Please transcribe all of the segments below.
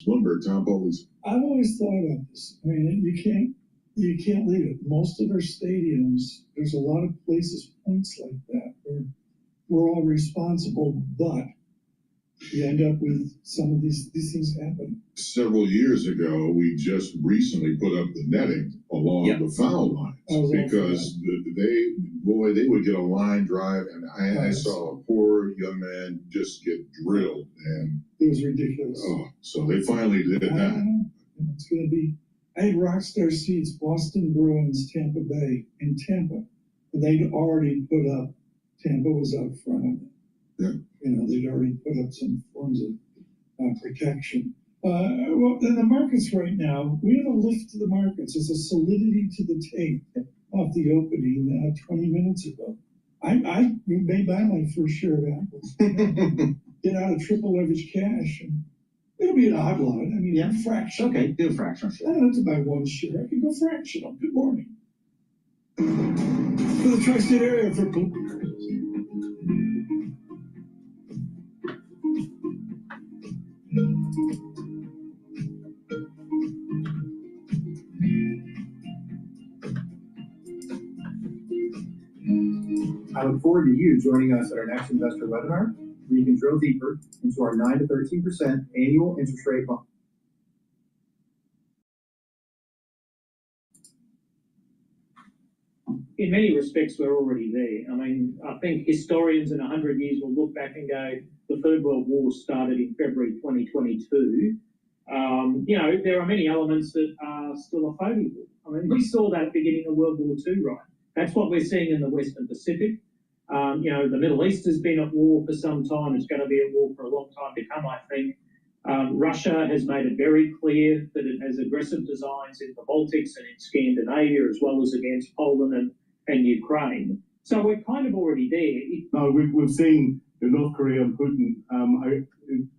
Bloomberg, Tom Bowley's. I've always thought about this. I mean, you can't leave it. Most of our stadiums, there's a lot of places, points like that, where we're all responsible, but you end up with some of these things happen. Several years ago, we just recently put up the netting along the foul lines because they would get a line drive, and I saw a poor young man just get drilled, and it was ridiculous. Oh, so they finally did that. It's going to be. I had Rockstar Seats, Boston Bruins, Tampa Bay, in Tampa, and they'd already put up. Tampa was out front of it. Yeah. You know, they'd already put up some forms of protection. Well, in the markets right now, we have a lift to the markets. There's a solidity to the tape off the opening 20 minutes ago. I may buy my first share of Apples. Get out of triple leverage cash, and it'll be an odd lot. I mean, fractional. Okay, do a fractional share. I don't have to buy one share. I can go fractional. Good morning. For the tri-state area, for I look forward to you joining us at our next investor webinar, where you can drill deeper into our 9 to 13% annual interest rate bond. In many respects, we're already there. I mean, I think historians in 100 years will look back and go, the Third World War started in February 2022. You know, there are many elements that are still a phony war. I mean, we saw that at the beginning of World War II, right? That's what we're seeing in the Western Pacific. You know, the Middle East has been at war for some time. It's going to be at war for a long time to come, I think. Russia has made it very clear that it has aggressive designs in the Baltics and in Scandinavia, as well as against Poland and Ukraine. So we're kind of already there. No, we've seen North Korea and Putin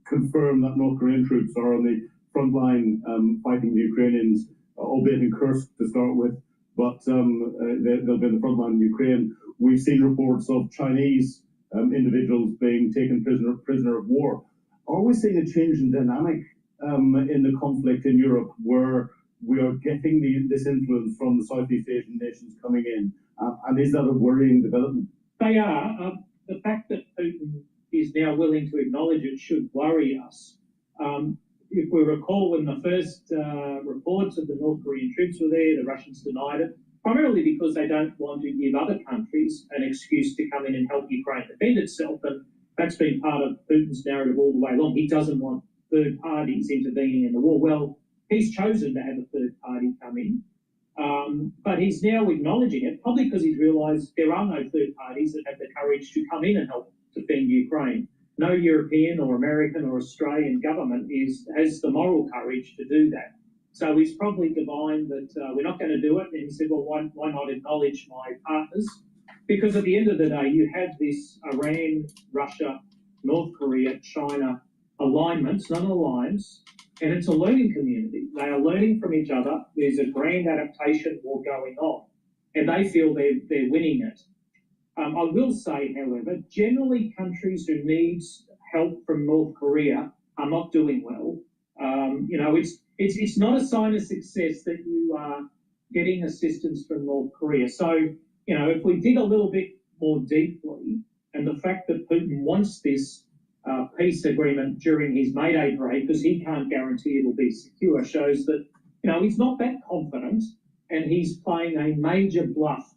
confirm that North Korean troops are on the front line fighting the Ukrainians, albeit in Kursk to start with, but they'll be in the front line in Ukraine. We've seen reports of Chinese individuals being taken prisoner of war. Are we seeing a change in dynamic in the conflict in Europe, where we are getting this influence from the Southeast Asian nations coming in? And is that a worrying development? They are. The fact that Putin is now willing to acknowledge it should worry us. If we recall, when the first reports of the North Korean troops were there, the Russians denied it, primarily because they don't want to give other countries an excuse to come in and help Ukraine defend itself. And that's been part of Putin's narrative all the way along. He doesn't want third parties intervening in the war. Well, he's chosen to have a third party come in. But he's now acknowledging it, probably because he's realised there are no third parties that have the courage to come in and help defend Ukraine. No European or American or Australian government has the moral courage to do that. So he's probably divined that we're not going to do it. And he said, well, why not acknowledge my partners? Because at the end of the day, you have this Iran, Russia, North Korea, China alignment, it's not an alliance, and it's a learning community. They are learning from each other. There's a grand adaptation war going on, and they feel they're winning it. I will say, however, generally countries who need help from North Korea are not doing well. You know, it's not a sign of success that you are getting assistance from North Korea. So, you know, if we dig a little bit more deeply, and the fact that Putin wants this peace agreement during his May Day parade, because he can't guarantee it'll be secure, shows that, you know, he's not that confident, and he's playing a major bluff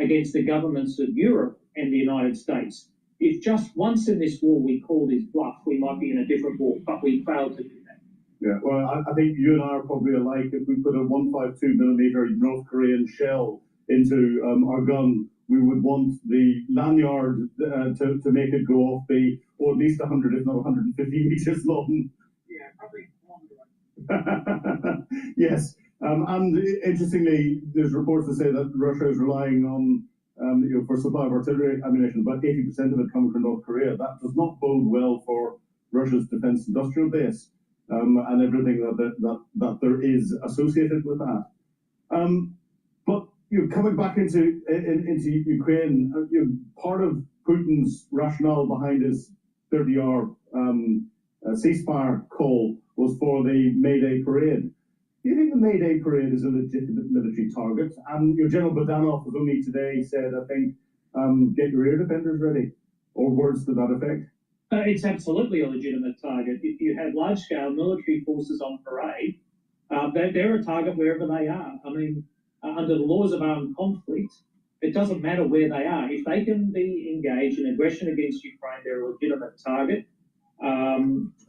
against the governments of Europe and the United States. If just once in this war we called his bluff, we might be in a different war, but we failed to do that. Yeah, well, I think you and I are probably alike. If we put a 152mm North Korean shell into our gun, we would want the lanyard to make it go off be or at least 100, if not 150 meters long. Yeah, probably. Yes, and interestingly, there's reports that say that Russia is relying on for supply of artillery ammunition, about 80% of it coming from North Korea. That does not bode well for Russia's defense industrial base and everything that there is associated with that. But coming back into Ukraine, part of Putin's rationale behind his 30-hour ceasefire call was for the May Day parade. Do you think the May Day parade is a legitimate military target? And your General Bodanov was only today said, I think, get your air defenders ready, or words to that effect. It's absolutely a legitimate target. If you have large-scale military forces on parade, they're a target wherever they are. I mean, under the laws of armed conflict, it doesn't matter where they are. If they can be engaged in aggression against Ukraine, they're a legitimate target.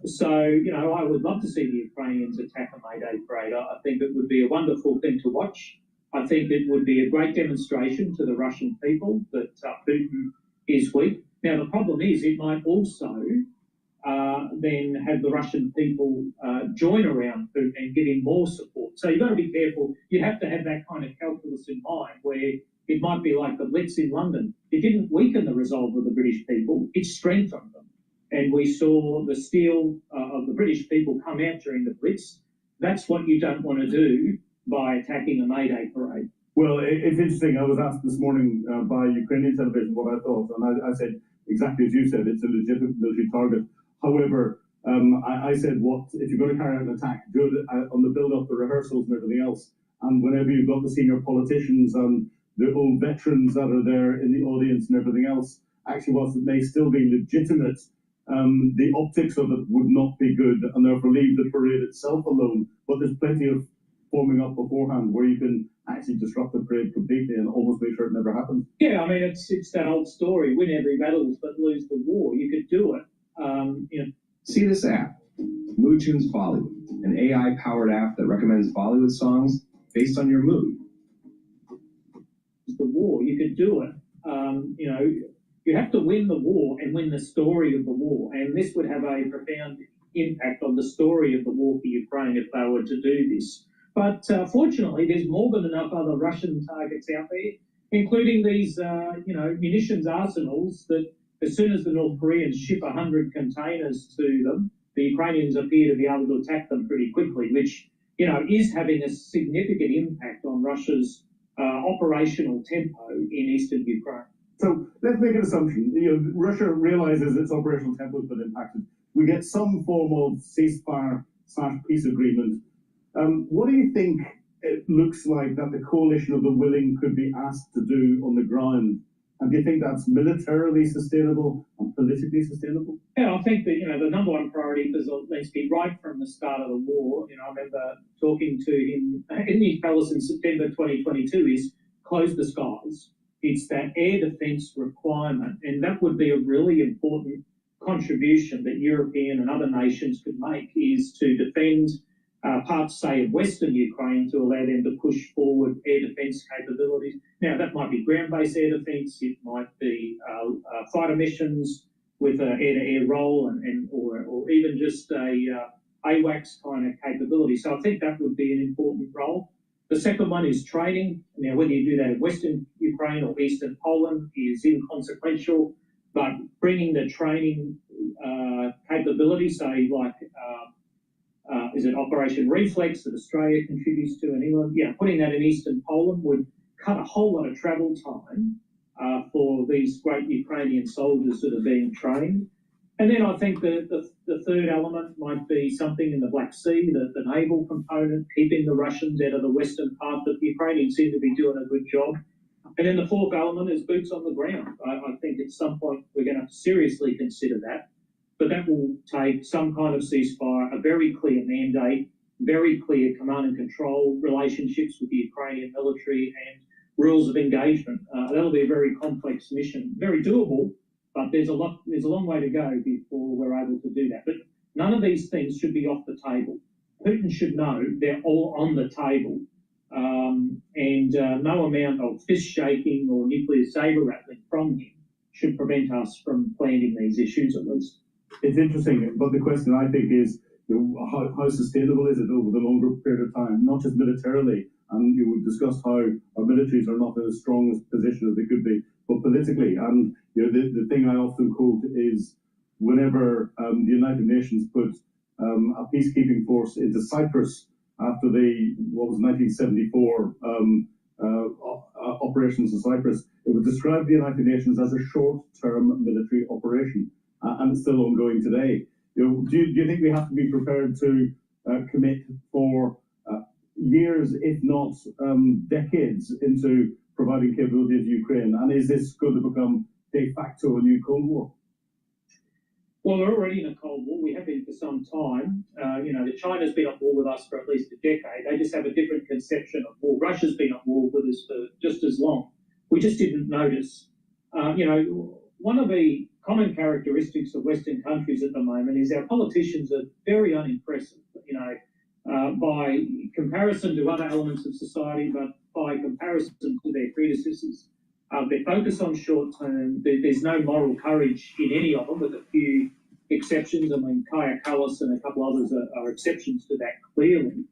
So, you know, I would love to see the Ukrainians attack a May Day parade. I think it would be a wonderful thing to watch. I think it would be a great demonstration to the Russian people that Putin is weak. Now, the problem is it might also then have the Russian people join around Putin and give him more support. So you've got to be careful. You have to have that kind of calculus in mind where it might be like the Blitz in London. It didn't weaken the resolve of the British people, it strengthened them. And we saw the steel of the British people come out during the Blitz. That's what you don't want to do by attacking a May Day parade. Well, it's interesting. I was asked this morning by Ukrainian television what I thought, and I said exactly as you said, it's a legitimate military target. However, I said, what if you're going to carry out an attack, do it on the build-up, the rehearsals and everything else. And whenever you've got the senior politicians and the old veterans that are there in the audience and everything else, actually whilst it may still be legitimate, the optics of it would not be good, and therefore leave the parade itself alone. But there's plenty of forming up beforehand where you can actually disrupt the parade completely and almost make sure it never happens. Yeah, I mean, it's that old story, win every battle but lose the war. You could do it. You know. See this app, Mood Tunes Bollywood, an AI-powered app that recommends Bollywood songs based on your mood. The war, you could do it. You know, you have to win the war and win the story of the war, and this would have a profound impact on the story of the war for Ukraine if they were to do this. But fortunately, there's more than enough other Russian targets out there, including these, you know, munitions arsenals that as soon as the North Koreans ship 100 containers to them, the Ukrainians appear to be able to attack them pretty quickly, which, you know, is having a significant impact on Russia's operational tempo in eastern Ukraine. So let's make an assumption. You know, Russia realizes its operational tempo has been impacted. We get some form of ceasefire/peace agreement. What do you think it looks like that the coalition of the willing could be asked to do on the ground? And do you think that's militarily sustainable and politically sustainable? Yeah, I think that, you know, the number one priority for Zelensky right from the start of the war, you know, I remember talking to him in his palace in September 2022 is close the skies. It's that air defence requirement, and that would be a really important contribution that European and other nations could make, is to defend parts, say, of Western Ukraine to allow them to push forward air defence capabilities. Now, that might be ground-based air defence, it might be fighter missions with an air-to-air role, or even just a AWACS kind of capability. So I think that would be an important role. The second one is training. Now, whether you do that in Western Ukraine or Eastern Poland is inconsequential, but bringing the training capability, say, like, is it Operation Reflex that Australia contributes to in England? Yeah, putting that in Eastern Poland would cut a whole lot of travel time for these great Ukrainian soldiers that are being trained. And then I think the third element might be something in the Black Sea, the naval component, keeping the Russians out of the western part, but the Ukrainians seem to be doing a good job. And then the fourth element is boots on the ground. I think at some point we're going to have to seriously consider that. But that will take some kind of ceasefire, a very clear mandate, very clear command and control relationships with the Ukrainian military and rules of engagement. That'll be a very complex mission, very doable, but there's a long way to go before we're able to do that. But none of these things should be off the table. Putin should know they're all on the table, and no amount of fist shaking or nuclear saber rattling from him should prevent us from planting these issues at least. It's interesting, but the question I think is, you know, how sustainable is it over the longer period of time, not just militarily, and you discussed how our militaries are not in as strong a position as they could be, but politically. And you know, the thing I often quote is whenever the United Nations put a peacekeeping force into Cyprus after the 1974 operations in Cyprus, it would describe the United Nations as a short-term military operation, and it's still ongoing today. do you think we have to be prepared to commit for years, if not decades, into providing capability to Ukraine? And is this going to become de facto a new Cold War? Well, we're already in a Cold War. We have been for some time. China's been at war with us for at least a decade. They just have a different conception of war. Russia's been at war with us for just as long. We just didn't notice. One of the common characteristics of Western countries at the moment is our politicians are very unimpressive, by comparison to other elements of society, but by comparison to their predecessors. They focus on short term. There's no moral courage in any of them, with a few exceptions. I mean, Kaja Kallas and a couple others are exceptions to that, clearly.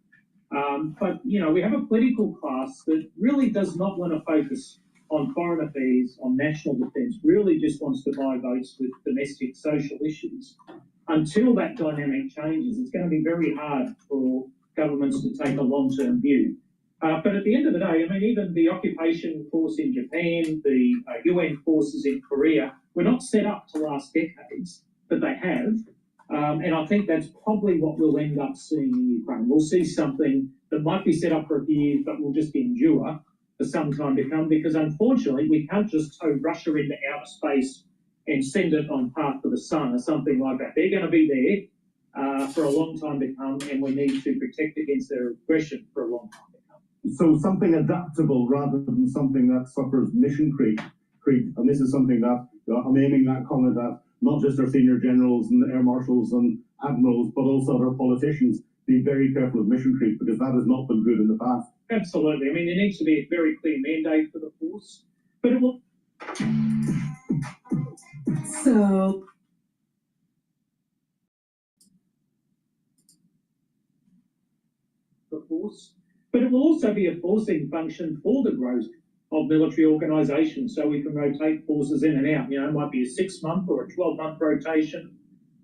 But we have a political class that really does not want to focus on foreign affairs, on national defence, really just wants to buy votes with domestic social issues. Until that dynamic changes, it's going to be very hard for governments to take a long-term view. But at the end of the day, I mean, even the occupation force in Japan, the UN forces in Korea, were not set up to last decades, but they have. And I think that's probably what we'll end up seeing in Ukraine. We'll see something that might be set up for a few years, but will just endure for some time to come, because unfortunately, we can't just tow Russia into outer space and send it on path to the sun or something like that. They're going to be there for a long time to come, and we need to protect against their aggression for a long time to come. So something adaptable rather than something that suffers mission creep. And this is something that I'm aiming that comment at not just our senior generals and air marshals and admirals, but also our politicians. Be very careful of mission creep, because that has not been good in the past. Absolutely. I mean, there needs to be a very clear mandate for the force, but it will. So The force, but it will also be a forcing function for the growth of military organisations, so we can rotate forces in and out. It might be a 6-month or a 12-month rotation.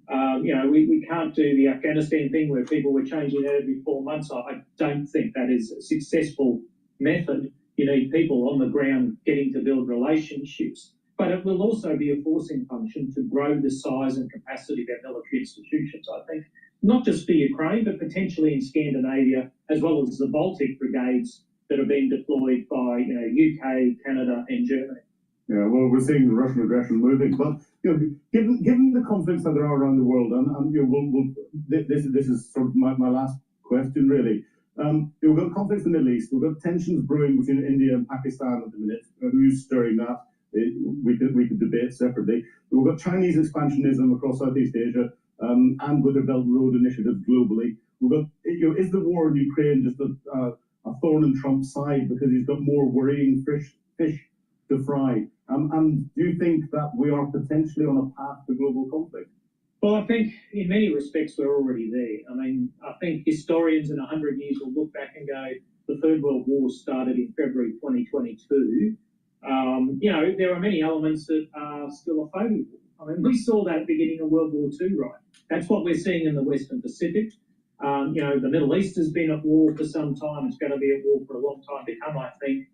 We can't do the Afghanistan thing where people were changing out every 4 months. I don't think that is a successful method. You need people on the ground getting to build relationships. But it will also be a forcing function to grow the size and capacity of our military institutions, I think, not just for Ukraine, but potentially in Scandinavia, as well as the Baltic brigades that are being deployed by UK, Canada, and Germany. Yeah, well, we're seeing the Russian aggression moving, but given the conflicts that there are around the world, and this is sort of my last question, really. We've got conflicts in the Middle East. We've got tensions brewing between India and Pakistan at the minute. Who's stirring that? We could debate separately. We've got Chinese expansionism across Southeast Asia, and with the Belt and Road Initiative globally. We've got, is the war in Ukraine just a thorn in Trump's side because he's got more worrying fish to fry? And do you think that we are potentially on a path to global conflict? Well, I think in many respects we're already there. I mean, I think historians in 100 years will look back and go, the Third World War started in February 2022. There are many elements that are still a phony war. I mean, we saw that at the beginning of World War II, right? That's what we're seeing in the Western Pacific. The Middle East has been at war for some time. It's going to be at war for a long time to come, I think.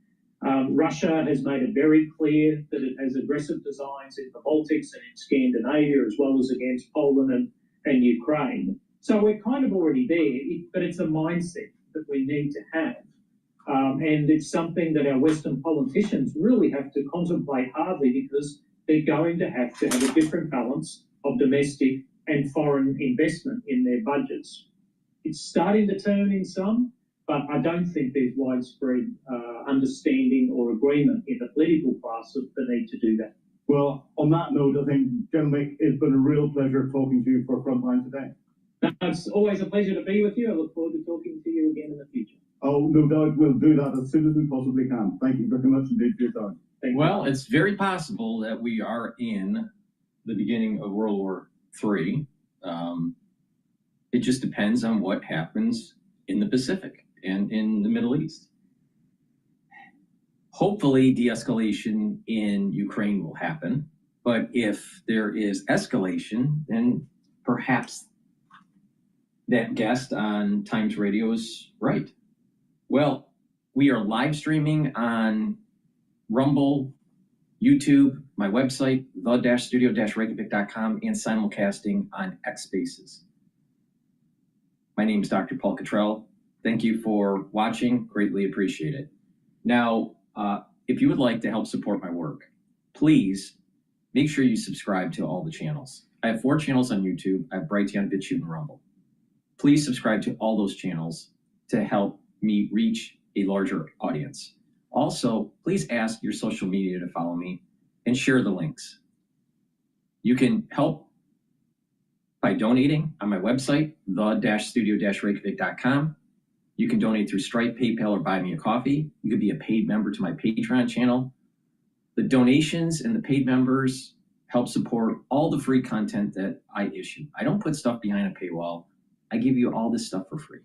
Russia has made it very clear that it has aggressive designs in the Baltics and in Scandinavia, as well as against Poland and Ukraine. So we're kind of already there, but it's a mindset that we need to have. And it's something that our Western politicians really have to contemplate hardly, because they're going to have a different balance of domestic and foreign investment in their budgets. It's starting to turn in some, but I don't think there's widespread understanding or agreement in the political class of the need to do that. Well, on that note, I think, gentlemen, it's been a real pleasure talking to you for Frontline today. It's always a pleasure to be with you. I look forward to talking to you again in the future. Oh, no doubt we'll do that as soon as we possibly can. Thank you very much indeed for your time. Well, it's very possible that we are in the beginning of World War III. It just depends on what happens in the Pacific and in the Middle East. Hopefully, de-escalation in Ukraine will happen. But if there is escalation, then perhaps that guest on Times Radio is right. Well, we are live streaming on Rumble, YouTube, my website, the-studio-reykjavik.com, and simulcasting on X Spaces. My name is Dr. Paul Cottrell. Thank you for watching. Greatly appreciate it. Now, if you would like to help support my work, please make sure you subscribe to all the channels. I have 4 channels on YouTube. I have Brighteon, Bitchute, and Rumble. Please subscribe to all those channels to help me reach a larger audience. Also, please ask your social media to follow me and share the links. You can help by donating on my website, the-studio-reykjavik.com. You can donate through Stripe, PayPal, or buy me a coffee. You could be a paid member to my Patreon channel. The donations and the paid members help support all the free content that I issue. I don't put stuff behind a paywall. I give you all this stuff for free.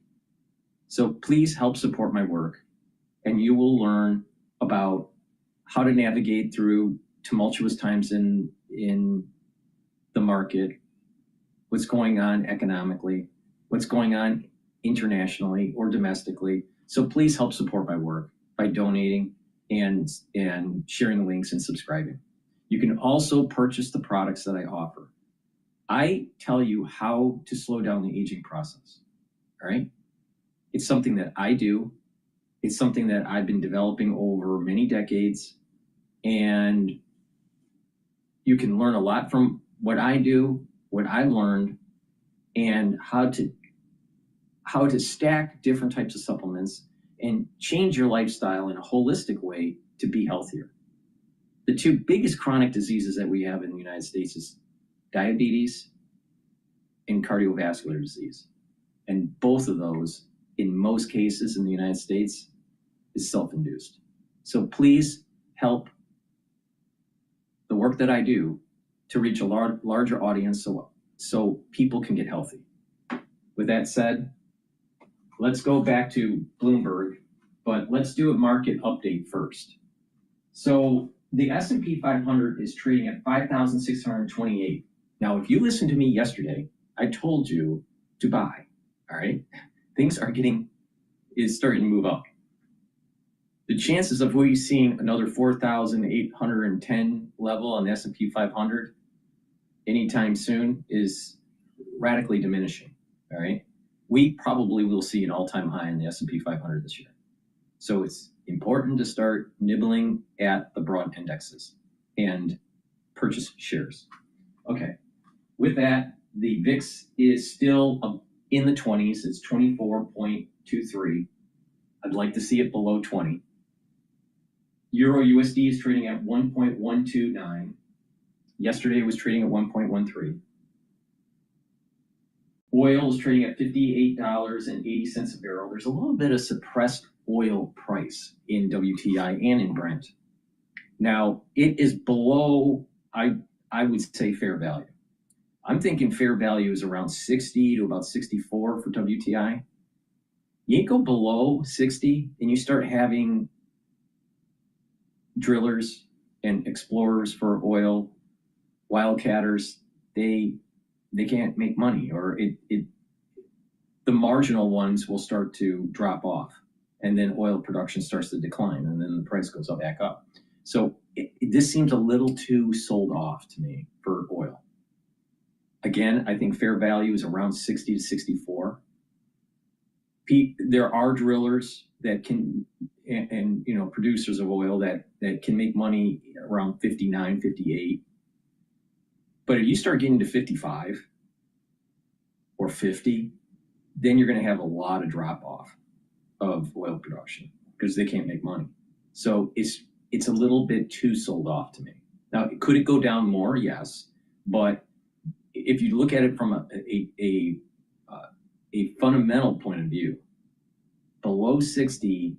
So please help support my work, and you will learn about how to navigate through tumultuous times in the market, what's going on economically, what's going on internationally or domestically. So please help support my work by donating and sharing the links and subscribing. You can also purchase the products that I offer. I tell you how to slow down the aging process, all right? It's something that I do. It's something that I've been developing over many decades, and you can learn a lot from what I do, what I've learned, and how to stack different types of supplements and change your lifestyle in a holistic way to be healthier. The 2 biggest chronic diseases that we have in the United States is diabetes and cardiovascular disease. And both of those, in most cases in the United States, is self-induced. So please help the work that I do to reach a larger audience so people can get healthy. With that said, let's go back to Bloomberg, but let's do a market update first. So the S&P 500 is trading at 5,628. Now, if you listened to me yesterday, I told you to buy, all right? Things is starting to move up. The chances of we seeing another 4,810 level on the S&P 500 anytime soon is radically diminishing, all right? We probably will see an all-time high in the S&P 500 this year. So it's important to start nibbling at the broad indexes and purchase shares. Okay, with that, the VIX is still in the 20s. It's 24.23. I'd like to see it below 20. Euro USD is trading at 1.129. Yesterday it was trading at 1.13. Oil is trading at $58.80 a barrel. There's a little bit of suppressed oil price in WTI and in Brent. Now, it is below, I would say, fair value. I'm thinking fair value is around 60 to about 64 for WTI. You go below 60 and you start having drillers and explorers for oil, wildcatters, they can't make money, or the marginal ones will start to drop off, and then oil production starts to decline, and then the price goes back up. So this seems a little too sold off to me for oil. Again, I think fair value is around 60 to 64. There are drillers that can, and producers of oil that can make money around 59, 58. But if you start getting to 55 or 50, then you're going to have a lot of drop off of oil production because they can't make money. So it's a little bit too sold off to me. Now, could it go down more? Yes, but if you look at it from a fundamental point of view, below 60,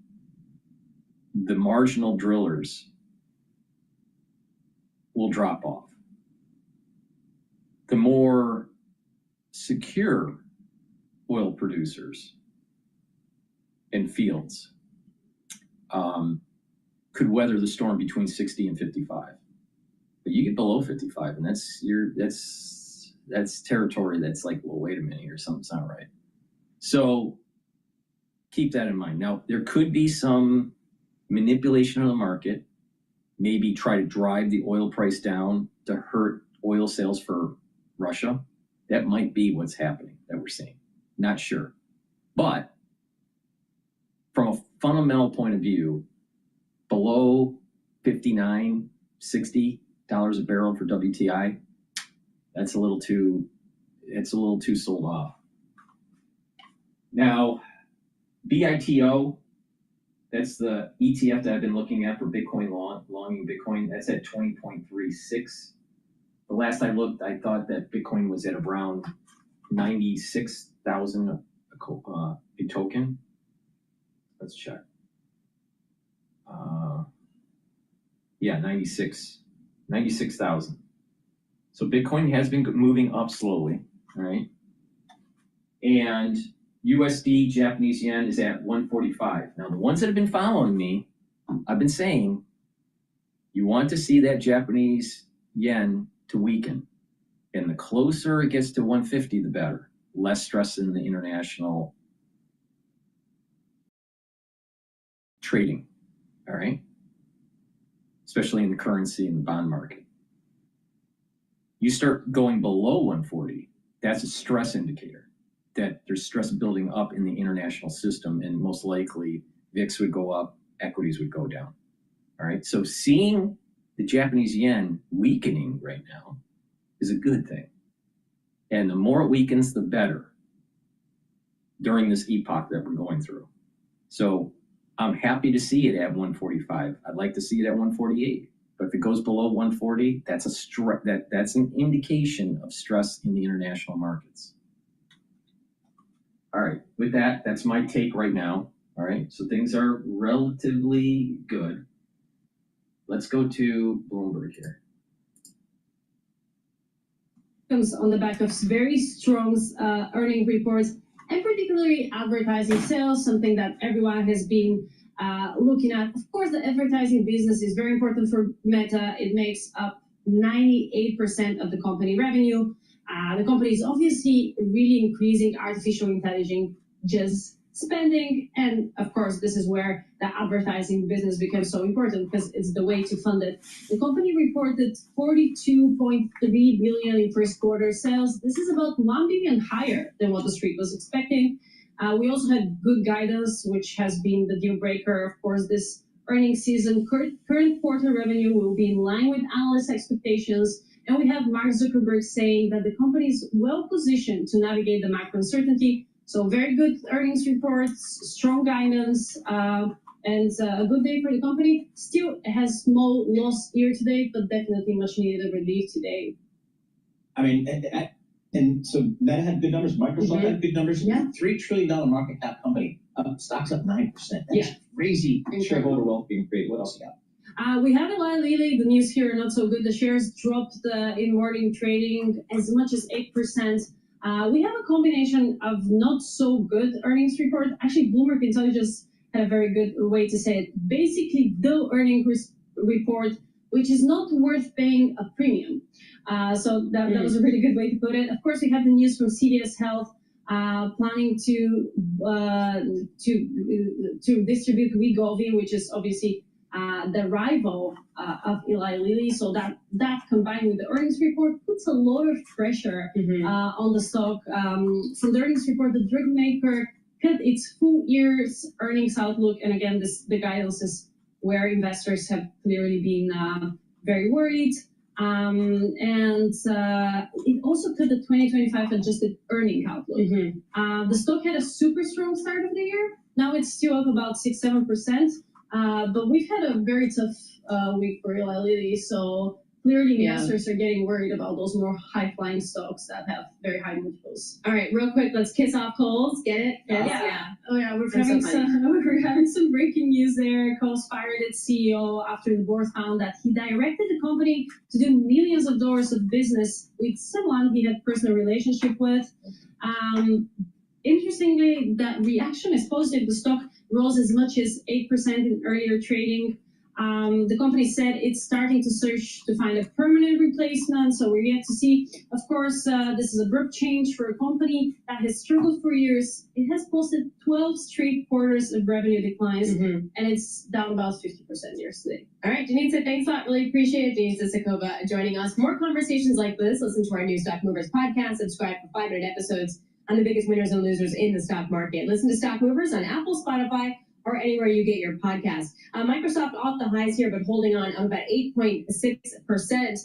the marginal drillers will drop off. The more secure oil producers and fields could weather the storm between 60 and 55. But you get below 55, and that's territory that's like, well, wait a minute here, something's not right. So keep that in mind. Now, there could be some manipulation of the market maybe try to drive the oil price down to hurt oil sales for Russia. That might be what's happening that we're seeing. Not sure. But from a fundamental point of view, below $59, $60 a barrel for WTI, it's a little too sold off. Now, BITO, that's the ETF that I've been looking at for Bitcoin longing Bitcoin. That's at 20.36. The last I looked, I thought that Bitcoin was at around 96,000 a token. Let's check. Yeah, 96,000. So Bitcoin has been moving up slowly, all right? And USD Japanese yen is at 145. Now, the ones that have been following me, I've been saying you want to see that Japanese yen to weaken. And the closer it gets to 150, the better. Less stress in the international trading, all right? Especially in the currency and the bond market. You start going below 140, that's a stress indicator that there's stress building up in the international system, and most likely VIX would go up, equities would go down. All right, so seeing the Japanese yen weakening right now is a good thing. And the more it weakens, the better during this epoch that we're going through. So I'm happy to see it at 145. I'd like to see it at 148. But if it goes below 140, that's that's an indication of stress in the international markets. All right, with that, that's my take right now. All right, so things are relatively good. Let's go to Bloomberg here. Comes on the back of very strong earning reports, and particularly advertising sales, something that everyone has been looking at. Of course, the advertising business is very important for Meta. It makes up 98% of the company revenue. The company is obviously really increasing artificial intelligence spending, and of course, this is where the advertising business becomes so important because it's the way to fund it. The company reported 42.3 billion in first quarter sales. This is about 1 billion higher than what the street was expecting. We also had good guidance, which has been the deal breaker. Of course, this earnings season, current quarter revenue will be in line with analyst expectations. And we have Mark Zuckerberg saying that the company is well positioned to navigate the macro uncertainty. So very good earnings reports, strong guidance, and a good day for the company. Still has small loss year to date, but definitely much needed relief today. I mean, and so Meta had good numbers. Microsoft had good numbers. Yeah. $3 trillion market cap company. Stocks up 9%. That's crazy. Shareholder wealth being created. What else you got? We have Eli Lilly. The news here not so good. The shares dropped in morning trading as much as 8%. We have a combination of not so good earnings report. Actually, Bloomberg Intelligence had a very good way to say it. Basically, the earnings report, which is not worth paying a premium. So that was a really good way to put it. Of course, we have the news from CVS Health planning to distribute Wegovy, which is obviously the rival of Eli Lilly. So that combined with the earnings report puts a lot of pressure on the stock. From the earnings report, the drug maker cut its full year's earnings outlook. And again, the guidance is where investors have clearly been very worried. And it also cut the 2025 adjusted earning outlook. The stock had a super strong start of the year. Now it's still up about 6-7%. But we've had a very tough week for Eli Lilly, so clearly investors are getting worried about those more high-flying stocks that have very high multiples. All right, real quick, let's kiss off Coles. Get it? Yes, yeah. Oh yeah, we're having some breaking news there. Coles fired its CEO after the board found that he directed the company to do millions of dollars of business with someone he had personal relationship with. Interestingly, that reaction is positive. The stock rose as much as 8% in earlier trading. The company said it's starting to search to find a permanent replacement, so we're yet to see. Of course, this is a abrupt change for a company that has struggled for years. It has posted 12 straight quarters of revenue declines, and it's down about 50% year to date. All right, Denise, thanks a lot. Really appreciate it. Denise Sakova joining us. More conversations like this, listen to our new Stock Movers podcast. Subscribe for 5-minute episodes on the biggest winners and losers in the stock market. Listen to Stock Movers on Apple, Spotify, or anywhere you get your podcast. Microsoft off the highs here, but holding on about 8.6%.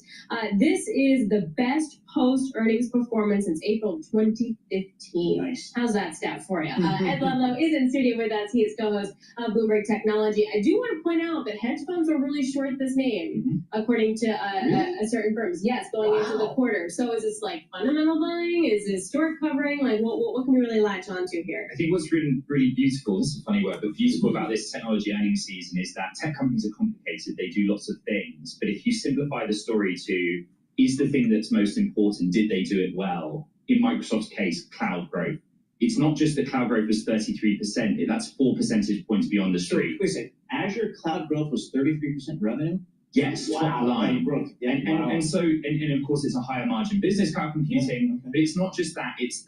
This is the best post-earnings performance since April 2015. Nice. How's that stat for you? Ed Ludlow is in studio with us. He is co-host of Bloomberg Technology. I do want to point out that hedge funds are really short this name, according to a certain firms. Yes, going into the quarter. So is this like fundamental buying? Is this short covering? Like what can we really latch onto here? I think what's really, really beautiful, this is a funny word, but beautiful about this technology earnings season is that tech companies are complicated. They do lots of things. But if you simplify the story to, is the thing that's most important, did they do it well? In Microsoft's case, cloud growth. It's not just that cloud growth was 33%. That's 4 percentage points beyond the street. Wait a second. Azure cloud growth was 33% revenue? Yes, top line. Yeah, And so, of course, it's a higher margin business, cloud computing. But it's not just that. It's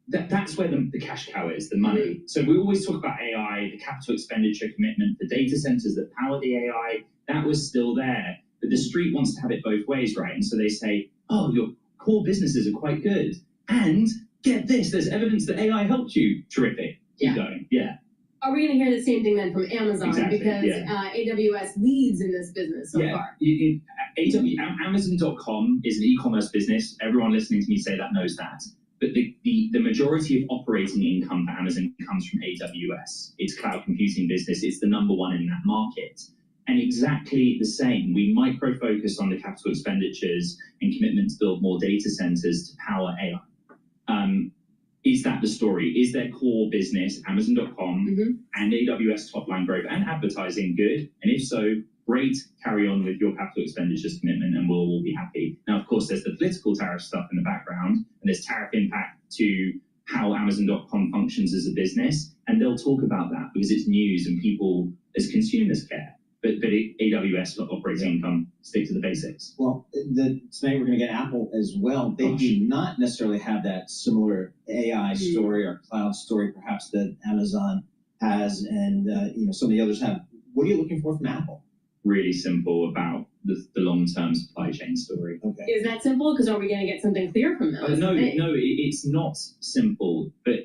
that's where the cash cow is, the money. So we always talk about AI, the capital expenditure commitment, the data centers that power the AI. That was still there. But the street wants to have it both ways, right? And so they say, oh, your core businesses are quite good. And get this, there's evidence that AI helped you. Terrific. Keep going. Yeah. Are we going to hear the same thing then from Amazon? Exactly, Because AWS leads in this business so far. Amazon.com is an e-commerce business. Everyone listening to me say that knows that. But the majority of operating income for Amazon comes from AWS. It's cloud computing business. It's the number one in that market. And exactly the same, we micro-focus on the capital expenditures and commitment to build more data centers to power AI. Is that the story? Is their core business, Amazon.com, and AWS top-line growth and advertising good? And if so, great, carry on with your capital expenditures commitment and we'll all be happy. Now, of course, there's the political tariff stuff in the background, and there's tariff impact to how Amazon.com functions as a business, and they'll talk about that because it's news and people as consumers care. But AWS operating income, stick to the basics. Well, tonight we're going to get Apple as well. They do not necessarily have that similar AI story or cloud story, perhaps that Amazon has, and some of the others have. What are you looking for from Apple? Really simple about the long-term supply chain story. Okay. Is that simple? Because are we going to get something clear from them? No, it's not simple. But,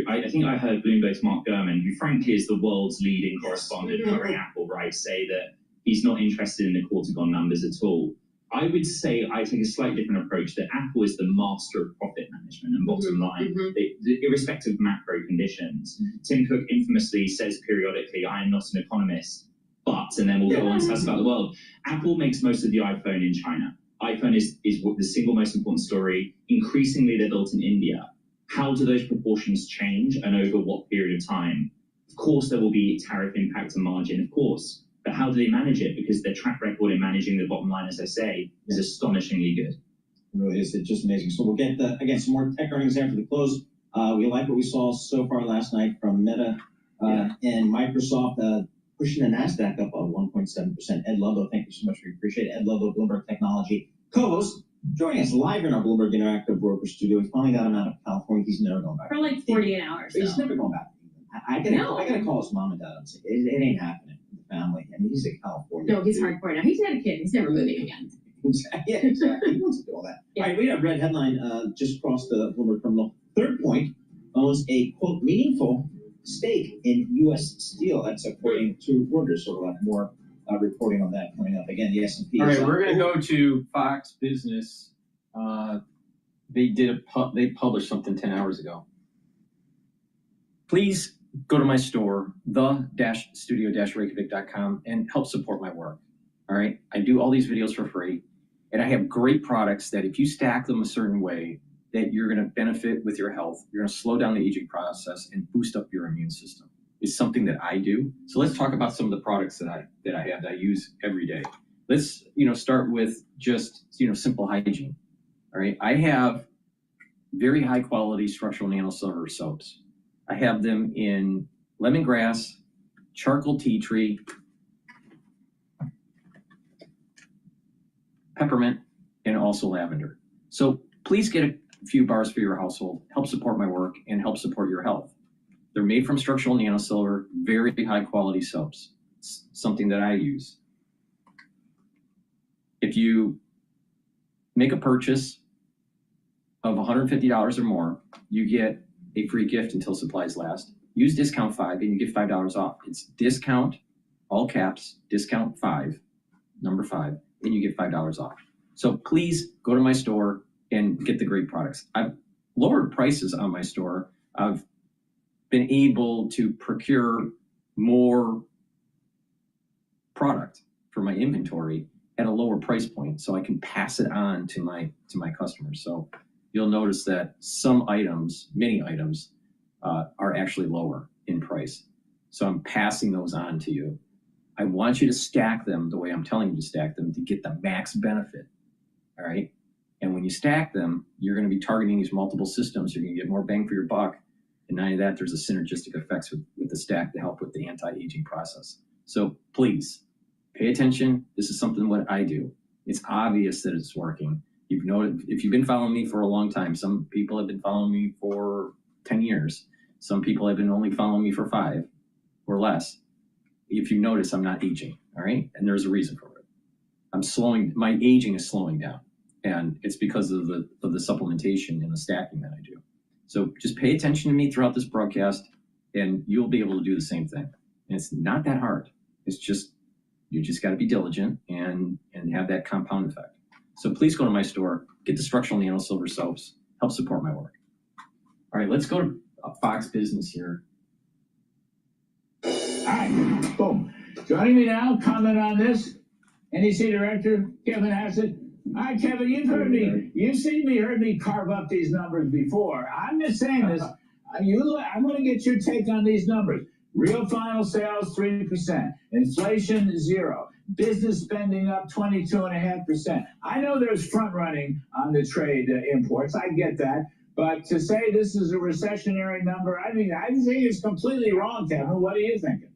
I think I heard Bloomberg's Mark Gurman, who frankly is the world's leading correspondent covering Apple, right, say that he's not interested in the quarter-gone numbers at all. I would say I take a slightly different approach, that Apple is the master of profit management and bottom line, irrespective of macro conditions. Tim Cook infamously says periodically, I am not an economist, and then we'll go on to tell us about the world. Apple makes most of the iPhone in China. iPhone is the single most important story. Increasingly, they're built in India. How do those proportions change and over what period of time? Of course, there will be tariff impact and margin, of course. But how do they manage it? Because their track record in managing the bottom line, as I say, is astonishingly good. It really is. It's just amazing. So we'll get, again, some more tech earnings after the close. We like what we saw so far last night from Meta and Microsoft. Pushing the NASDAQ up 1.7%. Ed Ludlow, thank you so much. We appreciate it. Ed Ludlow, Bloomberg Technology co-host, joining us live in our Bloomberg Interactive Broker Studio. We finally got him out of California. He's never going back. For like 48 hours. He's never going back. I gotta call his mom and dad and say, it ain't happening with the family. I mean, he's in California. No, he's hardcore now. He's had a kid. He's never moving again. Yeah, exactly. He wants to do all that. All right, we have a red headline just across the Bloomberg terminal. Third Point owns a, quote, meaningful stake in U.S. Steel. That's according to Reuters. So we'll have more reporting on that coming up. Again, the S&P. All right, we're going to go to Fox Business. They published something 10 hours ago. Please go to my store, the-studio-reykjavik.com, and help support my work. All right, I do all these videos for free, and I have great products that if you stack them a certain way, that you're going to benefit with your health. You're going to slow down the aging process and boost up your immune system. It's something that I do. So let's talk about some of the products that I have that I use every day. Let's start with just simple hygiene. All right, I have very high quality structural nano silver soaps. I have them in lemongrass, charcoal tea tree, peppermint, and also lavender. So please get a few bars for your household, help support my work, and help support your health. They're made from structural nanosilver, very high quality soaps. It's something that I use. If you make a purchase of $150 or more, you get a free gift until supplies last. Use discount 5 and you get $5 off. It's discount, all caps, discount 5, number 5, and you get $5 off. So please go to my store and get the great products. I've lowered prices on my store. I've been able to procure more product for my inventory at a lower price point, so I can pass it on to my customers. So you'll notice that some items, many items, are actually lower in price. So I'm passing those on to you. I want you to stack them the way I'm telling you to stack them to get the max benefit, all right? And when you stack them, you're gonna be targeting these multiple systems. You're gonna get more bang for your buck. And not only that, there's a synergistic effects with the stack to help with the anti-aging process. So please, pay attention. This is something what I do. It's obvious that it's working. You've noted, if you've been following me for a long time, some people have been following me for 10 years. Some people have been only following me for 5 or less. If you notice, I'm not aging, all right? And there's a reason for it. My aging is slowing down. And it's because of the supplementation and the stacking that I do. So just pay attention to me throughout this broadcast and you'll be able to do the same thing. And it's not that hard. It's just, you just got to be diligent and have that compound effect. So please go to my store, get the structural nanosilver soaps, help support my work. All right, let's go to Fox Business here. All right, boom. Joining me now, comment on this, NEC Director Kevin Hassett. All right, Kevin, heard me carve up these numbers before. I'm just saying this. I'm going to get your take on these numbers. Real final sales, 3%. Inflation, 0. Business spending up 22.5%. I know there's front running on the trade imports. I get that. But to say this is a recessionary number, I think it's completely wrong, Kevin. What are you thinking?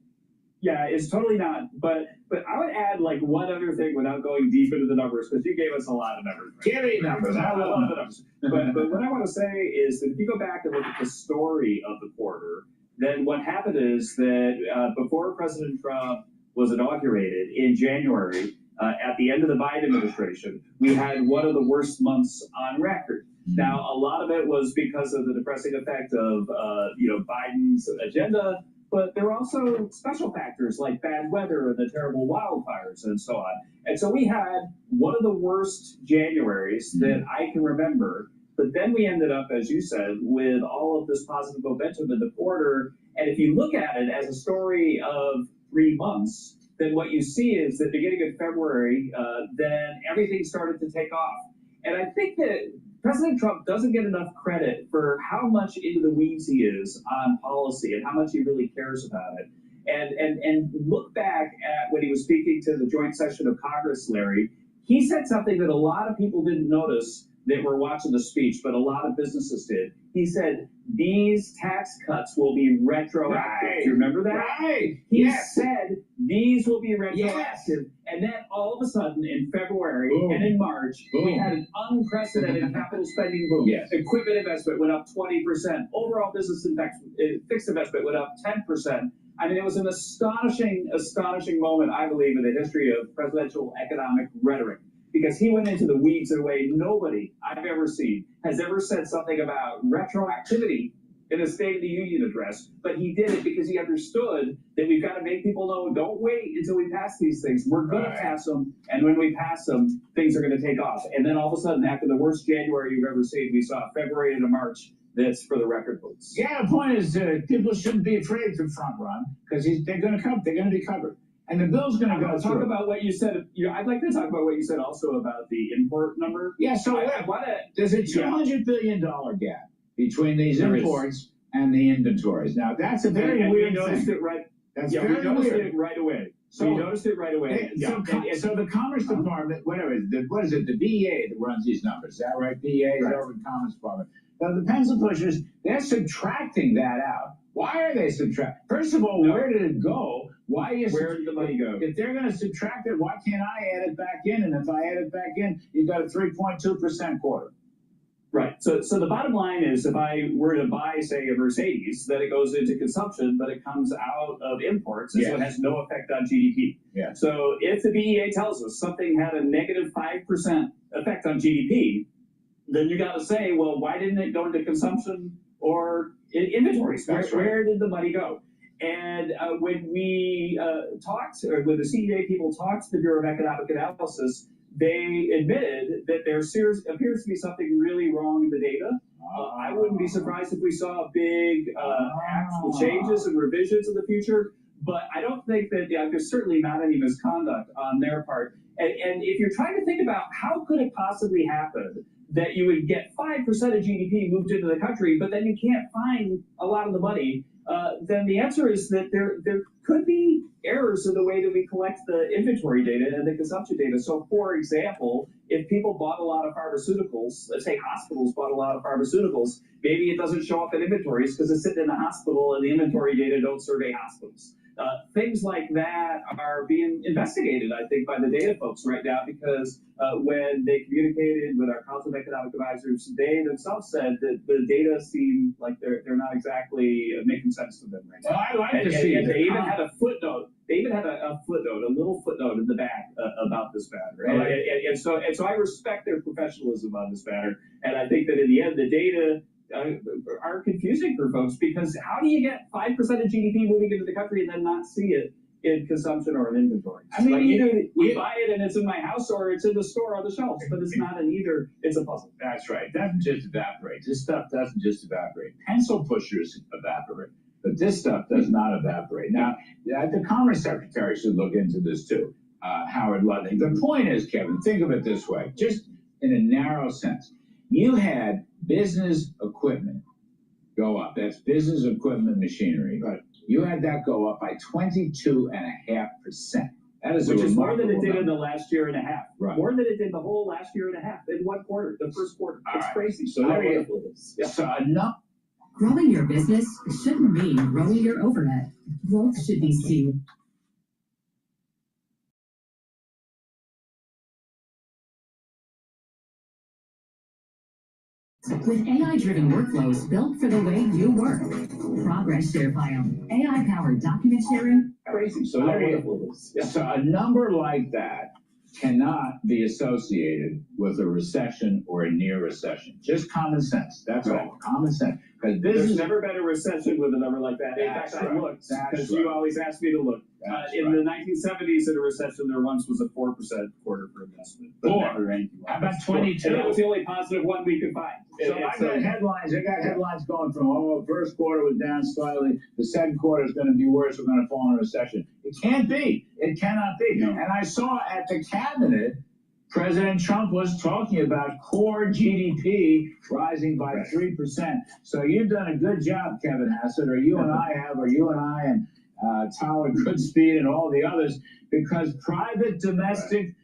Yeah, it's totally not. But I would add like one other thing without going deep into the numbers, because you gave us a lot of numbers. Right? Give me numbers. I love the numbers. But what I want to say is that if you go back and look at the story of the quarter, then what happened is that before President Trump was inaugurated in January, at the end of the Biden administration, we had one of the worst months on record. Now, a lot of it was because of the depressing effect of Biden's agenda, but there were also special factors like bad weather and the terrible wildfires and so on. And so we had one of the worst Januaries that I can remember. But then we ended up, as you said, with all of this positive momentum in the quarter. And if you look at it as a story of 3 months, then what you see is that beginning of February, then everything started to take off. And I think that President Trump doesn't get enough credit for how much into the weeds he is on policy and how much he really cares about it. And look back at when he was speaking to the joint session of Congress, Larry, he said something that a lot of people didn't notice that were watching the speech, but a lot of businesses did. He said, these tax cuts will be retroactive. Right. Do you remember that? Right. He said, these will be retroactive. Yes. And then all of a sudden in February and in March, we had an unprecedented capital spending boom. Yes. Equipment investment went up 20%. Overall business fixed investment went up 10%. I mean, it was an astonishing moment, I believe, in the history of presidential economic rhetoric. Because he went into the weeds in a way nobody I've ever seen has ever said something about retroactivity in a State of the Union address. But he did it because he understood that we've got to make people know, don't wait until we pass these things. We're going to pass them. And when we pass them, things are going to take off. And then all of a sudden, after the worst January you've ever seen, we saw February into March. That's for the record books. Yeah, the point is people shouldn't be afraid to front run because they're going to come. They're going to be covered. And the bill's going to go talk about what you said. I'd like to talk about what you said also about the import number. Yeah, so there's a $200 billion gap between these imports and the inventories. Now, that's a very weird thing. We noticed it right. That's very weird. We noticed it right away. So, we noticed it right away. So the Commerce Department, whatever, what is it, the BEA that runs these numbers, is that right? BEA is over the Commerce Department. Now, the pencil pushers, they're subtracting that out Why are they subtract? First of all, where did it go? Why is Where did the money go? If they're going to subtract it, why can't I add it back in? And if I add it back in, you got a 3.2% quarter. Right. So the bottom line is, if I were to buy, say, a Mercedes, then it goes into consumption, but it comes out of imports, and so it has no effect on GDP. Yeah. So if the BEA tells us something had a negative 5% effect on GDP, then you got to say, well, why didn't it go into consumption or inventories? Where did the money go? And when we talked, or when the CEA people talked to the Bureau of Economic Analysis, they admitted that there appears to be something really wrong in the data. I wouldn't be surprised if we saw big actual changes and revisions in the future, but I don't think that there's certainly not any misconduct on their part. And if you're trying to think about how could it possibly happen that you would get 5% of GDP moved into the country, but then you can't find a lot of the money, then the answer is that there could be errors in the way that we collect the inventory data and the consumption data. So, for example, if people bought a lot of pharmaceuticals, let's say hospitals bought a lot of pharmaceuticals, maybe it doesn't show up in inventories because it's sitting in the hospital and the inventory data don't survey hospitals. Things like that are being investigated, I think, by the data folks right now, because when they communicated with our Council of Economic Advisors, they themselves said that the data seem like they're not exactly making sense to them right now. Well, I like to see and they even had a footnote. They even had a little footnote in the back about this matter. And so I respect their professionalism on this matter, and I think that in the end, the data are confusing for folks, because how do you get 5% of GDP moving into the country and then not see it in consumption or in inventory? I mean, like either we buy it and it's in my house, or it's in the store on the shelves, but it's not in either. It's a puzzle. That's right. It doesn't just evaporate. This stuff doesn't just evaporate. Pencil pushers evaporate, but this stuff does not evaporate. Now, the Commerce Secretary should look into this too, Howard Lutnick. The point is, Kevin, think of it this way, just in a narrow sense. You had business equipment go up. That's business equipment machinery. Right. You had that go up by 22.5%. That is which is more than it did number. in the last year and a half. Right. More than it did the whole last year and a half in one quarter, the first quarter. It's crazy. So there you go. Yeah. So enough. Growing your business shouldn't mean growing your overhead. Growth should be seen. With AI-driven workflows built for the way you work. Progress Share File, AI-powered document sharing. Crazy. So there you go. So a number like that cannot be associated with a recession or a near recession. Just common sense. That's all. Common sense. Because there's never been a recession with a number like that. In fact, I looked, because you always ask me to look. In the 1970s, in a recession, there once was a 4% quarter for investment. How about 22? And that was the only positive one we could find. So I got headlines. I got headlines going from, first quarter was down slightly. The second quarter is going to be worse. We're going to fall in a recession. It can't be. It cannot be. No. And I saw at the cabinet, President Trump was talking about core GDP rising by 3%. So you've done a good job, Kevin Hassett, or you and I and Tyler Goodspeed and all the others, because private domestic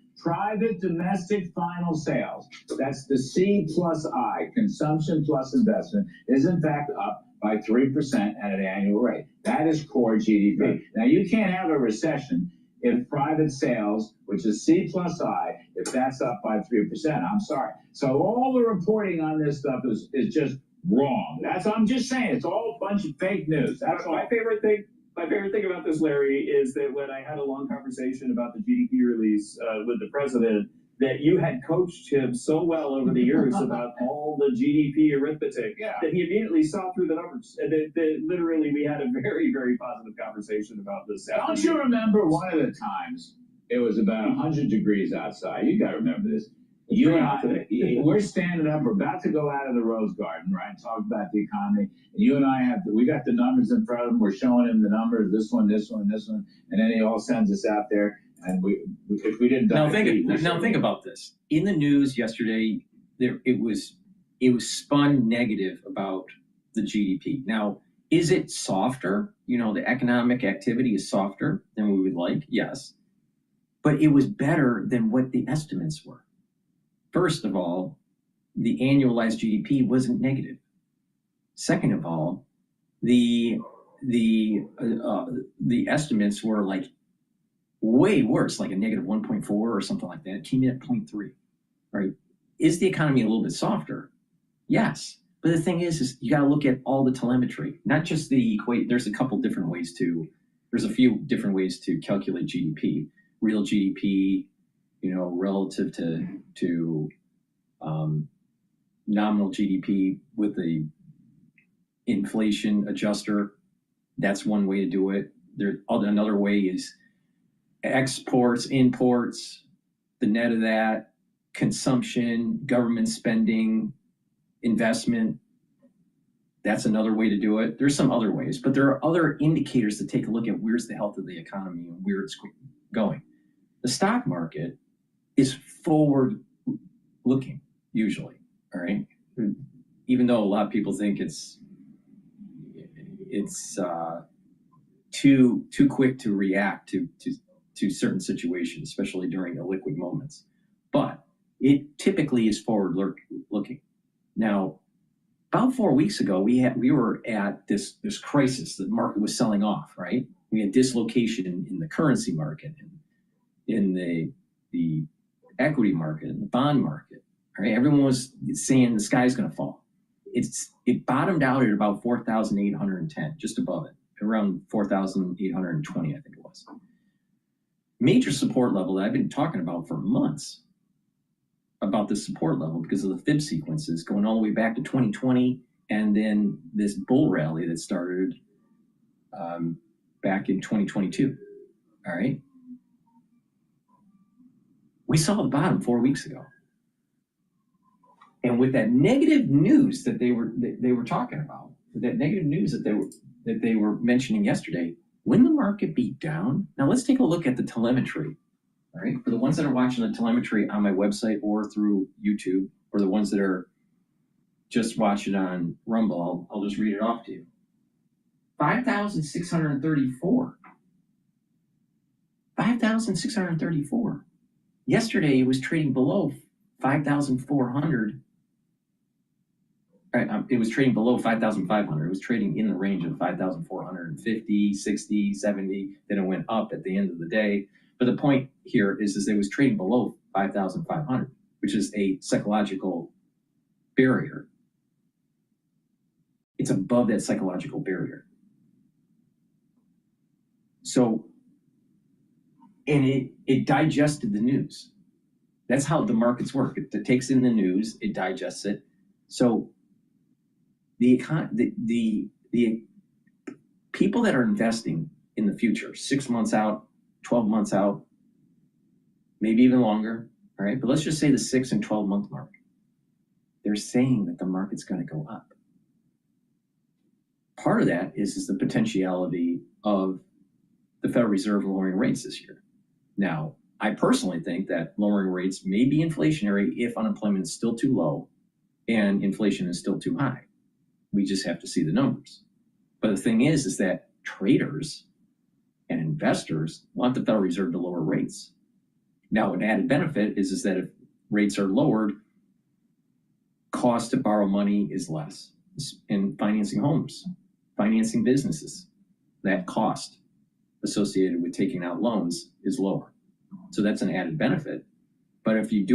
final sales, that's the C plus I, consumption plus investment, is in fact up by 3% at an annual rate. That is core GDP. Right. Now, you can't have a recession if private sales, which is C plus I, if that's up by 3%. I'm sorry. So all the reporting on this stuff is just wrong. I'm just saying, it's all a bunch of fake news. That's all. My favorite thing about this, Larry, is that when I had a long conversation about the GDP release with the president, that you had coached him so well over the years about all the GDP arithmetic that he immediately saw through the numbers. And that literally we had a very, very positive conversation about this. Don't you remember one of the times it was about 100 degrees outside? You got to remember this. You and I, we're standing up, we're about to go out of the Rose Garden, right, talk about the economy, and you and I we got the numbers in front of him, we're showing him the numbers, this one, and then he all sends us out there, and if we didn't... Now think about this. In the news yesterday, it was spun negative about the GDP. Now, is it softer? The economic activity is softer than we would like, yes, but it was better than what the estimates were. First of all, the annualized GDP wasn't negative. Second of all, the the estimates were like way worse, like a negative 1.4 or something like that. It came in at 0.3, right? Is the economy a little bit softer? Yes. But the thing is you got to look at all the telemetry, not just the equate. There's a couple different ways there's a few different ways to calculate GDP, real GDP, relative to nominal GDP with the inflation adjuster. That's one way to do it. Another way is exports, imports, the net of that, consumption, government spending, investment. That's another way to do it. There's some other ways, but there are other indicators to take a look at where's the health of the economy and where it's going. The stock market is forward looking usually, all right? Even though a lot of people think it's too quick to react to certain situations, especially during illiquid moments. But it typically is forward looking. Now, about 4 weeks ago, we were at this crisis. The market was selling off, right? We had dislocation in the currency market, in the equity market, in the bond market. Right? Everyone was saying the sky's going to fall. It bottomed out at about 4,810, just above it, around 4,820, I think it was. Major support level that I've been talking about for months, about the support level because of the fib sequences going all the way back to 2020, and then this bull rally that started back in 2022. All right. We saw the bottom 4 weeks ago. And with that negative news that they were talking about, that negative news that they were mentioning yesterday, when the market beat down, now let's take a look at the telemetry. All right, for the ones that are watching the telemetry on my website or through YouTube, or the ones that are just watching on Rumble, I'll just read it off to you. 5,634. 5,634. Yesterday it was trading below 5,400. It was trading below 5,500. It was trading in the range of 5,450, 60, 70. Then it went up at the end of the day. But the point here is it was trading below 5,500, which is a psychological barrier. It's above that psychological barrier. So, and it digested the news. That's how the markets work. It takes in the news, it digests it. So the people that are investing in the future, 6 months out, 12 months out, maybe even longer, all right? But let's just say the 6 and 12 month mark. They're saying that the market's going to go up. Part of that is the potentiality of the Federal Reserve lowering rates this year. Now, I personally think that lowering rates may be inflationary if unemployment is still too low and inflation is still too high. We just have to see the numbers. But the thing is that traders and investors want the Federal Reserve to lower rates. Now, an added benefit is that if rates are lowered, cost to borrow money is less. In financing homes, financing businesses, that cost associated with taking out loans is lower. So that's an added benefit. But if you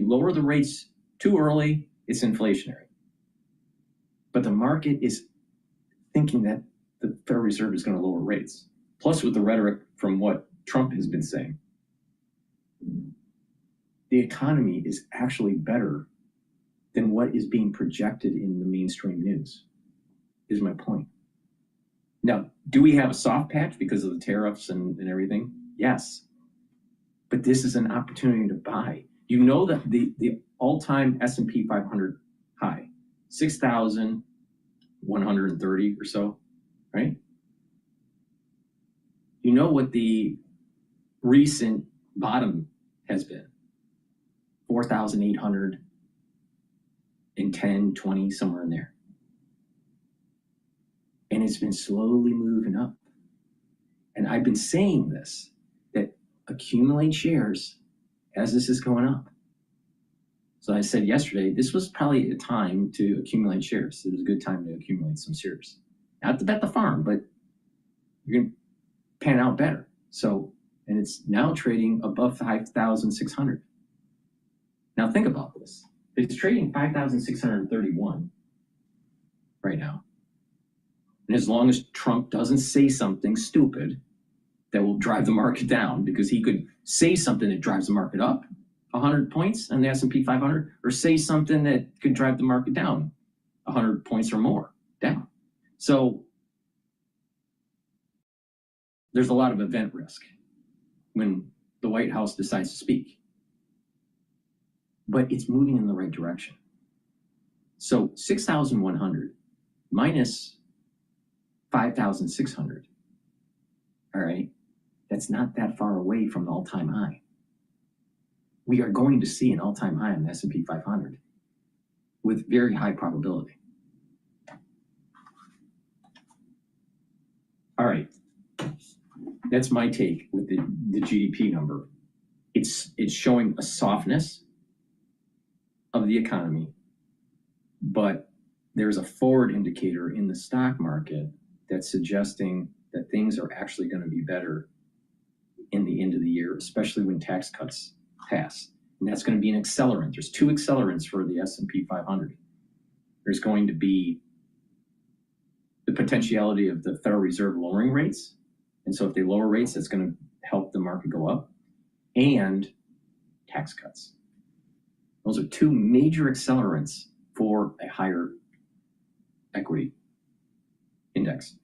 lower the rates too early, it's inflationary. But the market is thinking that the Federal Reserve is going to lower rates. Plus, with the rhetoric from what Trump has been saying, the economy is actually better than what is being projected in the mainstream news, is my point. Now, do we have a soft patch because of the tariffs and everything? Yes. But this is an opportunity to buy. You know that the all-time S&P 500 high, 6,130 or so, right? You know what the recent bottom has been, 4,810, 20, somewhere in there. And it's been slowly moving up. And I've been saying this, that accumulate shares as this is going up. So I said yesterday, this was probably a time to accumulate shares. It was a good time to accumulate some shares. Not to bet the farm, but you're going to pan out better. So, and it's now trading above 5,600. Now think about this. It's trading 5,631 right now. And as long as Trump doesn't say something stupid that will drive the market down, because he could say something that drives the market up 100 points on the S&P 500, or say something that could drive the market down 100 points or more down. So there's a lot of event risk when the White House decides to speak. But it's moving in the right direction. So 6,100 minus 5,600, all right, that's not that far away from the all-time high. We are going to see an all-time high on the S&P 500 with very high probability. All right, that's my take with the GDP number. It's showing a softness of the economy, but there's a forward indicator in the stock market that's suggesting that things are actually going to be better in the end of the year, especially when tax cuts pass. And that's going to be an accelerant. There's two accelerants for the S&P 500. There's going to be the potentiality of the Federal Reserve lowering rates. And so if they lower rates, that's going to help the market go up, and tax cuts. Those are two major accelerants for a higher equity index.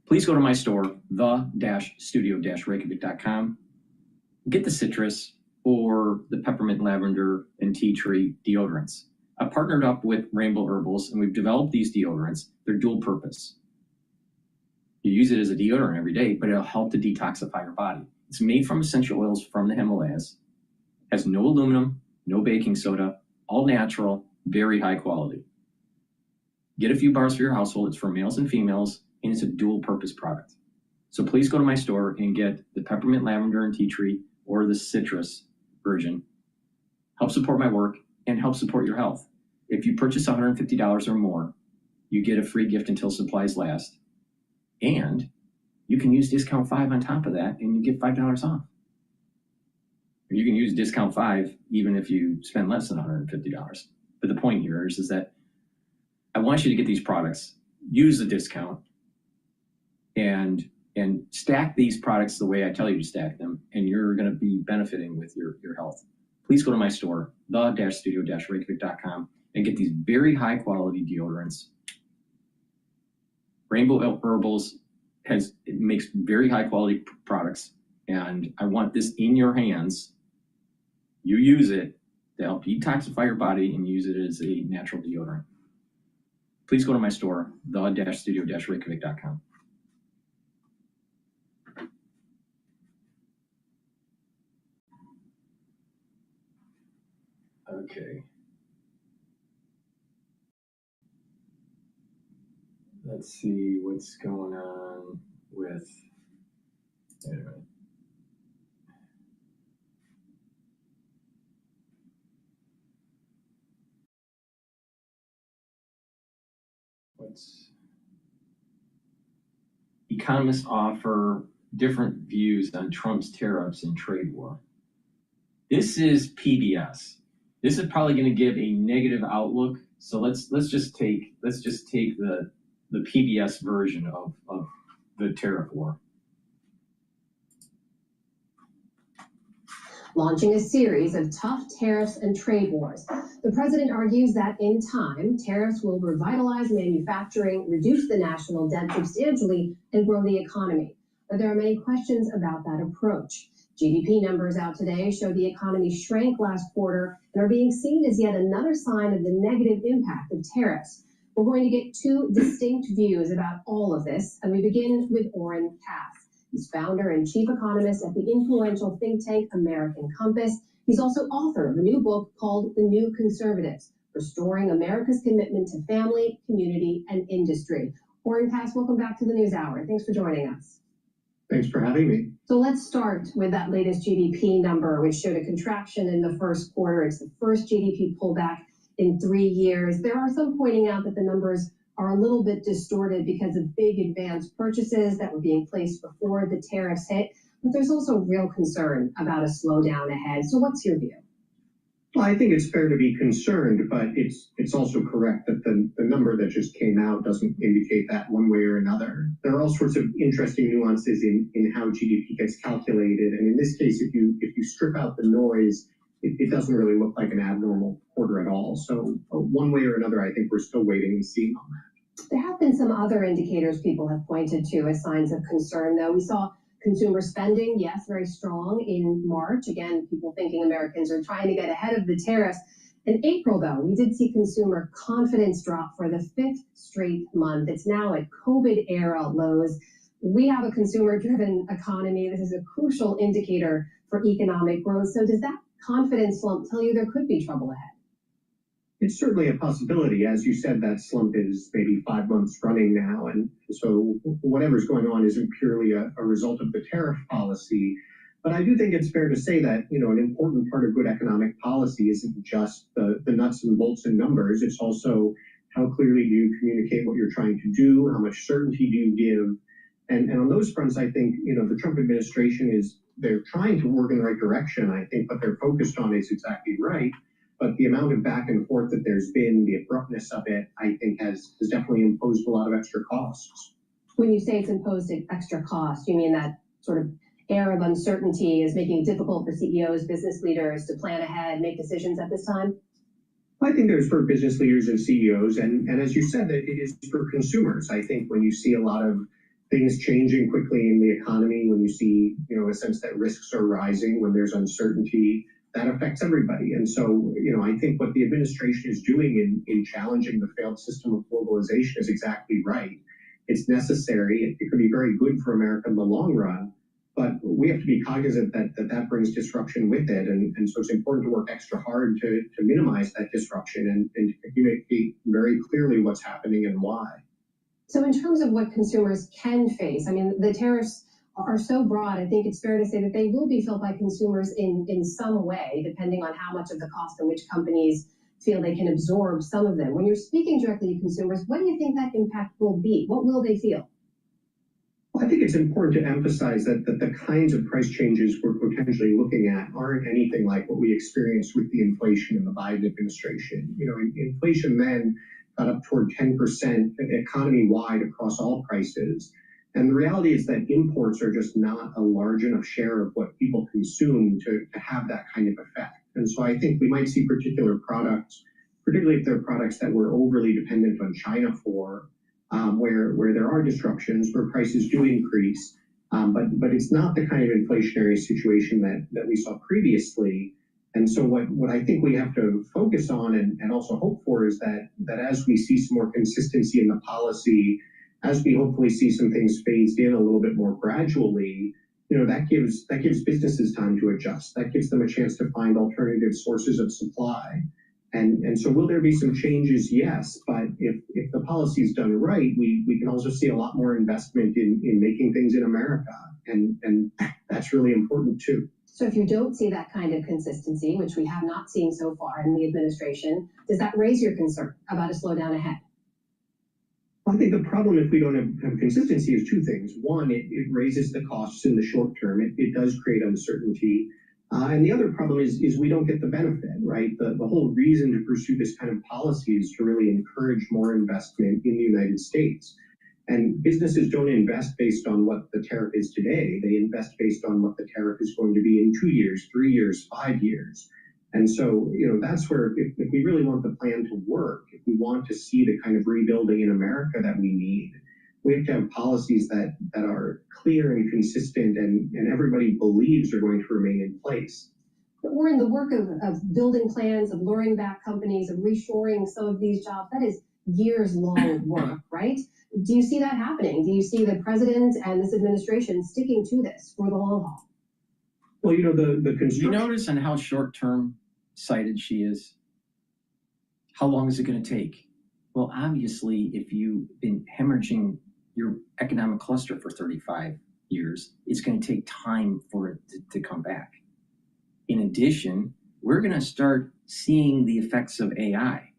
Please go to my store, the-studio-reykjavik.com. Get the citrus or the peppermint, lavender, and tea tree deodorants. I partnered up with Rainbow Herbals, and we've developed these deodorants. They're dual purpose. You use it as a deodorant every day, but it'll help to detoxify your body. It's made from essential oils from the Himalayas, has no aluminum, no baking soda, all natural, very high quality. Get a few bars for your household. It's for males and females, and it's a dual purpose product. So please go to my store and get the peppermint, lavender, and tea tree, or the citrus version. Help support my work and help support your health. If you purchase $150 or more, you get a free gift until supplies last. And you can use discount 5 on top of that, and you get $5 off. Or you can use discount 5 even if you spend less than $150. But the point here is that I want you to get these products, use the discount, and stack these products the way I tell you to stack them, and you're going to be benefiting with your health. Please go to my store, the-studio-reykjavik.com, and get these very high quality deodorants. Rainbow Herbals makes very high quality products, and I want this in your hands. You use it to help detoxify your body and use it as a natural deodorant. Please go to my store, the-studio-reykjavik.com. Okay. Let's see what's going on with, anyway. Economists offer different views on Trump's tariffs and trade war. This is PBS. This is probably going to give a negative outlook. So let's just take the PBS version of the tariff war. Launching a series of tough tariffs and trade wars. The president argues that in time, tariffs will revitalize manufacturing, reduce the national debt substantially, and grow the economy. But there are many questions about that approach. GDP numbers out today show the economy shrank last quarter and are being seen as yet another sign of the negative impact of tariffs. We're going to get two distinct views about all of this, and we begin with Orrin Cass. He's founder and chief economist at the influential think tank American Compass. He's also author of a new book called The New Conservatives, Restoring America's Commitment to Family, Community, and Industry. Orrin Cass, welcome back to the News Hour. Thanks for joining us. Thanks for having me. So let's start with that latest GDP number, which showed a contraction in the first quarter. It's the first GDP pullback in 3 years. There are some pointing out that the numbers are a little bit distorted because of big advanced purchases that were being placed before the tariffs hit, but there's also real concern about a slowdown ahead. So what's your view? Well, I think it's fair to be concerned, but it's also correct that the number that just came out doesn't indicate that one way or another. There are all sorts of interesting nuances in how GDP gets calculated, and in this case, if you strip out the noise, it doesn't really look like an abnormal quarter at all. So one way or another, I think we're still waiting and seeing on that. There have been some other indicators people have pointed to as signs of concern, though. We saw consumer spending, yes, very strong in March. Again, people thinking Americans are trying to get ahead of the tariffs. In April, though, we did see consumer confidence drop for the 5th straight month. It's now at COVID-era lows. We have a consumer-driven economy. This is a crucial indicator for economic growth. So does that confidence slump tell you there could be trouble ahead? It's certainly a possibility. As you said, that slump is maybe 5 months running now. And so whatever's going on isn't purely a result of the tariff policy. But I do think it's fair to say that, an important part of good economic policy isn't just the nuts and bolts and numbers. It's also how clearly do you communicate what you're trying to do? How much certainty do you give? And on those fronts, I think, the Trump administration they're trying to work in the right direction. I think what they're focused on is exactly right. But the amount of back and forth that there's been, the abruptness of it, I think has definitely imposed a lot of extra costs. When you say it's imposed extra cost, you mean that sort of air of uncertainty is making it difficult for CEOs, business leaders to plan ahead, make decisions at this time? I think there's for business leaders and CEOs, and as you said, that it is for consumers. I think when you see a lot of things changing quickly in the economy, when you see, a sense that risks are rising, when there's uncertainty, that affects everybody. And so, I think what the administration is doing in challenging the failed system of globalization is exactly right. It's necessary. It could be very good for America in the long run, but we have to be cognizant that brings disruption with it. And so it's important to work extra hard to minimize that disruption and to communicate very clearly what's happening and why. So in terms of what consumers can face, I mean, the tariffs are so broad, I think it's fair to say that they will be felt by consumers in some way, depending on how much of the cost and which companies feel they can absorb some of them. When you're speaking directly to consumers, what do you think that impact will be? What will they feel? Well, I think it's important to emphasize that the kinds of price changes we're potentially looking at aren't anything like what we experienced with the inflation in the Biden administration. Inflation then got up toward 10% economy-wide across all prices. And the reality is that imports are just not a large enough share of what people consume to have that kind of effect. And so I think we might see particular products, particularly if they're products that we're overly dependent on China for, where there are disruptions, where prices do increase. But it's not the kind of inflationary situation that we saw previously. And so what I think we have to focus on and also hope for is that as we see some more consistency in the policy, as we hopefully see some things phased in a little bit more gradually, that gives businesses time to adjust. That gives them a chance to find alternative sources of supply. And so will there be some changes? Yes, but if the policy is done right, we can also see a lot more investment in making things in America. And that's really important too. So if you don't see that kind of consistency, which we have not seen so far in the administration, does that raise your concern about a slowdown ahead? I think the problem if we don't have consistency is two things. One, it raises the costs in the short term. It does create uncertainty. And the other problem is we don't get the benefit, right? The whole reason to pursue this kind of policy is to really encourage more investment in the United States. And businesses don't invest based on what the tariff is today. They invest based on what the tariff is going to be in 2 years, 3 years, 5 years. And so, that's where if we really want the plan to work, if we want to see the kind of rebuilding in America that we need, we have to have policies that are clear and consistent and everybody believes are going to remain in place. But we're in the work of building plans, of luring back companies, of reshoring some of these jobs. That is years-long work, right? Do you see that happening? Do you see the president and this administration sticking to this for the long haul? Well, the construction... You notice on how short-term sighted she is? How long is it going to take? Well, obviously, if you've been hemorrhaging your economic cluster for 35 years, it's going to take time for it to come back. In addition, we're going to start seeing the effects of AI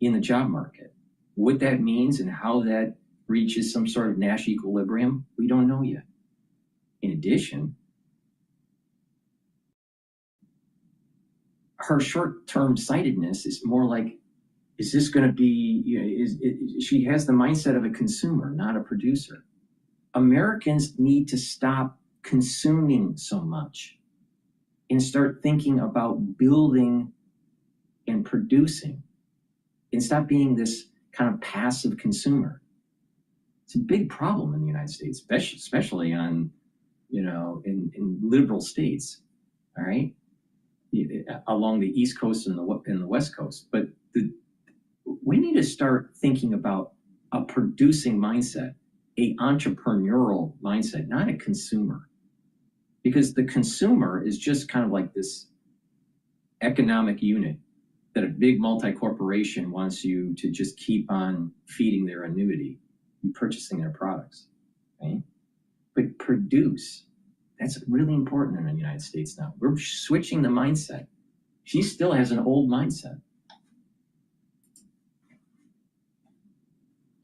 in the job market. What that means and how that reaches some sort of Nash equilibrium, we don't know yet. In addition, her short-term sightedness is more like, is this going to be, she has the mindset of a consumer, not a producer. Americans need to stop consuming so much and start thinking about building and producing and stop being this kind of passive consumer. It's a big problem in the United States, especially on, in liberal states, all right, along the East Coast and the West Coast. But we need to start thinking about a producing mindset, a entrepreneurial mindset, not a consumer. Because the consumer is just kind of like this economic unit that a big multi-corporation wants you to just keep on feeding their annuity and purchasing their products, right? But produce, that's really important in the United States now. We're switching the mindset. She still has an old mindset.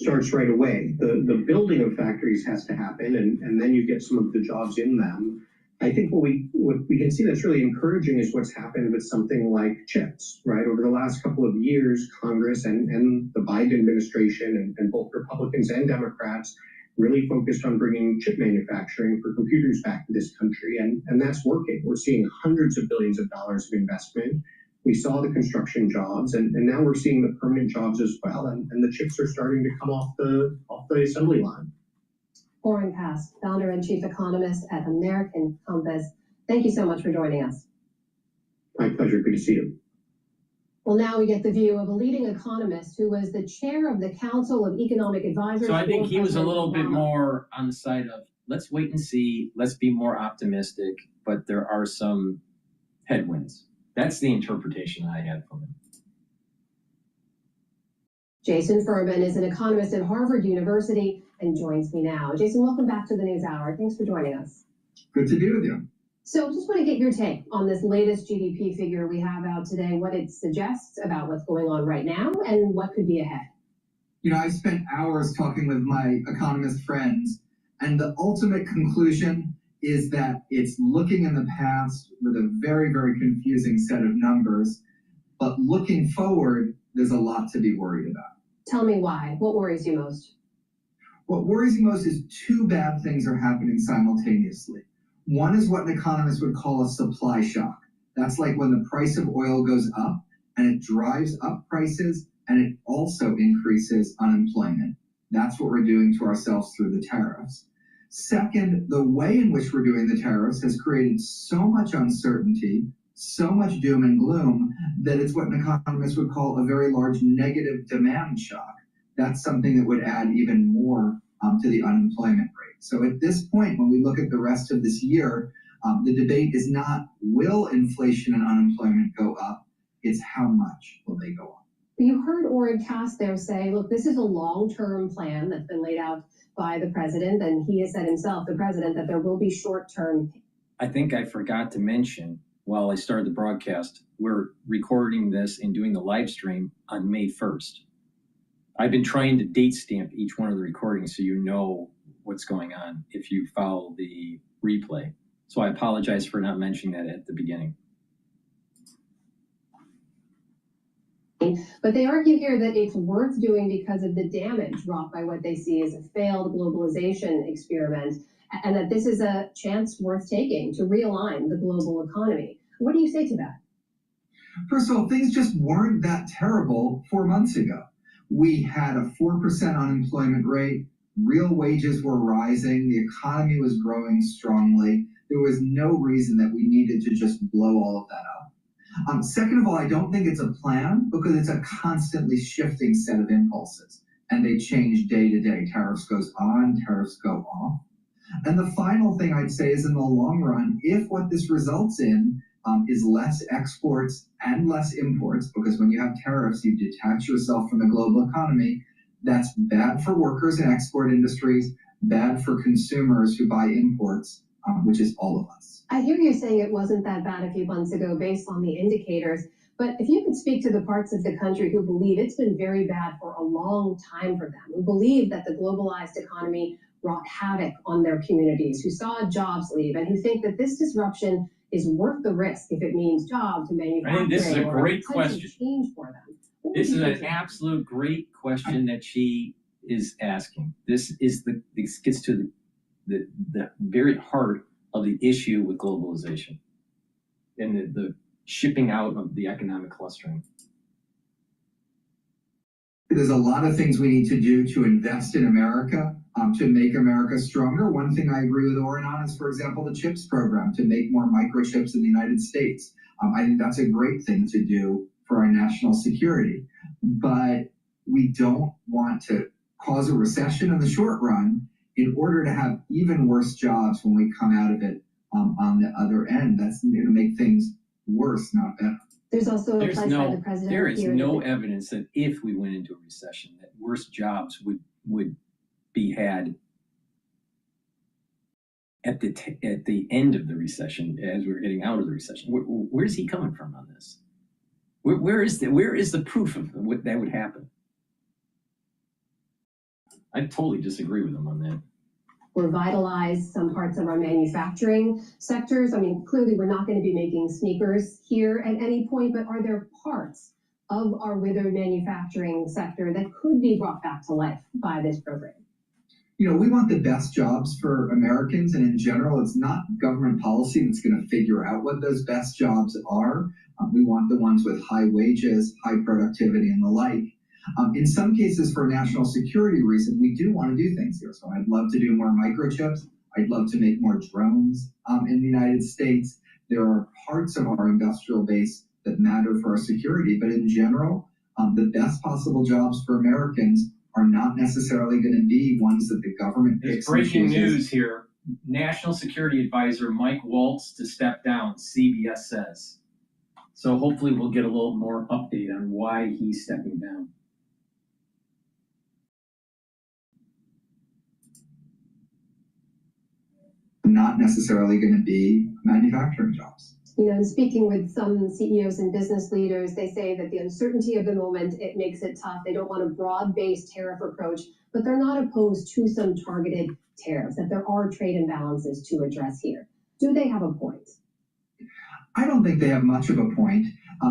Starts right away. The building of factories has to happen, and then you get some of the jobs in them. I think what we can see that's really encouraging is what's happened with something like chips, right? Over the last couple of years, Congress and the Biden administration and both Republicans and Democrats really focused on bringing chip manufacturing for computers back to this country, and that's working. We're seeing hundreds of billions of dollars of investment. We saw the construction jobs, and now we're seeing the permanent jobs as well, and the chips are starting to come off the assembly line. Warren Cass, founder and chief economist at American Compass. Thank you so much for joining us. My pleasure. Good to see you. Well, now we get the view of a leading economist who was the chair of the Council of Economic Advisors. So I think he was a little bit Obama. more on the side of, let's wait and see, let's be more optimistic, but there are some headwinds. That's the interpretation I had from him. Jason Furman is an economist at Harvard University and joins me now. Jason, welcome back to the News Hour. Thanks for joining us. Good to be with you. So just want to get your take on this latest GDP figure we have out today, what it suggests about what's going on right now and what could be ahead. You know, I spent hours talking with my economist friends, and the ultimate conclusion is that it's looking in the past with a very, very confusing set of numbers, but looking forward, there's a lot to be worried about. Tell me why. What worries you most? What worries me most is two bad things are happening simultaneously. One is what an economist would call a supply shock. That's like when the price of oil goes up and it drives up prices and it also increases unemployment. That's what we're doing to ourselves through the tariffs. Second, the way in which we're doing the tariffs has created so much uncertainty, so much doom and gloom, that it's what an economist would call a very large negative demand shock. That's something that would add even more to the unemployment rate. So at this point, when we look at the rest of this year, the debate is not will inflation and unemployment go up, it's how much will they go up. You heard Warren Cass there say, look, this is a long-term plan that's been laid out by the president, and he has said himself, the president, that there will be short-term. I think I forgot to mention while I started the broadcast, we're recording this and doing the live stream on May 1st. I've been trying to date stamp each one of the recordings so you know what's going on if you follow the replay. So I apologize for not mentioning that at the beginning. But they argue here that it's worth doing because of the damage wrought by what they see as a failed globalization experiment, and that this is a chance worth taking to realign the global economy. What do you say to that? First of all, things just weren't that terrible 4 months ago. We had a 4% unemployment rate, real wages were rising, the economy was growing strongly. There was no reason that we needed to just blow all of that up. Second of all, I don't think it's a plan because it's a constantly shifting set of impulses and they change day to day. Tariffs goes on, tariffs go off. And the final thing I'd say is in the long run, if what this results in is less exports and less imports, because when you have tariffs, you detach yourself from the global economy, that's bad for workers in export industries, bad for consumers who buy imports, which is all of us. I hear you saying it wasn't that bad a few months ago based on the indicators, But if you could speak to the parts of the country who believe it's been very bad for a long time for them, who believe that the globalized economy wrought havoc on their communities, who saw jobs leave, and who think that this disruption is worth the risk if it means jobs and manufacturing. I think this is a great question. Change for them. This is an absolute great question that she is asking. This gets to the very heart of the issue with globalization and the shipping out of the economic clustering. There's a lot of things we need to do to invest in America, to make America stronger. One thing I agree with Oren on is, for example, the CHIPS program, to make more microchips in the United States. I think that's a great thing to do for our national security. But we don't want to cause a recession in the short run in order to have even worse jobs when we come out of it on the other end. That's going to make things worse, not better. There's also a pledge by the president. There is no evidence that if we went into a recession, that worse jobs would be had at the end of the recession as we're getting out of the recession. Where's he coming from on this? Where is the proof of what that would happen? I totally disagree with him on that. Revitalize some parts of our manufacturing sectors. I mean, clearly we're not going to be making sneakers here at any point, but are there parts of our withered manufacturing sector that could be brought back to life by this program? You know, we want the best jobs for Americans, and in general, it's not government policy that's going to figure out what those best jobs are. We want the ones with high wages, high productivity, and the like. In some cases, for a national security reason, we do want to do things here. So I'd love to do more microchips. I'd love to make more drones in the United States. There are parts of our industrial base that matter for our security, but in general, the best possible jobs for Americans are not necessarily going to be ones that the government picks. There's breaking news here. National Security Advisor Mike Waltz to step down, CBS says. So hopefully we'll get a little more update on why he's stepping down. Not necessarily going to be manufacturing jobs. You know, speaking with some CEOs and business leaders, they say that the uncertainty of the moment, it makes it tough. They don't want a broad-based tariff approach, but they're not opposed to some targeted tariffs, that there are trade imbalances to address here. Do they have a point? I don't think they have much of a point.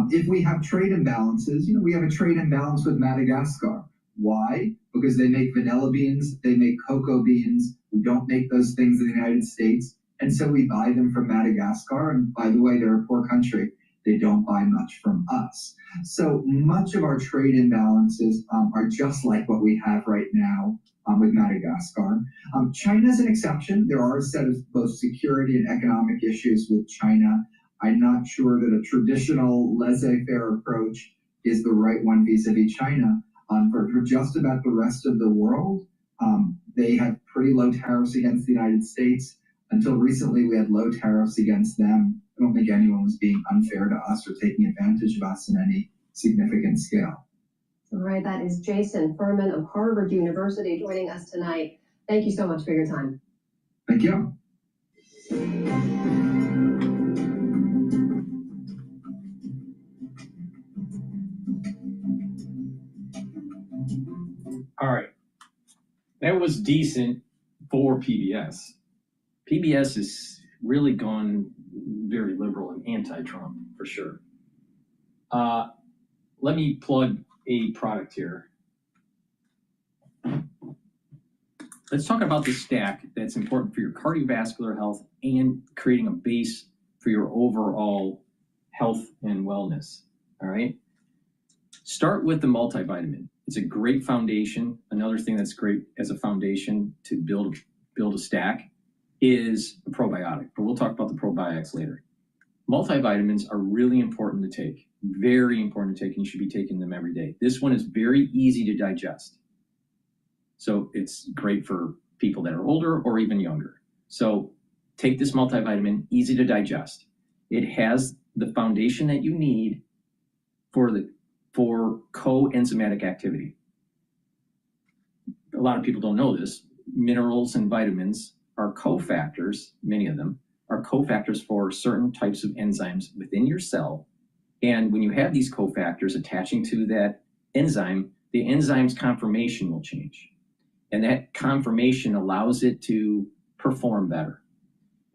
If we have trade imbalances, you know, we have a trade imbalance with Madagascar. Why? Because they make vanilla beans, they make cocoa beans. We don't make those things in the United States. And so we buy them from Madagascar. And by the way, they're a poor country. They don't buy much from us. So much of our trade imbalances are just like what we have right now with Madagascar. China's an exception. There are a set of both security and economic issues with China. I'm not sure that a traditional laissez-faire approach is the right one vis-a-vis China. For just about the rest of the world, they have pretty low tariffs against the United States. Until recently, we had low tariffs against them. I don't think anyone was being unfair to us or taking advantage of us in any significant scale. All right, that is Jason Furman of Harvard University joining us tonight. Thank you so much for your time. Thank you. All right. That was decent for PBS. PBS has really gone very liberal and anti-Trump, for sure. Let me plug a product here. Let's talk about the stack that's important for your cardiovascular health and creating a base for your overall health and wellness, all right? Start with the multivitamin. It's a great foundation. Another thing that's great as a foundation to build a stack is a probiotic, but we'll talk about the probiotics later. Multivitamins are really important to take, very important to take, and you should be taking them every day. This one is very easy to digest. So it's great for people that are older or even younger. So take this multivitamin, easy to digest. It has the foundation that you need for coenzymatic activity. A lot of people don't know this. Minerals and vitamins are cofactors, many of them are cofactors for certain types of enzymes within your cell And when you have these cofactors attaching to that enzyme, the enzyme's conformation will change. And that conformation allows it to perform better.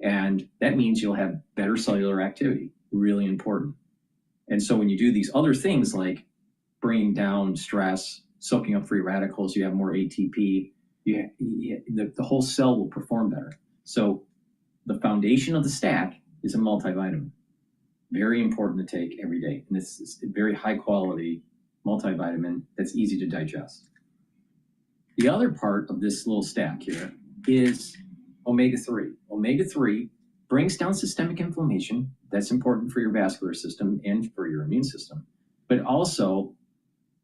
And that means you'll have better cellular activity, really important. And so when you do these other things like bringing down stress, soaking up free radicals, you have more ATP, the whole cell will perform better. So the foundation of the stack is a multivitamin. Very important to take every day. And this is a very high quality multivitamin that's easy to digest. The other part of this little stack here is omega-3. Omega-3 brings down systemic inflammation. That's important for your vascular system and for your immune system. But also,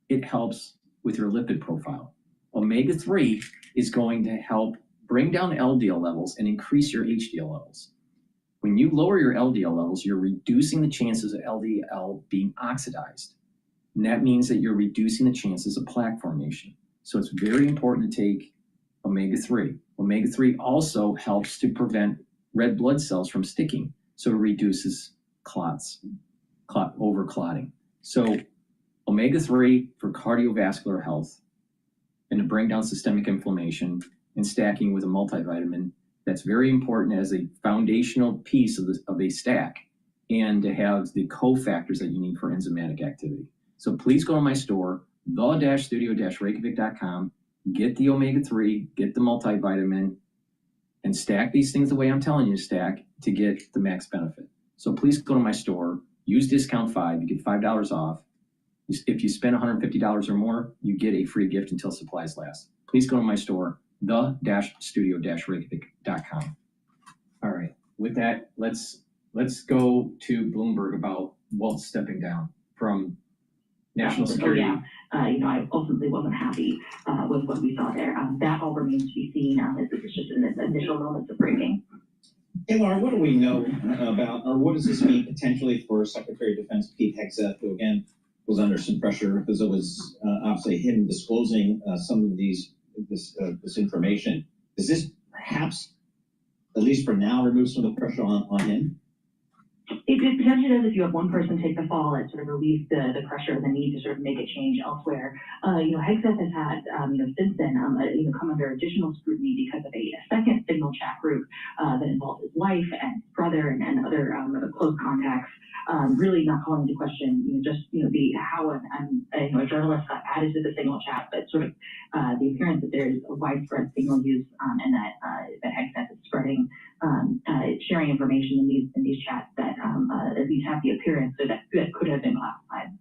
it helps with your lipid profile. Omega-3 is going to help bring down LDL levels and increase your HDL levels. When you lower your LDL levels, you're reducing the chances of LDL being oxidized. And that means that you're reducing the chances of plaque formation. So it's very important to take omega-3. Omega-3 also helps to prevent red blood cells from sticking. So it reduces overclotting. So omega-3 for cardiovascular health and to bring down systemic inflammation, and stacking with a multivitamin, that's very important as a foundational piece of a stack, and to have the cofactors that you need for enzymatic activity. So please go to my store, the-studio-reykjavik.com, get the omega-3, get the multivitamin, and stack these things the way I'm telling you to stack to get the max benefit. So please go to my store, use discount 5, you get $5 off. If you spend $150 or more, you get a free gift until supplies last. Please go to my store, the-studio-reykjavik.com. All right, with that, let's go to Bloomberg about wealth stepping down from national security. I ultimately wasn't happy with what we saw there. That all remains to be seen as it's just in its initial moments of breaking. Hey, Laura, what do we know about, or what does this mean potentially for Secretary of Defense Pete Hegseth, who again was under some pressure because it was obviously him disclosing some of this information? Does this perhaps, at least for now, remove some of the pressure on him? It potentially does if you have one person take the fall. It sort of relieves the pressure and the need to sort of make a change elsewhere. Hegseth has had, since then, come under additional scrutiny because of a second signal chat group that involved his wife and his brother and other close contacts. Really not calling into question, how a journalist got added to the signal chat, but sort of the appearance that there is a widespread signal use and that Hegseth is spreading, sharing information in these chats that at least have the appearance that could have been classified.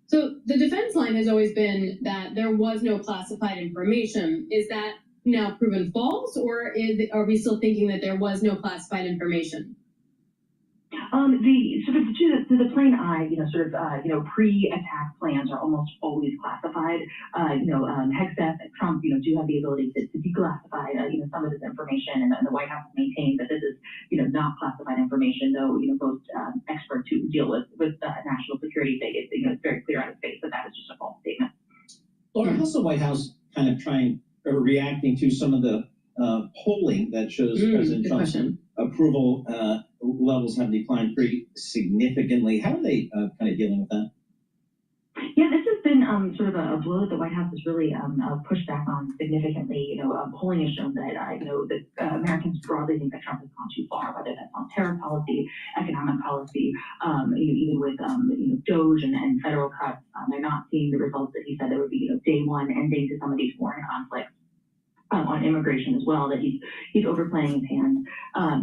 So the defense line has always been that there was no classified information. Is that now proven false, or are we still thinking that there was no classified information? To the plain eye, pre-attack plans are almost always classified. Hegseth and Trump, do have the ability to declassify, some of this information, and the White House maintains that this is, not classified information, though, most experts who deal with national security say it's very clear on its face that that is just a false statement. Laura, how's the White House kind of reacting to some of the polling that shows President Trump's approval levels have declined pretty significantly? How are they kind of dealing with that? Yeah, this has been sort of a blow that the White House has really pushed back on significantly. Polling has shown that that Americans broadly think that Trump has gone too far, whether that's on tariff policy, economic policy, even with DOGE and federal cuts. They're not seeing the results that he said there would be. Day one ending to some of these foreign conflicts. On immigration as well, that he's overplaying his hand.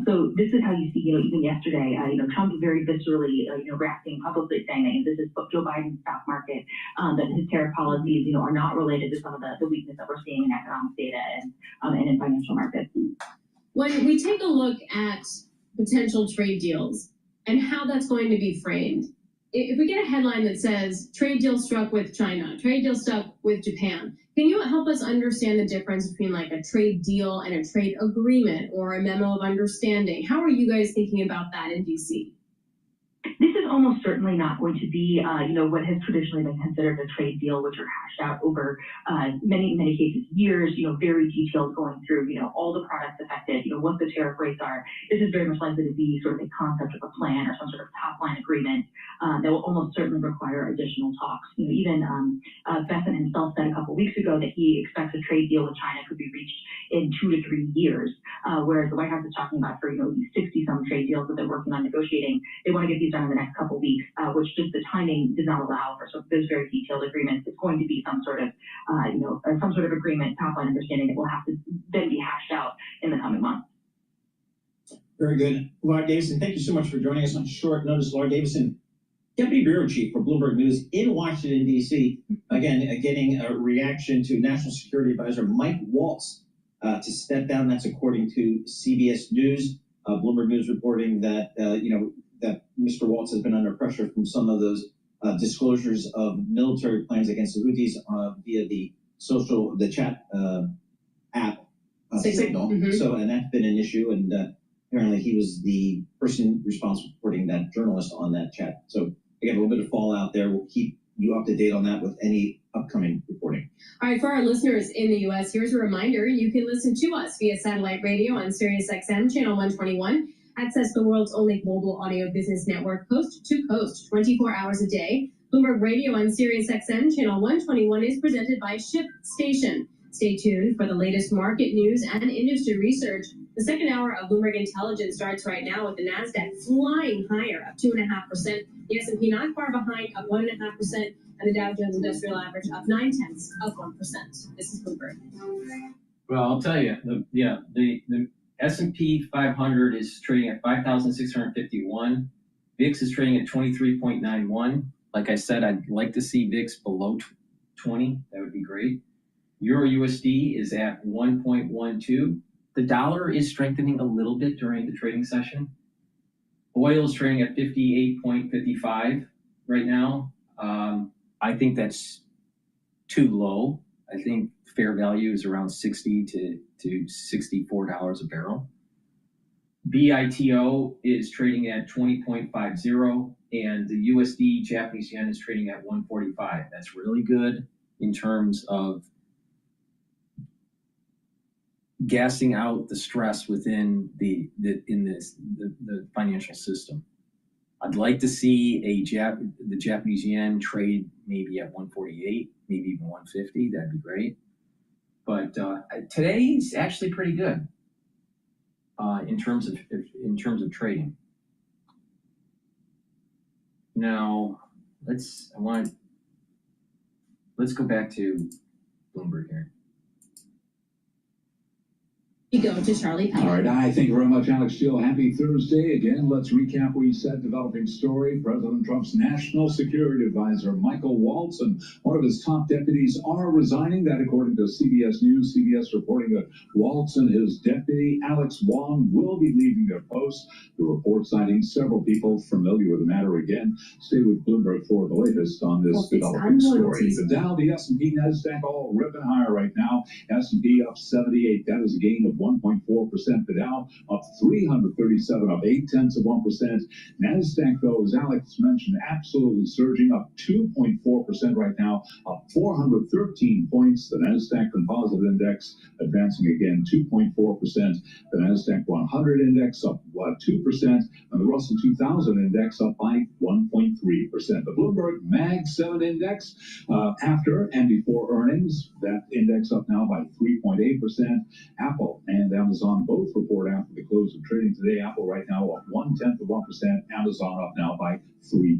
So this is how you see, even yesterday, Trump very viscerally, reacting publicly, saying that this is Joe Biden's stock market, that his tariff policies, are not related to some of the weakness that we're seeing in economic data and in financial markets. When we take a look at potential trade deals and how that's going to be framed, if we get a headline that says trade deal struck with China, trade deal struck with Japan, can you help us understand the difference between like a trade deal and a trade agreement or a memo of understanding? How are you guys thinking about that in DC? This is almost certainly not going to be, what has traditionally been considered a trade deal, which are hashed out over many cases, years, very detailed, going through, all the products affected, what the tariff rates are. This is very much likely to be sort of a concept of a plan or some sort of top line agreement that will almost certainly require additional talks. Even Bethon himself said a couple weeks ago that he expects a trade deal with China could be reached in 2 to 3 years, whereas the White House is talking about for, these 60-some trade deals that they're working on negotiating. They want to get these done in the next couple weeks, which just the timing does not allow for. So those very detailed agreements. It's going to be some sort of, some sort of agreement, top line understanding that will have to then be hashed out in the coming months. Very good. Laura Davison, thank you so much for joining us on short notice. Laura Davison, Deputy Bureau Chief for Bloomberg News in Washington, D.C. Again, getting a reaction to National Security Advisor Mike Waltz to step down. That's according to CBS News. Bloomberg News reporting that, that Mr. Waltz has been under pressure from some of those disclosures of military plans against the Houthis via the chat app Signal. Mm-hmm. So, and that's been an issue, and apparently he was the person responsible for putting that journalist on that chat. So again, a little bit of fallout there. We'll keep you up to date on that with any upcoming reporting. All right, for our listeners in the U.S., here's a reminder. You can listen to us via satellite radio on SiriusXM Channel 121. Access the world's only global audio business network coast to coast, 24 hours a day. Bloomberg Radio on SiriusXM Channel 121 is presented by ShipStation. Stay tuned for the latest market news and industry research. The second hour of Bloomberg Intelligence starts right now with the NASDAQ flying higher, up 2.5%. The S&P not far behind, up 1.5%. And the Dow Jones Industrial Average up 0.9%, up 1%. This is Bloomberg. Well, I'll tell you, the S&P 500 is trading at 5,651. VIX is trading at 23.91. Like I said, I'd like to see VIX below 20. That would be great. Euro USD is at 1.12. The dollar is strengthening a little bit during the trading session. Oil is trading at 58.55 right now. I think that's too low. I think fair value is around $60 to $64 a barrel. BITO is trading at 20.50, and the USD Japanese yen is trading at 145. That's really good in terms of gassing out the stress within the financial system. I'd like to see the Japanese yen trade maybe at 148, maybe even 150. That'd be great. But today's actually pretty good in terms of trading. Now let's go back to Bloomberg here. We go to Charlie Pell. All right, thank you very much, Alex Steele. Happy Thursday. Again, let's recap what you said. Developing story. President Trump's National Security Advisor, Michael Waltz, and one of his top deputies are resigning. That according to CBS News. CBS reporting that Waltz and his deputy, Alex Wong, will be leaving their posts. The report citing several people familiar with the matter. Again, stay with Bloomberg for the latest on this developing story. The Dow, the S&P, NASDAQ all ripping higher right now. S&P up 78. That is a gain of 1.4%. The Dow up 337, up 0.8%. NASDAQ, though, as Alex mentioned, absolutely surging, up 2.4% right now, up 413 points. The NASDAQ Composite Index advancing again 2.4%. The NASDAQ 100 Index up 2%, and the Russell 2000 Index up by 1.3%. The Bloomberg Mag 7 Index after and before earnings, that index up now by 3.8%. Apple and Amazon both report after the close of trading today. Apple right now up 0.1%. Amazon up now by 3%.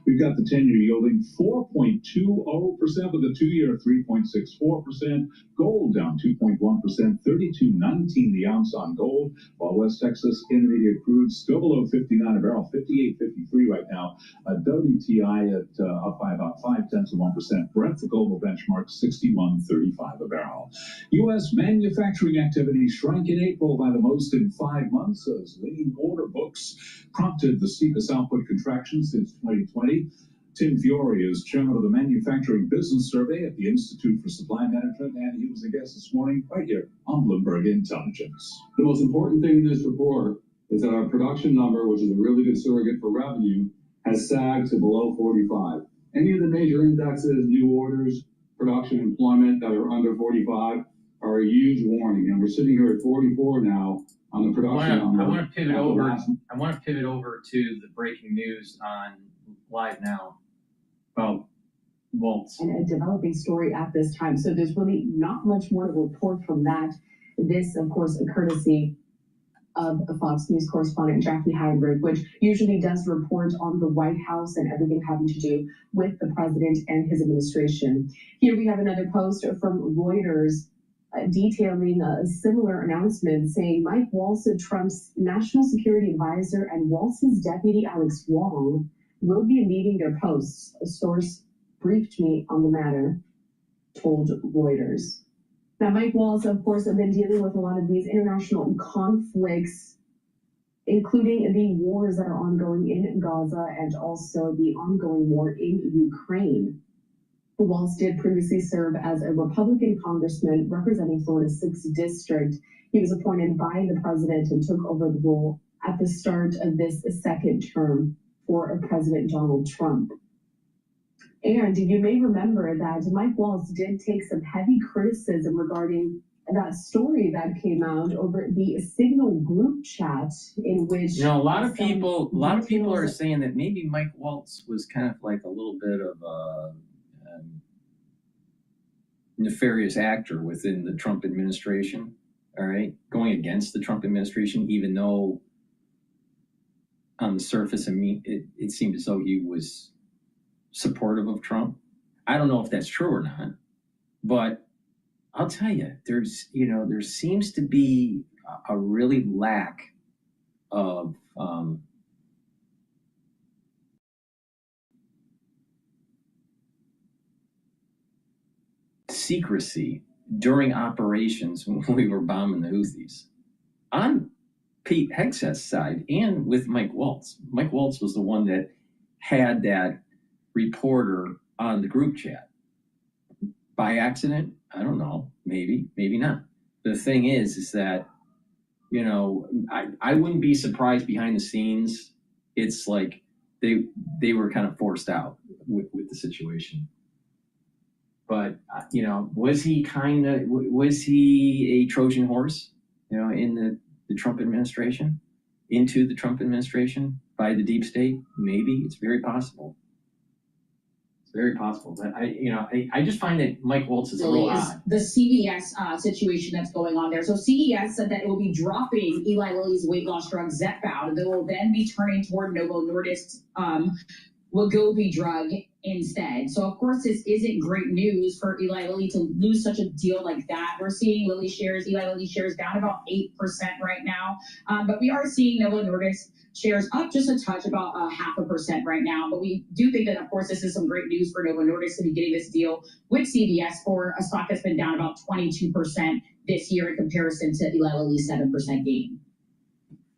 We've got the 10-year yielding 4.20%, with the 2-year 3.64%. Gold down 2.1%, 32.19 the ounce on gold, while West Texas Intermediate crude still below 59 a barrel, 58.53 right now. WTI at up by about 0.5%. Brent, the global benchmark, 61.35 a barrel. U.S. manufacturing activity shrank in April by the most in 5 months as lean order books prompted the steepest output contraction since 2020. Tim Fiore is chairman of the Manufacturing Business Survey at the Institute for Supply Management, and he was a guest this morning right here on Bloomberg Intelligence. The most important thing in this report is that our production number, which is a really good surrogate for revenue, has sagged to below 45. Any of the major indexes, new orders, production, employment that are under 45 are a huge warning. And we're sitting here at 44 now on the production number. I want to pivot over to the breaking news on Live Now about Waltz. And a developing story at this time. So there's really not much more to report from that. This, of course, a courtesy of a Fox News correspondent, Jackie Heinrich, which usually does report on the White House and everything having to do with the president and his administration. Here we have another post from Reuters detailing a similar announcement saying Mike Waltz, Trump's national security advisor, and Waltz's deputy Alex Wong will be leaving their posts. A source briefed me on the matter, told Reuters. Now, Mike Waltz, of course, have been dealing with a lot of these international conflicts, including the wars that are ongoing in Gaza and also the ongoing war in Ukraine. Waltz did previously serve as a Republican congressman representing Florida's 6th District. He was appointed by the president and took over the role at the start of this second term for President Donald Trump. And you may remember that Mike Waltz did take some heavy criticism regarding that story that came out over the Signal group chat in which a lot of people are saying that maybe Mike Waltz was kind of like a little bit of a nefarious actor within the Trump administration. All right, going against the Trump administration, even though on the surface, it seemed as though he was supportive of Trump. I don't know if that's true or not, but I'll tell you, there seems to be a really lack of secrecy during operations when we were bombing the Houthis. On Pete Hegseth's side and with Mike Waltz. Mike Waltz was the one that had that reporter on the group chat. By accident? I don't know. Maybe, maybe not. The thing is that, I wouldn't be surprised behind the scenes. It's like they were kind of forced out with the situation. But, was he a Trojan horse, in the Trump administration, into the Trump administration by the deep state? Maybe. It's very possible. Very possible, but I just find that Mike Waltz is a little odd. The CVS situation that's going on there. So CVS said that it will be dropping Eli Lilly's weight loss drug Zepbound, and they will then be turning toward Novo Nordisk's Wegovy drug instead. So of course this isn't great news for Eli Lilly to lose such a deal like that. We're seeing Eli Lilly shares down about 8% right now, but we are seeing Novo Nordisk shares up just a touch, about 0.5% right now. But we do think that, of course, this is some great news for Novo Nordisk to be getting this deal with CVS for a stock that's been down about 22% this year in comparison to Eli Lilly's 7% gain.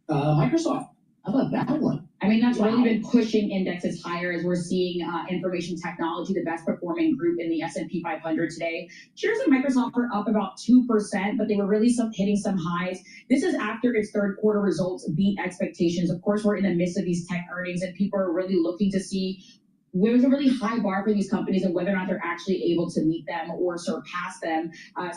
Microsoft, how about that one? I mean, that's really been pushing indexes higher as we're seeing information technology, the best performing group in the S&P 500 today. Shares of Microsoft are up about 2%, but they were really hitting some highs. This is after its third quarter results beat expectations. Of course, we're in the midst of these tech earnings and people are really looking to see there's a really high bar for these companies and whether or not they're actually able to meet them or surpass them.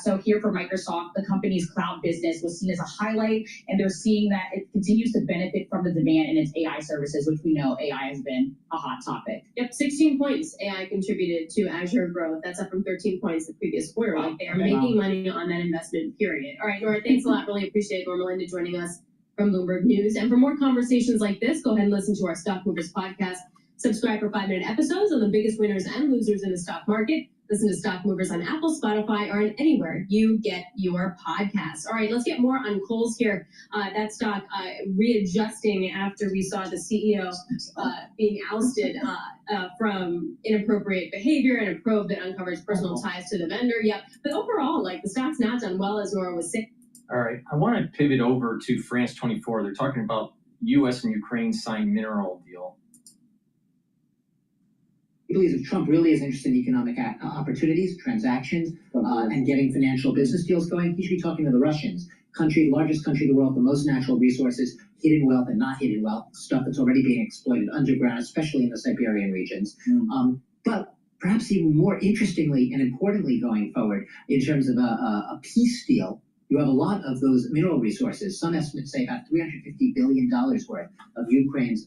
So here for Microsoft, the company's cloud business was seen as a highlight, and they're seeing that it continues to benefit from the demand in its AI services, which we know AI has been a hot topic. Yep, 16 points AI contributed to Azure growth. That's up from 13 points the previous quarter. Like they are making money on that investment, period. All right, Nora, thanks a lot. Really appreciate Nora Melinda joining us from Bloomberg News. And for more conversations like this, go ahead and listen to our Stock Movers podcast. Subscribe for 5-minute episodes on the biggest winners and losers in the stock market. Listen to Stock Movers on Apple, Spotify, or anywhere you get your podcasts. All right, let's get more on Kohl's here. That stock readjusting after we saw the CEO being ousted from inappropriate behavior and a probe that uncovers personal ties to the vendor. Yep, but overall, the stock's not done well, as Nora was saying. All right, I want to pivot over to France 24. They're talking about U.S. and Ukraine signed mineral deal. He believes if Trump really is interested in economic opportunities, transactions, and getting financial business deals going, he should be talking to the Russians. largest country in the world, the most natural resources, hidden wealth and not hidden wealth, stuff that's already being exploited underground, especially in the Siberian regions. But perhaps even more interestingly and importantly going forward, in terms of a peace deal, you have a lot of those mineral resources. Some estimates say about $350 billion worth of Ukraine's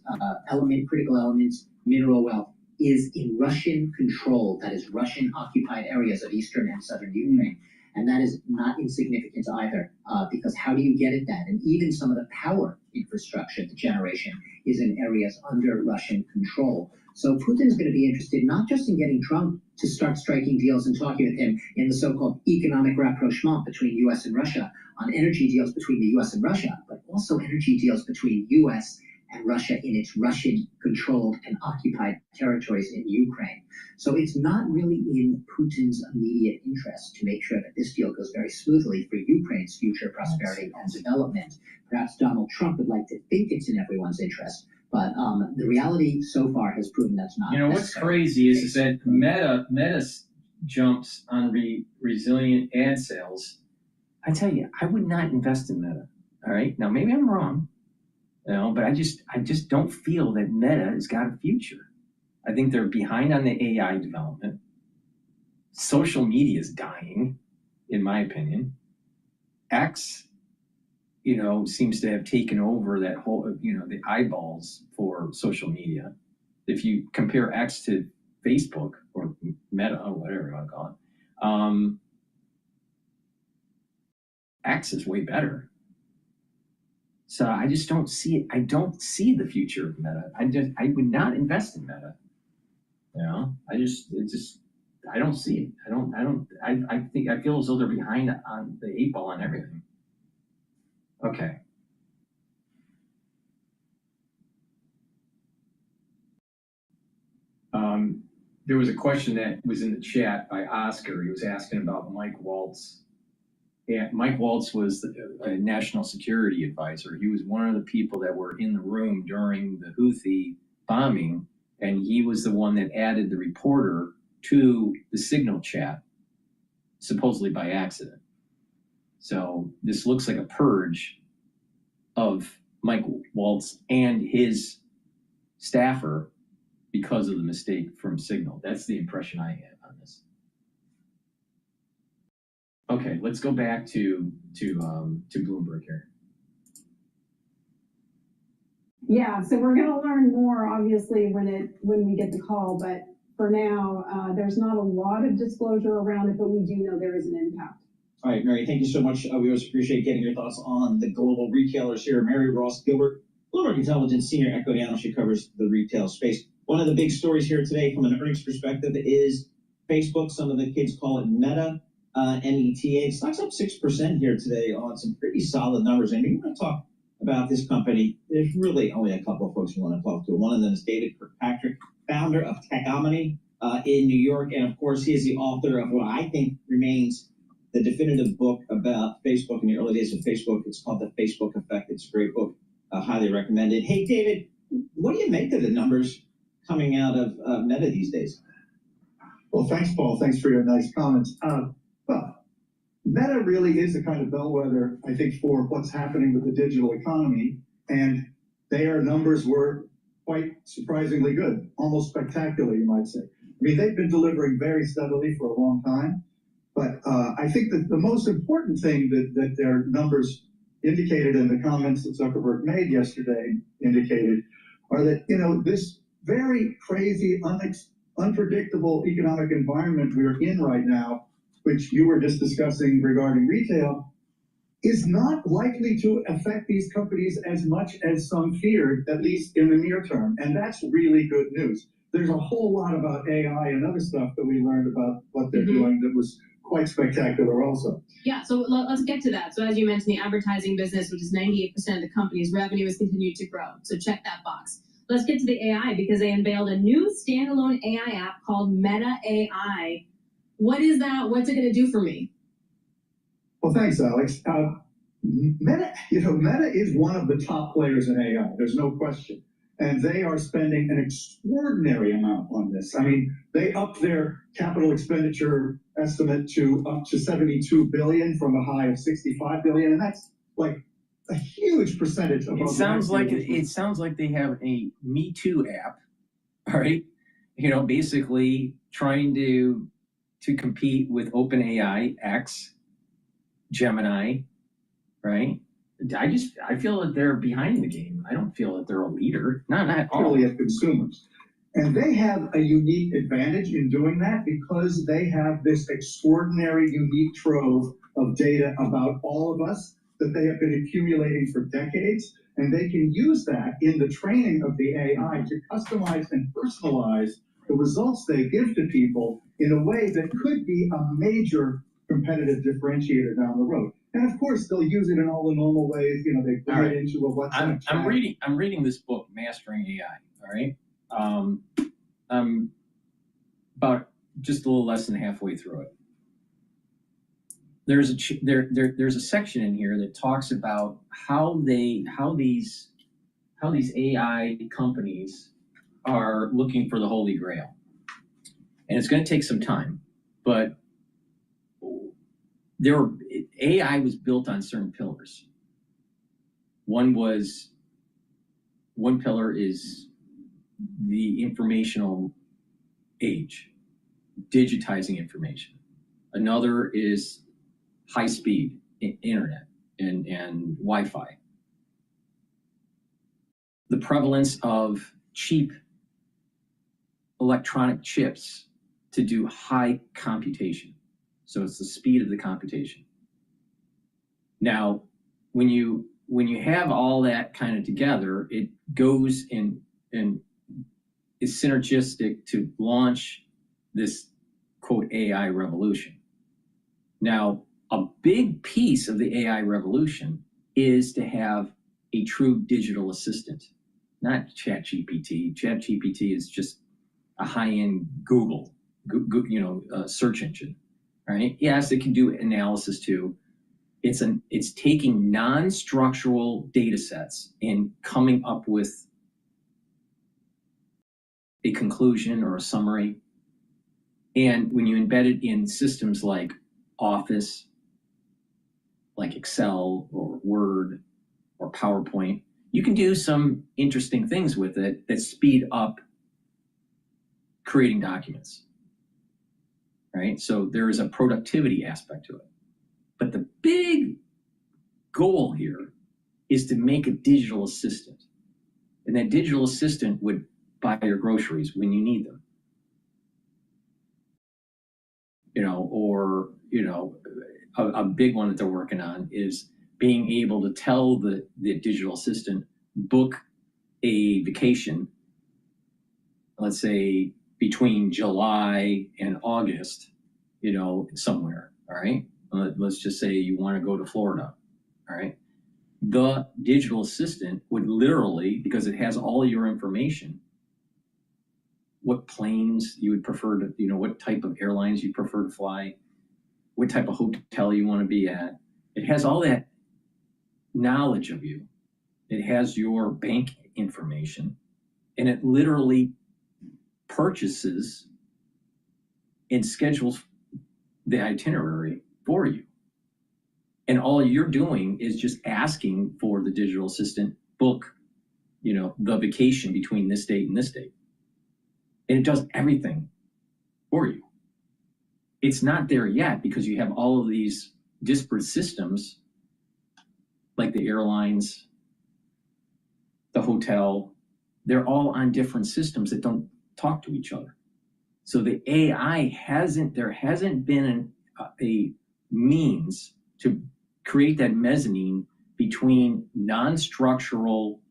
critical elements, mineral wealth is in Russian control, that is Russian-occupied areas of eastern and southern Ukraine. And that is not insignificant either, because how do you get at that? And even some of the power infrastructure, the generation, is in areas under Russian control. So Putin's going to be interested not just in getting Trump to start striking deals and talking with him in the so-called economic rapprochement between U.S. and Russia, on energy deals between the U.S. and Russia, but also energy deals between U.S. and Russia in its Russian-controlled and occupied territories in Ukraine. So it's not really in Putin's immediate interest to make sure that this deal goes very smoothly for Ukraine's future prosperity and development. Perhaps Donald Trump would like to think it's in everyone's interest, but the reality so far has proven that's not. You know, what's crazy is that Meta jumps on resilient ad sales. I tell you, I would not invest in Meta. All right, now maybe I'm wrong. You know, but I just don't feel that Meta has got a future. I think they're behind on the AI development. Social media is dying, in my opinion. X, you know, seems to have taken over that whole, you know, the eyeballs for social media. If you compare X to Facebook or Meta or whatever you want to call it, X is way better. So I just don't see it. I don't see the future of Meta. I would not invest in Meta. You know, I don't see it. I feel as though they're behind on the 8 ball on everything. Okay. There was a question that was in the chat by Oscar. He was asking about Mike Waltz. Yeah, Mike Waltz was a national security advisor. He was one of the people that were in the room during the Houthi bombing, and he was the one that added the reporter to the signal chat, supposedly by accident. So this looks like a purge of Mike Waltz and his staffer because of the mistake from Signal. That's the impression I have on this. Okay, let's go back to Bloomberg here. Yeah, so we're going to learn more, obviously, when we get the call. But for now, there's not a lot of disclosure around it, but we do know there is an impact. All right, Mary, thank you so much. We always appreciate getting your thoughts on the global retailers here. Mary Ross Gilbert, Bloomberg Intelligence Senior Equity Analyst. She covers the retail space. One of the big stories here today from an earnings perspective is Facebook. Some of the kids call it Meta. META. Stock's up 6% here today on some pretty solid numbers. And you want to talk about this company, there's really only a couple of folks you want to talk to. One of them is David Kirkpatrick, founder of Techomony in New York. And of course, he is the author of what I think remains the definitive book about Facebook in the early days of Facebook. It's called The Facebook Effect. It's a great book, highly recommended. Hey, David, what do you make of the numbers coming out of Meta these days? Well, thanks, Paul. Thanks for your nice comments. Well, Meta really is the kind of bellwether, I think, for what's happening with the digital economy. And their numbers were quite surprisingly good, almost spectacular, you might say. I mean, they've been delivering very steadily for a long time. But I think that the most important thing that their numbers indicated in the comments that Zuckerberg made yesterday indicated are that, you know, this very crazy, unpredictable economic environment we're in right now, which you were just discussing regarding retail, is not likely to affect these companies as much as some feared, at least in the near term. And that's really good news. There's a whole lot about AI and other stuff that we learned about what they're doing that was quite spectacular also. Yeah, so let's get to that. So as you mentioned, the advertising business, which is 98% of the company's revenue, has continued to grow. So check that box. Let's get to the AI, because they unveiled a new standalone AI app called Meta AI. What is that? What's it going to do for me? Well, thanks, Alex. Meta is one of the top players in AI. There's no question. And they are spending an extraordinary amount on this. I mean, they upped their capital expenditure estimate to up to $72 billion from a high of $65 billion. And that's like a huge percentage of. It sounds like they have a Me Too app, all right? You know, basically trying to compete with OpenAI, X, Gemini, right? I feel that they're behind the game. I don't feel that they're a leader. Not at all. Purely as consumers. And they have a unique advantage in doing that because they have this extraordinary, unique trove of data about all of us that they have been accumulating for decades. And they can use that in the training of the AI to customize and personalize the results they give to people in a way that could be a major competitive differentiator down the road. And of course, they'll use it in all the normal ways. You know, they bring it into a WhatsApp chat. I'm reading this book, Mastering AI. All right. I'm about just a little less than halfway through it. There's a section in here that talks about how these AI companies are looking for the Holy Grail, and it's going to take some time, but AI was built on certain pillars. One pillar is the informational age, digitizing information. Another is high-speed internet and Wi-Fi. The prevalence of cheap electronic chips to do high computation. So it's the speed of the computation. Now, when you have all that kind of together, it goes and is synergistic to launch this quote AI revolution. Now, a big piece of the AI revolution is to have a true digital assistant, not ChatGPT. ChatGPT is just a high-end Google, search engine, right? Yes, it can do analysis too. It's taking non-structural data sets and coming up with a conclusion or a summary. And when you embed it in systems like Office, like Excel or Word or PowerPoint, you can do some interesting things with it that speed up creating documents, right? So there is a productivity aspect to it. But the big goal here is to make a digital assistant. And that digital assistant would buy your groceries when you need them. A big one that they're working on is being able to tell the digital assistant, book a vacation, let's say between July and August, somewhere, all right? Let's just say you want to go to Florida, all right? The digital assistant would literally, because it has all your information, what planes you would prefer to, what type of airlines you prefer to fly, what type of hotel you want to be at. It has all that knowledge of you. It has your bank information, and it literally purchases and schedules the itinerary for you. And all you're doing is just asking for the digital assistant, book, the vacation between this date and this date. And it does everything for you. It's not there yet because you have all of these disparate systems, like the airlines, the hotel. They're all on different systems that don't talk to each other. So the AI there hasn't been a means to create that mezzanine between non-structural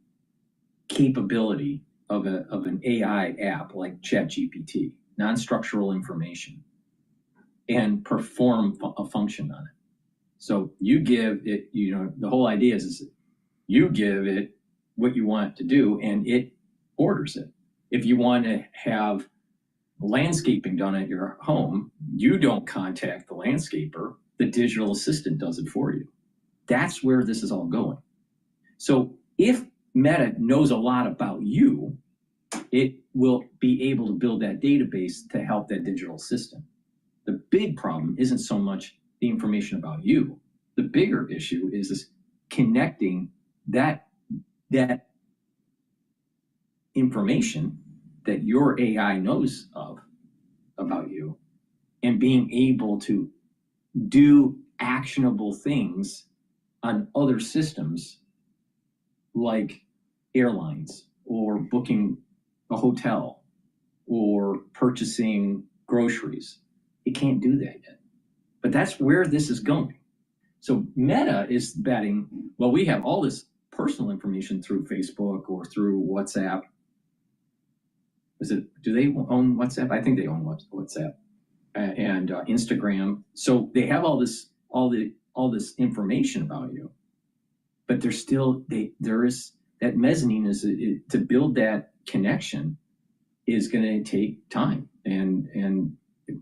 capability of an AI app like ChatGPT, non-structural information, and perform a function on it. So you give it, the whole idea is you give it what you want it to do and it orders it. If you want to have landscaping done at your home, you don't contact the landscaper, the digital assistant does it for you. That's where this is all going. So if Meta knows a lot about you, it will be able to build that database to help that digital assistant. The big problem isn't so much the information about you. The bigger issue is this connecting that information that your AI knows of about you and being able to do actionable things on other systems like airlines or booking a hotel or purchasing groceries. It can't do that yet. But that's where this is going. So Meta is betting, well, we have all this personal information through Facebook or through WhatsApp. Do they own WhatsApp? I think they own WhatsApp and Instagram. So they have all this information about you, but there's still there is that mezzanine to build that connection is going to take time, and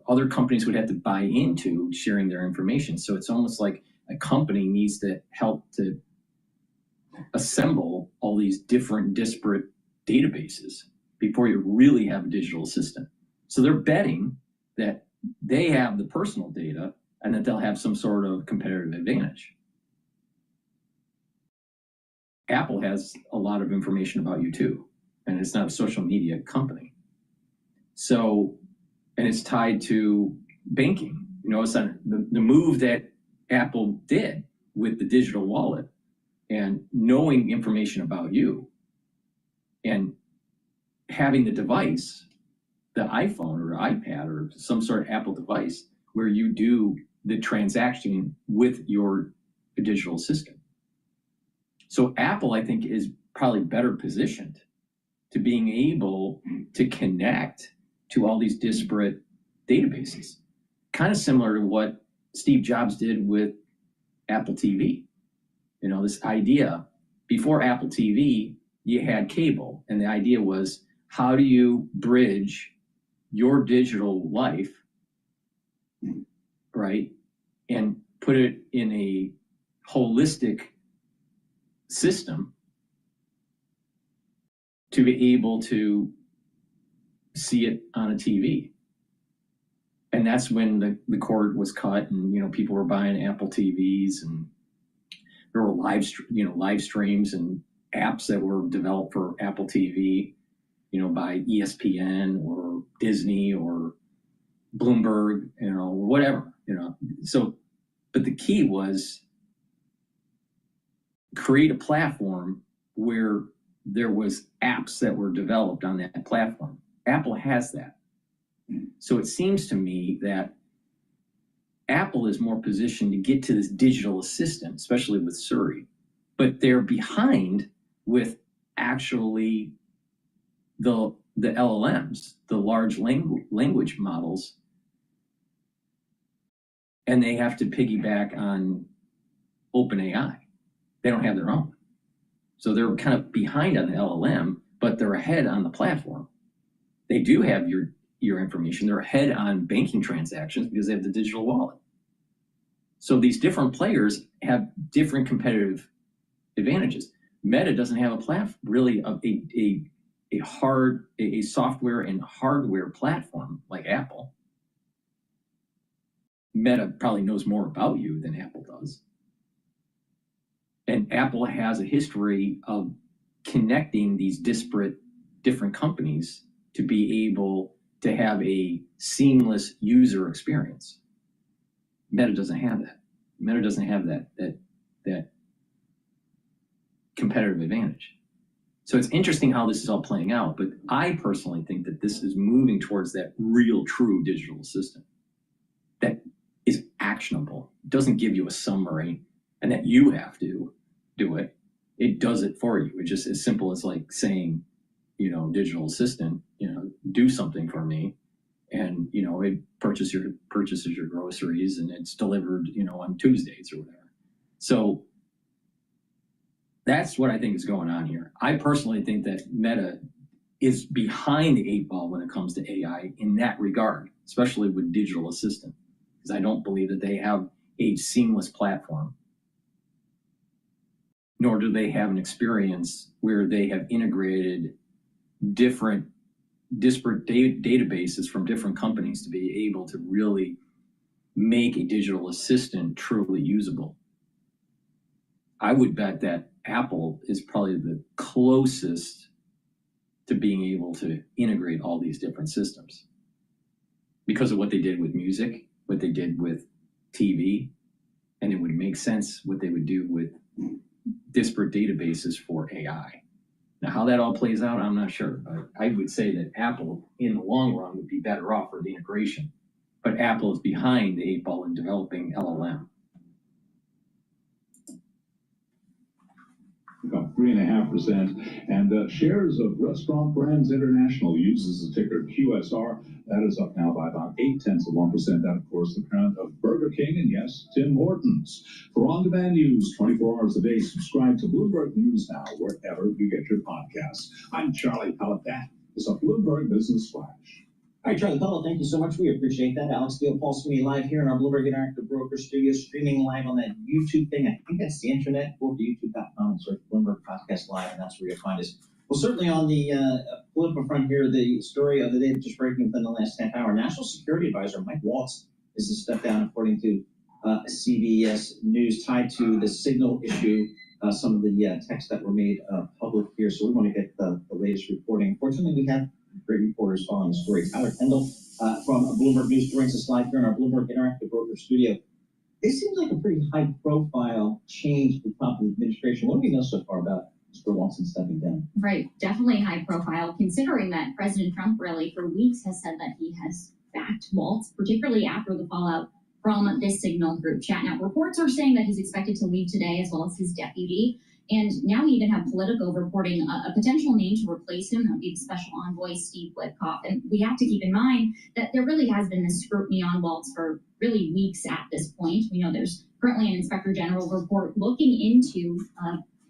other companies would have to buy into sharing their information. So it's almost like a company needs to help to assemble all these different disparate databases before you really have a digital assistant. So they're betting that they have the personal data and that they'll have some sort of competitive advantage. Apple has a lot of information about you too, and it's not a social media company. So, and it's tied to banking. You know, it's the move that Apple did with the digital wallet and knowing information about you and having the device, the iPhone or iPad or some sort of Apple device where you do the transaction with your digital assistant. So Apple, I think, is probably better positioned to being able to connect to all these disparate databases. Kind of similar to what Steve Jobs did with Apple TV. You know, this idea, before Apple TV, you had cable, and the idea was, how do you bridge your digital life, right, and put it in a holistic system to be able to see it on a TV? And that's when the cord was cut, and you know, people were buying Apple TVs, and there were live streams and apps that were developed for Apple TV, you know, by ESPN or Disney or Bloomberg, you know, or whatever, you know. So, but the key was create a platform where there was apps that were developed on that platform. Apple has that. So it seems to me that Apple is more positioned to get to this digital assistant, especially with Siri, but they're behind with actually the LLMs, the large language models, and they have to piggyback on OpenAI. They don't have their own. So they're kind of behind on the LLM, but they're ahead on the platform. They do have your information. They're ahead on banking transactions because they have the digital wallet. So these different players have different competitive advantages. Meta doesn't have a platform, really a software and hardware platform like Apple. Meta probably knows more about you than Apple does. And Apple has a history of connecting these different companies to be able to have a seamless user experience. Meta doesn't have that. Meta doesn't have that competitive advantage. So it's interesting how this is all playing out, but I personally think that this is moving towards that real, true digital assistant that is actionable, doesn't give you a summary, and that you have to do it. It does it for you. It's just as simple as like saying, you know, digital assistant, you know, do something for me, and you know, it purchases your groceries, and it's delivered, you know, on Tuesdays or whatever. So that's what I think is going on here. I personally think that Meta is behind the 8 ball when it comes to AI in that regard, especially with digital assistant, because I don't believe that they have a seamless platform, nor do they have an experience where they have integrated disparate databases from different companies to be able to really make a digital assistant truly usable. I would bet that Apple is probably the closest to being able to integrate all these different systems because of what they did with music, what they did with TV, and it would make sense what they would do with disparate databases for AI. Now, how that all plays out, I'm not sure. But I would say that Apple, in the long run, would be better off for the integration. But Apple is behind the 8 ball in developing LLM. Up 3.5%, and shares of Restaurant Brands International uses the ticker QSR. That is up now by about 0.8%. That, of course, the parent of Burger King and yes, Tim Hortons. For on-demand news 24 hours a day, subscribe to Bloomberg News Now wherever you get your podcasts. I'm Charlie Pellet. That is a Bloomberg Business Flash. All right, Charlie Pellet, thank you so much. We appreciate that. Alex Steele, Paul Sweeney live here in our Bloomberg Interactive Broker Studio, streaming live on that YouTube thing. I think that's the internet. Go to youtube.com and search Bloomberg Podcast Live, and that's where you'll find us. Well, certainly on the political front here, the story of the day just breaking within the last half hour. National Security Advisor Mike Waltz is to step down, according to CBS News, tied to the Signal issue, some of the texts that were made public here. So we want to get the latest reporting. Fortunately, we have great reporters following the story. Tyler Kendall from Bloomberg News joins us live here in our Bloomberg Interactive Broker Studio. It seems like a pretty high-profile change at the top of the administration. What do we know so far about Mr. Watson stepping down? Right, definitely high profile, considering that President Trump really for weeks has said that he has backed Waltz, particularly after the fallout from this Signal group chat. Now, reports are saying that he's expected to leave today, as well as his deputy. And now we even have Politico reporting a potential name to replace him. That would be the special envoy, Steve Witkoff. And we have to keep in mind that there really has been this scrutiny on Waltz for really weeks at this point. We know there's currently an Inspector General report looking into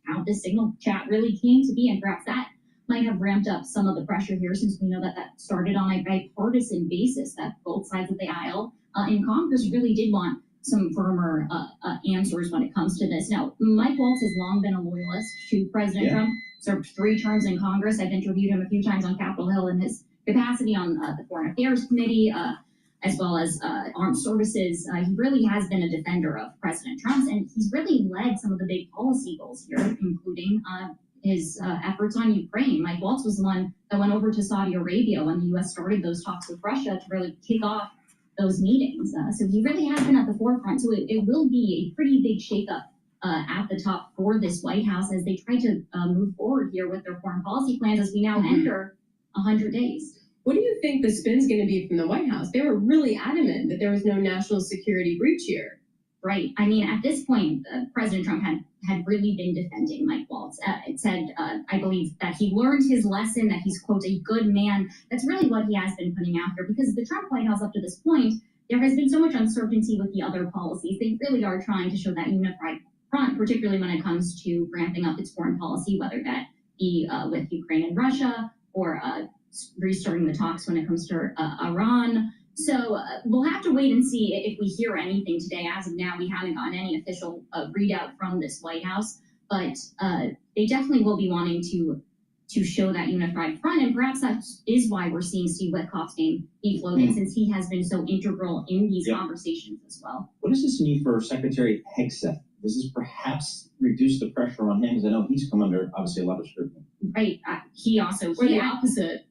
how this Signal chat really came to be, and perhaps that might have ramped up some of the pressure here, since we know that that started on a bipartisan basis, that both sides of the aisle in Congress really did want some firmer answers when it comes to this. Now, Mike Waltz has long been a loyalist to President Trump, served 3 terms in Congress. I've interviewed him a few times on Capitol Hill in his capacity on the Foreign Affairs Committee, as well as Armed Services. He really has been a defender of President Trump's, and he's really led some of the big policy goals here, including his efforts on Ukraine. Mike Waltz was the one that went over to Saudi Arabia when the U.S. started those talks with Russia to really kick off those meetings. So he really has been at the forefront. So it will be a pretty big shakeup at the top for this White House as they try to move forward here with their foreign policy plans as we now enter 100 days. What do you think the spin's going to be from the White House? They were really adamant that there was no national security breach here. Right. I mean, at this point, President Trump had really been defending Mike Waltz. It said, I believe, that he learned his lesson, that he's, quote, a good man. That's really what he has been putting out here, because the Trump White House up to this point, there has been so much uncertainty with the other policies. They really are trying to show that unified front, particularly when it comes to ramping up its foreign policy, whether that be with Ukraine and Russia, or restarting the talks when it comes to Iran. So we'll have to wait and see if we hear anything today. As of now, we haven't gotten any official readout from this White House, but they definitely will be wanting to show that unified front, and perhaps that is why we're seeing Steve Witkoff's name be floated, since he has been so integral in these conversations as well. What does this mean for Secretary Hegseth? Does this perhaps reduce the pressure on him? Because I know he's come under, obviously, a lot of scrutiny. Right. He also... Or the opposite.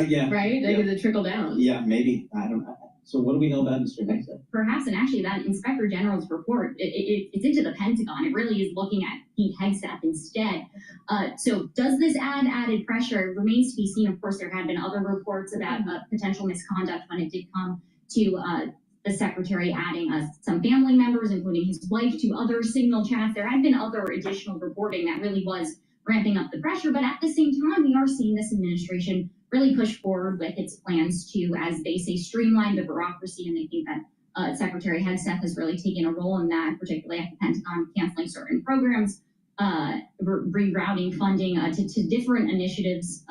Yeah. Right? Like, does it trickle down? Yeah, maybe. I don't know. So what do we know about Mr. Hegseth? Perhaps, and actually that Inspector General's report, it's into the Pentagon. It really is looking at Pete Hegseth instead. So does this add added pressure? It remains to be seen. Of course, there have been other reports about potential misconduct when it did come to the secretary adding some family members, including his wife, to other Signal chats. There had been other additional reporting that really was ramping up the pressure. But at the same time, we are seeing this administration really push forward with its plans to, as they say, streamline the bureaucracy. And they think that Secretary Hegseth has really taken a role in that, particularly at the Pentagon, canceling certain programs, rerouting funding to different initiatives,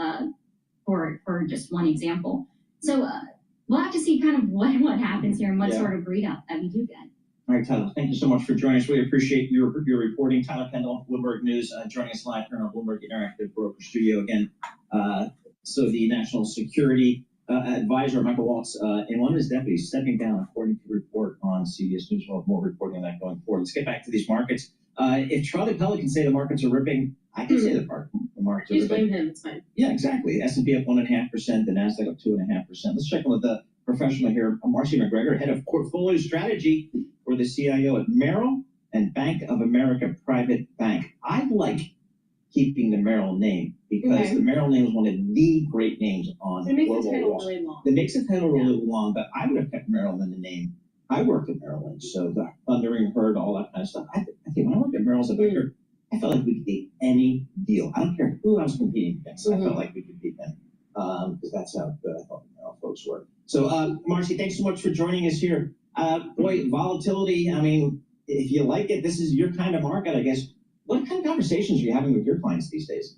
for just one example. So we'll have to see kind of what happens here and what sort of readout that we do get. All right, Tyler, thank you so much for joining us. We appreciate your reporting. Tyler Kendall, Bloomberg News, joining us live here on our Bloomberg Interactive Broker Studio again. So the National Security Advisor, Michael Waltz, and one of his deputies stepping down, according to the report on CBS News. We'll have more reporting on that going forward. Let's get back to these markets. If Charlie Pella can say the markets are ripping, I can say the markets are Just ripping. blame him, it's fine. Yeah, exactly. S&P up 1.5%, the Nasdaq up 2.5%. Let's check in with the professional here, Marcy McGregor, head of portfolio strategy for the CIO at Merrill and Bank of America Private Bank. I like keeping the Merrill name because the Merrill name is one of the great names on It makes the global title Wall Street. really long. It makes the title really long, but I would have kept Merrill in the name. I worked at Merrill Lynch, so the thundering herd, all that kind of stuff. I think when I worked at Merrill as a banker, I felt like we could get any deal. I don't care who I was competing against. I felt like we could beat them because that's how good I thought the Merrill folks were. So, Marcy, thanks so much for joining us here. Boy, volatility, I mean, if you like it, this is your kind of market, I guess. What kind of conversations are you having with your clients these days?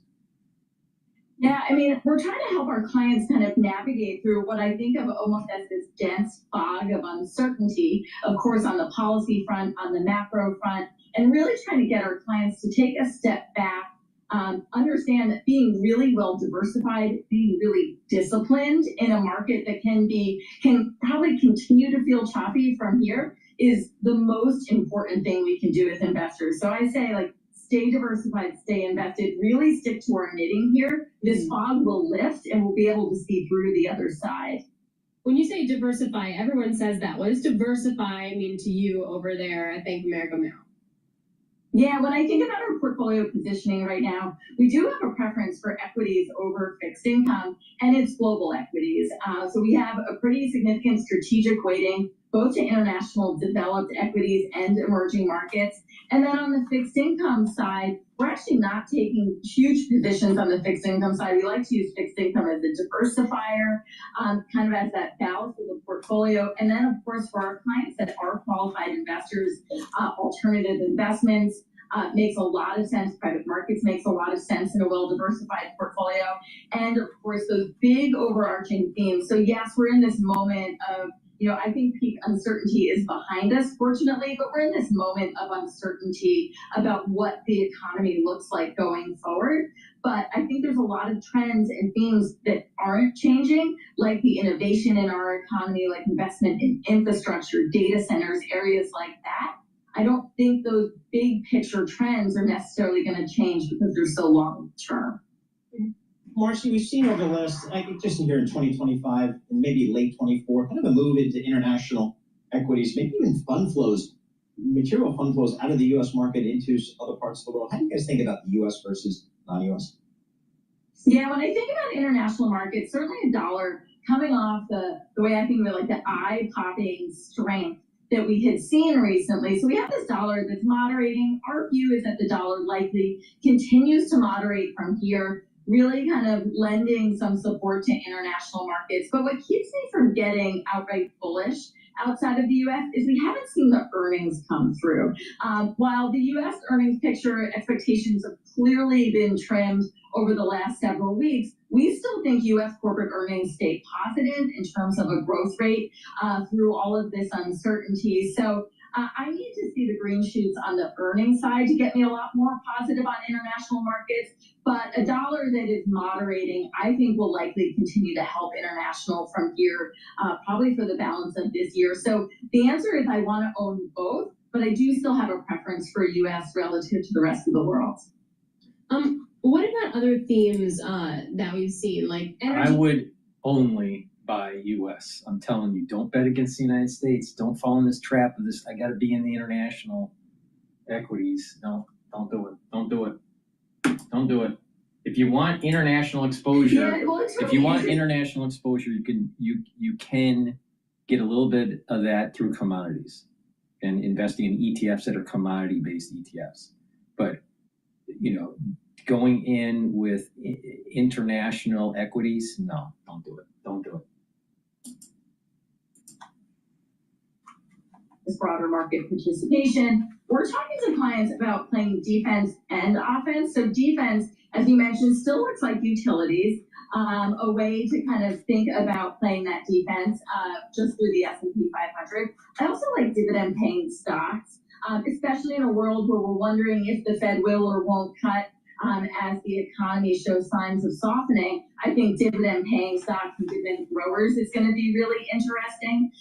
Yeah, I mean, we're trying to help our clients kind of navigate through what I think of almost as this dense fog of uncertainty, of course, on the policy front, on the macro front, and really trying to get our clients to take a step back, understand that being really well diversified, being really disciplined in a market that can probably continue to feel choppy from here is the most important thing we can do as investors. So I say, like, stay diversified, stay invested, really stick to our knitting here. This fog will lift and we'll be able to see through the other side. When you say diversify, everyone says that. What does diversify mean to you over there at Bank of America Merrill? Yeah, when I think about our portfolio positioning right now, we do have a preference for equities over fixed income, and it's global equities. So we have a pretty significant strategic weighting, both to international developed equities and emerging markets. And then on the fixed income side, we're actually not taking huge positions on the fixed income side. We like to use fixed income as a diversifier, kind of as that balance of the portfolio. And then, of course, for our clients that are qualified investors, alternative investments makes a lot of sense. Private markets makes a lot of sense in a well-diversified portfolio. And, of course, those big overarching themes. So, yes, we're in this moment of, I think peak uncertainty is behind us, fortunately, but we're in this moment of uncertainty about what the economy looks like going forward. But I think there's a lot of trends and themes that aren't changing, like the innovation in our economy, like investment in infrastructure, data centers, areas like that. I don't think those big picture trends are necessarily going to change because they're so long term. Marcy, we've seen over the last, I think just here in 2025 and maybe late 24, kind of a move into international equities, maybe even fund flows, material fund flows out of the U.S. market into other parts of the world. How do you guys think about the U.S. versus non-U.S.? Yeah, when I think about international markets, certainly a dollar coming off the way I think of it, like the eye-popping strength that we had seen recently. So we have this dollar that's moderating. Our view is that the dollar likely continues to moderate from here, really kind of lending some support to international markets. But what keeps me from getting outright bullish outside of the U.S. is we haven't seen the earnings come through. While the U.S. earnings picture expectations have clearly been trimmed over the last several weeks, we still think U.S. corporate earnings stay positive in terms of a growth rate through all of this uncertainty. So I need to see the green shoots on the earnings side to get me a lot more positive on international markets. But a dollar that is moderating, I think, will likely continue to help international from here, probably for the balance of this year. So the answer is I want to own both, but I do still have a preference for U.S. relative to the rest of the world. What about other themes that we've seen, like energy? I would only buy U.S. I'm telling you, don't bet against the United States. Don't fall in this trap of this. I got to be in the international equities. No, don't do it. Don't do it. Don't do it. If you want international exposure, international exposure, you can get a little bit of that through commodities and investing in ETFs that are commodity-based ETFs. But going in with international equities, no, don't do it. Don't do it. This broader market participation. We're talking to clients about playing defense and offense. So defense, as you mentioned, still looks like utilities, a way to kind of think about playing that defense just through the S&P 500. I also like dividend-paying stocks, especially in a world where we're wondering if the Fed will or won't cut. as the economy shows signs of softening. I think dividend paying stocks and dividend growers is going to be really interesting.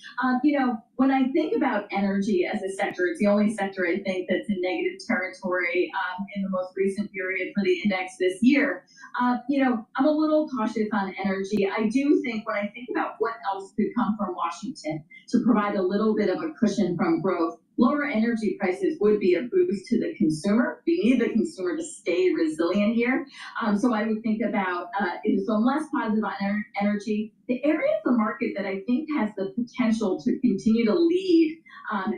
When I think about energy as a sector, it's the only sector I think that's in negative territory in the most recent period for the index this year. I'm a little cautious on energy. I do think when I think about what else could come from Washington to provide a little bit of a cushion from growth, lower energy prices would be a boost to the consumer. We need the consumer to stay resilient here. So I would think about so I'm less positive on energy. The area of the market that I think has the potential to continue to lead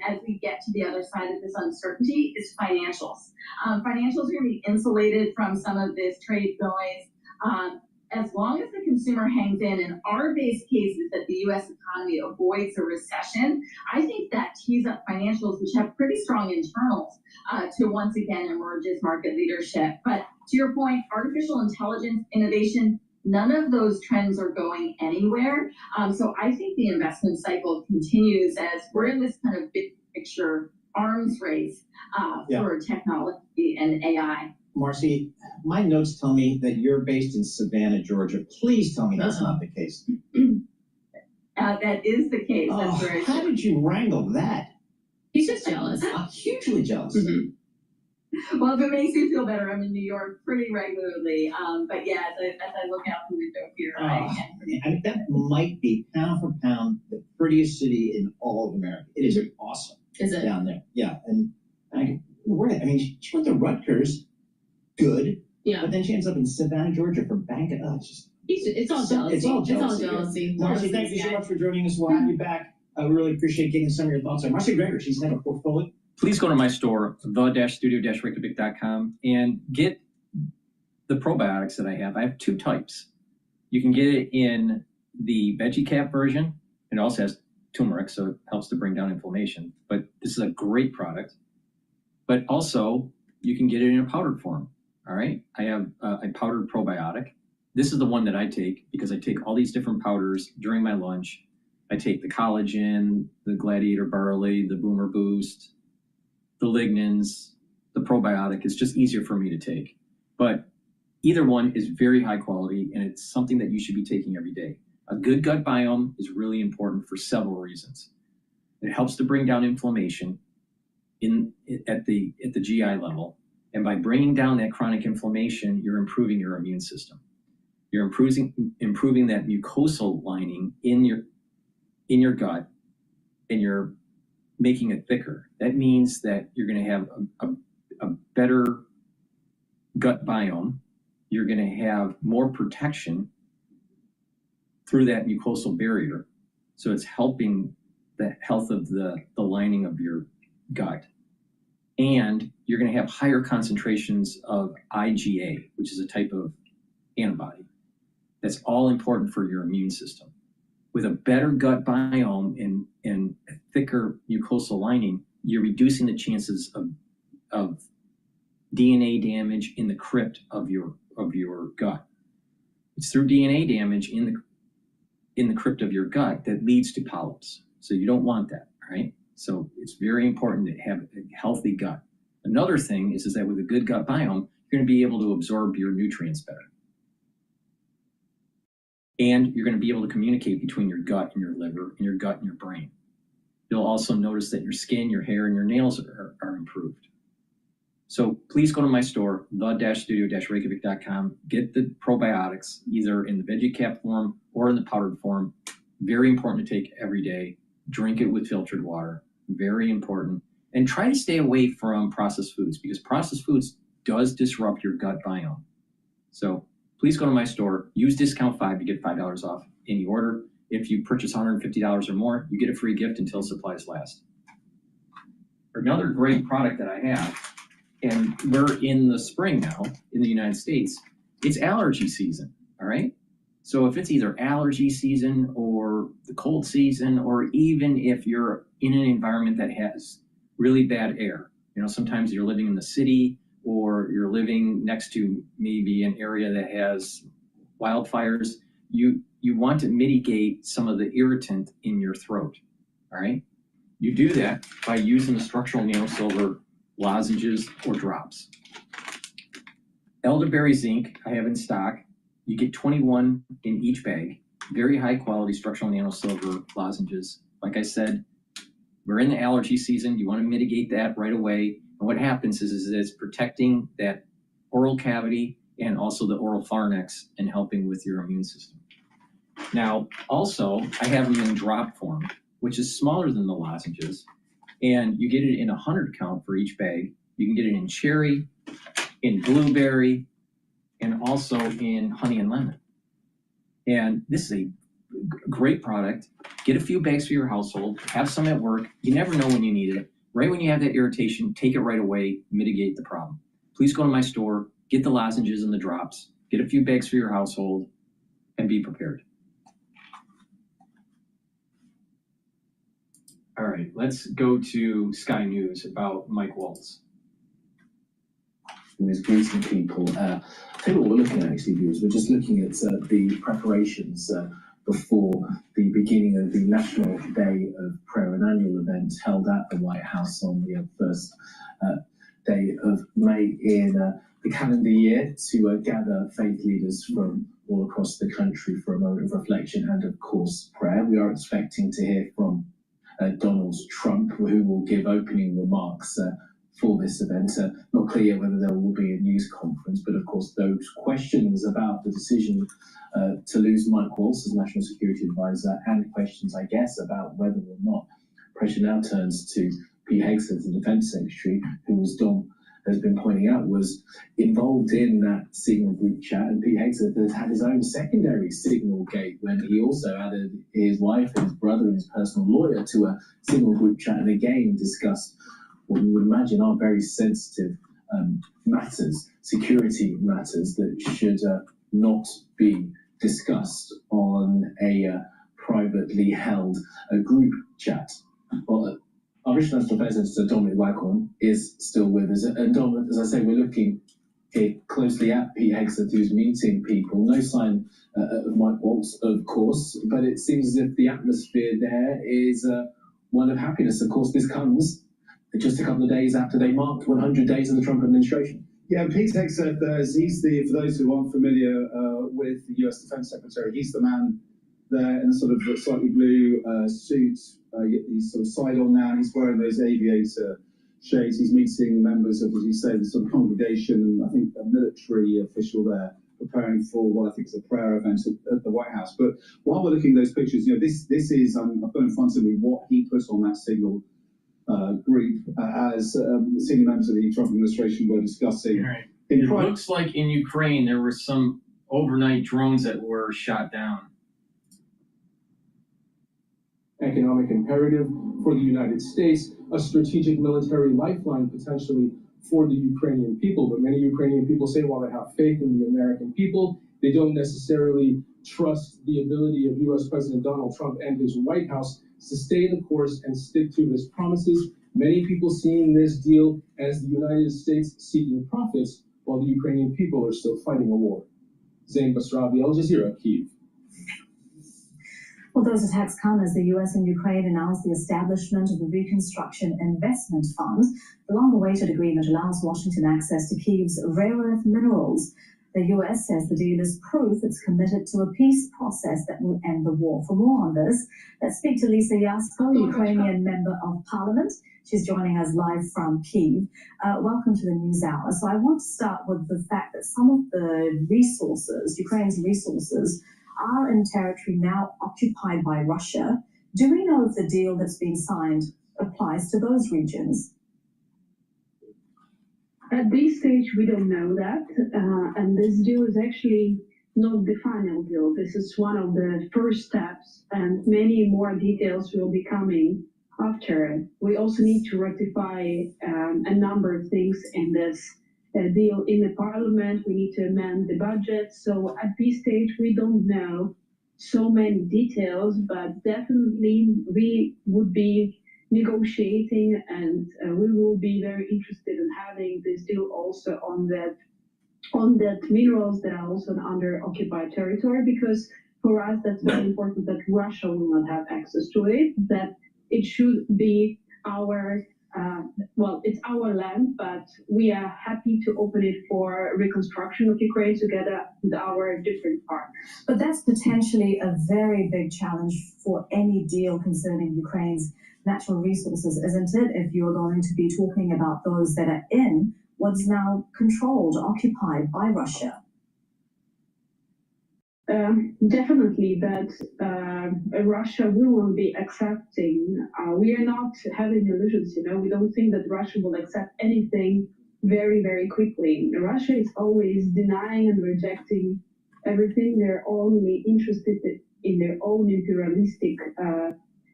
as we get to the other side of this uncertainty is financials. Financials are going to be insulated from some of this trade noise. As long as the consumer hangs in, and our base case is that the U.S. economy avoids a recession, I think that tees up financials, which have pretty strong internals, to once again emerge as market leadership. But to your point, artificial intelligence, innovation, none of those trends are going anywhere. So I think the investment cycle continues as we're in this kind of big picture arms race for technology and AI. Marcy, my notes tell me that you're based in Savannah, Georgia. Please tell me that's not the case. That is the case. That's very how did you wrangle that? He's just jealous. Hugely jealous. Well, if it makes you feel better, I'm in New York pretty regularly. But yeah, as I look out the window here, I mean, that might be pound for pound the prettiest city in all of America. It is awesome. Is it? Down there? Yeah. And she went to Rutgers. Good. Yeah. But then she ends up in Savannah, Georgia for bank. It's all jealousy. It's all jealousy. Marcy, thank you so much for joining us. We'll have you back. We really appreciate getting some of your thoughts on Marcy Gregor. She's head of portfolio. Please go to my store, the-studio-reykjavik.com, and get the probiotics that I have. I have two types. You can get it in the veggie cap version. It also has turmeric, so it helps to bring down inflammation. But this is a great product. But also, you can get it in a powdered form. All right, I have a powdered probiotic. This is the one that I take because I take all these different powders during my lunch. I take the collagen, the gladiator barley, the boomer boost, the lignans, the probiotic. It's just easier for me to take. But either one is very high quality, and it's something that you should be taking every day. A good gut biome is really important for several reasons. It helps to bring down inflammation at the GI level. And by bringing down that chronic inflammation, you're improving your immune system. You're improving that mucosal lining in your gut, and you're making it thicker. That means that you're going to have a better gut biome. You're going to have more protection through that mucosal barrier. So it's helping the health of the lining of your gut. And you're going to have higher concentrations of IgA, which is a type of antibody. That's all important for your immune system. With a better gut biome and a thicker mucosal lining, you're reducing the chances of DNA damage in the crypt of your gut. It's through DNA damage in the crypt of your gut that leads to polyps. So you don't want that, right? So it's very important to have a healthy gut. Another thing is that with a good gut biome, you're going to be able to absorb your nutrients better. And you're going to be able to communicate between your gut and your liver, and your gut and your brain. You'll also notice that your skin, your hair, and your nails are improved. So please go to my store, the-studio-reykjavik.com. Get the probiotics either in the veggie cap form or in the powdered form. Very important to take every day. Drink it with filtered water. Very important. And try to stay away from processed foods, because processed foods does disrupt your gut biome. So please go to my store, use discount 5 to get $5 off any order. If you purchase $150 or more, you get a free gift until supplies last. Another great product that I have, and we're in the spring now in the United States, it's allergy season, all right? So if it's either allergy season or the cold season, or even if you're in an environment that has really bad air, sometimes you're living in the city or you're living next to maybe an area that has wildfires, you want to mitigate some of the irritant in your throat, all right? You do that by using the structural nanosilver lozenges or drops. Elderberry zinc I have in stock. You get 21 in each bag. Very high quality structural nano silver lozenges. Like I said, we're in the allergy season. You want to mitigate that right away. And what happens is it's protecting that oral cavity and also the oral pharynx and helping with your immune system. Now, also, I have them in drop form, which is smaller than the lozenges. And you get it in 100 count for each bag. You can get it in cherry, in blueberry, and also in honey and lemon. And this is a great product. Get a few bags for your household, have some at work. You never know when you need it. Right when you have that irritation, take it right away, mitigate the problem. Please go to my store, get the lozenges and the drops, get a few bags for your household, and be prepared. All right, let's go to Sky News about Mike Waltz. Who is greeting people. I think what we're looking at actually, viewers, we're just looking at the preparations before the beginning of the National Day of Prayer, an annual event held at the White House on the first day of May in the calendar year to gather faith leaders from all across the country for a moment of reflection and, of course, prayer. We are expecting to hear from Donald Trump, who will give opening remarks for this event. Not clear whether there will be a news conference, but of course those questions about the decision to lose Mike Waltz as National Security Advisor, and questions, I guess, about whether or not pressure now turns to Pete Hegseth, the Defense Secretary, who, as Don has been pointing out, was involved in that signal group chat, and Pete Hegseth has had his own secondary signal gate when he also added his wife and his brother and his personal lawyer to a signal group chat, and again discussed what you would imagine are very sensitive matters, security matters that should not be discussed on a privately held group chat. Well, our British National Affairs Editor, Dominic Waghorn, is still with us. And Dom, as I say, we're looking here closely at Pete Hegseth, who's meeting people. No sign of Mike Waltz, of course, but it seems as if the atmosphere there is one of happiness. Of course, this comes just a couple of days after they marked 100 days of the Trump administration. Yeah, Pete Hegseth, he's for those who aren't familiar with the US Defense Secretary, he's the man there in a sort of slightly blue suit. He's sort of side on now, he's wearing those aviator shades. He's meeting members of, as you say, the sort of congregation, and I think a military official there preparing for what I think is a prayer event at the White House. But while we're looking at those pictures, this is, I've got in front of me what he put on that signal group as senior members of the Trump administration were discussing. Right. It looks like in Ukraine there were some overnight drones that were shot down. Economic imperative for the United States, a strategic military lifeline potentially for the Ukrainian people. But many Ukrainian people say while they have faith in the American people, they don't necessarily trust the ability of US President Donald Trump and his White House to stay the course and stick to his promises. Many people seeing this deal as the United States seeking profits while the Ukrainian people are still fighting a war. Zain Basravi, Al Jazeera, Kyiv. Well, those attacks come as the US and Ukraine announced the establishment of the Reconstruction Investment Fund. The long-awaited agreement allows Washington access to Kyiv's rare earth minerals. The US says the deal is proof it's committed to a peace process that will end the war. For more on this, let's speak to Lisa Yasko, Ukrainian Member of Parliament. She's joining us live from Kyiv. Welcome to the News Hour. So I want to start with the fact that some of the resources, Ukraine's resources, are in territory now occupied by Russia. Do we know if the deal that's been signed applies to those regions? At this stage, we don't know that, and this deal is actually not the final deal. This is one of the first steps, and many more details will be coming after. We also need to ratify a number of things in this deal in the parliament. We need to amend the budget. So at this stage, we don't know so many details, but definitely we would be negotiating, and we will be very interested in having this deal also on that minerals that are also under occupied territory, because for us that's very important that Russia will not have access to it, that it should be our well, it's our land, but we are happy to open it for reconstruction of Ukraine together with our different partners. But that's potentially a very big challenge for any deal concerning Ukraine's natural resources, isn't it? If you're going to be talking about those that are in what's now controlled, occupied by Russia. Definitely that Russia will be accepting. We are not having illusions, we don't think that Russia will accept anything very, very quickly. Russia is always denying and rejecting everything. They're only interested in their own imperialistic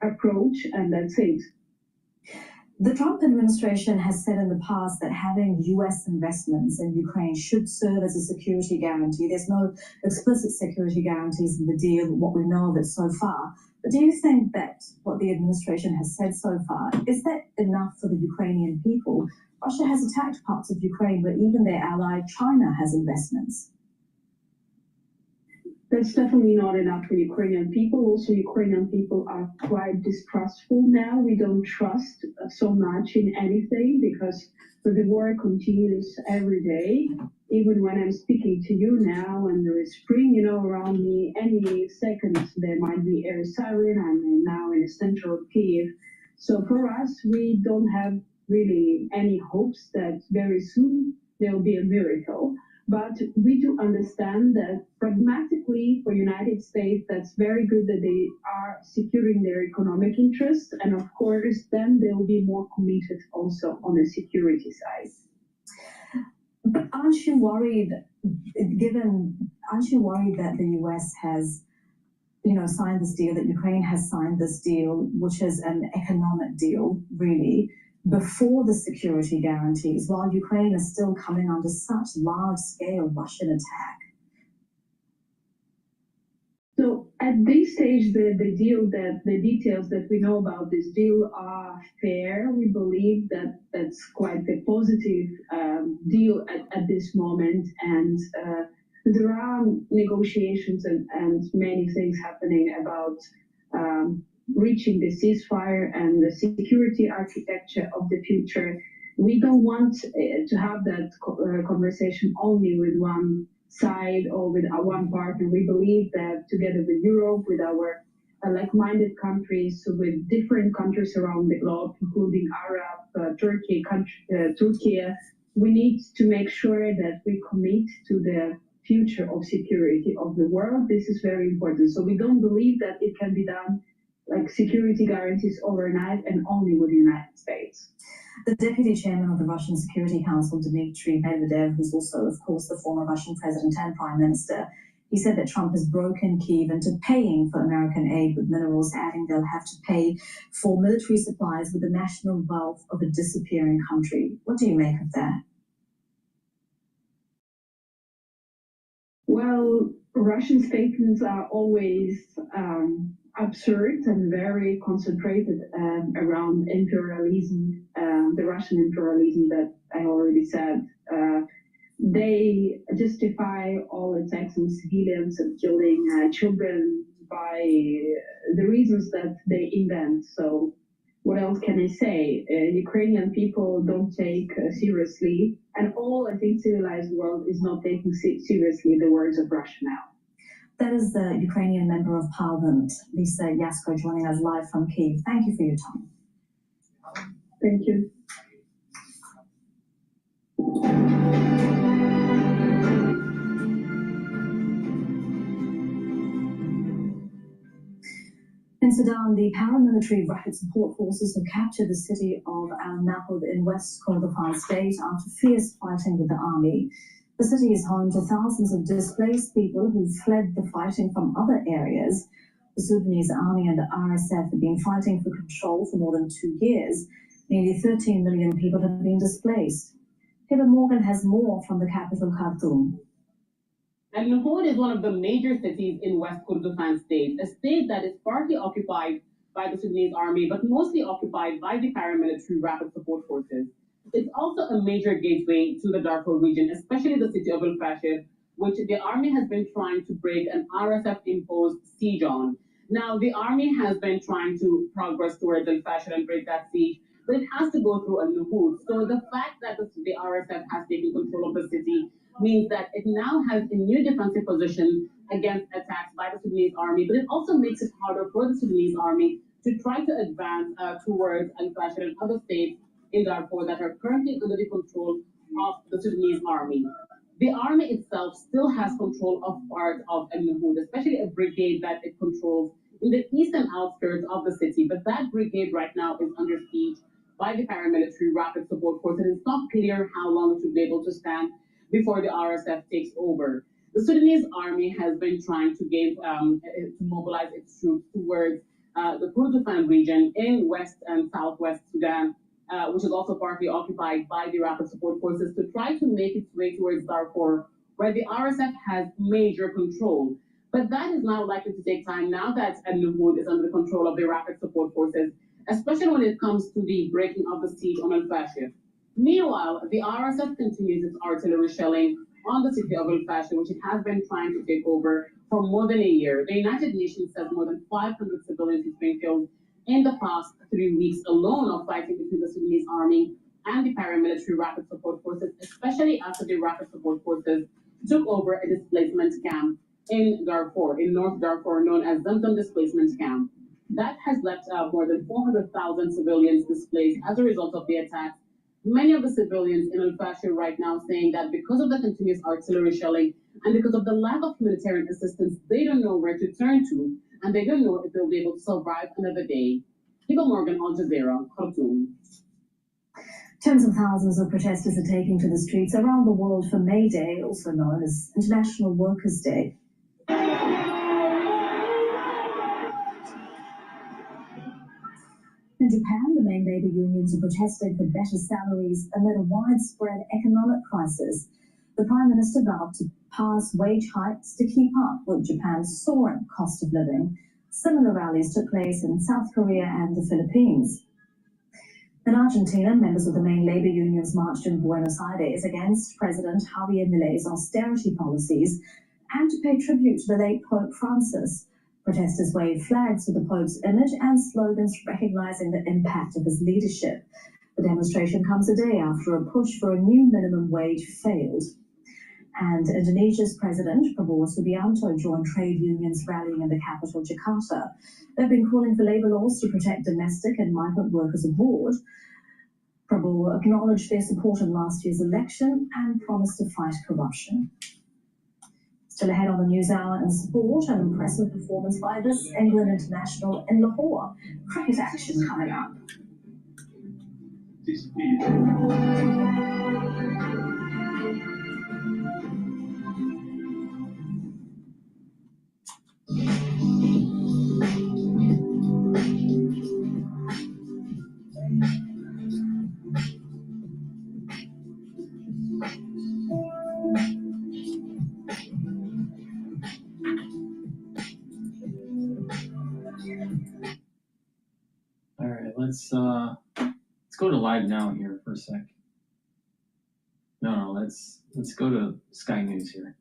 approach, and that's it. The Trump administration has said in the past that having U.S. investments in Ukraine should serve as a security guarantee. There's no explicit security guarantees in the deal, what we know of it so far. But do you think that what the administration has said so far, is that enough for the Ukrainian people? Russia has attacked parts of Ukraine where even their ally China has investments. That's definitely not enough for Ukrainian people. Also, Ukrainian people are quite distrustful now. We don't trust so much in anything because the war continues every day. Even when I'm speaking to you now and there is spring, around me, any second there might be air siren. I'm now in the center of Kyiv. So for us, we don't have really any hopes that very soon there will be a miracle. But we do understand that pragmatically for United States, that's very good that they are securing their economic interests. And of course, then they will be more committed also on the security side. But aren't you worried that the US has, signed this deal, that Ukraine has signed this deal, which is an economic deal, really, before the security guarantees, while Ukraine is still coming under such large-scale Russian attack? So at this stage, the details that we know about this deal are fair. We believe that that's quite a positive deal at this moment, and there are negotiations and many things happening about reaching the ceasefire and the security architecture of the future. We don't want to have that conversation only with one side or with one partner. We believe that together with Europe, with our like-minded countries, with different countries around the globe, including Arab, Turkey, we need to make sure that we commit to the future of security of the world. This is very important. So we don't believe that it can be done like security guarantees overnight and only with the United States. The deputy chairman of the Russian Security Council, Dmitry Medvedev, who's also, of course, the former Russian president and prime minister, he said that Trump has broken Kyiv into paying for American aid with minerals, adding they'll have to pay for military supplies with the national wealth of a disappearing country. What do you make of that? Well, Russian statements are always absurd and very concentrated around imperialism, the Russian imperialism that I already said. They justify all attacks on civilians and killing children by the reasons that they invent. So what else can I say? Ukrainian people don't take seriously, and all, I think, civilized world is not taking seriously the words of Russia now. That is the Ukrainian Member of Parliament, Lisa Yasko, joining us live from Kyiv. Thank you for your time. Thank you. In Sudan, the paramilitary rapid support forces have captured the city of Al-Nahud in West Kordofan state after fierce fighting with the army. The city is home to thousands of displaced people who fled the fighting from other areas. The Sudanese army and the RSF have been fighting for control for more than 2 years. Nearly 13 million people have been displaced. Heather Morgan has more from the capital, Khartoum. Al-Nahud is one of the major cities in West Kordofan state, a state that is partly occupied by the Sudanese army, but mostly occupied by the paramilitary rapid support forces. It's also a major gateway to the Darfur region, especially the city of Al-Fashir, which the army has been trying to break an RSF-imposed siege on. Now, the army has been trying to progress towards Al-Fashir and break that siege, but it has to go through a Nuhud. So the fact that the RSF has taken control of the city means that it now has a new defensive position against attacks by the Sudanese army, but it also makes it harder for the Sudanese army to try to advance towards Al-Fashir and other states in Darfur that are currently under the control of the Sudanese army. The army itself still has control of part of Al-Nuhud, especially a brigade that it controls in the eastern outskirts of the city, but that brigade right now is under siege by the paramilitary rapid support force, and it's not clear how long it should be able to stand before the RSF takes over. The Sudanese army has been trying to mobilize its troops towards the Kordofan region in West and Southwest Sudan, which is also partly occupied by the rapid support forces, to try to make its way towards Darfur, where the RSF has major control. But that is now likely to take time now that Al-Nuhud is under the control of the rapid support forces, especially when it comes to the breaking of the siege on Al-Fashir. Meanwhile, the RSF continues its artillery shelling on the city of Al-Fashir, which it has been trying to take over for more than a year. The United Nations says more than 500 civilians have been killed in the past 3 weeks alone of fighting between the Sudanese army and the paramilitary rapid support forces, especially after the rapid support forces took over a displacement camp in Darfur, in North Darfur, known as Zamzam Displacement Camp. That has left more than 400,000 civilians displaced as a result of the attacks. Many of the civilians in Al-Fashir right now saying that because of the continuous artillery shelling and because of the lack of humanitarian assistance, they don't know where to turn to, and they don't know if they'll be able to survive another day. Hiba Morgan, Al Jazeera, Khartoum. Tens of thousands of protesters are taking to the streets around the world for May Day, also known as International Workers' Day. In Japan, the main labour unions are protesting for better salaries amid a widespread economic crisis. The Prime Minister vowed to pass wage hikes to keep up with Japan's soaring cost of living. Similar rallies took place in South Korea and the Philippines. In Argentina, members of the main labour unions marched in Buenos Aires against President Javier Milei's austerity policies and to pay tribute to the late Pope Francis. Protesters waved flags with the Pope's image and slogans recognizing the impact of his leadership. The demonstration comes a day after a push for a new minimum wage failed. And Indonesia's President Prabowo Subianto joined trade unions rallying in the capital, Jakarta. They've been calling for labour laws to protect domestic and migrant workers abroad. Prabowo acknowledged their support in last year's election and promised to fight corruption. Still ahead on the News Hour and sport, an impressive performance by this England international in Lahore. Cricket action coming up. All right, let's go to live now here for a sec. No, let's go to Sky News here.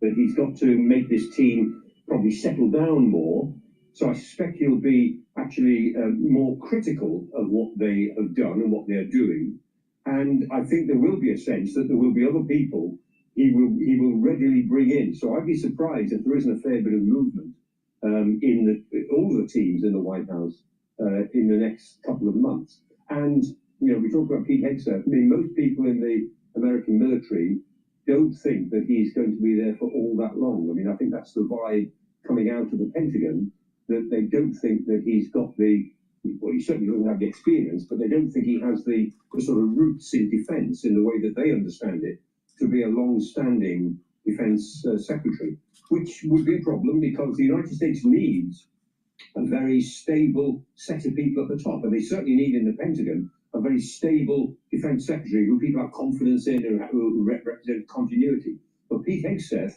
But he's got to make this team probably settle down more. So I suspect he'll be actually more critical of what they have done and what they are doing. And I think there will be a sense that there will be other people he will readily bring in. So I'd be surprised if there isn't a fair bit of movement in all the teams in the White House in the next couple of months. And, you know, we talk about Pete Hegseth. I mean, most people in the American military don't think that he's going to be there for all that long. I mean, I think that's the vibe coming out of the Pentagon, that they don't think that he's got well, he certainly doesn't have the experience, but they don't think he has the sort of roots in defense in the way that they understand it to be a long-standing defense secretary, which would be a problem because the United States needs a very stable set of people at the top, and they certainly need in the Pentagon a very stable defense secretary who people have confidence in, who represent continuity. But Pete Hegseth,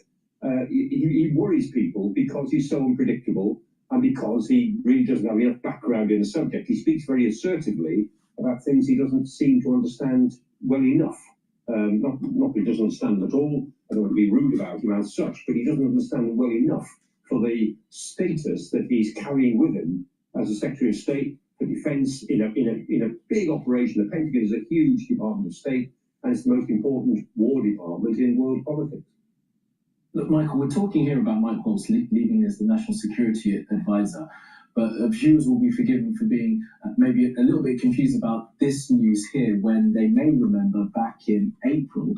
he worries people because he's so unpredictable and because he really doesn't have enough background in the subject. He speaks very assertively about things he doesn't seem to understand well enough. Not that he doesn't understand them at all. I don't want to be rude about him as such, but he doesn't understand them well enough for the status that he's carrying with him as a Secretary of State for for defence in a big operation. The Pentagon is a huge Department of State, and it's the most important war department in world politics. Look, Michael, we're talking here about Mike Waltz leaving as the National Security Advisor, but viewers will be forgiven for being maybe a little bit confused about this news here when they may remember back in April,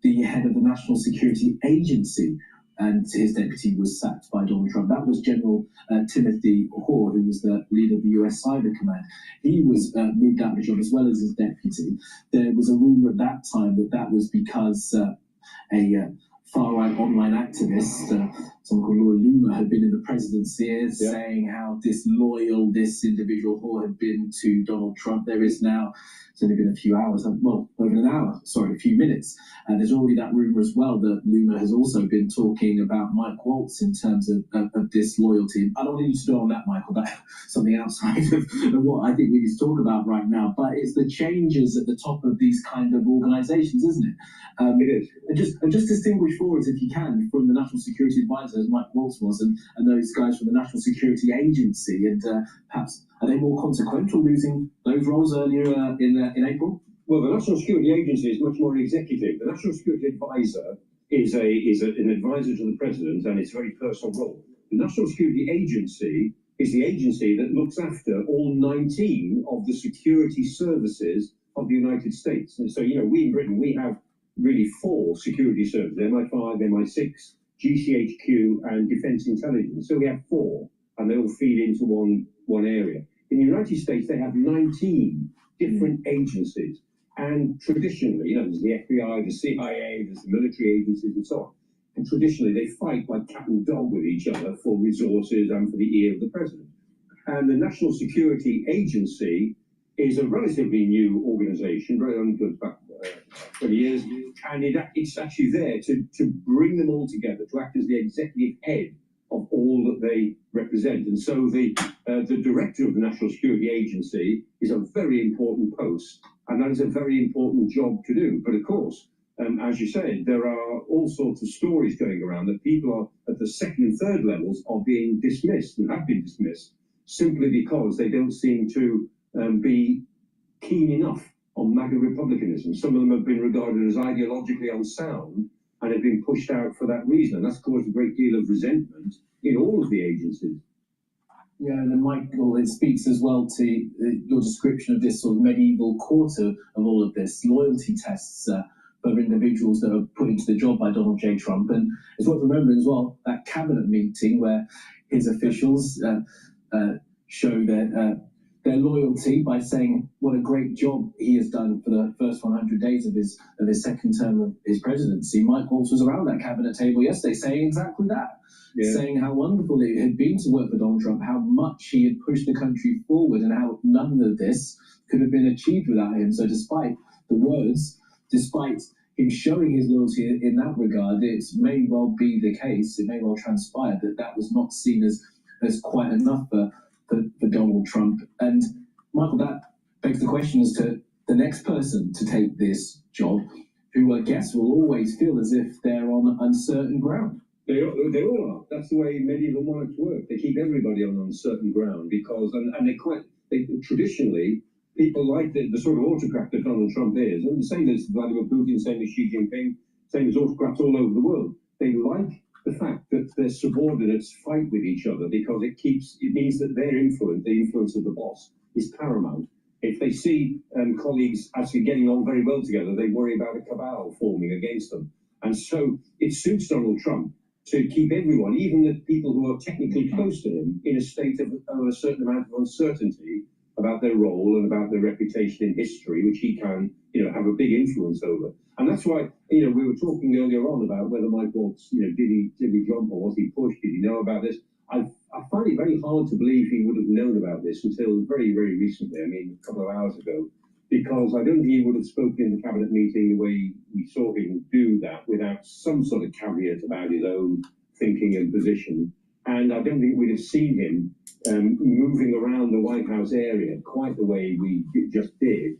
the head of the National Security Agency and his deputy was sacked by Donald Trump. That was General Timothy Hoare, who was the leader of the US Cyber Command. He was moved out of the job as well as his deputy. There was a rumor at that time that that was because a far-right online activist, someone called Laura Loomer, had been in the president's ears saying how disloyal this individual Hoare had been to Donald Trump. There is now, it's only been a few hours, well, over an hour, sorry, a few minutes. There's already that rumor as well that Loomer has also been talking about Mike Waltz in terms of disloyalty. I don't want you to dwell on that, Michael. That's something outside of what I think we need to talk about right now. But it's the changes at the top of these kind of organizations, isn't it? It is. And just distinguish for us, if you can, from the National Security Advisor, as Mike Waltz was, and those guys from the National Security Agency, and perhaps are they more consequential losing those roles earlier in April? Well, the National Security Agency is much more executive. The National Security Advisor is an advisor to the president, and it's a very personal role. The National Security Agency is the agency that looks after all 19 of the security services of the United States. And so, you know, we in Britain, we have really 4 security services: MI5, MI6, GCHQ, and Defence Intelligence. So we have 4, and they all feed into one area. In the United States, they have 19 different agencies. And traditionally, you know, there's the FBI, the CIA, there's the military agencies, and so on. And traditionally, they fight like cat and dog with each other for resources and for the ear of the president. And the National Security Agency is a relatively new organization, very only goes back 20 years, and it's actually there to bring them all together, to act as the executive head of all that they represent. And so the director of the National Security Agency is a very important post, and that is a very important job to do. But of course, as you said, there are all sorts of stories going around that people are at the second and third levels are being dismissed and have been dismissed simply because they don't seem to be keen enough on MAGA republicanism. Some of them have been regarded as ideologically unsound and have been pushed out for that reason. And that's caused a great deal of resentment in all of the agencies. Yeah, and then Michael, it speaks as well to your description of this sort of medieval quarter of all of this, loyalty tests for individuals that are put into the job by Donald J. Trump. And it's worth remembering as well, that cabinet meeting where his officials show their loyalty by saying what a great job he has done for the first 100 days of his second term of his presidency. Mike Waltz was around that cabinet table yesterday saying exactly that, saying how wonderful it had been to work for Donald Trump, how much he had pushed the country forward, and how none of this could have been achieved without him. So despite the words, despite him showing his loyalty in that regard, it may well be the case, it may well transpire that that was not seen as quite enough for Donald Trump. And Michael, that begs the question as to the next person to take this job, who I guess will always feel as if they're on uncertain ground. They all are. That's the way medieval monarchs work. They keep everybody on uncertain ground because, they traditionally, people like the sort of autocrat that Donald Trump is, and the same as Vladimir Putin, same as Xi Jinping, same as autocrats all over the world. They like the fact that their subordinates fight with each other because it means that their influence, the influence of the boss, is paramount. If they see colleagues actually getting on very well together, they worry about a cabal forming against them. And so it suits Donald Trump to keep everyone, even the people who are technically close to him, in a state of a certain amount of uncertainty about their role and about their reputation in history, which he can, have a big influence over. And that's why, we were talking earlier on about whether Mike Waltz, did he jump or was he pushed? Did he know about this? I find it very hard to believe he would have known about this until very, very recently. I mean, a couple of hours ago, because I don't think he would have spoken in the cabinet meeting the way we saw him do that without some sort of caveat about his own thinking and position. And I don't think we'd have seen him moving around the White House area quite the way we just did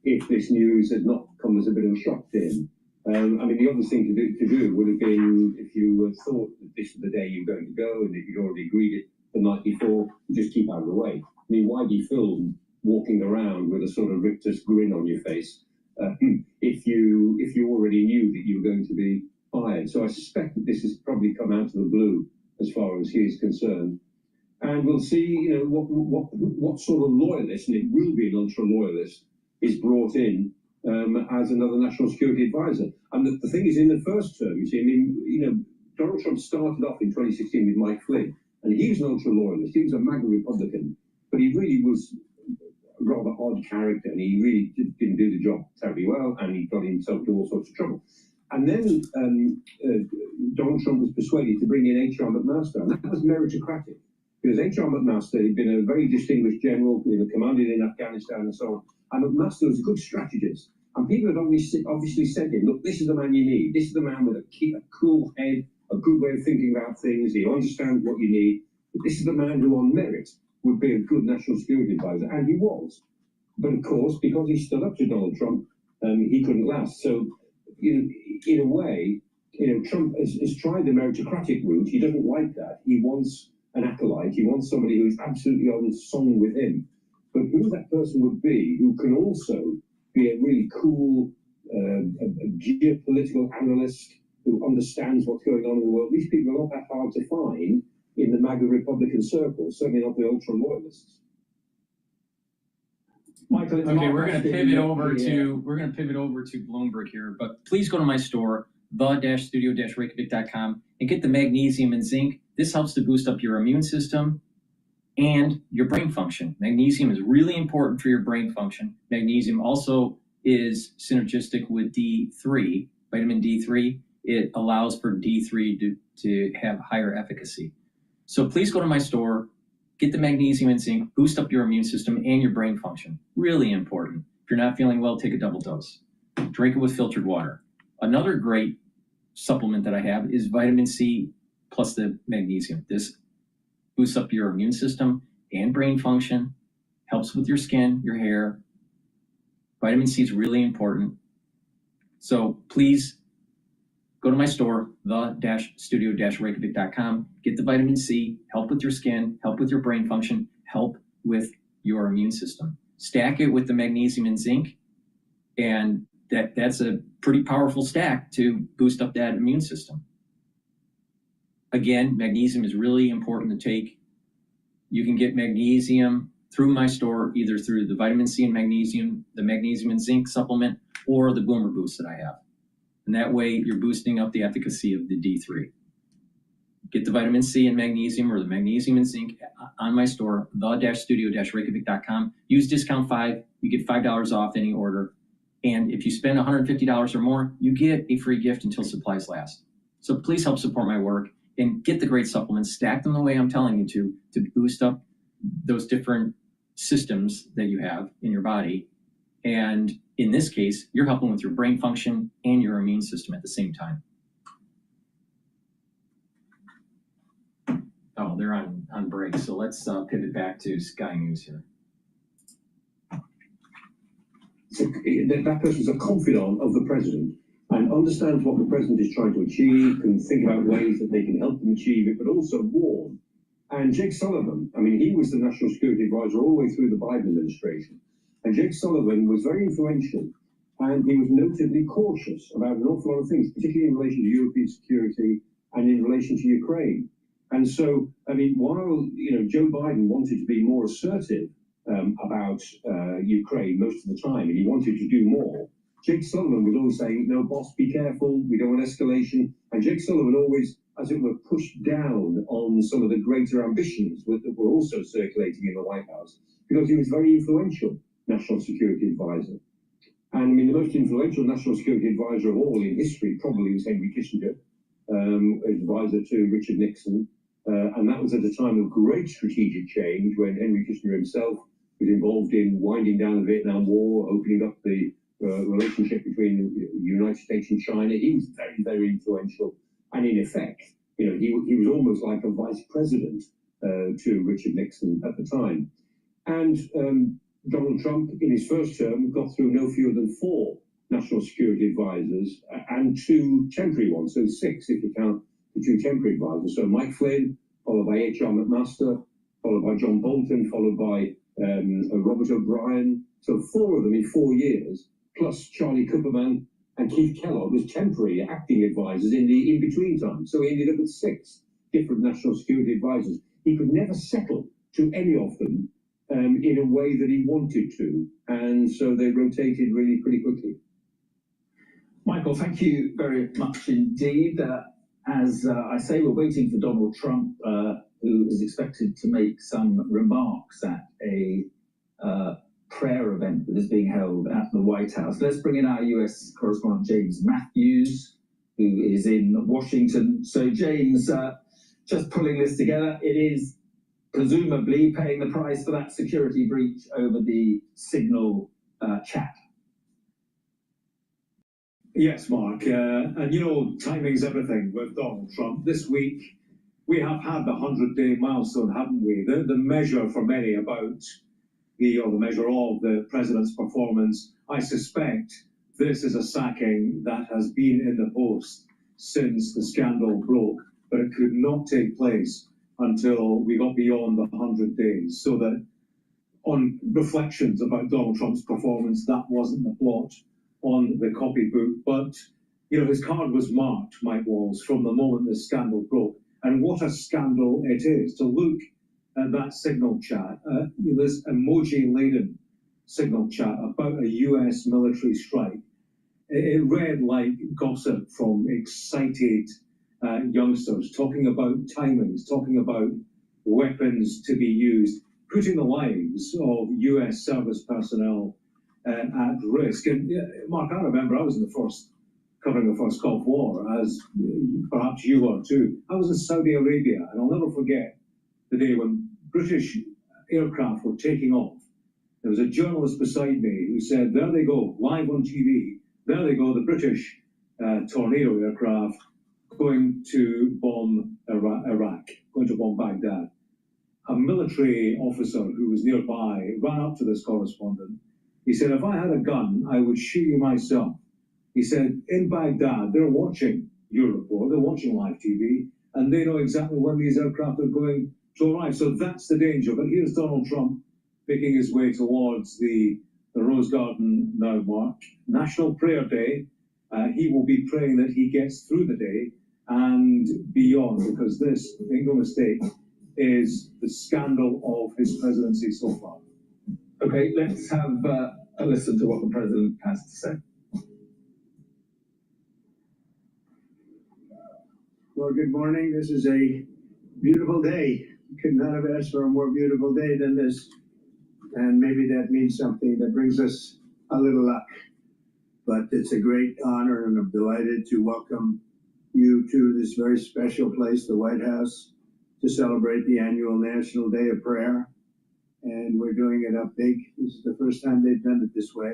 if this news had not come as a bit of a shock to him. The other thing to do would have been, if you thought that this was the day you were going to go and if you'd already agreed it the night before, just keep out of the way. mean, why be filmed walking around with a sort of rictus grin on your face if you already knew that you were going to be fired? So I suspect that this has probably come out of the blue as far as he is concerned. And we'll see, you know, what sort of loyalist, and it will be an ultra loyalist, is brought in as another national security advisor. And the thing is, in the first term, you see, I mean, you know, Donald Trump started off in 2016 with Mike Flynn, and he was an ultra loyalist. He was a MAGA Republican, but he really was a rather odd character, and he really didn't do the job terribly well, and he got himself into all sorts of trouble. And then Donald Trump was persuaded to bring in H.R. McMaster, and that was meritocratic, because H.R. McMaster had been a very distinguished general, you know, commanded in Afghanistan and so on, and McMaster was a good strategist. And people had obviously said to him, look, this is the man you need. This is the man with a cool head, a good way of thinking about things. He understands what you need. But this is the man who, on merit, would be a good national security advisor. And he was. But of course, because he stood up to Donald Trump, he couldn't last. So, you know, in a way, you know, Trump has tried the meritocratic route. He doesn't like that. He wants an acolyte. He wants somebody who is absolutely on song with him. But who that person would be, who can also be a really cool a geopolitical analyst who understands what's going on in the world, these people are not that hard to find in the MAGA Republican circles, certainly not the ultra loyalists. Michael, okay, we're going to pivot over to Bloomberg here, but please go to my store, the-studio-reykjavik.com, and get the magnesium and zinc. This helps to boost up your immune system and your brain function. Magnesium is really important for your brain function. Magnesium also is synergistic with D3, vitamin D3. It allows for D3 to have higher efficacy. So please go to my store, get the magnesium and zinc, boost up your immune system and your brain function. Really important. If you're not feeling well, take a double dose. Drink it with filtered water. Another great supplement that I have is vitamin C plus the magnesium. This boosts up your immune system and brain function, helps with your skin, your hair. Vitamin C is really important. So please go to my store, the-studio-reykjavik.com, get the vitamin C, help with your skin, help with your brain function, help with your immune system. Stack it with the magnesium and zinc, and that's a pretty powerful stack to boost up that immune system. Again, magnesium is really important to take. You can get magnesium through my store, either through the vitamin C and magnesium, the magnesium and zinc supplement, or the Boomer Boost that I have. And that way you're boosting up the efficacy of the D3. Get the vitamin C and magnesium or the magnesium and zinc on my store, the-studio-reykjavik.com. Use discount 5, you get $5 off any order. And if you spend $150 or more, you get a free gift until supplies last. So please help support my work and get the great supplements, stack them the way I'm telling you to boost up those different systems that you have in your body. And in this case, you're helping with your brain function and your immune system at the same time. Oh, they're on break. So let's pivot back to Sky News here. So that person's a confidant of the president and understands what the president is trying to achieve, can think about ways that they can help them achieve it, but also warn. And Jake Sullivan, I mean, he was the national security advisor all the way through the Biden administration. And Jake Sullivan was very influential, and he was notably cautious about an awful lot of things, particularly in relation to European security and in relation to Ukraine. And so, I mean, while, you know, Joe Biden wanted to be more assertive about Ukraine most of the time, and he wanted to do more, Jake Sullivan was always saying, no, boss, be careful, we don't want escalation. And Jake Sullivan always, as it were, pushed down on some of the greater ambitions that were also circulating in the White House, because he was very influential national security advisor. And I mean, the most influential national security advisor of all in history probably was Henry Kissinger, advisor to Richard Nixon. And that was at a time of great strategic change when Henry Kissinger himself was involved in winding down the Vietnam War, opening up the relationship between the United States and China. He was very, very influential. And in effect, you know, he was almost like a vice president to Richard Nixon at the time. And Donald Trump, in his first term, got through no fewer than 4 national security advisors and 2 temporary ones, so 6 if you count the 2 temporary advisors. So Mike Flynn, followed by H.R. McMaster, followed by John Bolton, followed by Robert O'Brien. So 4 of them in 4 years, plus Charlie Kupperman and Keith Kellogg as temporary acting advisors in the in-between time. So he ended up with 6 different national security advisors. He could never settle to any of them in a way that he wanted to. And so they rotated really pretty quickly. Michael, thank you very much indeed. As I say, we're waiting for Donald Trump, who is expected to make some remarks at a prayer event that is being held at the White House. Let's bring in our US correspondent, James Matthews, who is in Washington. So, James, just pulling this together, it is presumably paying the price for that security breach over the Signal chat. Yes, Mark, and you know, timing's everything with Donald Trump. This week, we have had the 100-day milestone, haven't we? The measure for many about the measure of the president's performance. I suspect this is a sacking that has been in the post since the scandal broke, but it could not take place until we got beyond the 100 days. So that on reflections about Donald Trump's performance, that wasn't the plot on the copybook, but you know, his card was marked, Mike Walls, from the moment this scandal broke. And what a scandal it is to look at that Signal chat, this emoji-laden Signal chat about a US military strike. It read like gossip from excited youngsters, talking about timings, talking about weapons to be used, putting the lives of US service personnel at risk. And Mark, I remember I was covering the first Gulf War, as perhaps you were too. I was in Saudi Arabia, and I'll never forget the day when British aircraft were taking off. There was a journalist beside me who said, there they go, live on TV, there they go, the British Tornado aircraft going to bomb Iraq, going to bomb Baghdad. A military officer who was nearby ran up to this correspondent. He said, if I had a gun, I would shoot you myself. He said, in Baghdad, they're watching Europol, they're watching live TV, and they know exactly when these aircraft are going to arrive. So that's the danger. But here's Donald Trump making his way towards the Rose Garden now, Mark. National Prayer Day. He will be praying that he gets through the day and beyond, because this, make no mistake, is the scandal of his presidency so far. Okay, let's have a listen to what the president has to say. Well, good morning. This is a beautiful day. Could not have asked for a more beautiful day than this. And maybe that means something that brings us a little luck. But it's a great honor, and I'm delighted to welcome you to this very special place, the White House, to celebrate the annual National Day of Prayer. And we're doing it up big. This is the first time they've done it this way,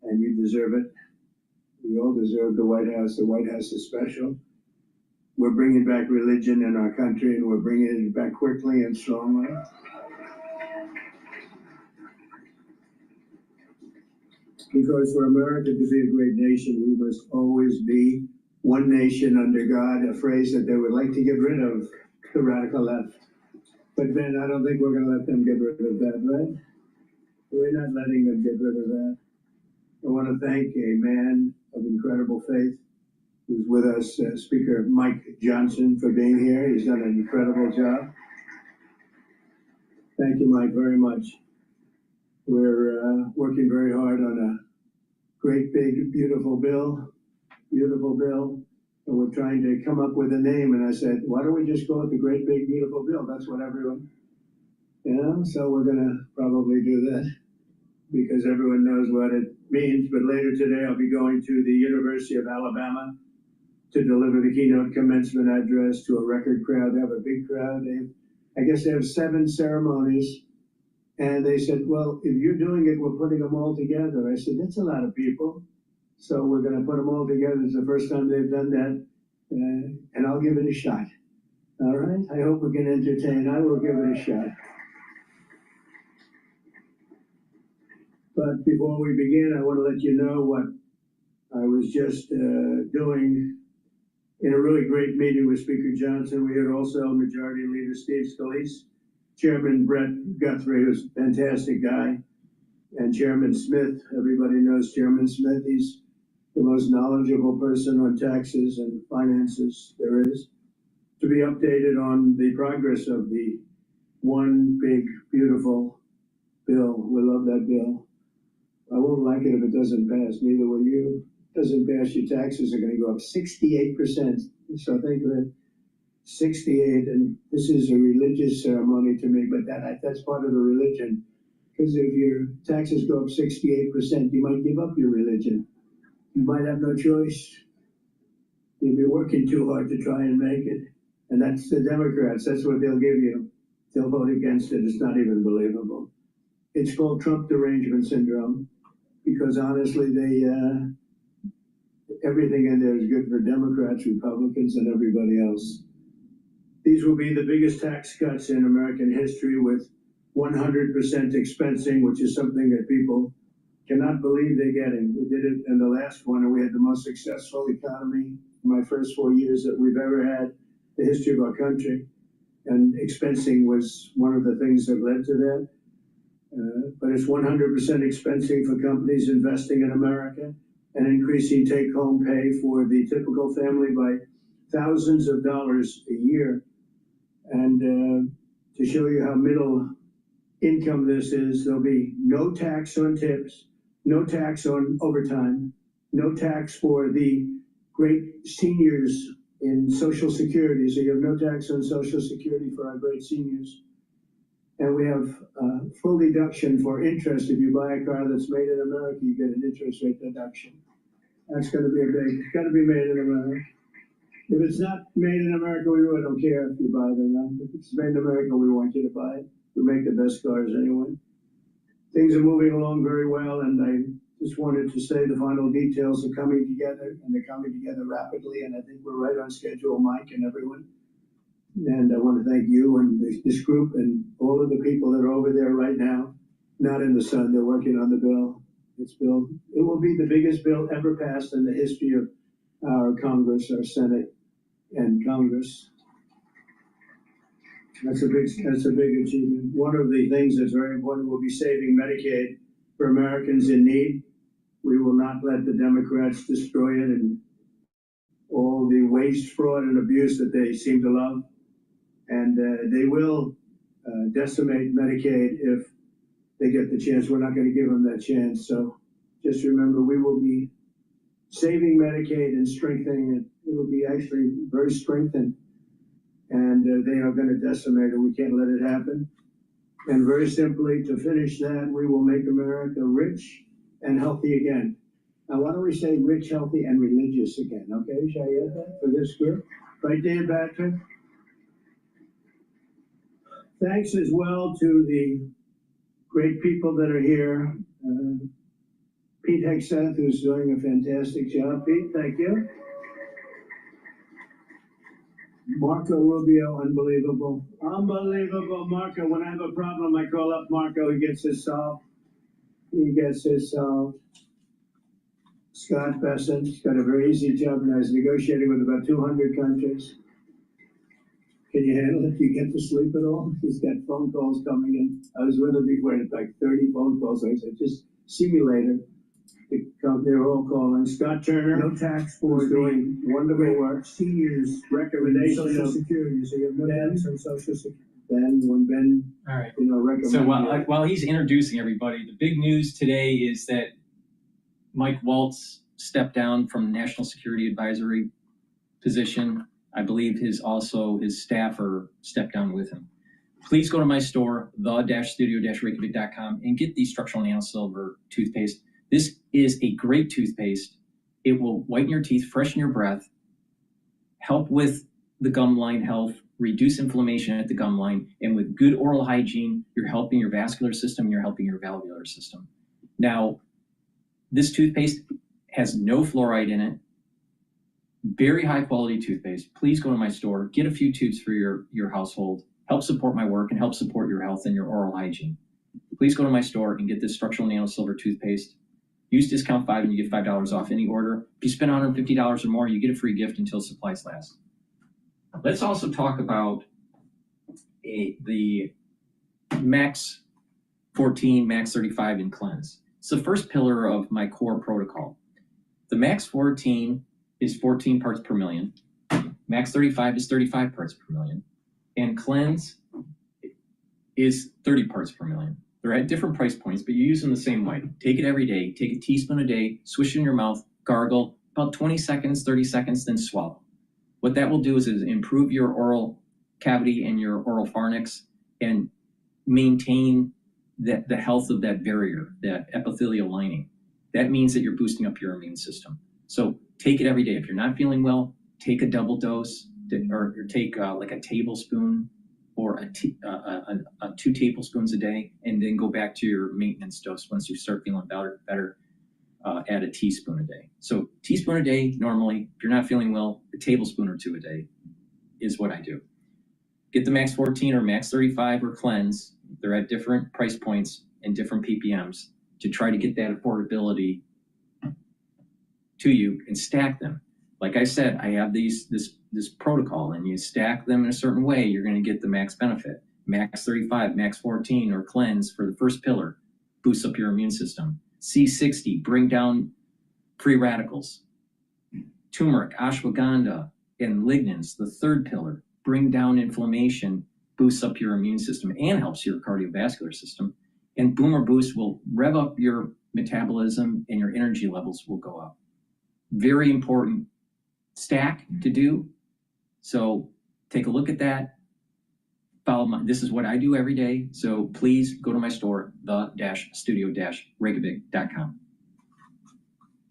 and you deserve it. We all deserve the White House. The White House is special. We're bringing back religion in our country, and we're bringing it back quickly and strongly. Because for America to be a great nation, we must always be one nation under God, a phrase that they would like to get rid of, the radical left. But Ben, I don't think we're going to let them get rid of that, right? We're not letting them get rid of that. I want to thank a man of incredible faith who's with us, Speaker Mike Johnson, for being here. He's done an incredible job. Thank you, Mike, very much. We're working very hard on a great, big, beautiful bill, and we're trying to come up with a name. And I said, why don't we just call it the Great Big Beautiful Bill? That's what everyone, so we're going to probably do that because everyone knows what it means. But later today, I'll be going to the University of Alabama to deliver the keynote commencement address to a record crowd. They have a big crowd. I guess they have 7 ceremonies. And they said, well, if you're doing it, we're putting them all together. I said, that's a lot of people. So we're going to put them all together. It's the first time they've done that. And I'll give it a shot. All right? I hope we can entertain. I will give it a shot. But before we begin, I want to let you know what I was just doing in a really great meeting with Speaker Johnson. We had also Majority Leader Steve Scalise Chairman Brett Guthrie, who's a fantastic guy, and Chairman Smith. Everybody knows Chairman Smith. He's the most knowledgeable person on taxes and finances there is, to be updated on the progress of the one big, beautiful bill. We love that bill. I won't like it if it doesn't pass, neither will you. Doesn't pass, your taxes are gonna go up 68%. So think of it, 68, and this is a religious ceremony to me, but that's part of the religion. Because if your taxes go up 68%, you might give up your religion. You might have no choice. You'll be working too hard to try and make it. And that's the Democrats, that's what they'll give you. They'll vote against it, it's not even believable. It's called Trump derangement syndrome, because honestly, everything in there is good for Democrats, Republicans, and everybody else. These will be the biggest tax cuts in American history, with 100% expensing, which is something that people cannot believe they're getting. We did it in the last one, and we had the most successful economy in my first 4 years that we've ever had in the history of our country. And expensing was one of the things that led to that. But it's 100% expensing for companies investing in America, and increasing take-home pay for the typical family by thousands of dollars a year. And to show you how middle income this is, there'll be no tax on tips, no tax on overtime, no tax for the great seniors in Social Security. So you have no tax on Social Security for our great seniors. And we have full deduction for interest. If you buy a car that's made in America, you get an interest rate deduction. That's going to be it's got to be made in America. If it's not made in America, we really don't care if you buy it or not. If it's made in America, we want you to buy it. We make the best cars anyway. Things are moving along very well, and I just wanted to say the final details are coming together, and they're coming together rapidly, and I think we're right on schedule, Mike and everyone. And I want to thank you and this group and all of the people that are over there right now, not in the sun. They're working on the bill. It will be the biggest bill ever passed in the history of our Congress, our Senate and Congress. That's a big achievement. One of the things that's very important will be saving Medicaid for Americans in need. We will not let the Democrats destroy it and all the waste, fraud, and abuse that they seem to love. And they will decimate Medicaid if they get the chance. We're not going to give them that chance. So just remember, we will be saving Medicaid and strengthening it. It will be actually very strengthened. And they are going to decimate it. We can't let it happen. And very simply, to finish that, we will make America rich and healthy again. Now, why don't we say rich, healthy, and religious again? Okay, shall I add that for this group? Right there, Patrick? Thanks as well to the great people that are here. Pete Hegseth, who's doing a fantastic job. Pete, thank you. Marco Rubio, unbelievable. Unbelievable, Marco. When I have a problem, I call up Marco. He gets it solved. Scott Bessent, he's got a very easy job now. He's negotiating with about 200 countries. Can you handle it? Do you get to sleep at all? He's got phone calls coming in. I was with him before, and like 30 phone calls. I said, just simulator. They're all calling. Scott Turner, no tax for doing wonderful work. Seniors recommendation Social Security. So you have no tax on Social Security. Ben, when Ben, all right. Recommend. So while he's introducing everybody, the big news today is that Mike Waltz stepped down from National Security Advisory position. I believe his staffer stepped down with him. Please go to my store, the-studio-reykjavik.com, and get the structural nano silver toothpaste. This is a great toothpaste. It will whiten your teeth, freshen your breath, help with the gum line health, reduce inflammation at the gum line, and with good oral hygiene, you're helping your vascular system, you're helping your valvular system. Now, this toothpaste has no fluoride in it. Very high quality toothpaste. Please go to my store, get a few tubes for your household, help support my work, and help support your health and your oral hygiene. Please go to my store and get this structural nano silver toothpaste. Use discount 5 and you get $5 off any order. If you spend $150 or more, you get a free gift until supplies last. Let's also talk about the max 14, max 35, and cleanse. It's the first pillar of my core protocol. The max 14 is 14 parts per million. Max 35 is 35 parts per million. And cleanse is 30 parts per million. They're at different price points, but you use them the same way. Take it every day, take a teaspoon a day, swish it in your mouth, gargle, about 20 seconds, 30 seconds, then swallow. What that will do is improve your oral cavity and your oral pharynx and maintain the health of that barrier, that epithelial lining. That means that you're boosting up your immune system. So take it every day. If you're not feeling well, take a double dose, or take like a tablespoon or 2 tablespoons a day, and then go back to your maintenance dose once you start feeling better. Add a teaspoon a day. So teaspoon a day normally. If you're not feeling well, a tablespoon or 2 a day is what I do. Get the max 14 or max 35 or cleanse. They're at different price points and different ppms to try to get that affordability to you and stack them. Like I said, I have this protocol, and you stack them in a certain way, you're going to get the max benefit. Max 35, max 14, or cleanse for the first pillar, boosts up your immune system. C60, bring down free radicals. Turmeric, ashwagandha, and lignans, the third pillar, bring down inflammation, boosts up your immune system, and helps your cardiovascular system. And Boomer Boost will rev up your metabolism, and your energy levels will go up. Very important stack to do. So take a look at that. This is what I do every day. So please go to my store, the-studio-reykjavik.com.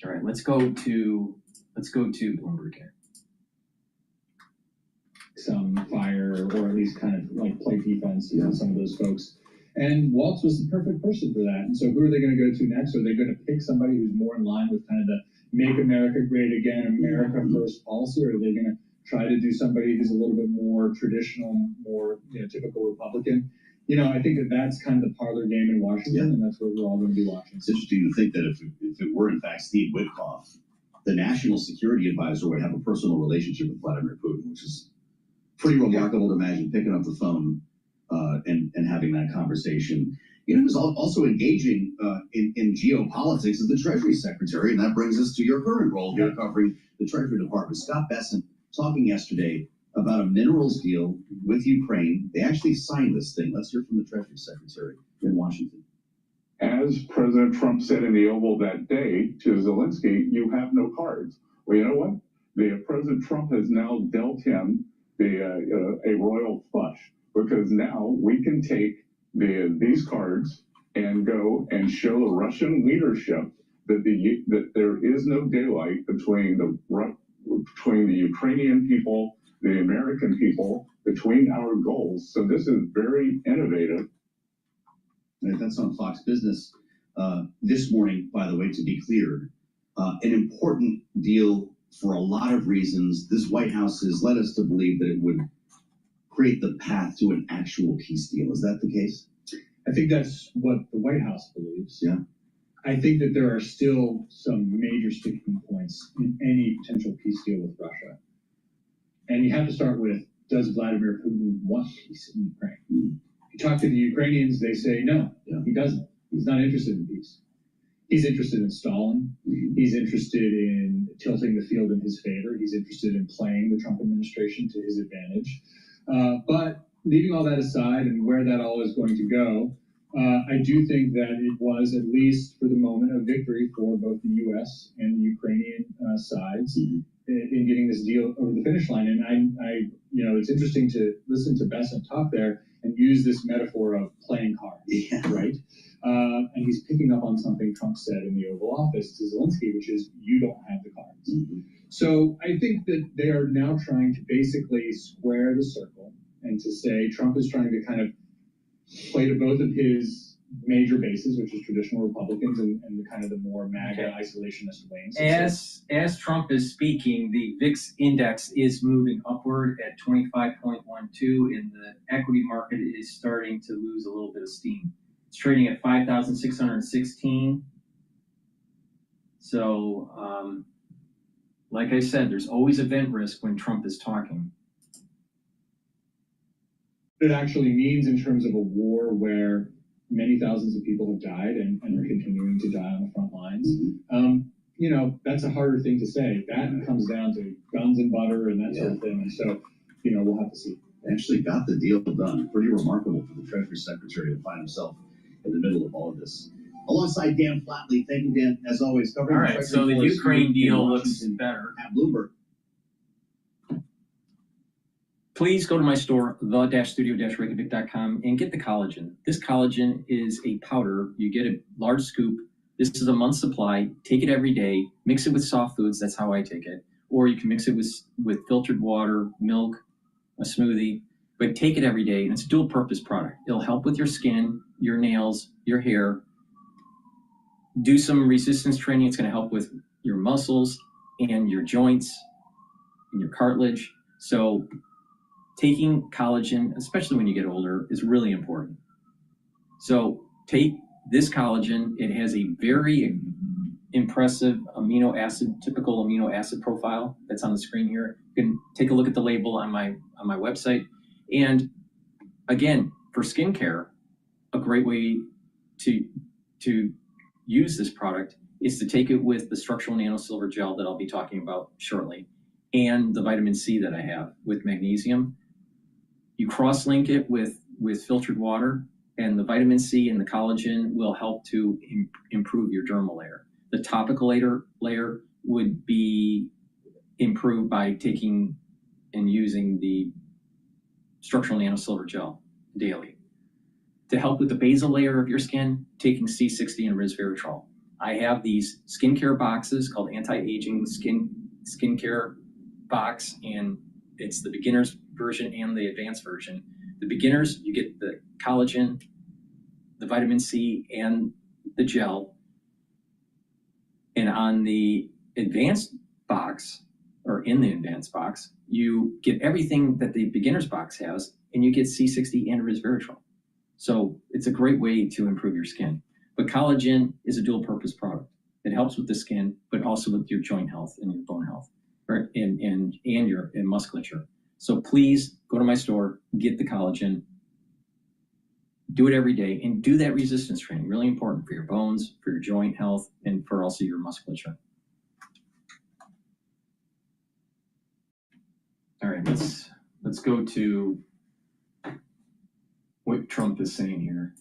All right, let's go to Bloomberg here. Some fire, or at least kind of like play defense to some of those folks. And Waltz was the perfect person for that. And so who are they going to go to next? Are they going to pick somebody who's more in line with kind of the Make America Great Again, America First policy, or are they going to try to do somebody who's a little bit more traditional, more typical Republican? I think that's kind of the parlor game in Washington, and that's what we're all going to be watching. It's interesting to think that if it were in fact Steve Witkoff, the national security advisor would have a personal relationship with Vladimir Putin, which is pretty remarkable to imagine picking up the phone and having that conversation. Who's also engaging in geopolitics is the Treasury Secretary, and that brings us to your current role here covering the Treasury Department. Scott Bessent talking yesterday about a minerals deal with Ukraine. They actually signed this thing. Let's hear from the Treasury Secretary in Washington. As President Trump said in the Oval that day to Zelensky, you have no cards. Well, you know what? President Trump has now dealt him a royal flush, because now we can take these cards and go and show the Russian leadership that there is no daylight between the Ukrainian people, the American people, between our goals. So this is very innovative. And that's on Fox Business this morning, by the way, to be clear. An important deal for a lot of reasons. This White House has led us to believe that it would create the path to an actual peace deal. Is that the case? I think that's what the White House believes. Yeah. I think that there are still some major sticking points in any potential peace deal with Russia. And you have to start with, does Vladimir Putin want peace in Ukraine? Mm-hmm. You talk to the Ukrainians, they say no, he doesn't. He's not interested in peace. He's interested in stalling. Mm-hmm. He's interested in tilting the field in his favor. He's interested in playing the Trump administration to his advantage. But leaving all that aside and where that all is going to go, I do think that it was, at least for the moment, a victory for both the U.S. and the Ukrainian sides in getting this deal over the finish line. And I it's interesting to listen to Bessent talk there and use this metaphor of playing cards, right? And he's picking up on something Trump said in the Oval Office to Zelensky, which is, you don't have the cards. Mm-hmm. So I think that they are now trying to basically square the circle and to say Trump is trying to kind of play to both of his major bases, which is traditional Republicans and the kind of the more MAGA isolationist wings. As Trump is speaking, the VIX index is moving upward at 25.12, and the equity market is starting to lose a little bit of steam. It's trading at 5,616. So, like I said, there's always event risk when Trump is talking. it actually means in terms of a war where many thousands of people have died and are continuing to die on the front lines. You know, that's a harder thing to say. That comes down to guns and butter and that sort of thing. And so, you know, we'll have to see. They actually got the deal done. Pretty remarkable for the Treasury Secretary to find himself in the middle of all of this. Alongside Dan Flatley, thank you, Dan, as always. Covering all right, so the Ukraine deal looks better. At Bloomberg. Please go to my store, the-studio-reykjavik.com, and get the collagen. This collagen is a powder. You get a large scoop. This is a month's supply. Take it every day. Mix it with soft foods. That's how I take it. Or you can mix it with filtered water, milk, a smoothie. But take it every day, and it's a dual-purpose product. It'll help with your skin, your nails, your hair. Do some resistance training. It's going to help with your muscles and your joints and your cartilage. So taking collagen, especially when you get older, is really important. So take this collagen. It has a very impressive typical amino acid profile that's on the screen here. You can take a look at the label on my website. And again, for skincare, a great way to use this product is to take it with the structural nanosilver gel that I'll be talking about shortly, and the vitamin C that I have with magnesium. You cross-link it with filtered water, and the vitamin C and the collagen will help to improve your dermal layer. The topical layer would be improved by taking and using the structural nanosilver gel daily. To help with the basal layer of your skin, taking C60 and resveratrol. I have these skincare boxes called anti-aging skincare box, and it's the beginner's version and the advanced version. The beginners, you get the collagen, the vitamin C, and the gel. And on the advanced box, or in the advanced box, you get everything that the beginner's box has, and you get C60 and resveratrol. So it's a great way to improve your skin. But collagen is a dual purpose product. It helps with the skin, but also with your joint health and your bone health, right? and your musculature. So please go to my store, get the collagen, do it every day, and do that resistance training. Really important for your bones, for your joint health, and for also your musculature. All right, let's go to what Trump is saying here.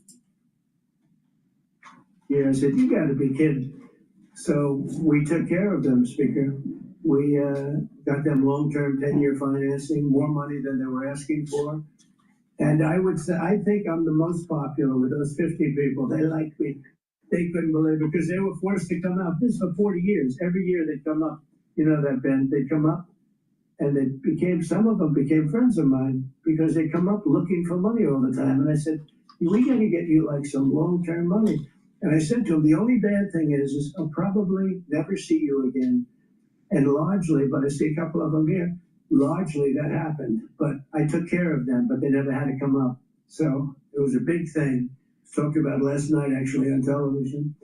Yeah, I said, you gotta be kidding. So we took care of them, Speaker. We got them long-term 10-year financing, more money than they were asking for. And I would say, I think I'm the most popular with those 50 people. They liked me. They couldn't believe it because they were forced to come out. This for 40 years. Every year they'd come up. You know that, Ben? They'd come up. And some of them became friends of mine because they come up looking for money all the time. And I said, we got to get you like some long-term money. And I said to them, the only bad thing is I'll probably never see you again. And largely, but I see a couple of them here, largely that happened. But I took care of them, but they never had to come up. So it was a big thing. Talked about last night, actually, on television.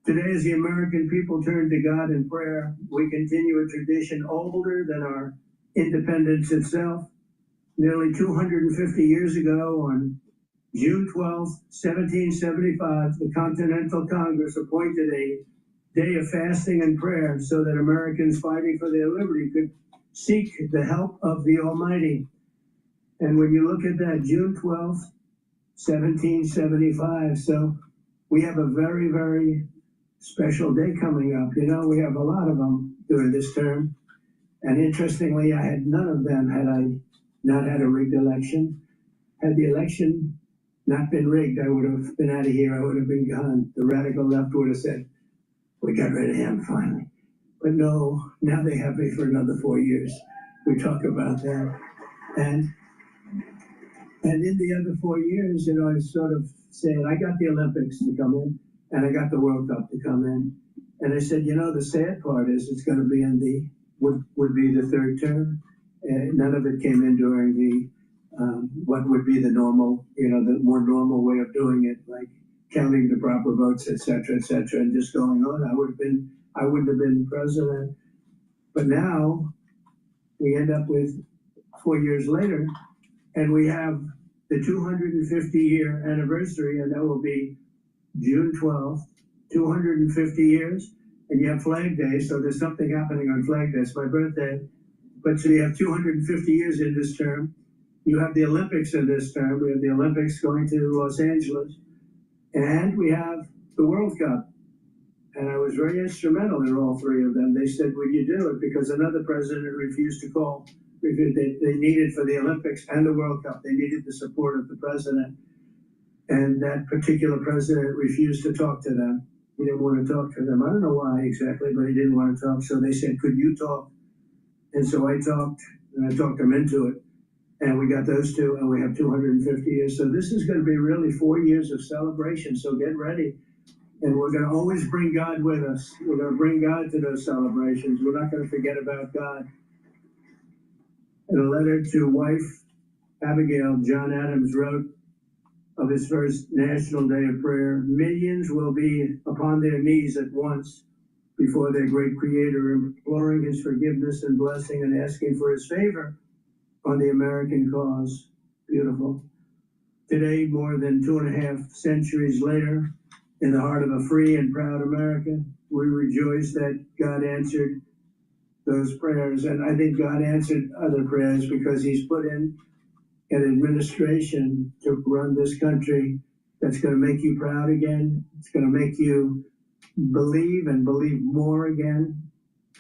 Today, as the American people turn to God in prayer, we continue a tradition older than our independence itself. Nearly 250 years ago, on June 12, 1775, the Continental Congress appointed a day of fasting and prayer so that Americans fighting for their liberty could seek the help of the Almighty. And when you look at that, June 12, 1775, so we have a very, very special day coming up. You know, we have a lot of them during this term. And interestingly, I had none of them had I not had a rigged election. Had the election not been rigged, I would have been out of here. I would have been gone. The radical left would have said, we got rid of him finally. But no, now they have me for another 4 years. We talk about that. And in the other 4 years, you know, I sort of said, I got the Olympics to come in, and I got the World Cup to come in. And I said, you know, the sad part is it's going to be in the, would be the third term. None of it came in during the, what would be the normal, you know, the more normal way of doing it, like counting the proper votes, et cetera, and just going on. I wouldn't have been president. But now we end up with 4 years later, And we have the 250-year anniversary, and that will be June 12th, 250 years. And you have Flag Day, so there's something happening on Flag Day. It's my birthday. But so you have 250 years in this term. You have the Olympics in this term. We have the Olympics going to Los Angeles. And we have the World Cup. And I was very instrumental in all three of them. They said, would you do it? Because another president refused to call. They needed for the Olympics and the World Cup. They needed the support of the president. And that particular president refused to talk to them. He didn't want to talk to them. I don't know why exactly, but he didn't want to talk. So they said, could you talk? And so I talked, and I talked them into it. And we got those two, and we have 250 years. So this is going to be really 4 years of celebration. So get ready. And we're going to always bring God with us. We're going to bring God to those celebrations. We're not going to forget about God. In a letter to wife Abigail, John Adams wrote of his first National Day of Prayer, millions will be upon their knees at once before their great Creator, imploring his forgiveness and blessing and asking for his favor on the American cause. Beautiful. Today, more than 2.5 centuries later, in the heart of a free and proud America, we rejoice that God answered those prayers. And I think God answered other prayers because he's put in an administration to run this country that's going to make you proud again. It's going to make you believe and believe more again.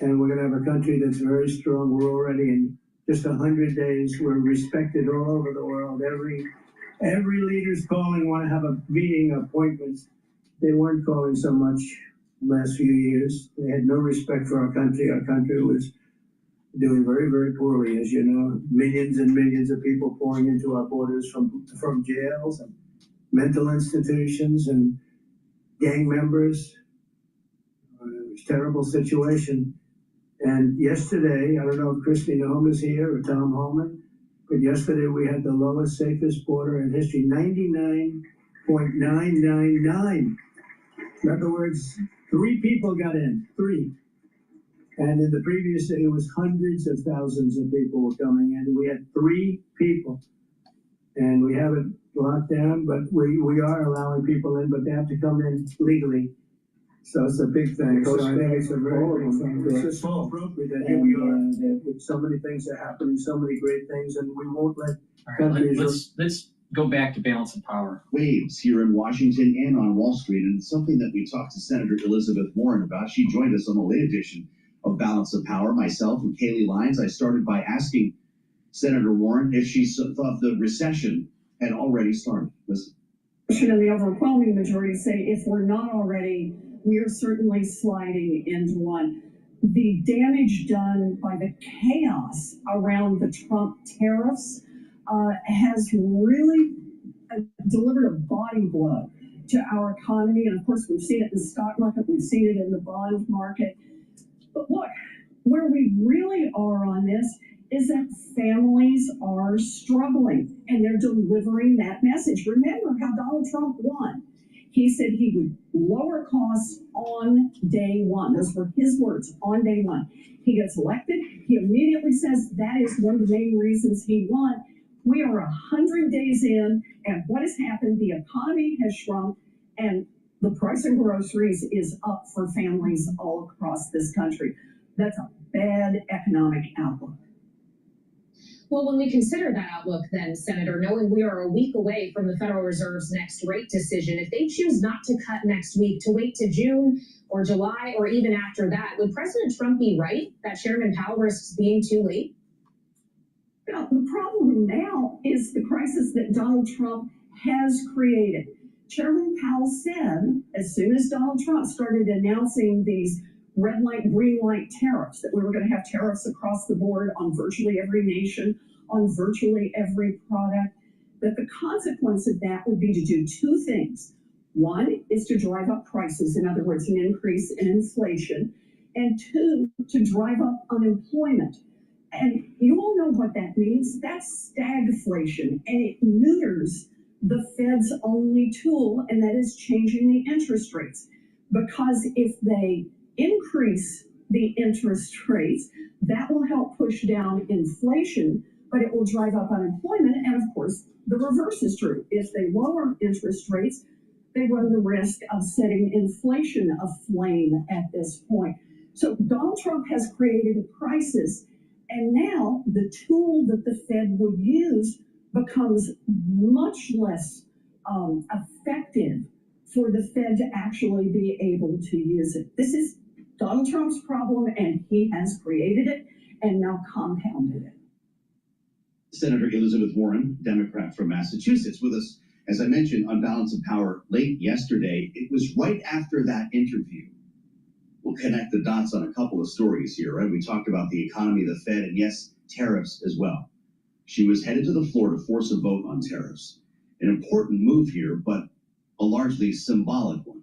And we're going to have a country that's very strong. We're already in just 100 days. We're respected all over the world. Every leader's calling, want to have a meeting, appointments. They weren't calling so much last few years. They had no respect for our country. Our country was doing very, very poorly, as you know. Millions and millions of people pouring into our borders from jails and mental institutions and gang members. It was a terrible situation. And yesterday, I don't know if Christy Nome is here or Tom Holman, but yesterday we had the lowest, safest border in history, 99.999. In other words, 3 people got in, 3. And in the previous day, it was hundreds of thousands of people were coming in. We had 3 people. And we have it locked down, but we are allowing people in, but they have to come in legally. So it's a big thing. So I think it's a very big thing. It's just so appropriate that here we are, with so many things that are happening, so many great things, and we won't let countries... Let's go back to balance of power. Waves here in Washington and on Wall Street, and it's something that we talked to Senator Elizabeth Warren about. She joined us on the late edition of Balance of Power. Myself and Kaylee Lyons, I started by asking Senator Warren if she thought the recession had already started. Listen. And the overwhelming majority say if we're not already, we are certainly sliding into one. The damage done by the chaos around the Trump tariffs has really delivered a body blow to our economy. And of course, we've seen it in the stock market, we've seen it in the bond market. But look, where we really are on this is that families are struggling, and they're delivering that message. Remember how Donald Trump won. He said he would lower costs on day one. Those were his words, on day one. He gets elected. He immediately says that is one of the main reasons he won. We are 100 days in, and what has happened? The economy has shrunk, and the price of groceries is up for families all across this country. That's a bad economic outlook. Well, when we consider that outlook, then, Senator, knowing we are a week away from the Federal Reserve's next rate decision, if they choose not to cut next week, to wait to June or July or even after that, would President Trump be right that Chairman Powell risks being too late? You know, the problem now is the crisis that Donald Trump has created. Chairman Powell said, as soon as Donald Trump started announcing these red light, green light tariffs, that we were going to have tariffs across the board on virtually every nation, on virtually every product, that the consequence of that would be to do 2 things. One is to drive up prices, in other words, an increase in inflation, and 2, to drive up unemployment. And you all know what that means. That's stagflation, and it neuters the Fed's only tool, and that is changing the interest rates. Because if they increase the interest rates, that will help push down inflation. but it will drive up unemployment. And of course, the reverse is true. If they lower interest rates, they run the risk of setting inflation aflame at this point. So Donald Trump has created a crisis, and now the tool that the Fed would use becomes much less effective for the Fed to actually be able to use it. This is Donald Trump's problem, and he has created it and now compounded it. Senator Elizabeth Warren, Democrat from Massachusetts, with us, as I mentioned, on Balance of Power late yesterday. It was right after that interview. We'll connect the dots on a couple of stories here, right? We talked about the economy, the Fed, and yes, tariffs as well. She was headed to the floor to force a vote on tariffs. An important move here, but a largely symbolic one.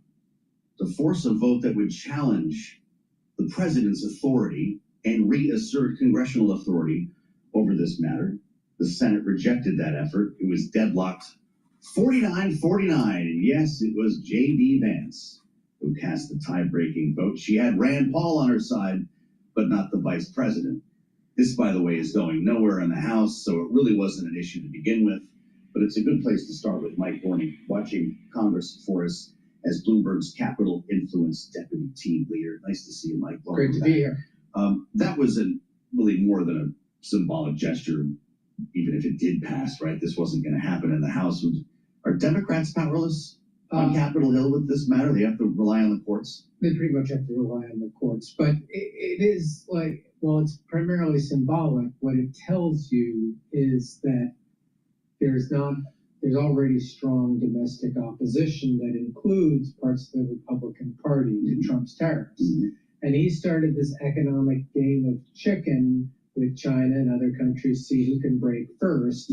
To force a vote that would challenge the president's authority and reassert congressional authority over this matter. The Senate rejected that effort. It was deadlocked 49-49. And yes, it was J.D. Vance who cast the tie-breaking vote. She had Rand Paul on her side, but not the vice president. This, by the way, is going nowhere in the House, so it really wasn't an issue to begin with. But it's a good place to start with Mike Warning, watching Congress for us as Bloomberg's Capital Influence Deputy Team Leader. Nice to see you, Mike. Welcome Great to back. be here. That was really more than a symbolic gesture, even if it did pass, right? This wasn't going to happen in the House. Are Democrats powerless on Capitol Hill with this matter? They have to rely on the courts? They pretty much have to rely on the courts. But it is like, well, it's primarily symbolic. What it tells you is that there's already strong domestic opposition that includes parts of the Republican Party to Trump's tariffs. And he started this economic game of chicken with China and other countries, see who can break first.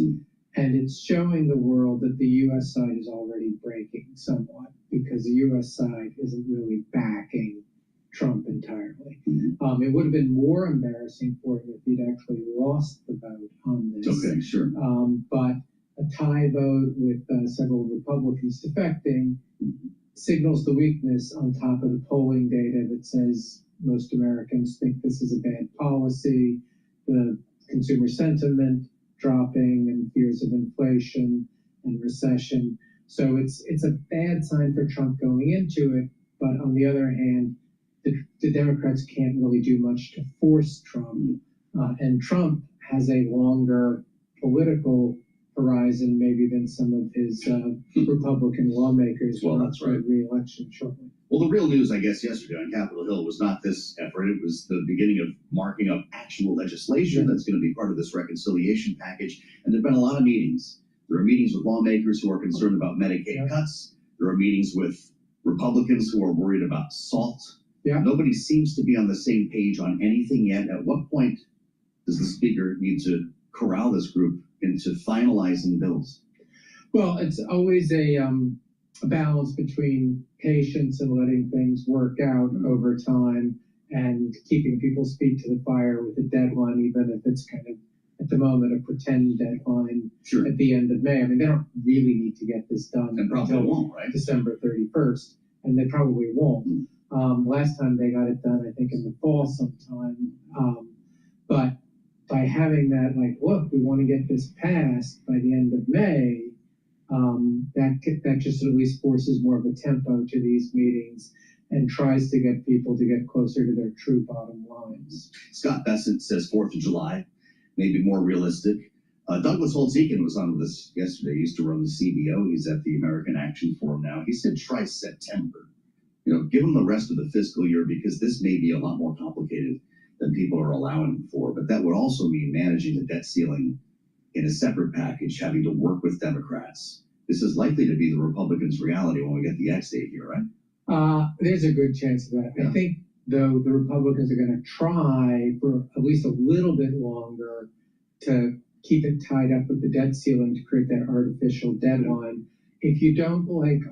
And it's showing the world that the U.S. side is already breaking somewhat because the U.S. side isn't really backing Trump entirely. It would have been more embarrassing for him if he'd actually lost the vote on this. Okay, sure. But a tie vote with several Republicans defecting signals the weakness on top of the polling data that says most Americans think this is a bad policy, the consumer sentiment dropping and fears of inflation and recession. So it's a bad sign for Trump going into it. But on the other hand, the Democrats can't really do much to force Trump. And Trump has a longer political horizon maybe than some of his Republican lawmakers. Well, that's right. Re-election shortly. Well, the real news, I guess, yesterday on Capitol Hill was not this effort. It was the beginning of marking up actual legislation that's going to be part of this reconciliation package. And there have been a lot of meetings. There are meetings with lawmakers who are concerned about Medicaid cuts. There are meetings with Republicans who are worried about SALT. Nobody seems to be on the same page on anything yet. At what point does the Speaker need to corral this group into finalizing bills? Well, it's always a balance between patience and letting things work out over time and keeping people's feet to the fire with a deadline, even if it's kind of at the moment a pretend deadline at the end of May. I mean, they don't really need to get this done until December 31st, and they probably won't. Last time they got it done, I think in the fall sometime. But by having that, like, look, we want to get this passed by the end of May, that just at least forces more of a tempo to these meetings and tries to get people to get closer to their true bottom lines. Scott Bessent says 4th of July, maybe more realistic. Douglas Holtz-Eakin was on with us yesterday. He used to run the CBO. He's at the American Action Forum now. He said try September. Give him the rest of the fiscal year because this may be a lot more complicated than people are allowing for. But that would also mean managing the debt ceiling in a separate package, having to work with Democrats. This is likely to be the Republicans' reality when we get the X date here, right? There's a good chance of that. I think, though, the Republicans are going to try for at least a little bit longer to keep it tied up with the debt ceiling to create that artificial deadline. If you don't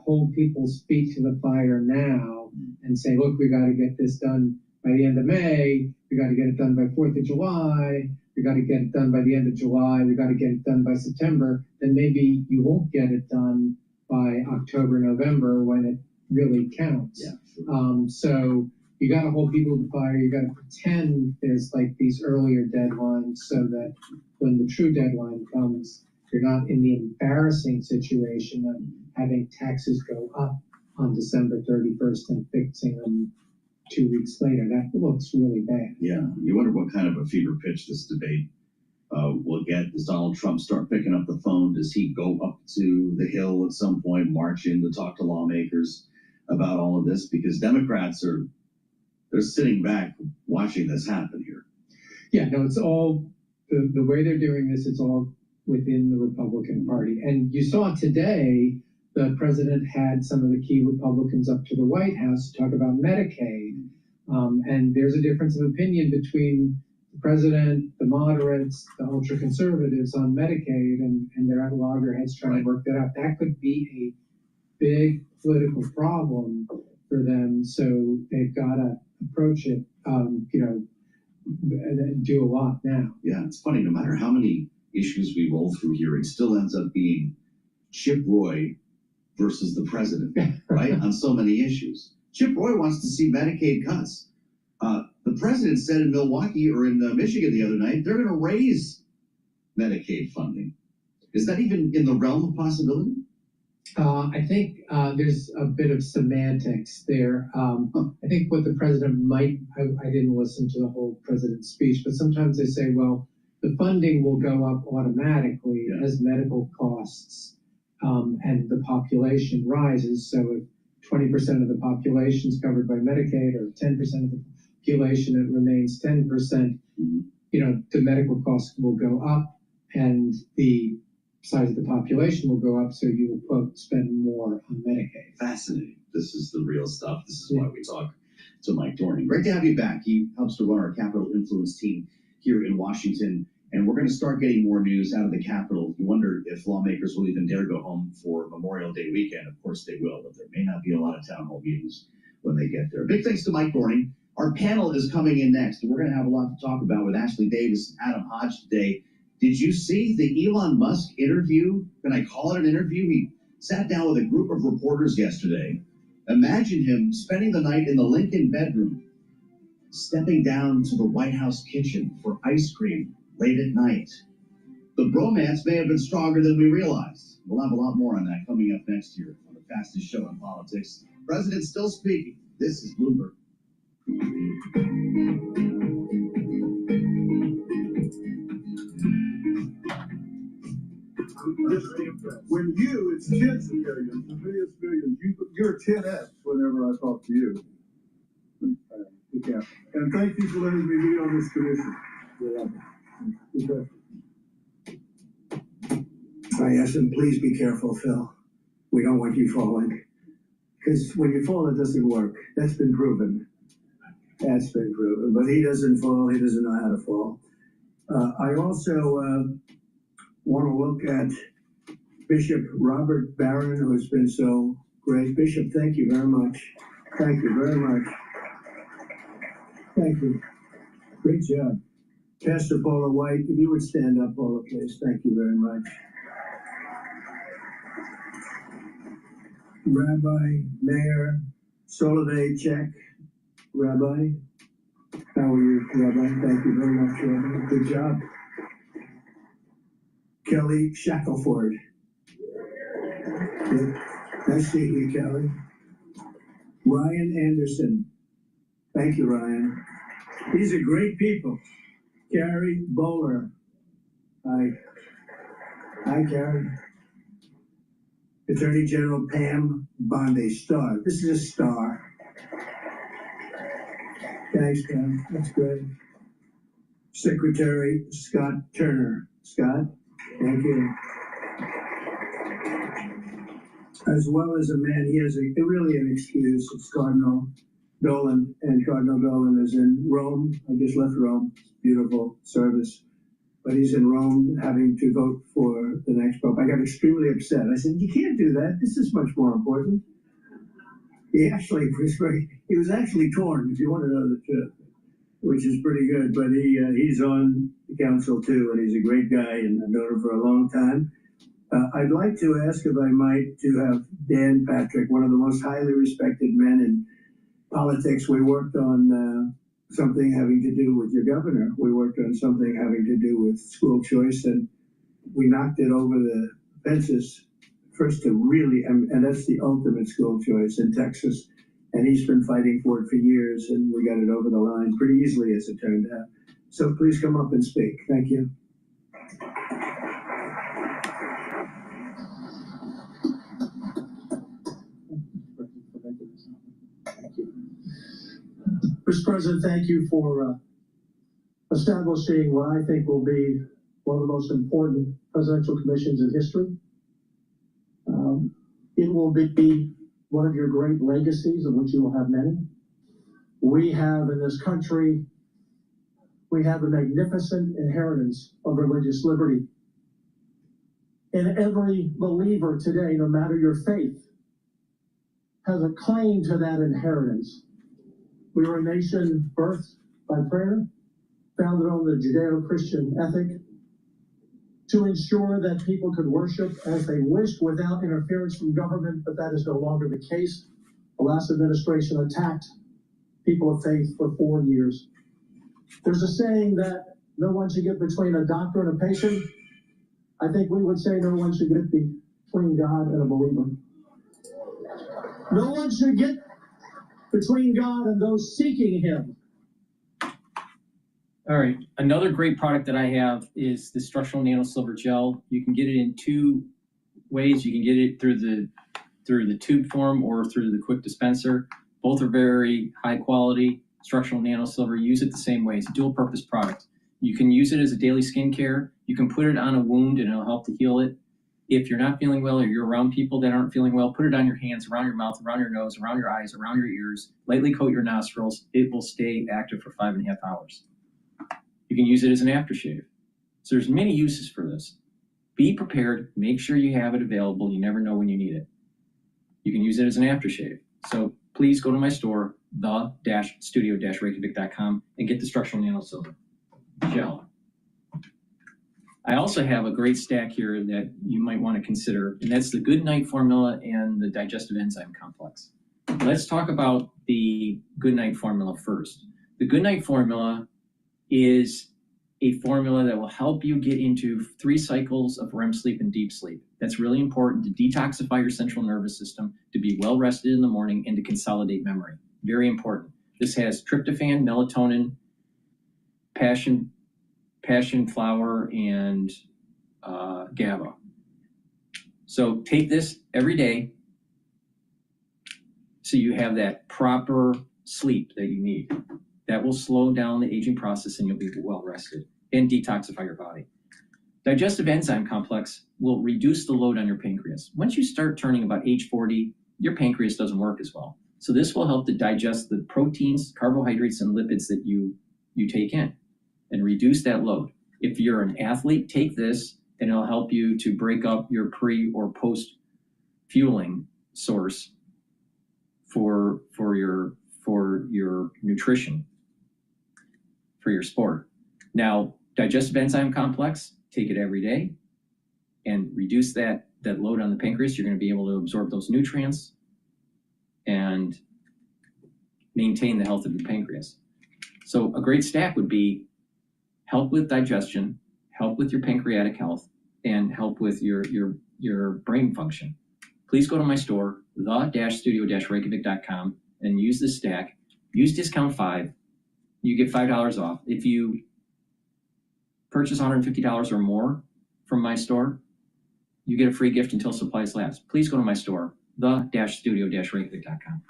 hold people's feet to the fire now and say, look, we got to get this done by the end of May, we got to get it done by 4th of July, we got to get it done by the end of July, we got to get it done by September, then maybe you won't get it done by October, November when it really counts. So you got to hold people to the fire. You got to pretend there's like these earlier deadlines so that when the true deadline comes, you're not in the embarrassing situation of having taxes go up on December 31st and fixing them 2 weeks later. That looks really bad. Yeah, you wonder what kind of a fever pitch this debate will get. Does Donald Trump start picking up the phone? Does he go up to the Hill at some point, march in to talk to lawmakers about all of this? Because Democrats they're sitting back watching this happen here. Yeah, no, it's all, the way they're doing this, it's all within the Republican Party. And you saw today, the president had some of the key Republicans up to the White House to talk about Medicaid. And there's a difference of opinion between the president, the moderates, the ultra conservatives on Medicaid, and they're at loggerheads trying to work that out. That could be a big political problem for them. So they've got to approach it, do a lot now. Yeah, it's funny, no matter how many issues we roll through here, it still ends up being Chip Roy versus the president, right? On so many issues. Chip Roy wants to see Medicaid cuts. The president said in Milwaukee or in Michigan the other night, they're going to raise Medicaid funding. Is that even in the realm of possibility? I think there's a bit of semantics there. I think what the president might, I didn't listen to the whole president's speech, but sometimes they say, well, the funding will go up automatically as medical costs and the population rises. So if 20% of the population is covered by Medicaid or 10% of the population, it remains 10%, the medical costs will go up and the size of the population will go up, so you will, quote, spend more on Medicaid. Fascinating. This is the real stuff. This is why we talk to Mike Dorning. Great to have you back. He helps to run our Capitol Influence team here in Washington, and we're going to start getting more news out of the Capitol. You wonder if lawmakers will even dare go home for Memorial Day weekend. Of course they will, but there may not be a lot of town hall meetings when they get there. Big thanks to Mike Dorning. Our panel is coming in next, and we're going to have a lot to talk about with Ashley Davis and Adam Hodge today. Did you see the Elon Musk interview? Can I call it an interview? He sat down with a group of reporters yesterday. Imagine him spending the night in the Lincoln bedroom, stepping down to the White House kitchen for ice cream late at night. The bromance may have been stronger than we realized. We'll have a lot more on that coming up next year on the fastest show in politics. President still speaking. This is Bloomberg. When you, it's tens of millions, the millions, millions. You're 10x whenever I talk to you. And thank you for letting me be on this commission. Yes, and please be careful, Phil. We don't want you falling. Because when you fall, it doesn't work. That's been proven. That's been proven. But he doesn't fall. He doesn't know how to fall. I also want to look at Bishop Robert Barron, who has been so great. Bishop, thank you very much. Thank you very much. Thank you. Great job. Pastor Paula White, if you would stand up, Paula, please. Thank you very much. Rabbi, Mayor, Soledad Check. Rabbi, how are you, Rabbi? Thank you very much, Rabbi. Good job. Kelly Shackelford. Good. Nice to meet you, Kelly. Ryan Anderson. Thank you, Ryan. These are great people. Carrie Bowler. Hi. Hi, Carrie. Attorney General Pam Bondi, star. This is a star. Thanks, Pam. That's great. Secretary Scott Turner. Scott, thank you. As well as a man, he has really an excuse. It's Cardinal Dolan, and Cardinal Dolan is in Rome. I just left Rome. Beautiful service. But he's in Rome having to vote for the next pope. I got extremely upset. I said, you can't do that. This is much more important. He was actually torn, if you want to know the truth, which is pretty good. But he's on the council too, and he's a great guy, and I've known him for a long time. I'd like to ask, if I might, to have Dan Patrick, one of the most highly respected men politics. We worked on something having to do with your governor. We worked on something having to do with school choice, and we knocked it over the fences first to really, and that's the ultimate school choice in Texas. And he's been fighting for it for years, and we got it over the line pretty easily, as it turned out. So please come up and speak. Thank you. Mr. President, thank you for establishing what I think will be one of the most important presidential commissions in history. It will be one of your great legacies, of which you will have many. We have in this country, we have a magnificent inheritance of religious liberty. And every believer today, no matter your faith, has a claim to that inheritance. We were a nation birthed by prayer, founded on the Judeo-Christian ethic, to ensure that people could worship as they wished without interference from government, but that is no longer the case. The last administration attacked people of faith for 4 years. There's a saying that no one should get between a doctor and a patient. I think we would say no one should get between God and a believer. No one should get between God and those seeking Him. All right, another great product that I have is the structural nano silver gel. You can get it in two ways. You can get it through the tube form or through the quick dispenser. Both are very high quality. Structural nano silver, use it the same way. It's a dual purpose product. You can use it as a daily skincare. You can put it on a wound and it'll help to heal it. If you're not feeling well or you're around people that aren't feeling well, put it on your hands, around your mouth, around your nose, around your eyes, around your ears. Lightly coat your nostrils. It will stay active for 5.5 hours. You can use it as an aftershave. So there's many uses for this. Be prepared. Make sure you have it available. You never know when you need it. You can use it as an aftershave. So please go to my store, the-studio-reykjavik.com, and get the structural nano silver gel. I also have a great stack here that you might want to consider, and that's the Good Night formula and the digestive enzyme complex. Let's talk about the Good Night formula first. The Good Night formula is a formula that will help you get into 3 cycles of REM sleep and deep sleep. That's really important to detoxify your central nervous system, to be well rested in the morning, and to consolidate memory. Very important. This has tryptophan, melatonin, passion flower, and GABA. So take this every day so you have that proper sleep that you need. That will slow down the aging process and you'll be well rested and detoxify your body. Digestive enzyme complex will reduce the load on your pancreas. Once you start turning about age 40, your pancreas doesn't work as well. So this will help to digest the proteins, carbohydrates, and lipids that you take in and reduce that load. If you're an athlete, take this and it'll help you to break up your pre or post fueling source for your nutrition, for your sport. Now, digestive enzyme complex, take it every day and reduce that load on the pancreas. You're going to be able to absorb those nutrients and maintain the health of your pancreas. So a great stack would be help with digestion, help with your pancreatic health, and help with your brain function. Please go to my store, the-studio-reykjavik.com, and use this stack. Use discount 5. You get $5 off. If you purchase $150 or more from my store, you get a free gift until supplies last. Please go to my store, the-studio-reykjavik.com.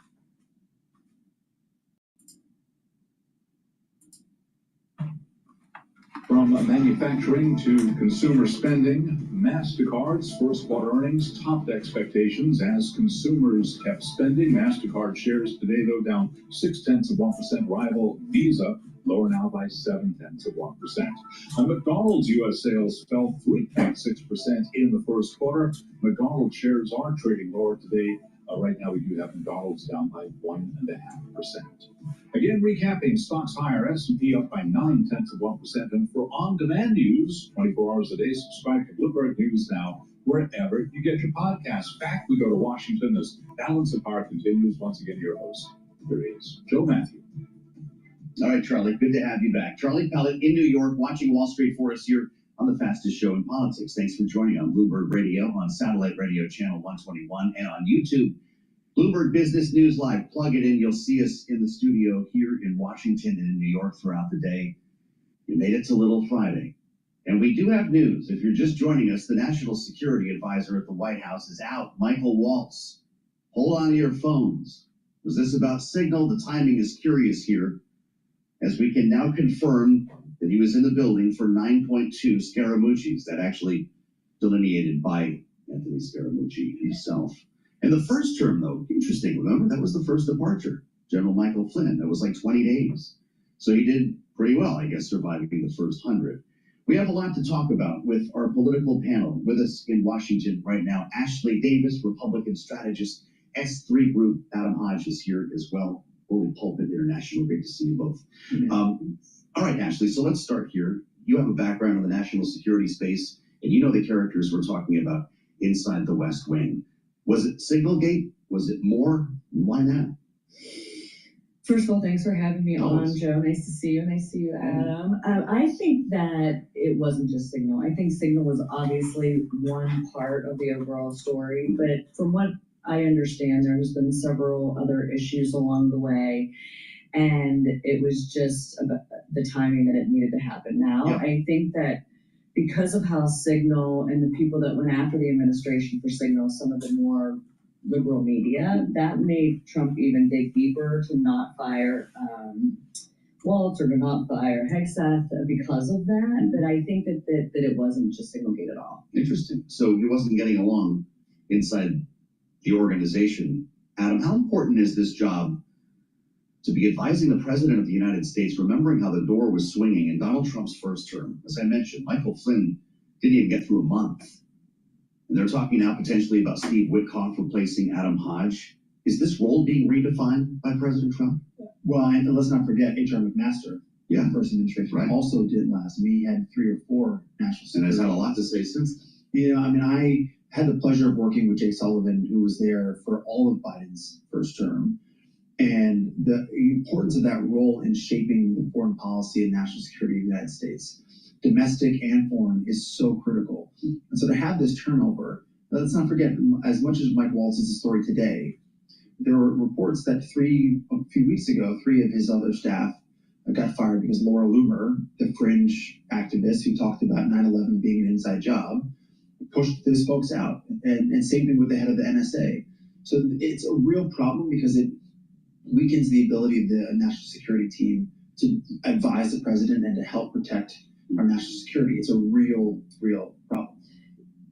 From manufacturing to consumer spending, MasterCard's first quarter earnings topped expectations as consumers kept spending. MasterCard shares today, though, down 0.6%. Rival Visa lower now by 0.7%. McDonald's U.S. sales fell 3.6% in the first quarter. McDonald's shares are trading lower today. Right now, we do have McDonald's down by 1.5%. Again, recapping stocks higher, S&P up by 0.9%. And for on-demand news, 24 hours a day, subscribe to Bloomberg News Now, wherever you get your podcasts. Back we go to Washington as Balance of Power continues. Once again, your host, There is Joe Matthew. All right, Charlie, good to have you back. Charlie Pellet in New York, watching Wall Street for us here on the fastest show in politics. Thanks for joining on Bloomberg Radio, on satellite radio channel 121, and on YouTube. Bloomberg Business News Live. Plug it in. You'll see us in the studio here in Washington and in New York throughout the day. You made it to Little Friday. And we do have news. If you're just joining us, the National Security Advisor at the White House is out, Michael Waltz. Hold on to your phones. Was this about Signal? The timing is curious here, as we can now confirm that he was in the building for 9.2 Scaramucci's, that actually delineated by Anthony Scaramucci himself. And the first term, though, interesting, remember, that was the first departure, General Michael Flynn. That was like 20 days. So he did pretty well, I guess, surviving the first 100. We have a lot to talk about with our political panel. With us in Washington right now, Ashley Davis, Republican strategist, S3 Group. Adam Hodge is here as well. Holy Pulpit International. Great to see you both. All right, Ashley, so let's start here. You have a background in the national security space, and you know the characters we're talking about inside the West Wing. Was it Signalgate? Was it more? Why not? First of all, thanks for having me on, Joe. Nice to see you. Nice to see you, Adam. I think that it wasn't just Signal. I think Signal was obviously one part of the overall story, but from what I understand, there has been several other issues along the way, and it was just about the timing that it needed to happen now. Yeah. I think that because of how Signal and the people that went after the administration for Signal, some of the more liberal media, that made Trump even dig deeper to not fire Waltz or to not fire Hegseth because of that. But I think that it wasn't just Signalgate at all. Interesting. So he wasn't getting along inside the organization. Adam, how important is this job to be advising the President of the United States, remembering how the door was swinging in Donald Trump's first term? As I mentioned, Michael Flynn didn't even get through a month. And they're talking now potentially about Steve Witkoff replacing Adam Hodge. Is this role being redefined by President Trump? Well, and let's not forget H.R. McMaster, the first administration, also did last. I mean, he had 3 or 4 national security. And has had a lot to say since then. Yeah, I mean, I had the pleasure of working with Jake Sullivan, who was there for all of Biden's first term. And the importance of that role in shaping the foreign policy and national security of the United States, domestic and foreign, is so critical. And so to have this turnover, let's not forget, as much as Mike Waltz is the story today, there were reports that a few weeks ago, 3 of his other staff got fired because Laura Loomer, the fringe activist who talked about 9/11 being an inside job, pushed those folks out. And same thing with the head of the NSA. So it's a real problem because it weakens the ability of the national security team to advise the president and to help protect our national security. It's a real problem.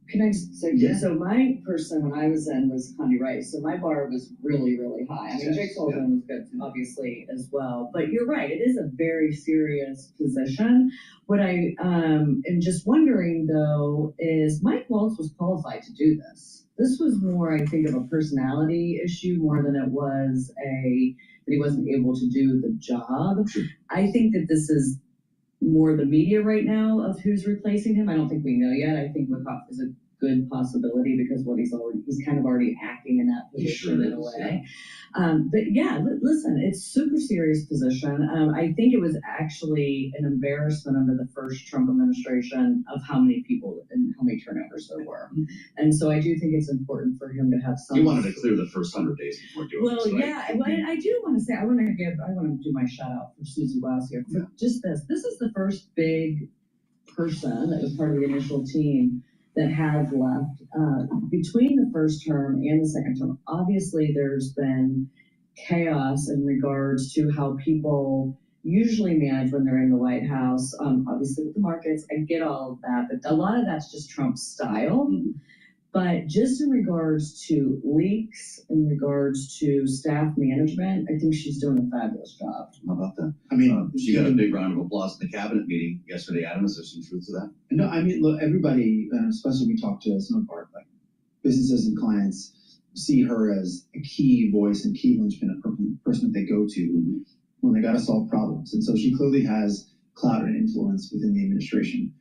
Can I just say, so my person when I was in was Condi Rice, so my bar was really, really high. I mean, Jake Sullivan was good, obviously, as well. But you're right, it is a very serious position. What I am just wondering, though, is Mike Waltz was qualified to do this. This was more, I think, of a personality issue more than it was that he wasn't able to do the job. I think that this is more the media right now of who's replacing him. I don't think we know yet. I think Witkoff is a good possibility because he's kind of already acting in that position in a way. But yeah, listen, it's super serious position. I think it was actually an embarrassment under the first Trump administration of how many people and how many turnovers there were. And so I do think it's important for him to have some. You wanted to clear the first 100 days before doing this, right? Yeah, I do want to say, I want to do my shout out for Susie Wiles here for just this. This is the first big person that was part of the initial team that has left between the first term and the second term. Obviously, there's been chaos in regards to how people usually manage when they're in the White House. Obviously, with the markets, I get all of that, but a lot of that's just Trump's style. But just in regards to leaks, in regards to staff management, I think she's doing a fabulous job. How about that? I mean, she got a big round of applause in the cabinet meeting yesterday. Adam, is there some truth to that? No, I mean, look, everybody, especially we talk to some of our businesses and clients, see her as a key voice and key linchpin, a person that they go to when they got to solve problems. And so she clearly has clout and influence within the administration.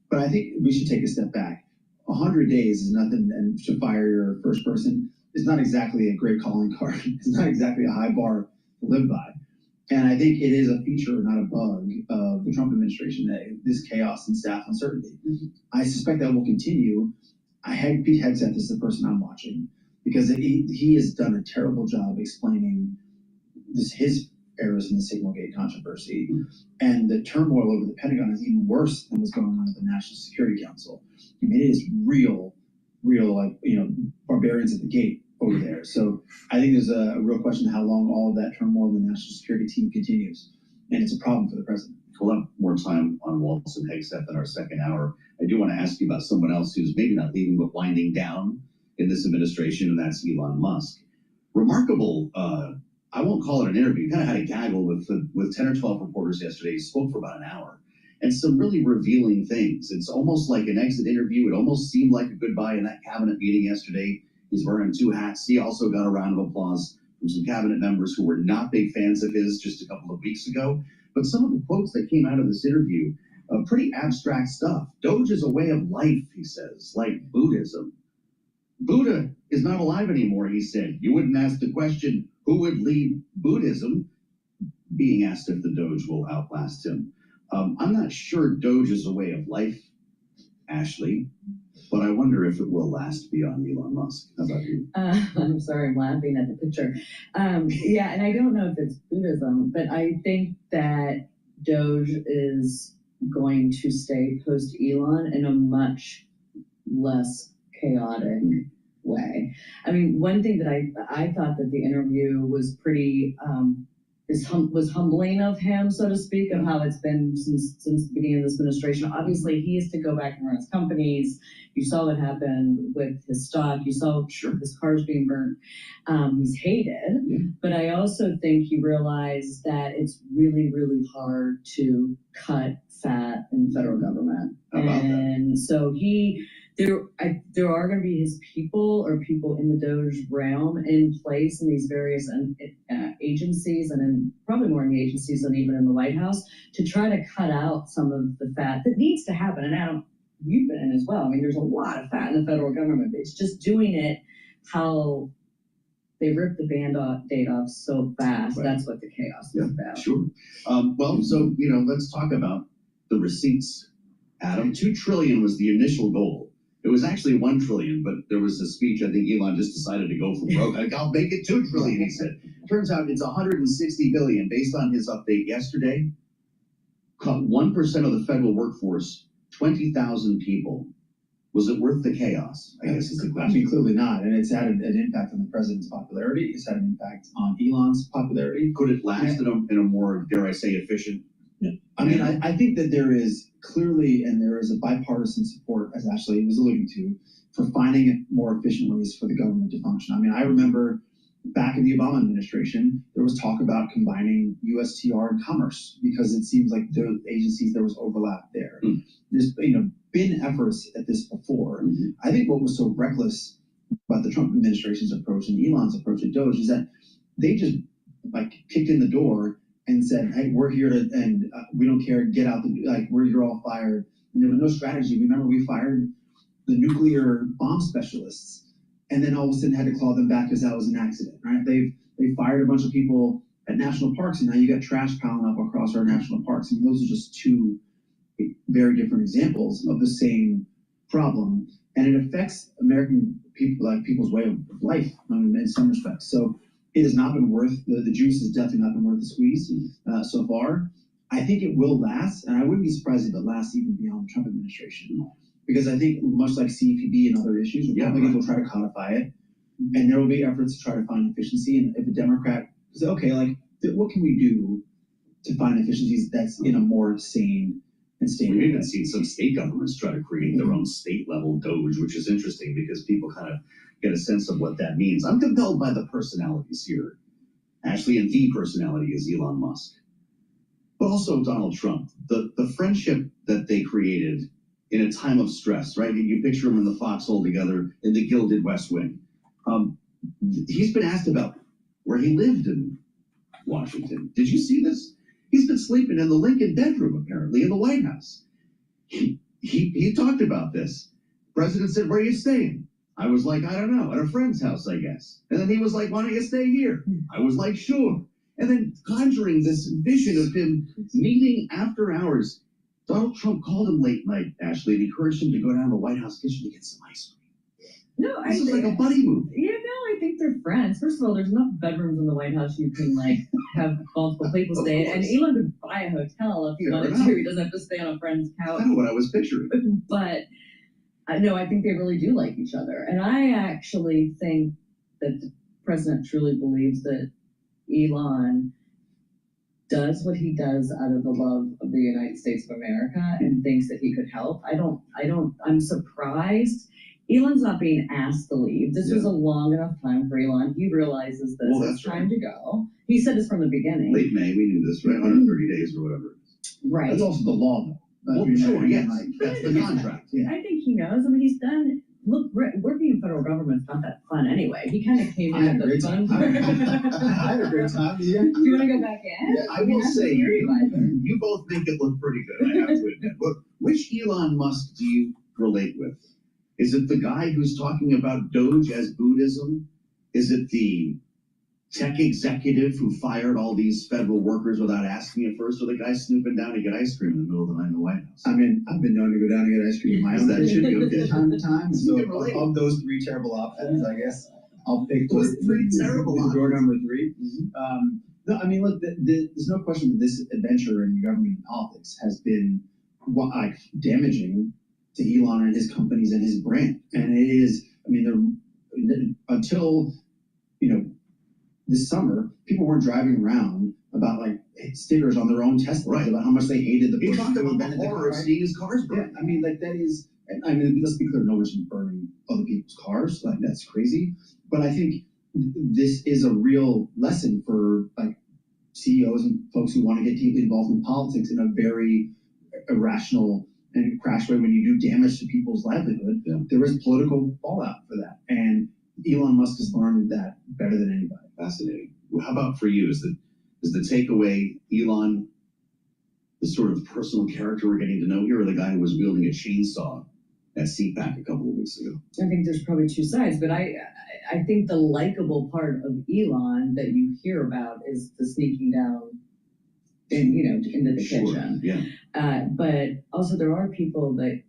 But I think we should take a step back. 100 days is nothing, and to fire your first person is not exactly a great calling card. It's not exactly a high bar live by. And I think it is a feature, not a bug, of the Trump administration, that this chaos and staff uncertainty. I suspect that will continue. Pete Hegseth is the person I'm watching, because he has done a terrible job explaining his errors in the Signalgate controversy, and the turmoil over the Pentagon is even worse than what's going on at the National Security Council. I mean, it is real, like, barbarians at the gate over there. So I think there's a real question how long all of that turmoil in the national security team continues, and it's a problem for the president. We'll have more time on Waltz and Hegseth in our second hour. I do want to ask you about someone else who's maybe not leaving but winding down in this administration, and that's Elon Musk. Remarkable. I won't call it an interview. Kind of had a gaggle with 10 or 12 reporters yesterday. He spoke for about an hour, and some really revealing things. It's almost like an exit interview. It almost seemed like a goodbye in that cabinet meeting yesterday. He's wearing two hats. He also got a round of applause from some cabinet members who were not big fans of his just a couple of weeks ago. But some of the quotes that came out of this interview, pretty abstract stuff. Doge is a way of life, he says, like Buddhism. Buddha is not alive anymore, he said. You wouldn't ask the question, who would lead Buddhism? Being asked if the Doge will outlast him. I'm not sure Doge is a way of life, Ashley, but I wonder if it will last beyond Elon Musk. How about you? I'm sorry, I'm laughing at the picture. Yeah, and I don't know if it's Buddhism, but I think that Doge is going to stay post-Elon in a much less chaotic way. I mean, one thing that I thought that the interview was pretty was humbling of him, so to speak, of how it's been since the beginning of this administration. Obviously, he has to go back and run his companies. You saw what happened with his stock. You saw his cars being burnt. He's hated, but I also think he realized that it's really, really hard to cut fat in the federal government. And so there are going to be his people or people in the Doge realm in place in these various agencies, and in probably more in the agencies than even in the White House, to try to cut out some of the fat that needs to happen. And Adam, you've been in as well. I mean, there's a lot of fat in the federal government, but it's just doing it how they rip the Band-Aid off so fast. Right. That's what the chaos is about. Sure. Well, so, let's talk about the receipts, Adam. $2 trillion was the initial goal. It was actually 1 trillion, but there was a speech. I think Elon just decided to go for broke. I'll make it 2 trillion, he said. Turns out it's 160 billion based on his update yesterday. Cut 1% of the federal workforce, 20,000 people. Was it worth the chaos? I guess is the question. I mean, clearly not. And it's had an impact on the president's popularity. It's had an impact on Elon's popularity. Could it last in a more, dare I say, efficient? I mean, I think that there is clearly, and there is a bipartisan support, as Ashley was alluding to, for finding more efficient ways for the government to function. I mean, I remember back in the Obama administration, there was talk about combining USTR and Commerce because it seems like the agencies, there was overlap there. There's been efforts at this before. I think what was so reckless about the Trump administration's approach and Elon's approach at Doge is that they just kicked in the door and said, hey, we're here and we don't care, get out, you're all fired. And there was no strategy. Remember, we fired the nuclear bomb specialists, and then all of a sudden had to claw them back because that was an accident, right? They fired a bunch of people at national parks, and now you got trash piling up across our national parks. I mean, those are just two very different examples of the same problem, and it affects American people, people's way of life, in some respects. So it has not been worth, the juice has definitely not been worth the squeeze so far. I think it will last, and I wouldn't be surprised if it lasts even beyond the Trump administration, because I think much like CFPB and other issues, Republicans will try to codify it, and there will be efforts to try to find efficiency. And if a Democrat says, okay, what can we do to find efficiencies that's in a more sane and stable? We've even seen some state governments try to create their own state-level Doge, which is interesting because people kind of get a sense of what that means. I'm compelled by the personalities here, Ashley, and the personality is Elon Musk, but also Donald Trump. The friendship that they created in a time of stress, right? You picture them in the foxhole together in the gilded West Wing. He's been asked about where he lived in Washington. Did you see this? He's been sleeping in the Lincoln bedroom, apparently, in the White House. He talked about this. The president said, where are you staying? I was like, I don't know, at a friend's house, I guess. And then he was like, why don't you stay here? I was like, sure. and then conjuring this vision of him meeting after hours. Donald Trump called him late night, Ashley, and encouraged him to go down to the White House kitchen to get some ice cream. No, This is like a buddy movie. Yeah, no, I think they're friends. First of all, there's enough bedrooms in the White House you can like have multiple people stay in. And Elon could buy a hotel if he wanted to. He doesn't have to stay on a friend's couch. That's kind of what I was picturing. But no, I think they really do like each other. And I actually think that the president truly believes that Elon does what he does out of the love of the United States of America and thinks that he could help. I'm surprised. Elon's not being asked to leave. This was a long enough time for Elon. He realizes this. It's time to go. He said this from the beginning. Late May, we knew this, right? 130 days or whatever. Right. That's also the law, though. Well, sure, yes. That's the contract. Yeah. I think he knows. I mean, he's done. Look, working in federal government's not that fun anyway. He kind of came in at the fun. I had a great time. Yeah. Do you want to go back in? Yeah, I will say, you both make it look pretty good, I have to admit. But which Elon Musk do you relate with? Is it the guy who's talking about Doge as Buddhism? Is it the tech executive who fired all these federal workers without asking at first, or the guy snooping down to get ice cream in the middle of the night in the White House? I mean, I've been known to go down and get ice cream in my own That should be okay. time to time. So of those three terrible options, I guess I'll pick those three terrible options. Door number 3. No, I mean, look, there's no question that this adventure in government and politics has been damaging to Elon and his companies and his brand. And it is, I mean, until, this summer, people weren't driving around about like stickers on their own Teslas about how much they hated the. He talked about the horror of seeing his cars burn. Yeah, I mean, like that is. I mean, let's be clear, no one's burning other people's cars. Like that's crazy. But I think this is a real lesson for like CEOs and folks who want to get deeply involved in politics in a very irrational and crash way. When you do damage to people's livelihood, there is political fallout for that, and Elon Musk has learned that better than anybody. Fascinating. Well, how about for you? Is the takeaway Elon the sort of personal character we're getting to know here, or the guy who was wielding a chainsaw at CPAC a couple of weeks ago? I think there's probably two sides, but I think the likable part of Elon that you hear about is the sneaking down into the kitchen. Yeah. But also there are people that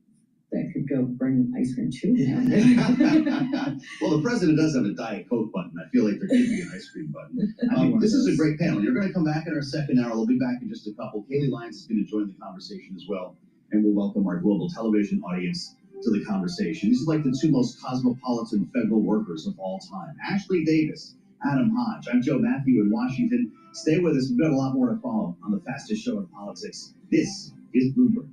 could go bring ice cream to him. Well, the president does have a Diet Coke button. I feel like there could be an ice cream button. This is a great panel. You're going to come back in our second hour. We'll be back in just a couple. Kaylee Lyons is going to join the conversation as well, and we'll welcome our global television audience to the conversation. These are like the two most cosmopolitan federal workers of all time. Ashley Davis, Adam Hodge. I'm Joe Matthew in Washington. Stay with us. We've got a lot more to follow on the fastest show in politics. This is Bloomberg.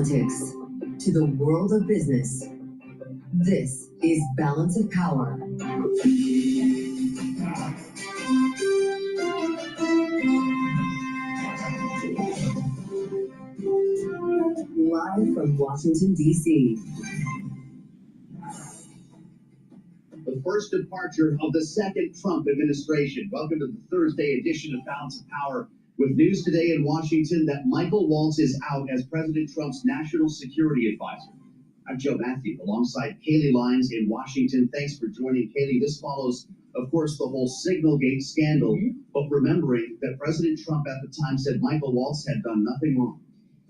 politics to the world of business. This is Balance of Power. Live from Washington, D.C. The first departure of the second Trump administration. Welcome to the Thursday edition of Balance of Power, with news today in Washington that Michael Waltz is out as President Trump's national security advisor. I'm Joe Matthew, alongside Kaylee Lyons in Washington. Thanks for joining, Kaylee. This follows, of course, the whole Signalgate scandal, but remembering that President Trump at the time said Michael Waltz had done nothing wrong.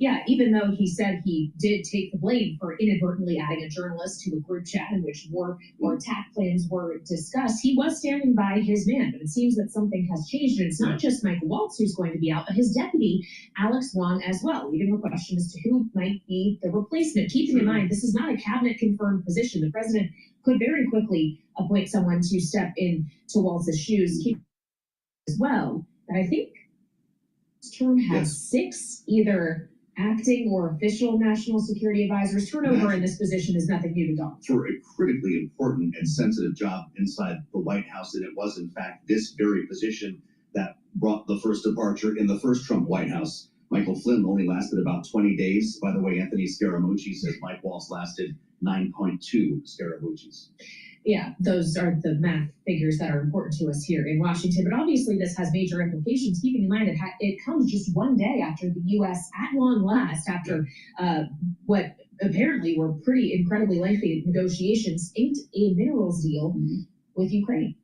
Yeah, even though he said he did take the blame for inadvertently adding a journalist to a group chat in which war or attack plans were discussed, he was standing by his man. But it seems that something has changed, and it's not just Michael Waltz who's going to be out, but his deputy, Alex Wong, as well, leaving a question as to who might be the replacement. Keeping in mind, this is not a cabinet-confirmed position. The president could very quickly appoint someone to step in to Waltz's shoes. Keep as well, and I think this term has 6 either acting or official national security advisors. Turnover in this position is nothing new to Donald Trump. For a critically important and sensitive job inside the White House, and it was, in fact, this very position that brought the first departure in the first Trump White House. Michael Flynn only lasted about 20 days. By the way, Anthony Scaramucci says Mike Waltz lasted 9.2 Scaramucci's. Yeah, those are the math figures that are important to us here in Washington. But obviously, this has major implications, keeping in mind it comes just one day after the U.S., at long last, after what apparently were pretty incredibly lengthy negotiations, inked a minerals deal with Ukraine.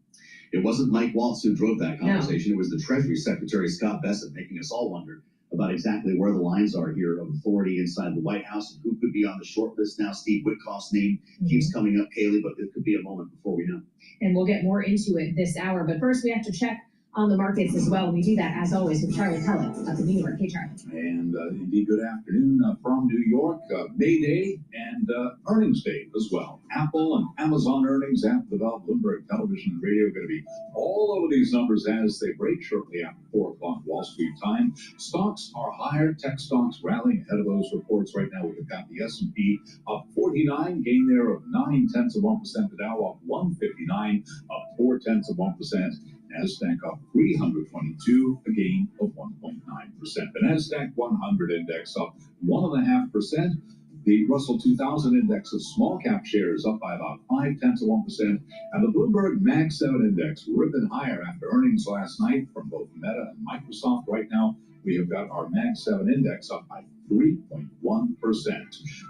It wasn't Mike Waltz who drove that conversation. No. It was the Treasury Secretary, Scott Bessent, making us all wonder about exactly where the lines are here of authority inside the White House and who could be on the short list now. Steve Witkoff's name keeps coming up, Kaylee, but it could be a moment before we know. And we'll get more into it this hour. But first, we have to check on the markets as well. And we do that, as always, with Charlie Pellet up in New York. Hey, Charlie. And indeed, good afternoon from New York. May Day and earnings day as well. Apple and Amazon earnings after the bell. Bloomberg Television and Radio are going to be all over these numbers as they break shortly after 4 o'clock Wall Street time. Stocks are higher. Tech stocks rallying ahead of those reports right now. We've got the S&P up 49, gain there of 0.9%. The Dow up 159, up 0.4%. NASDAQ up 322, a gain of 1.9%. The NASDAQ 100 index up 1.5%. The Russell 2000 index of small cap shares up by about 0.5%. And the Bloomberg Mag 7 index ripping higher after earnings last night from both Meta and Microsoft. Right now, we have got our Mag 7 index up by 3.1%.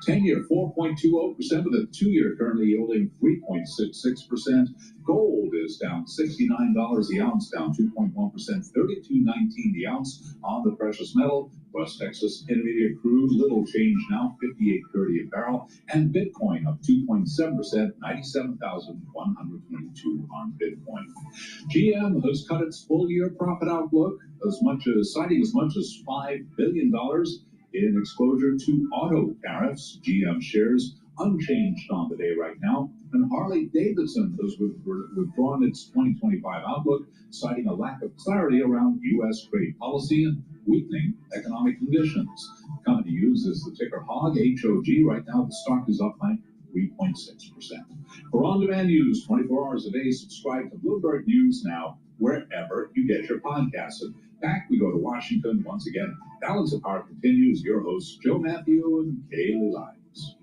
10-year 4.20%, with a 2-year currently yielding 3.66%. Gold is down $69 the ounce, down 2.1%, $32.19 the ounce on the precious metal. West Texas Intermediate crude, little change now, $58.30 a barrel. And Bitcoin up 2.7%, 97,122 on Bitcoin. GM has cut its full-year profit outlook, citing as much as $5 billion in exposure to auto tariffs. GM shares unchanged on the day right now. And Harley-Davidson has withdrawn its 2025 outlook, citing a lack of clarity around U.S. trade policy and weakening economic conditions. The company uses the ticker HOG, H-O-G. Right now, the stock is up by 3.6%. For on-demand news 24 hours a day, subscribe to Bloomberg News Now, wherever you get your podcasts. And back we go to Washington once again. Balance of Power continues. Your hosts, Joe Matthew and Kaylee Lyons.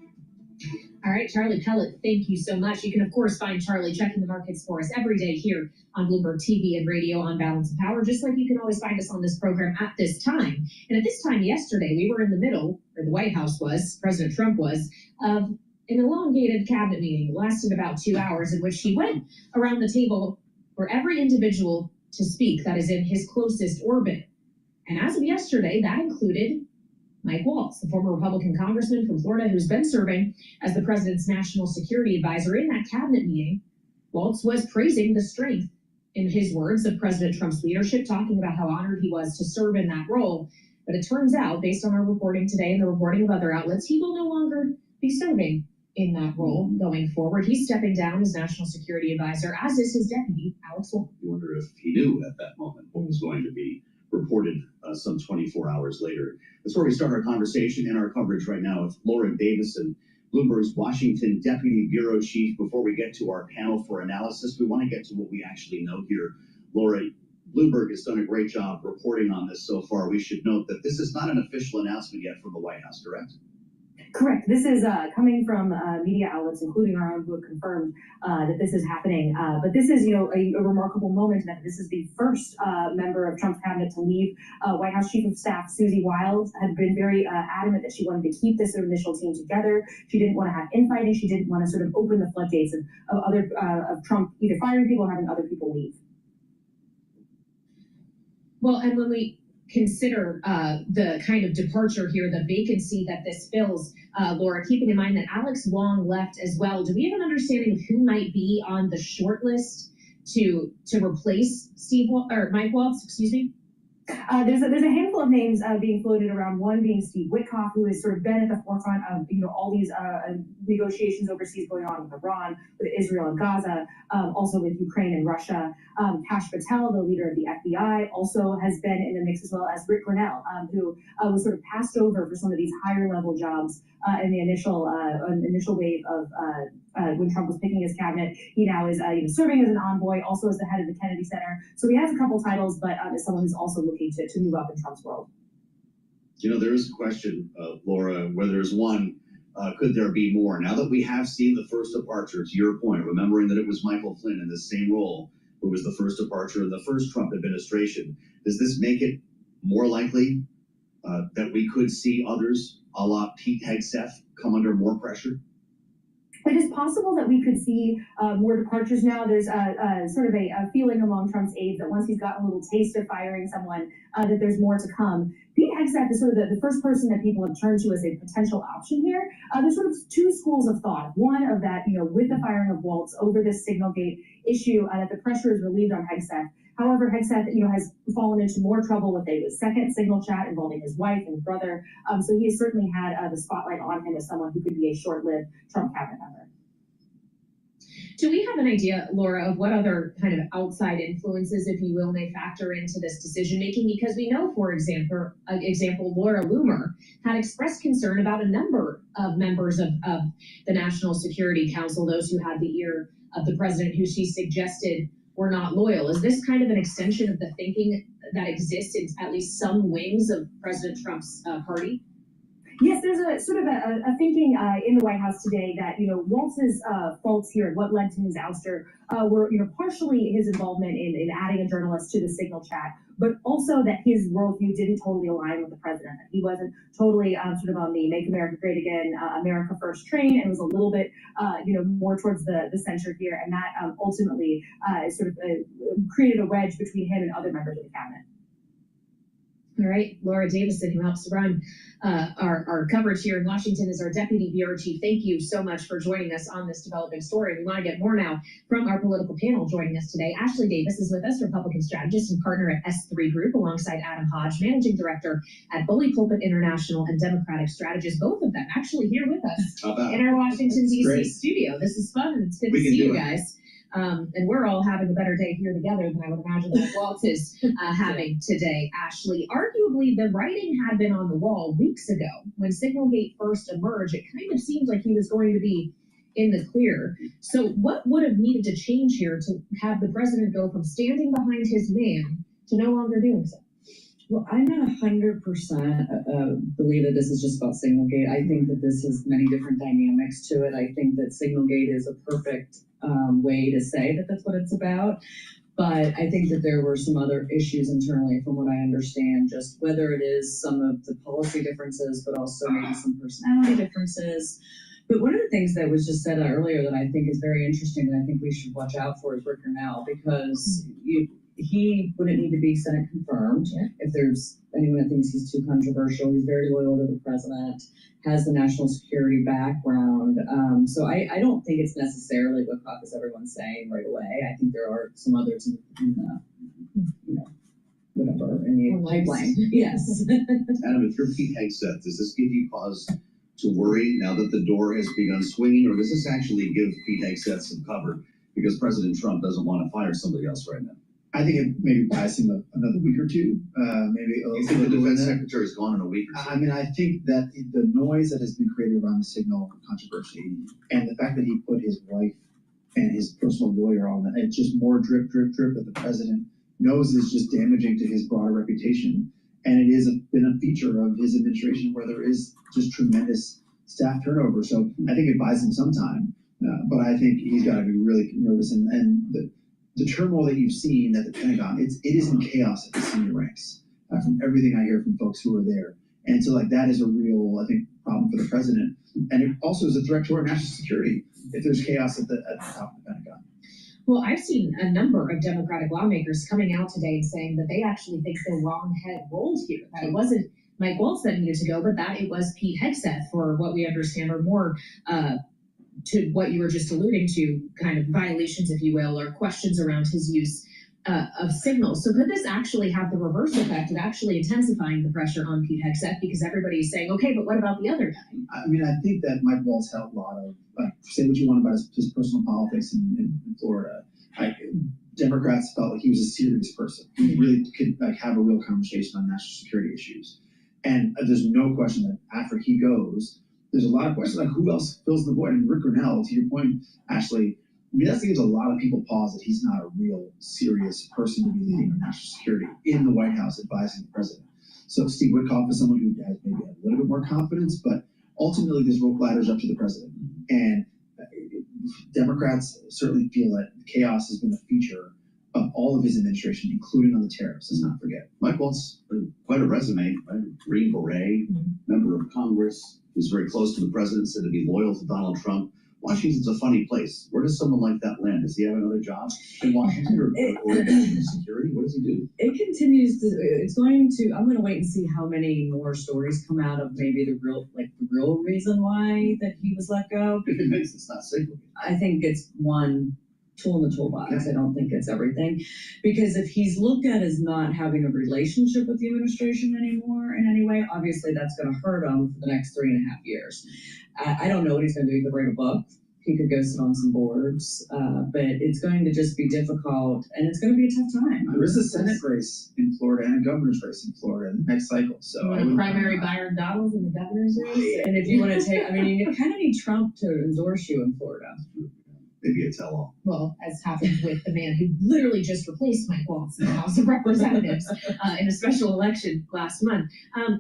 All right, Charlie Pellet, thank you so much. You can, of course, find Charlie checking the markets for us every day here on Bloomberg TV and radio on Balance of Power, just like you can always find us on this program at this time. And at this time yesterday, we were in the middle, or the White House was, President Trump was, of an elongated cabinet meeting. It lasted about 2 hours, in which he went around the table for every individual to speak that is in his closest orbit. And as of yesterday, that included Mike Waltz, the former Republican congressman from Florida who's been serving as the president's national security advisor. In that cabinet meeting, Waltz was praising the strength, in his words, of President Trump's leadership, talking about how honored he was to serve in that role. But it turns out, based on our reporting today and the reporting of other outlets, he will no longer be serving in that role going forward. He's stepping down as national security advisor, as is his deputy, Alex Wong. You wonder if he knew at that moment what was going to be reported some 24 hours later. That's where we start our conversation and our coverage right now with Laura Davison, Bloomberg's Washington Deputy Bureau Chief. Before we get to our panel for analysis, we want to get to what we actually know here. Laura, Bloomberg has done a great job reporting on this so far. We should note that this is not an official announcement yet from the White House, correct? Correct. This is coming from media outlets, including our own, who have confirmed that this is happening. But this is, a remarkable moment that this is the first member of Trump's cabinet to leave. White House Chief of Staff Susie Wiles had been very adamant that she wanted to keep this initial team together. She didn't want to have infighting. She didn't want to sort of open the floodgates of Trump either firing people or having other people leave. Well, and when we consider the kind of departure here, the vacancy that this fills, Laura, keeping in mind that Alex Wong left as well, do we have an understanding of who might be on the short list to replace Mike Waltz? Excuse me. There's a handful of names being floated around. One being Steve Witkoff, who has sort of been at the forefront of all these negotiations overseas going on with Iran, with Israel and Gaza, also with Ukraine and Russia. Kash Patel, the leader of the FBI, also has been in the mix, as well as Rick Grenell, who was sort of passed over for some of these higher level jobs in the initial wave of when Trump was picking his cabinet. He now is serving as an envoy, also as the head of the Kennedy Center. So he has a couple titles, but is someone who's also looking to move up in Trump's world. There is a question, Laura, whether there's one, could there be more? Now that we have seen the first departure, to your point, remembering that it was Michael Flynn in the same role who was the first departure in the first Trump administration, does this make it more likely that we could see others a la Pete Hegseth come under more pressure? It is possible that we could see more departures now. There's sort of a feeling among Trump's aides that once he's gotten a little taste of firing someone, that there's more to come. Pete Hegseth is sort of the first person that people have turned to as a potential option here. There's sort of two schools of thought. One of that, with the firing of Waltz over this Signalgate issue, that the pressure is relieved on Hegseth. However, Hegseth, has fallen into more trouble with a second signal chat involving his wife and brother. So he has certainly had the spotlight on him as someone who could be a short-lived Trump cabinet member. Do we have an idea, Laura, of what other kind of outside influences, if you will, may factor into this decision-making? Because we know, for example, Laura Loomer had expressed concern about a number of members of the National Security Council, those who had the ear of the president, who she suggested were not loyal. Is this kind of an extension of the thinking that exists in at least some wings of President Trump's party? Yes, there's a sort of a thinking in the White House today that, Waltz's faults here and what led to his ouster were, partially his involvement in adding a journalist to the Signal chat, but also that his worldview didn't totally align with the president, that he wasn't totally sort of on the Make America Great Again, America First train, and was a little bit, more towards the center here. And that ultimately sort of created a wedge between him and other members of the cabinet. All right, Laura Davison, who helps run our coverage here in Washington, is our Deputy Bureau Chief. Thank you so much for joining us on this developing story. We want to get more now from our political panel joining us today. Ashley Davis is with us, Republican strategist and partner at S3 Group, alongside Adam Hodge, Managing Director at Bully Pulpit International and Democratic strategist. Both of them actually here with us in our Washington, D.C. studio. This is fun, and it's good to see you guys. And we're all having a better day here together than I would imagine that Waltz is having today. Ashley, arguably the writing had been on the wall weeks ago when Signalgate first emerged. It kind of seemed like he was going to be in the clear. So what would have needed to change here to have the president go from standing behind his man to no longer doing so? Well, I'm not 100% believe that this is just about Signalgate. I think that this has many different dynamics to it. I think that Signalgate is a perfect way to say that that's what it's about. But I think that there were some other issues internally, from what I understand, just whether it is some of the policy differences, but also maybe some personality differences. But one of the things that was just said earlier that I think is very interesting, and I think we should watch out for, is Rick Grenell, because he wouldn't need to be Senate confirmed. If there's anyone that thinks he's too controversial, he's very loyal to the president, has the national security background. So I don't think it's necessarily what caucus everyone's saying right away. I think there are some others in the, whatever, in the pipeline. Yes. Adam, if you're Pete Hegseth, does this give you cause to worry now that the door has begun swinging, or does this actually give Pete Hegseth some cover because President Trump doesn't want to fire somebody else right now? I think it maybe buys him another week or two, maybe. You think the defense secretary is gone in a week or two? I mean, I think that the noise that has been created around the signal controversy and the fact that he put his wife and his personal lawyer on that, it's just more drip that the president knows is just damaging to his broader reputation. And it is been a feature of his administration where there is just tremendous staff turnover. So I think it buys him some time, but I think he's got to be really nervous. And the turmoil that you've seen at the Pentagon, it is in chaos at the senior ranks, from everything I hear from folks who are there. And so, like, that is a real, I think, problem for the president. And it also is a threat to our national security if there's chaos at the top of the Pentagon. Well, I've seen a number of Democratic lawmakers coming out today and saying that they actually think the wrong head rolled here, that it wasn't Mike Waltz that needed to go, but that it was Pete Hegseth, for what we understand are more to what you were just alluding to, kind of violations, if you will, or questions around his use of signals. So could this actually have the reverse effect of actually intensifying the pressure on Pete Hegseth, because everybody's saying, okay, but what about the other guy? I mean, I think that Mike Waltz had a lot of, say what you want about his personal politics in Florida. Democrats felt like he was a serious person. He really could have a real conversation on national security issues. And there's no question that after he goes, there's a lot of questions like who else fills the void. And Rick Grinnell, to your point, Ashley, I mean, that gives a lot of people pause that he's not a real serious person to be leading our national security in the White House advising the president. So Steve Witkoff is someone who has maybe a little bit more confidence, but ultimately this role ladders up to the president. And Democrats certainly feel that chaos has been a feature of all of his administration, including on the tariffs, let's not forget. Mike Waltz, quite a resume, right? Green Beret, member of Congress, who's very close to the president, said to be loyal to Donald Trump. Washington's a funny place. Where does someone like that land? Does he have another job in Washington or national security? What does he do? It continues to, it's going to, I'm going to wait and see how many more stories come out of maybe the real reason why that he was let go. If it makes it's not safe. I think it's one tool in the toolbox. I don't think it's everything. Because if he's looked at as not having a relationship with the administration anymore in any way, obviously that's going to hurt him for the next 3.5 years. I don't know what he's going to do. He could write a book. He could go sit on some boards. But it's going to just be difficult, and it's going to be a tough time. There is a Senate race in Florida and a governor's race in Florida in the next cycle. So Primary Byron Donalds in the governor's race. And if you want to take, I mean, you kind of need Trump to endorse you in Florida. Maybe a tell-all. Well, as happened with the man who literally just replaced Mike Waltz in the House of Representatives in a special election last month.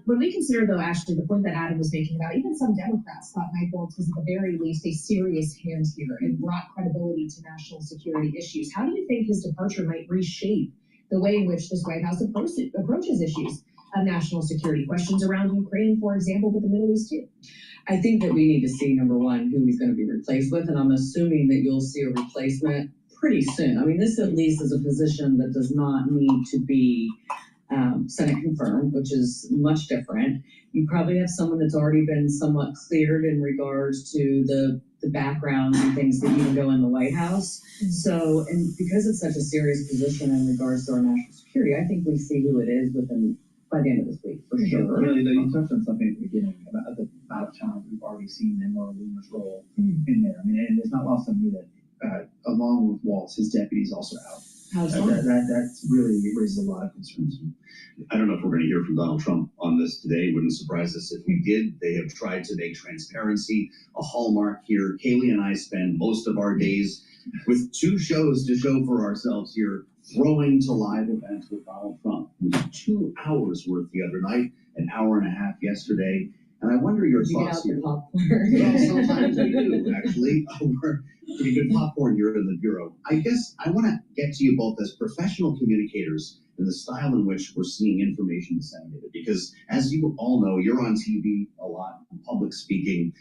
When we consider, though, Ashley, the point that Adam was making about even some Democrats thought Mike Waltz was at the very least a serious hand here and brought credibility to national security issues, how do you think his departure might reshape the way in which this White House approaches issues of national security, questions around Ukraine, for example, but the Middle East too? I think that we need to see, number one, who he's going to be replaced with, and I'm assuming that you'll see a replacement pretty soon. I mean, this at least is a position that does not need to be Senate confirmed, which is much different. You probably have someone that's already been somewhat cleared in regards to the background and things that even go in the White House. So, and because it's such a serious position in regards to our national security, I think we see who it is by the end of this week, for sure. Really, though, you touched on something at the beginning about the amount of time we've already seen Laura Loomer's role in there. I mean, and it's not lost on me that along with Waltz, his deputy is also out. That really raises a lot of concerns. I don't know if we're going to hear from Donald Trump on this today. It wouldn't surprise us if we did. They have tried to make transparency a hallmark here. Kaylee and I spend most of our days with 2 shows to show for ourselves here, throwing to live events with Donald Trump. It was 2 hours worth the other night, an hour and a half yesterday. And I wonder your thoughts here. Well, sometimes we do, actually. We're getting good popcorn here in the Bureau. I guess I want to get to you both as professional communicators and the style in which we're seeing information disseminated. Because as you all know, you're on TV a lot, public speaking.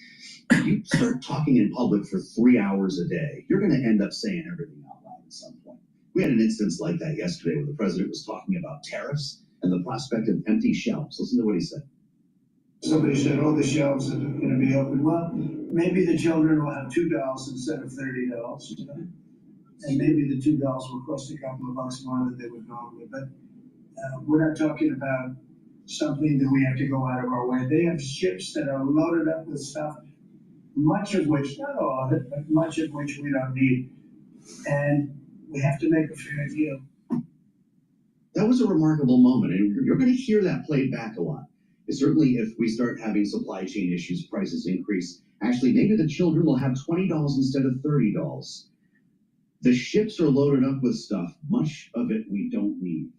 You start talking in public for 3 hours a day, you're going to end up saying everything out loud at some point. We had an instance like that yesterday where the president was talking about tariffs and the prospect of empty shelves. Listen to what he said. Somebody said, oh, the shelves are going to be open. Well, maybe the children will have $2 instead of $30, you know? And maybe the $2 will cost a couple of bucks more than they would normally. But we're not talking about something that we have to go out of our way. They have ships that are loaded up with stuff, much of which, not all of it, but much of which we don't need. And we have to make a fair deal. That was a remarkable moment, and you're going to hear that played back a lot. And certainly, if we start having supply chain issues, prices increase. Actually, maybe the children will have $20 instead of $30. The ships are loaded up with stuff, much of it we don't need.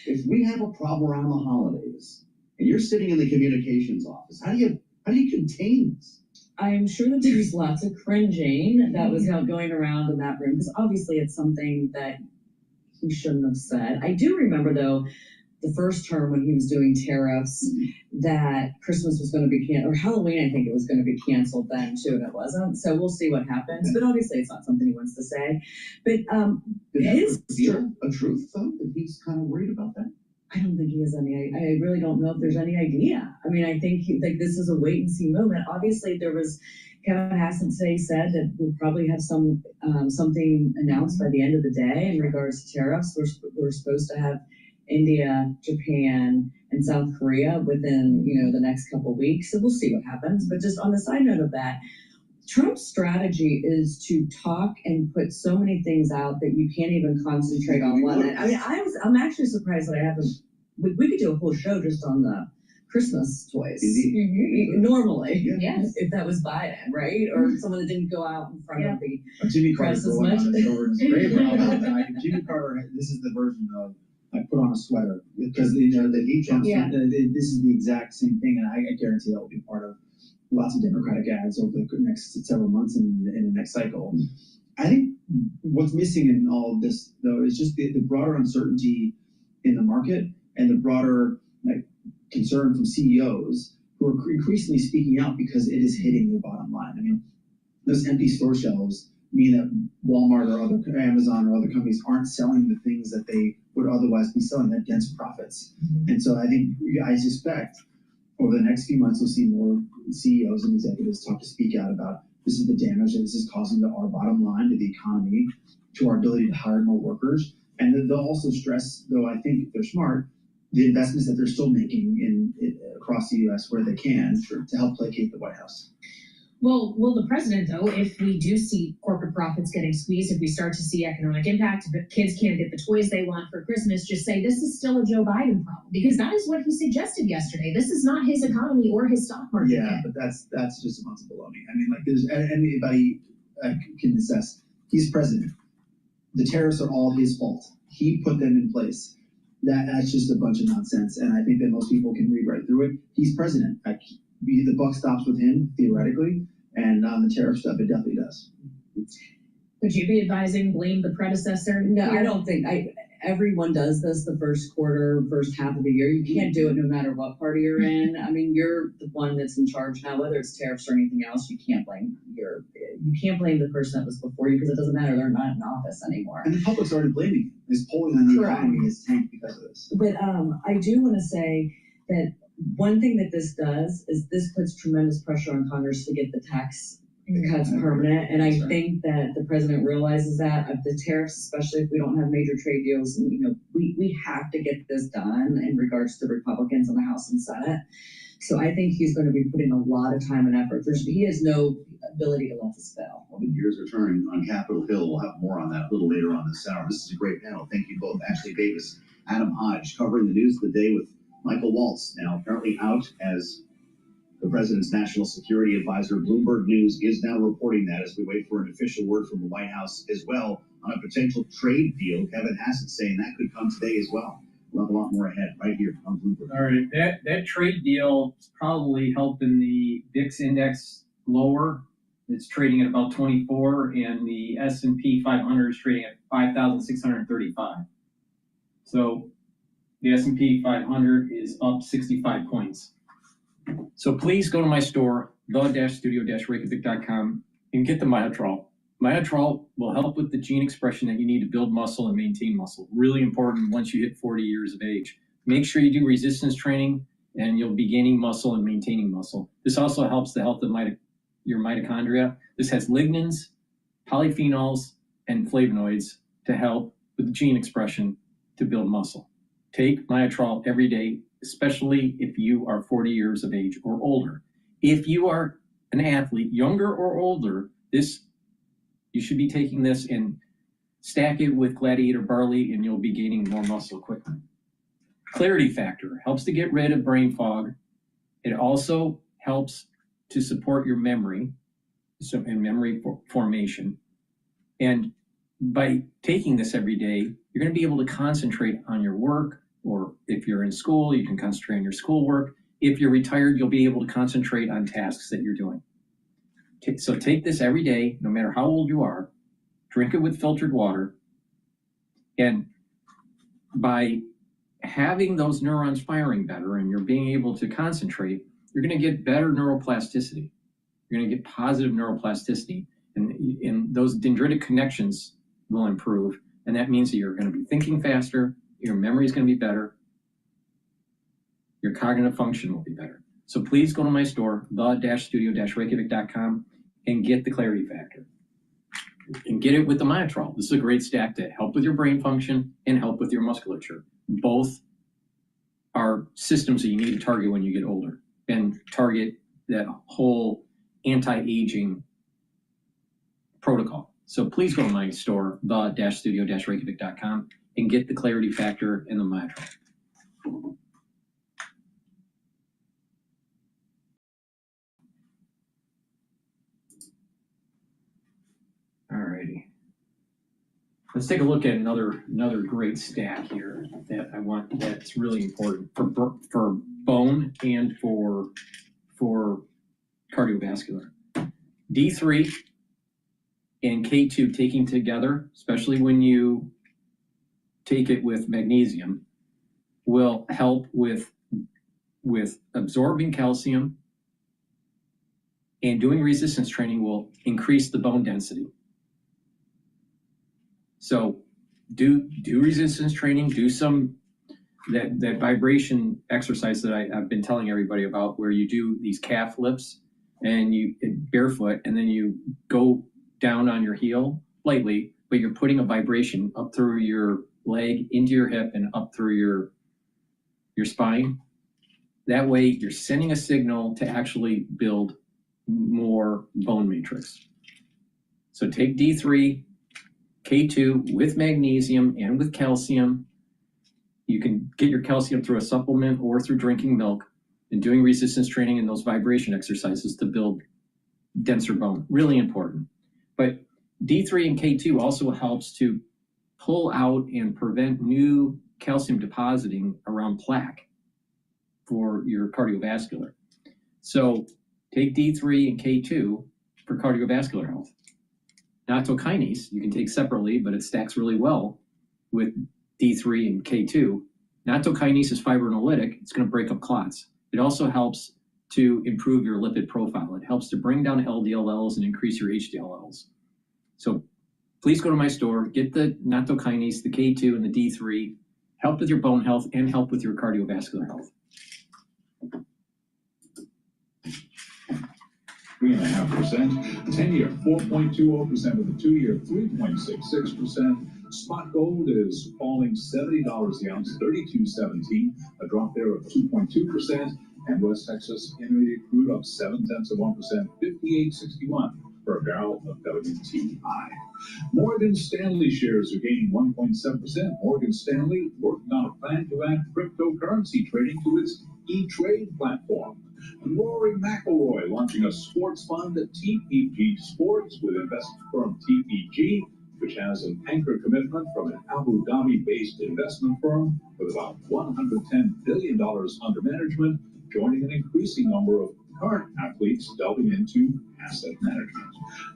If we have a problem around the holidays, and you're sitting in the communications office, how do you contain this? I'm sure that there's lots of cringing that was going around in that room, because obviously it's something that he shouldn't have said. I do remember, though, the first term when he was doing tariffs, that Christmas was going to be canceled, or Halloween, I think it was going to be canceled then too, and it wasn't. So we'll see what happens. But obviously, it's not something he wants to say. But Is there a truth, though, that he's kind of worried about that? I don't think he has any. I really don't know if there's any idea. I mean, I think this is a wait and see moment. Obviously, there was Kevin Hassan said that we'll probably have something announced by the end of the day in regards to tariffs. We're supposed to have India, Japan, and South Korea within the next couple of weeks. So we'll see what happens. But just on the side note of that, Trump's strategy is to talk and put so many things out that you can't even concentrate on one. I mean, I'm actually surprised that I haven't. We could do a whole show just on the Christmas toys. Normally, Yes. if that was Biden, right? Or someone that didn't go out in front of the Jimmy Carter's press as rolling much. on his over his grave. Jimmy Carter, this is the version of I put on a sweater because the heat jumps. Yeah. This is the exact same thing, and I guarantee that will be part of lots of Democratic ads over the next several months in the next cycle. I think what's missing in all of this, though, is just the broader uncertainty in the market and the broader concern from CEOs who are increasingly speaking out because it is hitting their bottom line. I mean, those empty store shelves mean that Walmart or other Amazon or other companies aren't selling the things that they would otherwise be selling at dense profits. And so I suspect over the next few months, you'll see more CEOs and executives speak out about this is the damage that this is causing to our bottom line, to the economy, to our ability to hire more workers. And then they'll also stress, though I think they're smart, the investments that they're still making across the U.S. where they can to help placate the White House. Well, will the president, though, if we do see corporate profits getting squeezed, if we start to see economic impact, if kids can't get the toys they want for Christmas, just say this is still a Joe Biden problem? Because that is what he suggested yesterday. This is not his economy or his stock market. Yeah, but that's just a bunch of baloney. I mean, there's anybody can assess. He's president. The tariffs are all his fault. He put them in place. That's just a bunch of nonsense, and I think that most people can read right through it. He's president. The buck stops with him, theoretically, and on the tariff stuff, it definitely does. Would you be advising blame the predecessor? No, I don't think everyone does this the first quarter, first half of the year. You can't do it no matter what party you're in. I mean, you're the one that's in charge now, whether it's tariffs or anything else. You can't blame the person that was before you because it doesn't matter. They're not in office anymore. And the public's already blaming him. His polling on the economy is tanked because of this. But I do want to say that one thing that this does is this puts tremendous pressure on Congress to get the tax cuts permanent. And I think that the president realizes that of the tariffs, especially if we don't have major trade deals, and we have to get this done in regards to Republicans in the House and Senate. So I think he's going to be putting a lot of time and effort. He has no ability to let this fail. Well, the gears are turning on Capitol Hill. We'll have more on that a little later on this hour. This is a great panel. Thank you both. Ashley Davis, Adam Hodge, covering the news of the day with Michael Waltz, now apparently out as the president's national security advisor. Bloomberg News is now reporting that as we wait for an official word from the White House as well on a potential trade deal. Kevin Hassan saying that could come today as well. We'll have a lot more ahead right here on Bloomberg. All right, that trade deal is probably helping the VIX index lower. It's trading at about 24, and the S&P 500 is trading at 5,635. So the S&P 500 is up 65 points. So please go to my store, the-studio-reykjavik.com, and get the Myotrol. Myotrol will help with the gene expression that you need to build muscle and maintain muscle. Really important once you hit 40 years of age. Make sure you do resistance training, and you'll be gaining muscle and maintaining muscle. This also helps the health of your mitochondria. This has lignans, polyphenols, and flavonoids to help with the gene expression to build muscle. Take Myotrol every day, especially if you are 40 years of age or older. If you are an athlete, younger or older, you should be taking this and stack it with Gladiator barley, and you'll be gaining more muscle quickly. Clarity factor helps to get rid of brain fog. It also helps to support your memory, and memory formation. And by taking this every day, you're going to be able to concentrate on your work, or if you're in school, you can concentrate on your schoolwork. If you're retired, you'll be able to concentrate on tasks that you're doing. So take this every day, no matter how old you are, drink it with filtered water, and by having those neurons firing better and you're being able to concentrate, you're going to get better neuroplasticity. You're going to get positive neuroplasticity, and those dendritic connections will improve, and that means that you're going to be thinking faster, your memory is going to be better, your cognitive function will be better. So please go to my store, the-studio-reykjavik.com, and get the Clarity Factor. And get it with the Myotrol. This is a great stack to help with your brain function and help with your musculature. Both are systems that you need to target when you get older and target that whole anti-aging protocol. So please go to my store, the-studio-reykjavik.com, and get the Clarity Factor and the Myotrol. Alrighty. Let's take a look at another great stat here that I want, that's really important for bone and for cardiovascular. D3 and K2 taking together, especially when you take it with magnesium, will help with absorbing calcium, and doing resistance training will increase the bone density. So do resistance training, do some that vibration exercise that I've been telling everybody about, where you do these calf lifts and you barefoot, and then you go down on your heel lightly, but you're putting a vibration up through your leg, into your hip, and up through your spine. That way you're sending a signal to actually build more bone matrix. So take D3, K2 with magnesium and with calcium. You can get your calcium through a supplement or through drinking milk, and doing resistance training and those vibration exercises to build denser bone. Really important. But D3 and K2 also helps to pull out and prevent new calcium depositing around plaque for your cardiovascular. So take D3 and K2 for cardiovascular health. Nattokinase you can take separately, but it stacks really well with D3 and K2. Nattokinase is fibrinolytic. It's going to break up clots. It also helps to improve your lipid profile. It helps to bring down LDL-levels and increase your HDL-levels. So please go to my store, get the nattokinase, the K2, and the D3, help with your bone health and help with your cardiovascular health. 3.5%, 10-year 4.20%, with a 2-year 3.66%. Spot gold is falling $70 the ounce, $32.17, a drop there of 2.2%. And West Texas Intermediate crude up 0.7%, $58.61 for a barrel of WTI. Morgan Stanley shares are gaining 1.7%. Morgan Stanley working on a plan to add cryptocurrency trading to its E-Trade platform. And Rory McIlroy launching a sports fund at TPG Sports with investment firm TPG, which has an anchor commitment from an Abu Dhabi-based investment firm with about $110 billion under management, joining an increasing number of current athletes delving into asset management.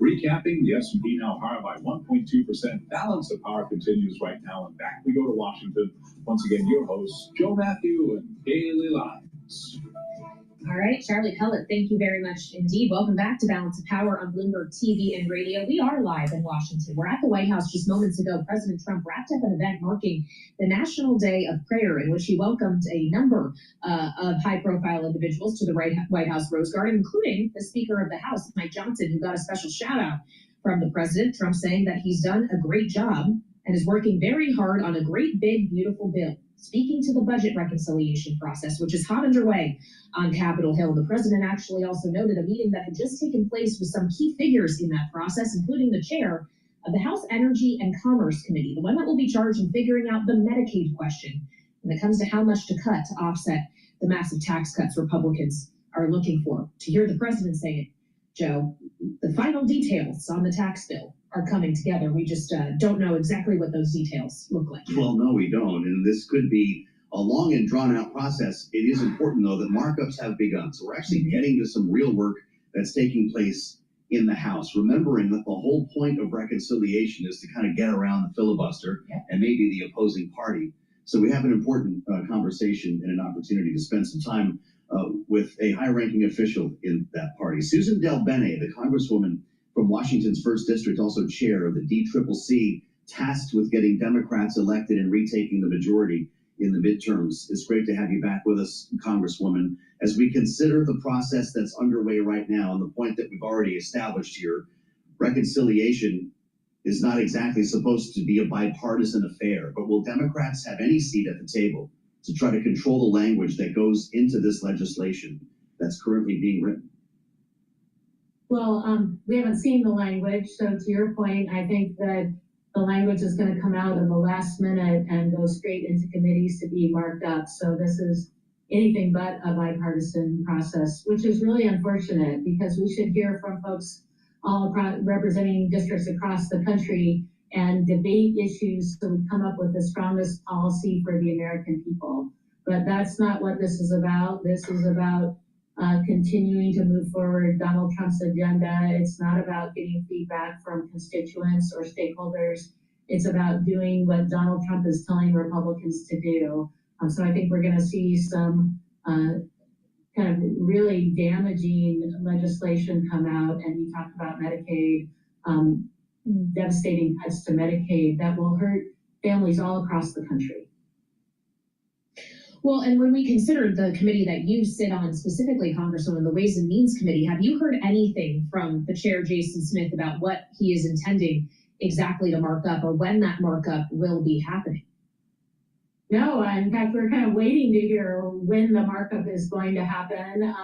Recapping, the S&P now higher by 1.2%. Balance of power continues right now, and back we go to Washington. Once again, your hosts, Joe Matthew and Gailey Lyons. All right, Charlie Pellet, thank you very much indeed. Welcome back to Balance of Power on Bloomberg TV and radio. We are live in Washington. We're at the White House just moments ago. President Trump wrapped up an event marking the National Day of Prayer, in which he welcomed a number of high-profile individuals to the White House Rose Garden, including the Speaker of the House, Mike Johnson, who got a special shout-out from the president. Trump saying that he's done a great job and is working very hard on a great, big, beautiful bill. Speaking to the budget reconciliation process, which is hot underway on Capitol Hill, the president actually also noted a meeting that had just taken place with some key figures in that process, including the chair of the House Energy and Commerce Committee, the one that will be charged in figuring out the Medicaid question when it comes to how much to cut to offset the massive tax cuts Republicans are looking for. To hear the president say it, Joe, the final details on the tax bill are coming together. We just don't know exactly what those details look like. Well, no, we don't. And this could be a long and drawn out process. It is important, though, that markups have begun. So we're actually getting to some real work that's taking place in the House, remembering that the whole point of reconciliation is to kind of get around the filibuster and maybe the opposing party. So we have an important conversation and an opportunity to spend some time with a high-ranking official in that party. Susan Del Bene, the congresswoman from Washington's 1st District, also chair of the DCCC, tasked with getting Democrats elected and retaking the majority in the midterms. It's great to have you back with us, Congresswoman, as we consider the process that's underway right now and the point that we've already established here. Reconciliation is not exactly supposed to be a bipartisan affair, but will Democrats have any seat at the table to try to control the language that goes into this legislation that's currently being written? Well, we haven't seen the language, so to your point, I think that the language is going to come out in the last minute and go straight into committees to be marked up. So this is anything but a bipartisan process, which is really unfortunate because we should hear from folks all representing districts across the country and debate issues so we come up with the strongest policy for the American people. But that's not what this is about. This is about continuing to move forward Donald Trump's agenda. It's not about getting feedback from constituents or stakeholders. It's about doing what Donald Trump is telling Republicans to do. So I think we're going to see some kind of really damaging legislation come out. And you talked about Medicaid, devastating cuts to Medicaid that will hurt families all across the country. Well, and when we consider the committee that you sit on, specifically, Congresswoman, the Ways and Means Committee, have you heard anything from the chair, Jason Smith, about what he is intending exactly to mark up or when that markup will be happening? No, in fact, we're kind of waiting to hear when the markup is going to happen.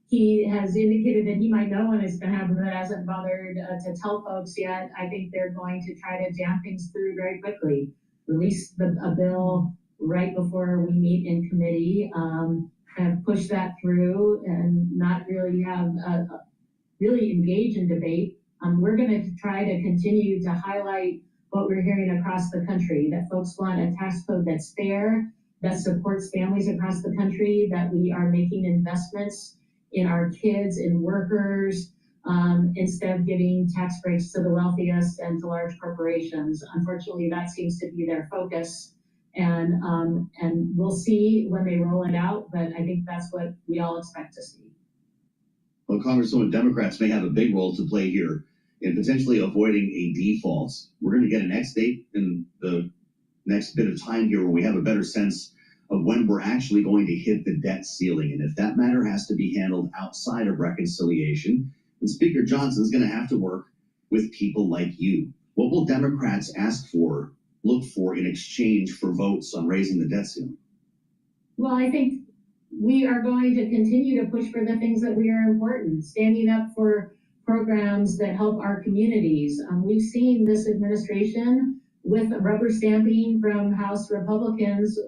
He has indicated that he might know when it's going to happen, but hasn't bothered to tell folks yet. I think they're going to try to jam things through very quickly, release a bill right before we meet in committee, kind of push that through and not really have really engage in debate. We're going to try to continue to highlight what we're hearing across the country, that folks want a tax code that's fair, that supports families across the country, that we are making investments in our kids, in workers, instead of giving tax breaks to the wealthiest and to large corporations. Unfortunately, that seems to be their focus. And we'll see when they roll it out, but I think that's what we all expect to see. Well, Congresswoman, Democrats may have a big role to play here in potentially avoiding a default. We're going to get a next date in the next bit of time here when we have a better sense of when we're actually going to hit the debt ceiling. And if that matter has to be handled outside of reconciliation, then Speaker Johnson's going to have to work with people like you. What will Democrats look for in exchange for votes on raising the debt ceiling? Well, I think we are going to continue to push for the things that we are important, standing up for programs that help our communities. We've seen this administration with rubber stamping from House Republicans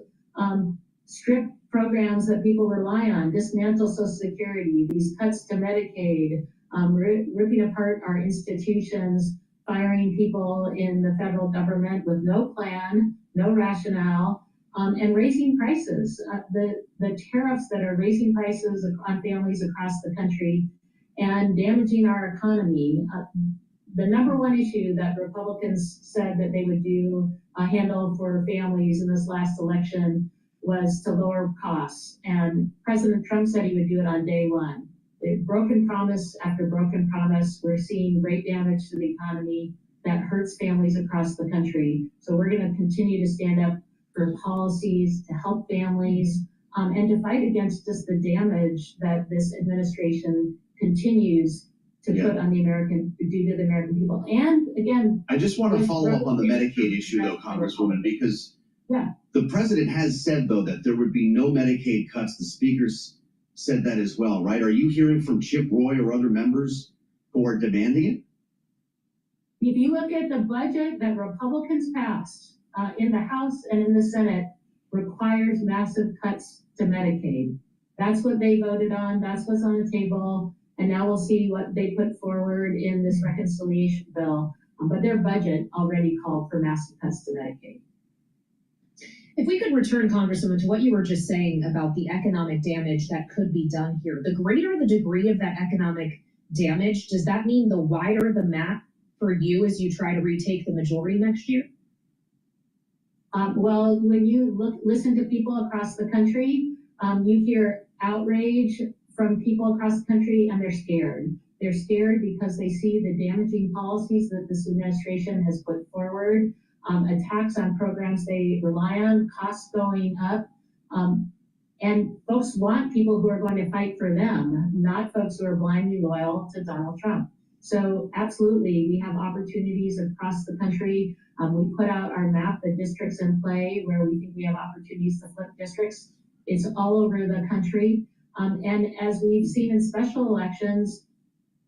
strip programs that people rely on, dismantle Social Security, these cuts to Medicaid, ripping apart our institutions, firing people in the federal government with no plan, no rationale, and raising prices. The tariffs that are raising prices on families across the country and damaging our economy. The number one issue that Republicans said that they would do a handle for families in this last election was to lower costs. And President Trump said he would do it on day one. Broken promise after broken promise. We're seeing great damage to the economy that hurts families across the country. So we're going to continue to stand up for policies to help families and to fight against just the damage that this administration continues to put on the American people. And again, I just want to follow up on the Medicaid issue though, Congresswoman, because the president has said though that there would be no Medicaid cuts. The speakers said that as well, right? Are you hearing from Chip Roy or other members who are demanding it? If you look at the budget that Republicans passed in the House and in the Senate, requires massive cuts to Medicaid. That's what they voted on. That's what's on the table. And now we'll see what they put forward in this reconciliation bill. But their budget already called for massive cuts to Medicaid. If we could return, Congresswoman, to what you were just saying about the economic damage that could be done here, the greater the degree of that economic damage, does that mean the wider the map for you as you try to retake the majority next year? Well, when you listen to people across the country, you hear outrage from people across the country, and they're scared. They're scared because they see the damaging policies that this administration has put forward, attacks on programs they rely on, costs going up, and folks want people who are going to fight for them, not folks who are blindly loyal to Donald Trump. So absolutely, we have opportunities across the country. We put out our map, the districts in play, where we think we have opportunities to flip districts. It's all over the country. And as we've seen in special elections,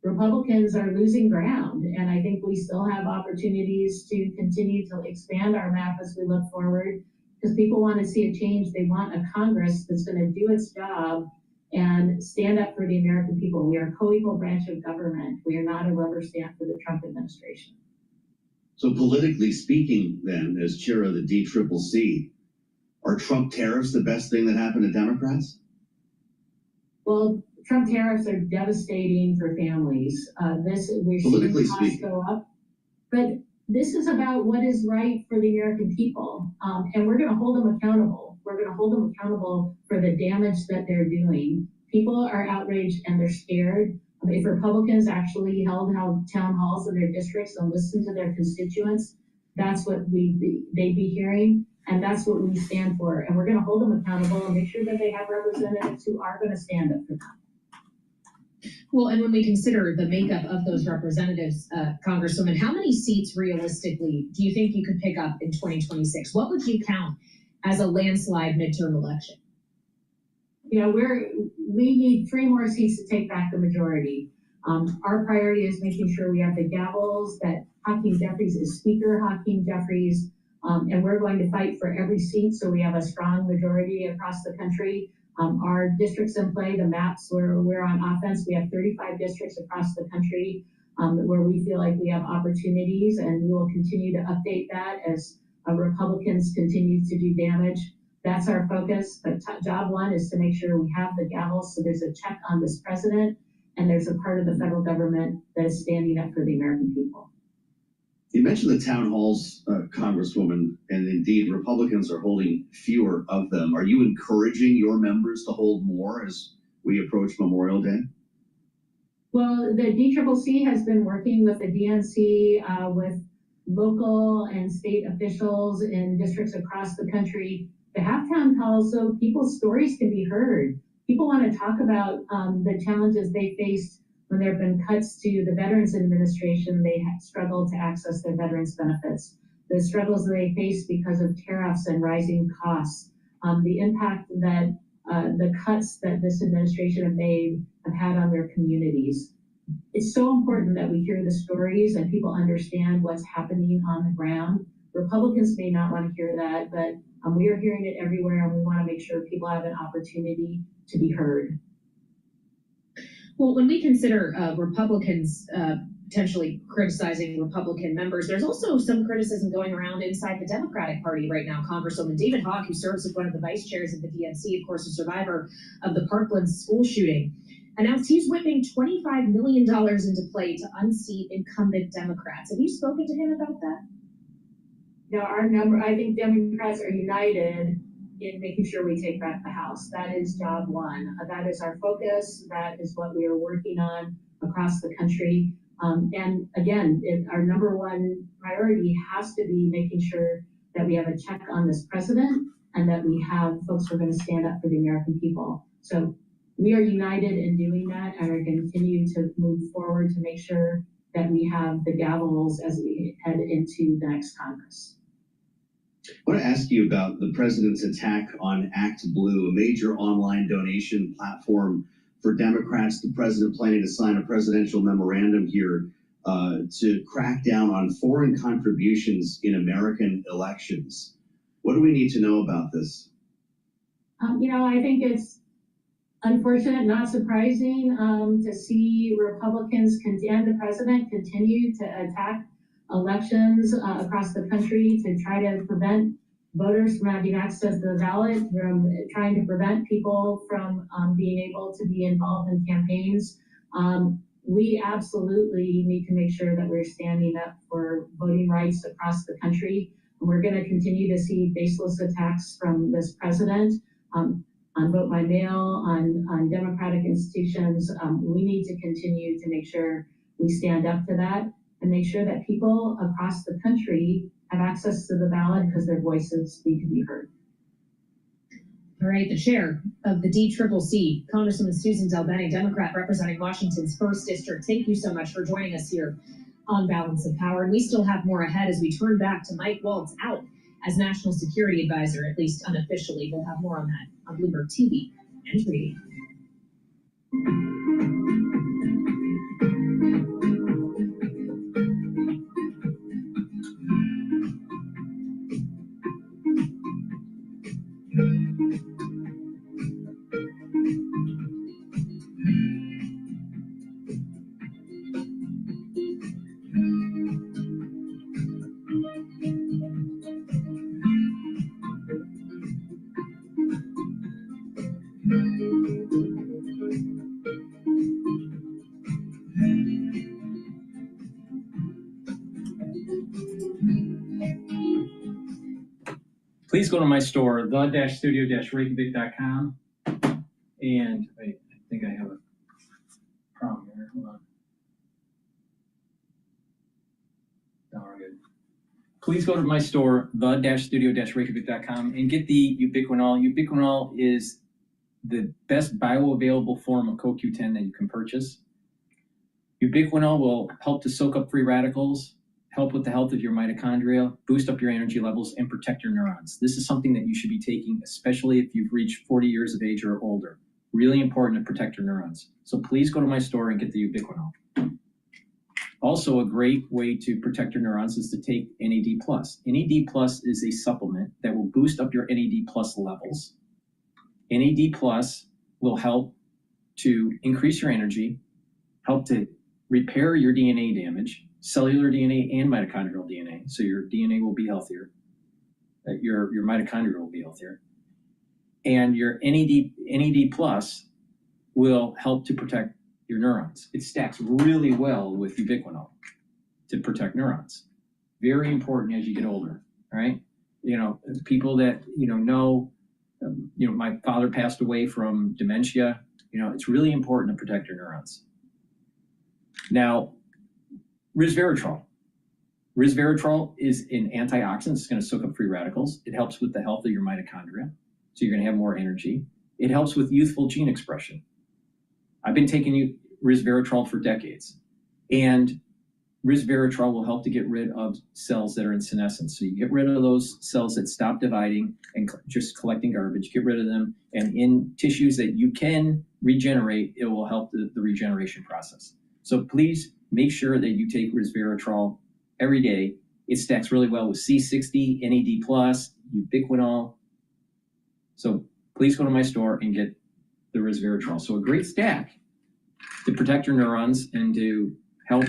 Republicans are losing ground. And I think we still have opportunities to continue to expand our map as we look forward, because people want to see a change. They want a Congress that's going to do its job and stand up for the American people. We are a co-equal branch of government. We are not a rubber stamp for the Trump administration. So politically speaking, then, as chair of the DCCC, are Trump tariffs the best thing that happened to Democrats? Well, Trump tariffs are devastating for families. We're Politically seeing costs speaking. go up, but this is about what is right for the American people, and we're going to hold them accountable. We're going to hold them accountable for the damage that they're doing. People are outraged and they're scared. If Republicans actually held town halls in their districts and listened to their constituents, that's what they'd be hearing, and that's what we stand for. And we're going to hold them accountable and make sure that they have representatives who are going to stand up for them. Well, and when we consider the makeup of those representatives, Congresswoman, how many seats realistically do you think you could pick up in 2026? What would you count as a landslide midterm election? You know, we need 3 more seats to take back the majority. Our priority is making sure we have the gavels, that Hakeem Jeffries is Speaker Hakeem Jeffries, and we're going to fight for every seat so we have a strong majority across the country. Our districts in play, the maps where we're on offense, we have 35 districts across the country where we feel like we have opportunities, and we will continue to update that as Republicans continue to do damage. That's our focus, but job one is to make sure we have the gavel so there's a check on this president and there's a part of the federal government that is standing up for the American people. You mentioned the town halls, Congresswoman, and indeed Republicans are holding fewer of them. Are you encouraging your members to hold more as we approach Memorial Day? Well, the DCCC has been working with the DNC, with local and state officials in districts across the country to have town halls so people's stories can be heard. People want to talk about the challenges they faced when there have been cuts to the Veterans Administration. They have struggled to access their veterans benefits, the struggles they faced because of tariffs and rising costs, the impact that the cuts that this administration have had on their communities. It's so important that we hear the stories and people understand what's happening on the ground. Republicans may not want to hear that, but we are hearing it everywhere, and we want to make sure people have an opportunity to be heard. Well, when we consider Republicans potentially criticizing Republican members, there's also some criticism going around inside the Democratic Party right now. Congresswoman David Hawk, who serves as one of the vice chairs of the DNC, of course, a survivor of the Parkland school shooting, announced he's whipping $25 million into play to unseat incumbent Democrats. Have you spoken to him about that? No, I think Democrats are united in making sure we take back the House. That is job one. That is our focus. That is what we are working on across the country. And again, our number one priority has to be making sure that we have a check on this president and that we have folks who are going to stand up for the American people. So we are united in doing that, and are going to continue to move forward to make sure that we have the gavels as we head into the next Congress. I want to ask you about the president's attack on Act Blue, a major online donation platform for Democrats. The president planning to sign a presidential memorandum here to crack down on foreign contributions in American elections. What do we need to know about this? I think it's unfortunate, not surprising, to see Republicans and the president continue to attack elections across the country to try to prevent voters from having access to the ballot, from trying to prevent people from being able to be involved in campaigns. We absolutely need to make sure that we're standing up for voting rights across the country. And we're going to continue to see baseless attacks from this president on vote by mail, on democratic institutions. We need to continue to make sure we stand up to that and make sure that people across the country have access to the ballot because their voices need to be heard. All right, the chair of the DCCC, Congresswoman Susan DelBene, Democrat representing Washington's 1st District. Thank you so much for joining us here on Balance of Power. And we still have more ahead as we turn back to Mike Waltz out as National Security Advisor, at least unofficially. We'll have more on that on Bloomberg TV and radio. Please go to my store, the-studio-reykjavik.com. And wait, I think I have a problem here. Hold on. No, we're good. Please go to my store, the-studio-reykjavik.com, and get the ubiquinol. Ubiquinol is the best bioavailable form of CoQ10 that you can purchase. Ubiquinol will help to soak up free radicals, help with the health of your mitochondria, boost up your energy levels, and protect your neurons. This is something that you should be taking, especially if you've reached 40 years of age or older. Really important to protect your neurons. So please go to my store and get the ubiquinol. Also, a great way to protect your neurons is to take NAD+. NAD+ is a supplement that will boost up your NAD+ levels. NAD+ will help to increase your energy, help to repair your DNA damage, cellular DNA and mitochondrial DNA. So your DNA will be healthier. Your mitochondria will be healthier. And your NAD+ will help to protect your neurons. It stacks really well with ubiquinol to protect neurons. Very important as you get older, all right? People that, know, my father passed away from dementia. It's really important to protect your neurons. Now, resveratrol. Resveratrol is an antioxidant. It's going to soak up free radicals. It helps with the health of your mitochondria, so you're going to have more energy. It helps with youthful gene expression. I've been taking resveratrol for decades, and resveratrol will help to get rid of cells that are in senescence. So you get rid of those cells that stop dividing and just collecting garbage, get rid of them, and in tissues that you can regenerate, it will help the regeneration process. So please make sure that you take resveratrol every day. It stacks really well with C60, NAD+, ubiquinol. So please go to my store and get the resveratrol. So a great stack to protect your neurons and to help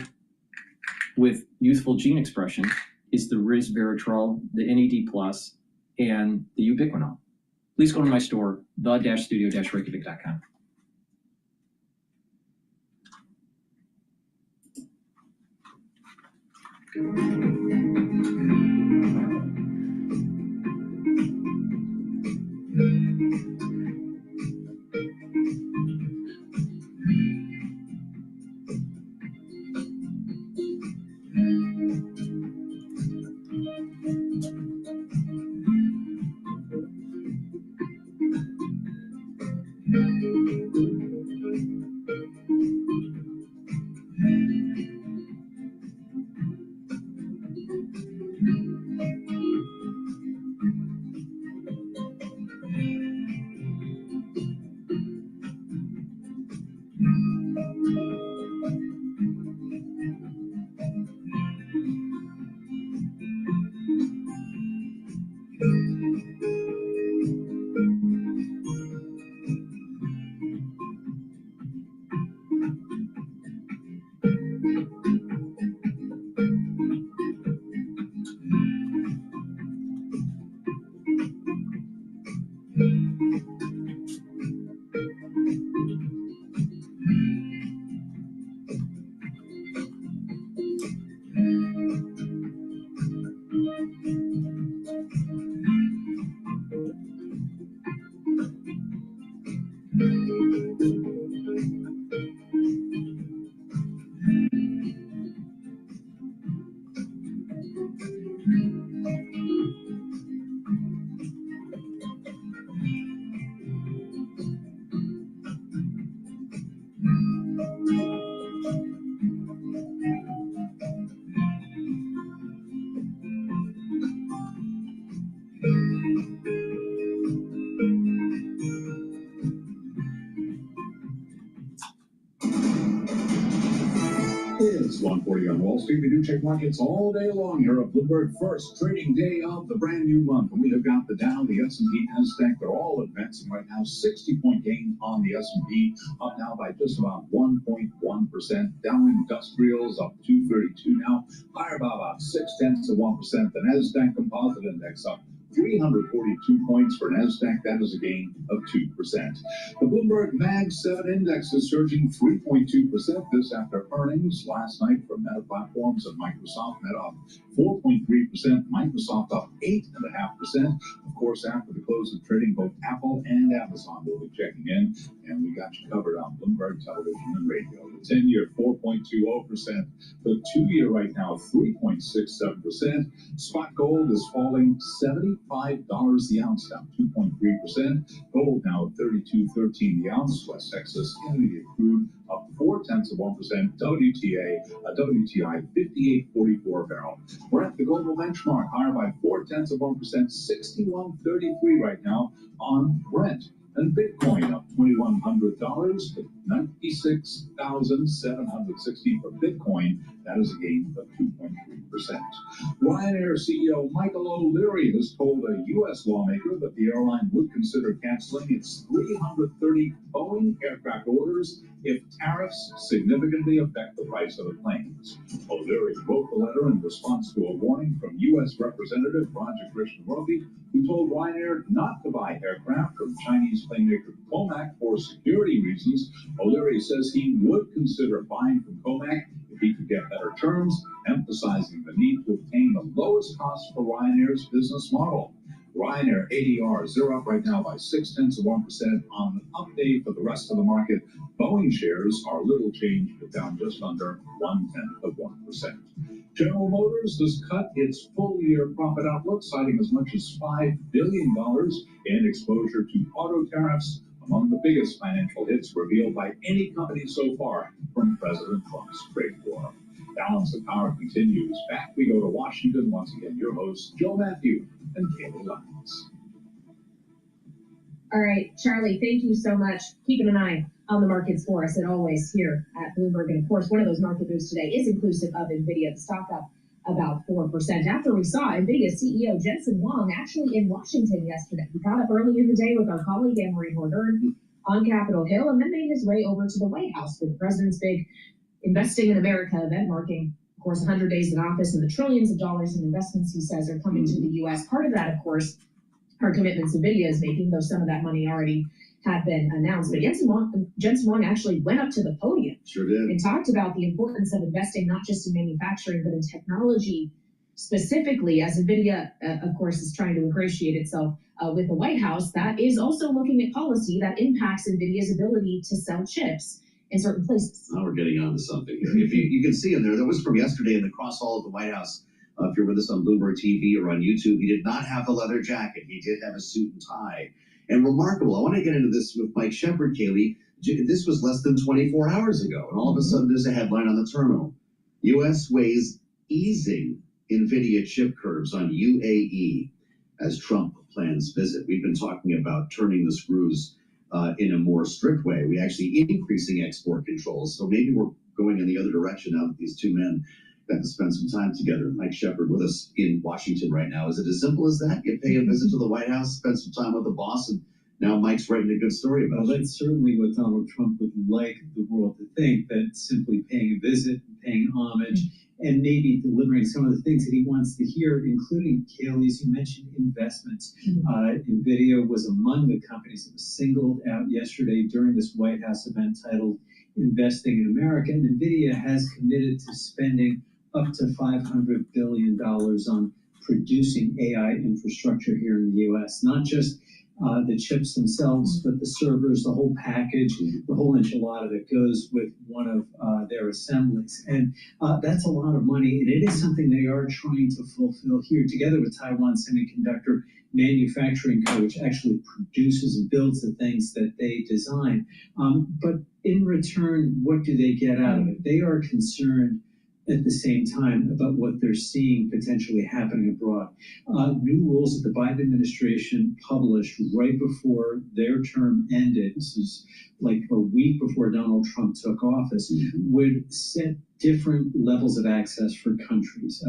with youthful gene expression is the resveratrol, the NAD+, and the ubiquinol. Please go to my store, the-studio-reykjavik.com. Wall Street. We do check markets all day long here at Bloomberg. First trading day of the brand new month. And we have got the Dow, the S&P, NASDAQ. They're all advancing right now. 60-point gain on the S&P, up now by just about 1.1%. Dow Industrials up 232 now, higher by about 0.6%. The NASDAQ Composite Index up 342 points for NASDAQ. That is a gain of 2%. The Bloomberg Mag 7 Index is surging 3.2%. This after earnings last night from Meta Platforms and Microsoft. Meta up 4.3%. Microsoft up 8.5%. Of course, after the close of trading, both Apple and Amazon will be checking in. And we got you covered on Bloomberg Television and Radio. The 10-year, 4.20%. The 2-year right now, 3.67%. Spot gold is falling $75 the ounce, down 2.3%. Gold now at $32.13 the ounce. West Texas Intermediate crude up 0.4%. WTI 58.44 a barrel. We're at the global benchmark, higher by 0.4%, 61.33 right now on Brent. And Bitcoin up $2,100 to 96,760 for Bitcoin. That is a gain of 2.3%. Ryanair CEO Michael O'Leary has told a U.S. lawmaker that the airline would consider canceling its 330 Boeing aircraft orders if tariffs significantly affect the price of the planes. O'Leary wrote the letter in response to a warning from U.S. Representative Roger Krishnamurthy, who told Ryanair not to buy aircraft from Chinese plane maker Comac for security reasons. O'Leary says he would consider buying from Comac if he could get better terms, emphasizing the need to obtain the lowest cost for Ryanair's business model. Ryanair ADRs, they're up right now by 0.6% on an up day for the rest of the market. Boeing shares are little changed, but down just under 0.1%. General Motors has cut its full-year profit outlook, citing as much as $5 billion in exposure to auto tariffs, among the biggest financial hits revealed by any company so far from President Trump's trade war. Balance of Power continues. Back we go to Washington. Once again, your hosts, Joe Matthew and Kaylee Lyons. All right, Charlie, thank you so much. Keeping an eye on the markets for us, and always here at Bloomberg. And of course, one of those market moves today is inclusive of NVIDIA. The stock up about 4% after we saw NVIDIA CEO Jensen Huang actually in Washington yesterday. He got up early in the day with our colleague Anne-Marie Hordern on Capitol Hill and then made his way over to the White House for the president's big Investing in America event, marking, of course, 100 days in office and the trillions of dollars in investments he says are coming to the U.S. Part of that, of course, are commitments NVIDIA is making, though some of that money already had been announced. But Jensen Huang actually went up to the podium and talked about the importance of investing not just in manufacturing, but in technology specifically, as NVIDIA, of course, is trying to ingratiate itself with the White House. That is also looking at policy that impacts NVIDIA's ability to sell chips in certain places. Now we're getting onto something here. If you can see in there, that was from yesterday in the cross hall of the White House. If you're with us on Bloomberg TV or on YouTube, he did not have the leather jacket. He did have a suit and tie. And remarkable, I want to get into this with Mike Shepard, Kaylee. This was less than 24 hours ago, and all of a sudden there's a headline on the terminal. U.S. weighs easing NVIDIA chip curves on UAE as Trump plans visit. We've been talking about turning the screws in a more strict way. We actually increasing export controls. So maybe we're going in the other direction now that these two men got to spend some time together. Mike Shepard with us in Washington right now. Is it as simple as that? You pay a visit to the White House, spend some time with the boss, and now Mike's writing a good story about it. That's certainly what Donald Trump would like the world to think, that simply paying a visit, paying homage, and maybe delivering some of the things that he wants to hear, including, Kaylee, as you mentioned, investments. NVIDIA was among the companies that was singled out yesterday during this White House event titled Investing in America. And NVIDIA has committed to spending up to $500 billion on producing AI infrastructure here in the U.S., not just the chips themselves, but the servers, the whole package, the whole enchilada that goes with one of their assemblies. And that's a lot of money, and it is something they are trying to fulfill here, together with Taiwan Semiconductor Manufacturing Co., which actually produces and builds the things that they design. But in return, what do they get out of it? They are concerned at the same time about what they're seeing potentially happening abroad. New rules that the Biden administration published right before their term ended, this is like a week before Donald Trump took office, would set different levels of access for countries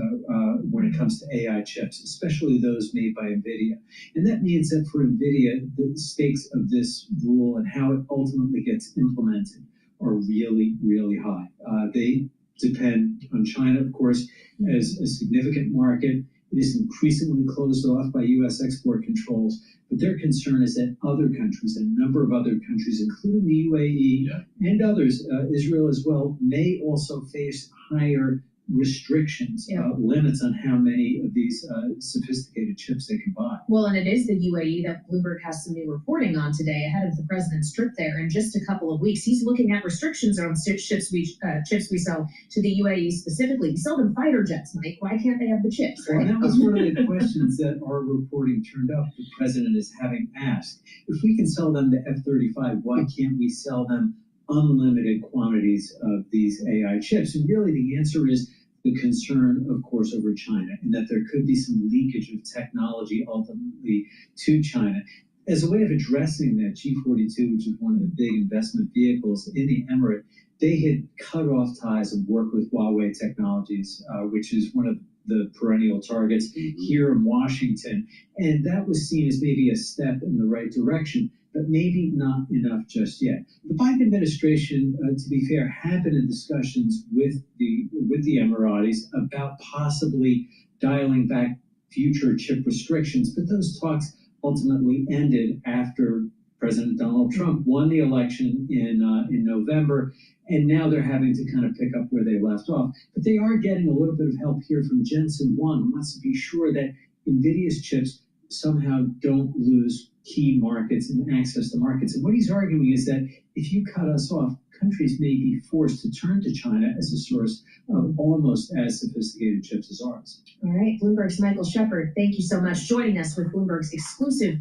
when it comes to AI chips, especially those made by NVIDIA. And that means that for NVIDIA, the stakes of this rule and how it ultimately gets implemented are really, really high. They depend on China, of course, as a significant market. It is increasingly closed off by U.S. export controls, but their concern is that other countries, a number of other countries, including the UAE and others, Israel as well, may also face higher restrictions, limits on how many of these sophisticated chips they can buy. Well, and it is the UAE that Bloomberg has some new reporting on today ahead of the president's trip there. In just a couple of weeks, he's looking at restrictions on chips we sell to the UAE specifically. We sell them fighter jets, Mike. Why can't they have the chips, right? Well, that was one of the questions that our reporting turned up. The president is having asked, if we can sell them the F-35, why can't we sell them unlimited quantities of these AI chips? And really the answer is the concern, of course, over China, and that there could be some leakage of technology ultimately to China. As a way of addressing that, G42, which is one of the big investment vehicles in the Emirate, they had cut off ties and worked with Huawei Technologies, which is one of the perennial targets here in Washington. And that was seen as maybe a step in the right direction, but maybe not enough just yet. The Biden administration, to be fair, had been in discussions with the Emiratis about possibly dialing back future chip restrictions, but those talks ultimately ended after President Donald Trump won the election in November, and now they're having to kind of pick up where they left off. But they are getting a little bit of help here from Jensen Huang, who wants to be sure that NVIDIA's chips somehow don't lose key markets and access to markets. And what he's arguing is that if you cut us off, countries may be forced to turn to China as a source of almost as sophisticated chips as ours. All right, Bloomberg's Michael Shepard, thank you so much joining us with Bloomberg's exclusive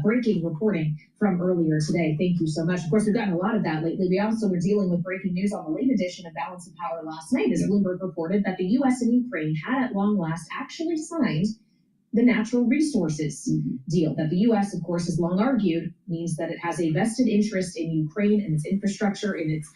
breaking reporting from earlier today. Thank you so much. Of course, we've gotten a lot of that lately. We also were dealing with breaking news on the late edition of Balance of Power last night as Bloomberg reported that the U.S. and Ukraine had at long last actually signed the natural resources deal that the U.S., of course, has long argued means that it has a vested interest in Ukraine and its infrastructure, in its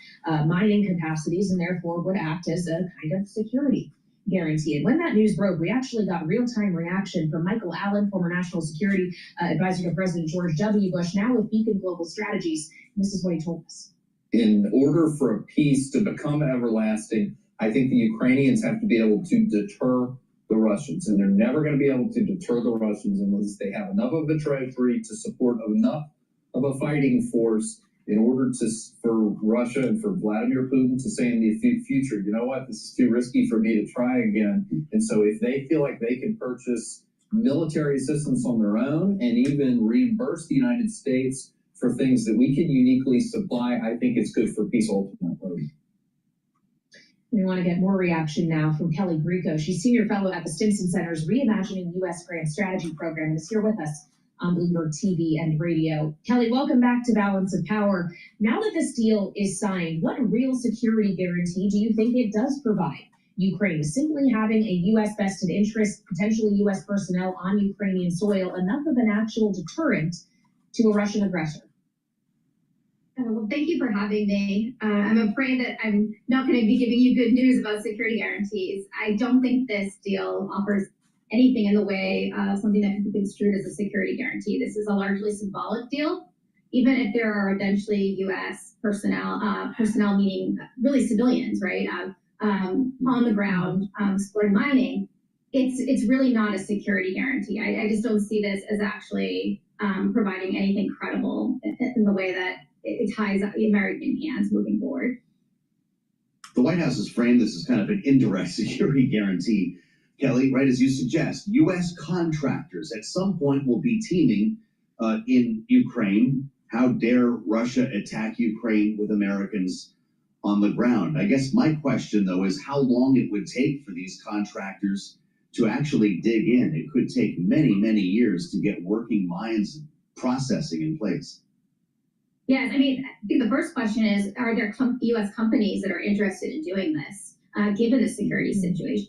mining capacities, and therefore would act as a kind of security guarantee. And when that news broke, we actually got real-time reaction from Michael Allen, former National Security Advisor to President George W. Bush, now with Beacon Global Strategies. And this is what he told us. In order for a peace to become everlasting, I think the Ukrainians have to be able to deter the Russians, and they're never going to be able to deter the Russians unless they have enough of a treasury to support enough of a fighting force in order for Russia and for Vladimir Putin to say in the future, you know what, this is too risky for me to try again. And so if they feel like they can purchase military assistance on their own and even reimburse the United States for things that we can uniquely supply, I think it's good for peace ultimately. We want to get more reaction now from Kelly Grieco. She's Senior Fellow at the Stimson Center's Reimagining U.S. Grant Strategy Program and is here with us on Bloomberg TV and radio. Kelly, welcome back to Balance of Power. Now that this deal is signed, what real security guarantee do you think it does provide Ukraine? Simply having a U.S. vested interest, potentially U.S. personnel on Ukrainian soil, enough of an actual deterrent to a Russian aggressor? Well, thank you for having me. I'm afraid that I'm not going to be giving you good news about security guarantees. I don't think this deal offers anything in the way of something that can be construed as a security guarantee. This is a largely symbolic deal. Even if there are eventually U.S. personnel meaning really civilians, right, on the ground exploring mining, it's really not a security guarantee. I just don't see this as actually providing anything credible in the way that it ties up the American hands moving forward. The White House has framed this as kind of an indirect security guarantee, Kelly, right as you suggest. U.S. contractors at some point will be teaming in Ukraine. How dare Russia attack Ukraine with Americans on the ground? I guess my question, though, is how long it would take for these contractors to actually dig in. It could take many, many years to get working mines and processing in place. Yes, I mean, I think the first question is, are there U.S. companies that are interested in doing this? given the security situation.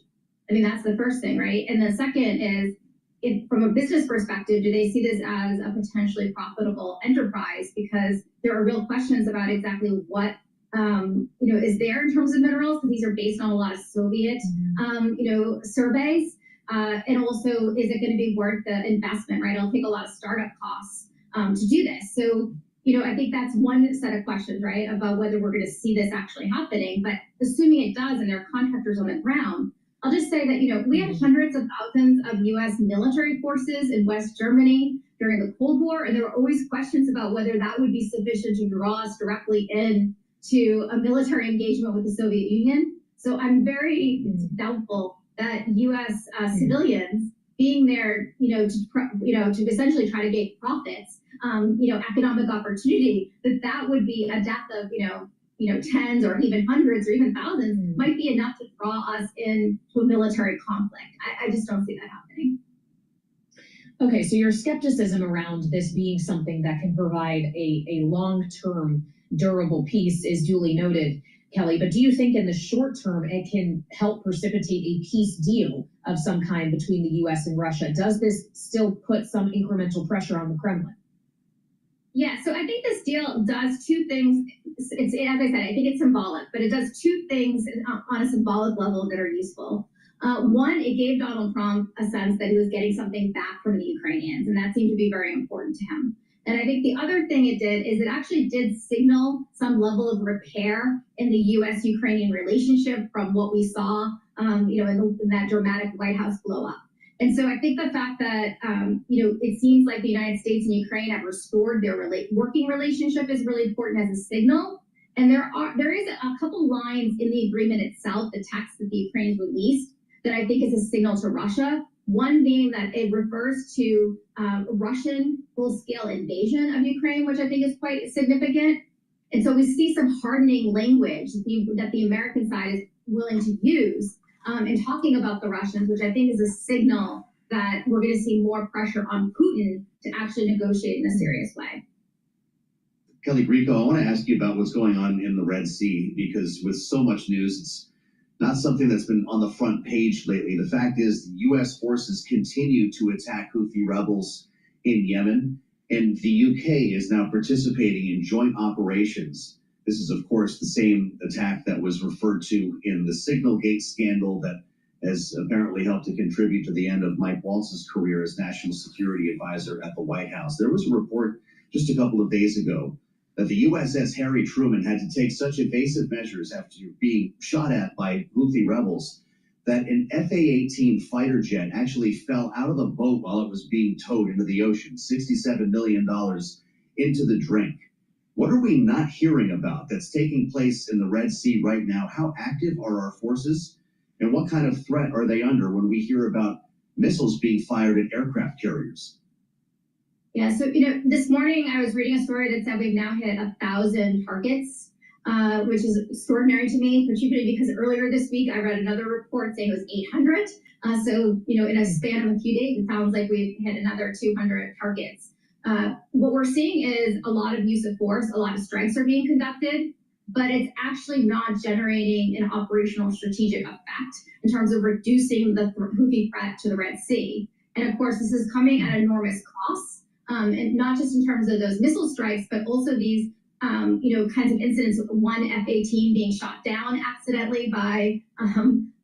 I mean, that's the first thing, right? And the second is, if from a business perspective, do they see this as a potentially profitable enterprise? Because there are real questions about exactly what is there in terms of minerals, because these are based on a lot of Soviet surveys. And also, is it going to be worth the investment, right? It'll take a lot of startup costs to do this. So, I think that's one set of questions, right, about whether we're going to see this actually happening. But assuming it does and there are contractors on the ground, I'll just say that, we had hundreds of thousands of U.S. military forces in West Germany during the Cold War, and there were always questions about whether that would be sufficient to draw us directly into a military engagement with the Soviet Union. So I'm very doubtful that U.S. civilians being there, to essentially try to gain profits, economic opportunity, that would be a death of, tens or even hundreds or even thousands might be enough to draw us into a military conflict. I just don't see that happening. Okay, so your skepticism around this being something that can provide a long-term durable peace is duly noted, Kelly, but do you think in the short term it can help precipitate a peace deal of some kind between the US and Russia? Does this still put some incremental pressure on the Kremlin? Yeah, so I think this deal does two things. As I said, I think it's symbolic, but it does two things on a symbolic level that are useful. One, it gave Donald Trump a sense that he was getting something back from the Ukrainians, and that seemed to be very important to him. And I think the other thing it did is it actually did signal some level of repair in the U.S.-Ukrainian relationship from what we saw, in that dramatic White House blow up. And so I think the fact that, it seems like the United States and Ukraine have restored their working relationship is really important as a signal. And there is a couple lines in the agreement itself, the text that the Ukrainians released, that I think is a signal to Russia. One being that it refers to Russian full-scale invasion of Ukraine, which I think is quite significant. And so we see some hardening language that the American side is willing to use in talking about the Russians, which I think is a signal that we're going to see more pressure on Putin to actually negotiate in a serious way. Kelly Grieco, I want to ask you about what's going on in the Red Sea, because with so much news, it's not something that's been on the front page lately. The fact is, the U.S. forces continue to attack Houthi rebels in Yemen, and the UK is now participating in joint operations. This is, of course, the same attack that was referred to in the Signalgate scandal that has apparently helped to contribute to the end of Mike Waltz's career as National Security Advisor at the White House. There was a report just a couple of days ago that the USS Harry Truman had to take such evasive measures after being shot at by Houthi rebels that an FA-18 fighter jet actually fell out of the boat while it was being towed into the ocean, $67 million into the drink. What are we not hearing about that's taking place in the Red Sea right now? How active are our forces? And what kind of threat are they under when we hear about missiles being fired at aircraft carriers? Yeah, so, this morning I was reading a story that said we've now hit 1,000 targets, which is extraordinary to me, particularly because earlier this week I read another report saying it was 800. So, in a span of a few days, it sounds like we've hit another 200 targets. What we're seeing is a lot of use of force, a lot of strikes are being conducted, but it's actually not generating an operational strategic effect in terms of reducing the Houthi threat to the Red Sea. And of course, this is coming at enormous costs. And not just in terms of those missile strikes, but also these, kinds of incidents. One F-18 being shot down accidentally by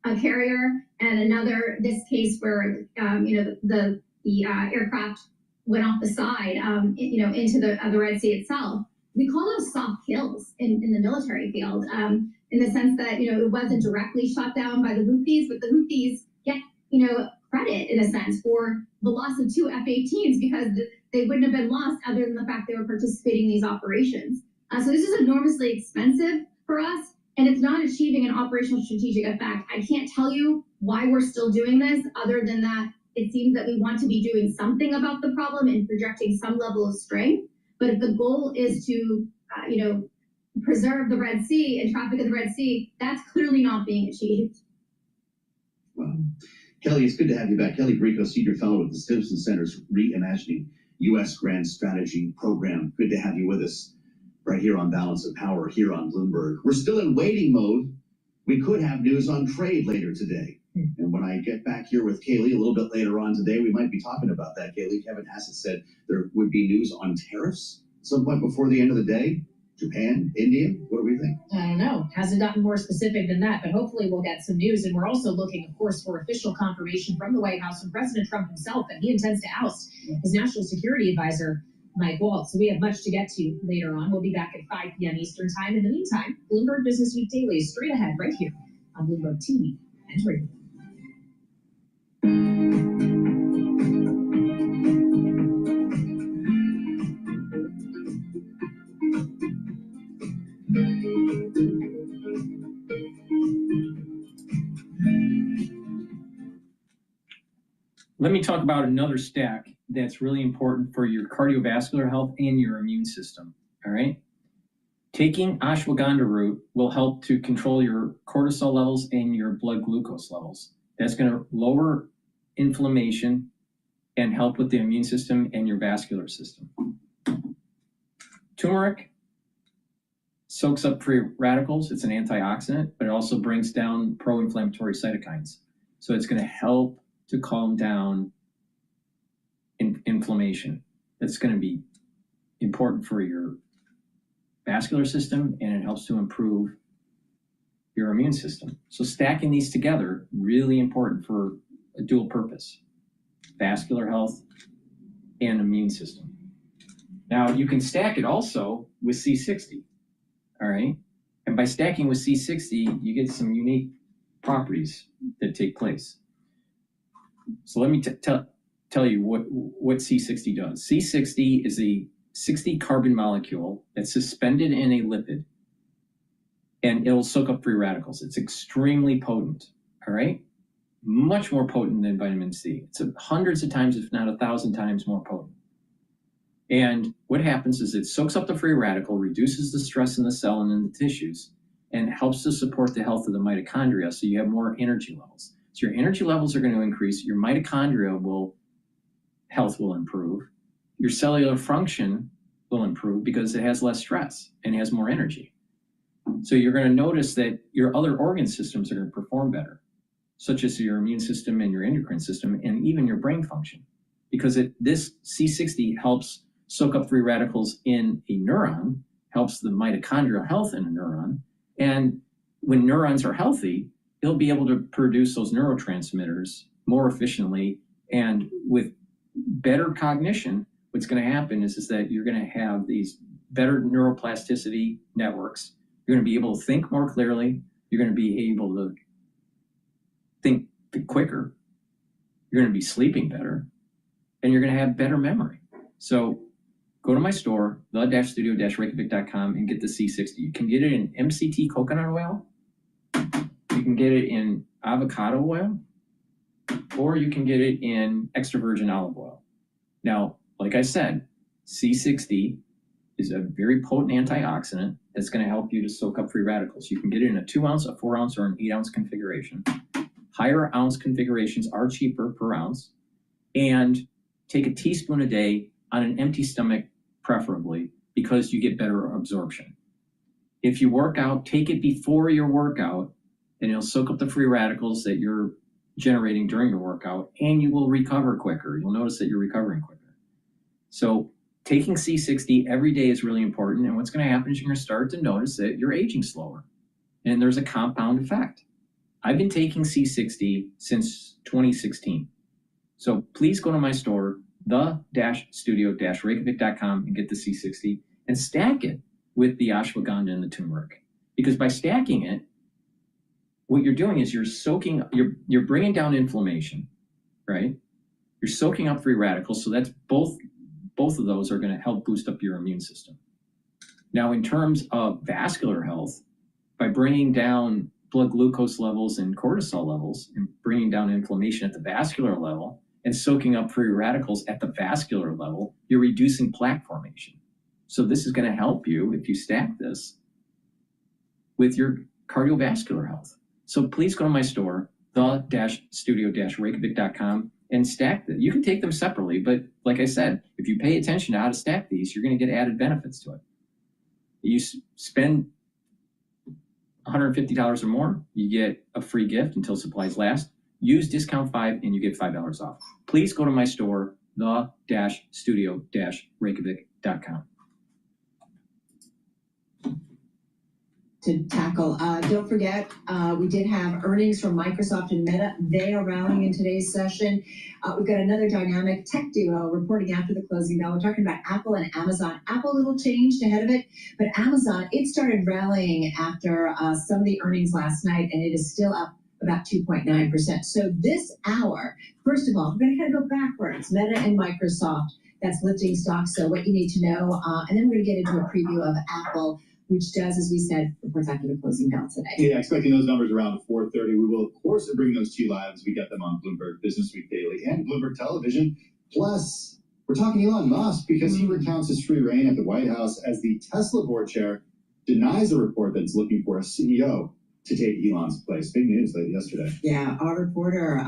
a carrier, and another, this case where, the aircraft went off the side, into the Red Sea itself. We call those soft kills in the military field, in the sense that, it wasn't directly shot down by the Houthis, but the Houthis get, credit in a sense for the loss of 2 F-18s because they wouldn't have been lost other than the fact they were participating in these operations. So this is enormously expensive for us, and it's not achieving an operational strategic effect. I can't tell you why we're still doing this, other than that it seems that we want to be doing something about the problem and projecting some level of strength. But if the goal is to, preserve the Red Sea and traffic in the Red Sea, that's clearly not being achieved. Wow. Kelly, it's good to have you back. Kelly Grieco, Senior Fellow at the Stimson Center's Reimagining U.S. Grand Strategy Program. Good to have you with us right here on Balance of Power here on Bloomberg. We're still in waiting mode We could have news on trade later today. And when I get back here with Kaylee a little bit later on today, we might be talking about that. Kaylee, Kevin Hassett said there would be news on tariffs at some point before the end of the day. Japan, India, what do we think? I don't know. Hasn't gotten more specific than that, but hopefully we'll get some news. And we're also looking, of course, for official confirmation from the White House from President Trump himself that he intends to oust his national security advisor, Mike Waltz. So we have much to get to later on. We'll be back at 5 p.m. Eastern time. In the meantime, Bloomberg Business Week Daily is straight ahead right here on Bloomberg TV and radio. Let me talk about another stack that's really important for your cardiovascular health and your immune system, all right? Taking ashwagandha root will help to control your cortisol levels and your blood glucose levels. That's going to lower inflammation and help with the immune system and your vascular system. Turmeric soaks up free radicals. It's an antioxidant, but it also brings down pro-inflammatory cytokines. So it's going to help to calm down inflammation. That's going to be important for your vascular system, and it helps to improve your immune system. So stacking these together, really important for a dual purpose: vascular health and immune system. Now you can stack it also with C60, all right? And by stacking with C60, you get some unique properties that take place. So let me tell you what C60 does. C60 is a 60 carbon molecule that's suspended in a lipid, and it'll soak up free radicals. It's extremely potent, all right? Much more potent than vitamin C. It's hundreds of times, if not 1,000 times more potent. And what happens is it soaks up the free radical, reduces the stress in the cell and in the tissues, and helps to support the health of the mitochondria, so you have more energy levels. So your energy levels are going to increase, your mitochondria health will improve, your cellular function will improve because it has less stress and has more energy. So you're going to notice that your other organ systems are going to perform better, such as your immune system and your endocrine system and even your brain function, because this C60 helps soak up free radicals in a neuron, helps the mitochondrial health in a neuron, and when neurons are healthy, it'll be able to produce those neurotransmitters more efficiently, and with better cognition, what's going to happen is that you're going to have these better neuroplasticity networks. You're going to be able to think more clearly. You're going to be able to think quicker. You're going to be sleeping better, and you're going to have better memory. So go to my store, the-studio-reykjavik.com, and get the C60. You can get it in MCT coconut oil. You can get it in avocado oil, or you can get it in extra virgin olive oil. Now, like I said, C60 is a very potent antioxidant that's going to help you to soak up free radicals. You can get it in a 2 ounce, a 4 ounce, or an 8 ounce configuration. Higher ounce configurations are cheaper per ounce. And take a teaspoon a day on an empty stomach, preferably, because you get better absorption. If you work out, take it before your workout, and it'll soak up the free radicals that you're generating during your workout, and you will recover quicker. You'll notice that you're recovering quicker. So taking C60 every day is really important, and what's going to happen is you're going to start to notice that you're aging slower, and there's a compound effect. I've been taking C60 since 2016. So please go to my store, the-studio-reykjavik.com, and get the C60 and stack it with the ashwagandha and the turmeric. Because by stacking it, what you're doing is you're bringing down inflammation, right? You're soaking up free radicals, so that's both of those are going to help boost up your immune system. Now, in terms of vascular health, by bringing down blood glucose levels and cortisol levels and bringing down inflammation at the vascular level and soaking up free radicals at the vascular level, you're reducing plaque formation. So this is going to help you, if you stack this, with your cardiovascular health. So please go to my store, the-studio-reykjavik.com, and stack them. You can take them separately, but like I said, if you pay attention to how to stack these, you're going to get added benefits to it. You spend $150 or more, you get a free gift until supplies last. Use discount 5 and you get $5 off. Please go to my store, the-studio-reykjavik.com. To tackle. Don't forget, we did have earnings from Microsoft and Meta. They are rallying in today's session. We've got another dynamic tech duo reporting after the closing bell. We're talking about Apple and Amazon. Apple a little changed ahead of it, but Amazon, it started rallying after some of the earnings last night, and it is still up about 2.9%. So this hour, first of all, we're going to kind of go backwards. Meta and Microsoft, that's lifting stocks, so what you need to know. And then we're going to get into a preview of Apple, which does, as we said, reports after the closing bell today. Yeah, expecting those numbers around 4:30. We will, of course, bring those to you live as we get them on Bloomberg Business Week Daily and Bloomberg Television. Plus, we're talking Elon Musk because he recounts his free reign at the White House as the Tesla board chair denies a report that's looking for a CEO to take Elon's place. Big news late yesterday. Yeah, our reporter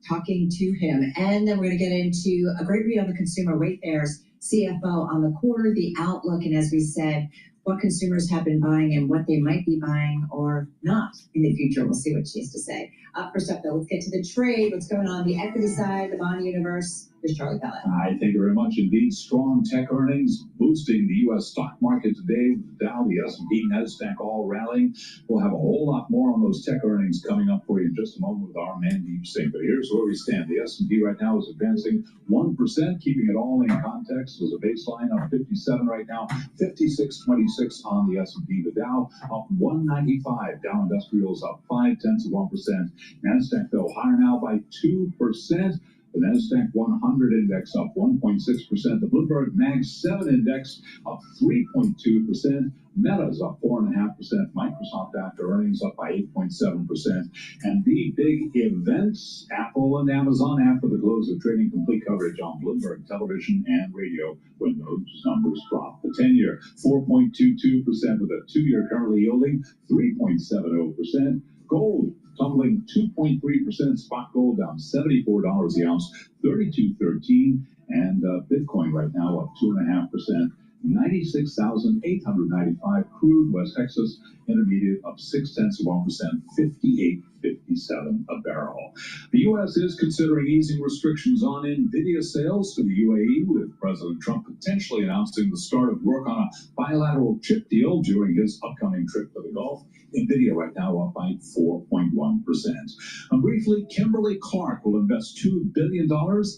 talking to him. And then we're going to get into a great read on the consumer. Wayfair's CFO on the quarter, the outlook, and as we said, what consumers have been buying and what they might be buying or not in the future. We'll see what she has to say. First up, though, let's get to the trade. What's going on the equity side, the bond universe? Here's Charlie Pellet. Thank you very much indeed. Strong tech earnings boosting the U.S. stock market today. The Dow, the S&P, NASDAQ all rallying. We'll have a whole lot more on those tech earnings coming up for you in just a moment with our man Deep Singh. But here's where we stand. The S&P right now is advancing 1%, keeping it all in context as a baseline up 57 right now, 56.26 on the S&P. The Dow up 195. Dow Industrials up 0.5%. NASDAQ though higher now by 2%. The NASDAQ 100 index up 1.6%. The Bloomberg Mag 7 index up 3.2%. Meta's up 4.5%. Microsoft after earnings up by 8.7%. And the big events, Apple and Amazon after the close of trading. Complete coverage on Bloomberg Television and radio when those numbers drop. The 10-year 4.22% with a 2-year currently yielding 3.70%. Gold tumbling 2.3%. Spot gold down $74 the ounce, 32.13. And Bitcoin right now up 2.5%. 96,895. Crude West Texas Intermediate up 0.6%, 58.57 a barrel. The U.S. is considering easing restrictions on NVIDIA sales to the UAE, with President Trump potentially announcing the start of work on a bilateral chip deal during his upcoming trip to the Gulf. NVIDIA right now up by 4.1%. And briefly, Kimberly-Clark will invest $2 billion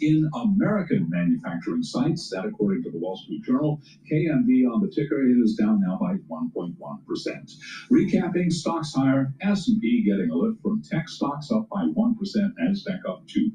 in American manufacturing sites. That, according to the Wall Street Journal. KMB on the ticker, it is down now by 1.1%. Recapping, stocks higher, S&P getting a lift from tech stocks up by 1%, NASDAQ up 2%.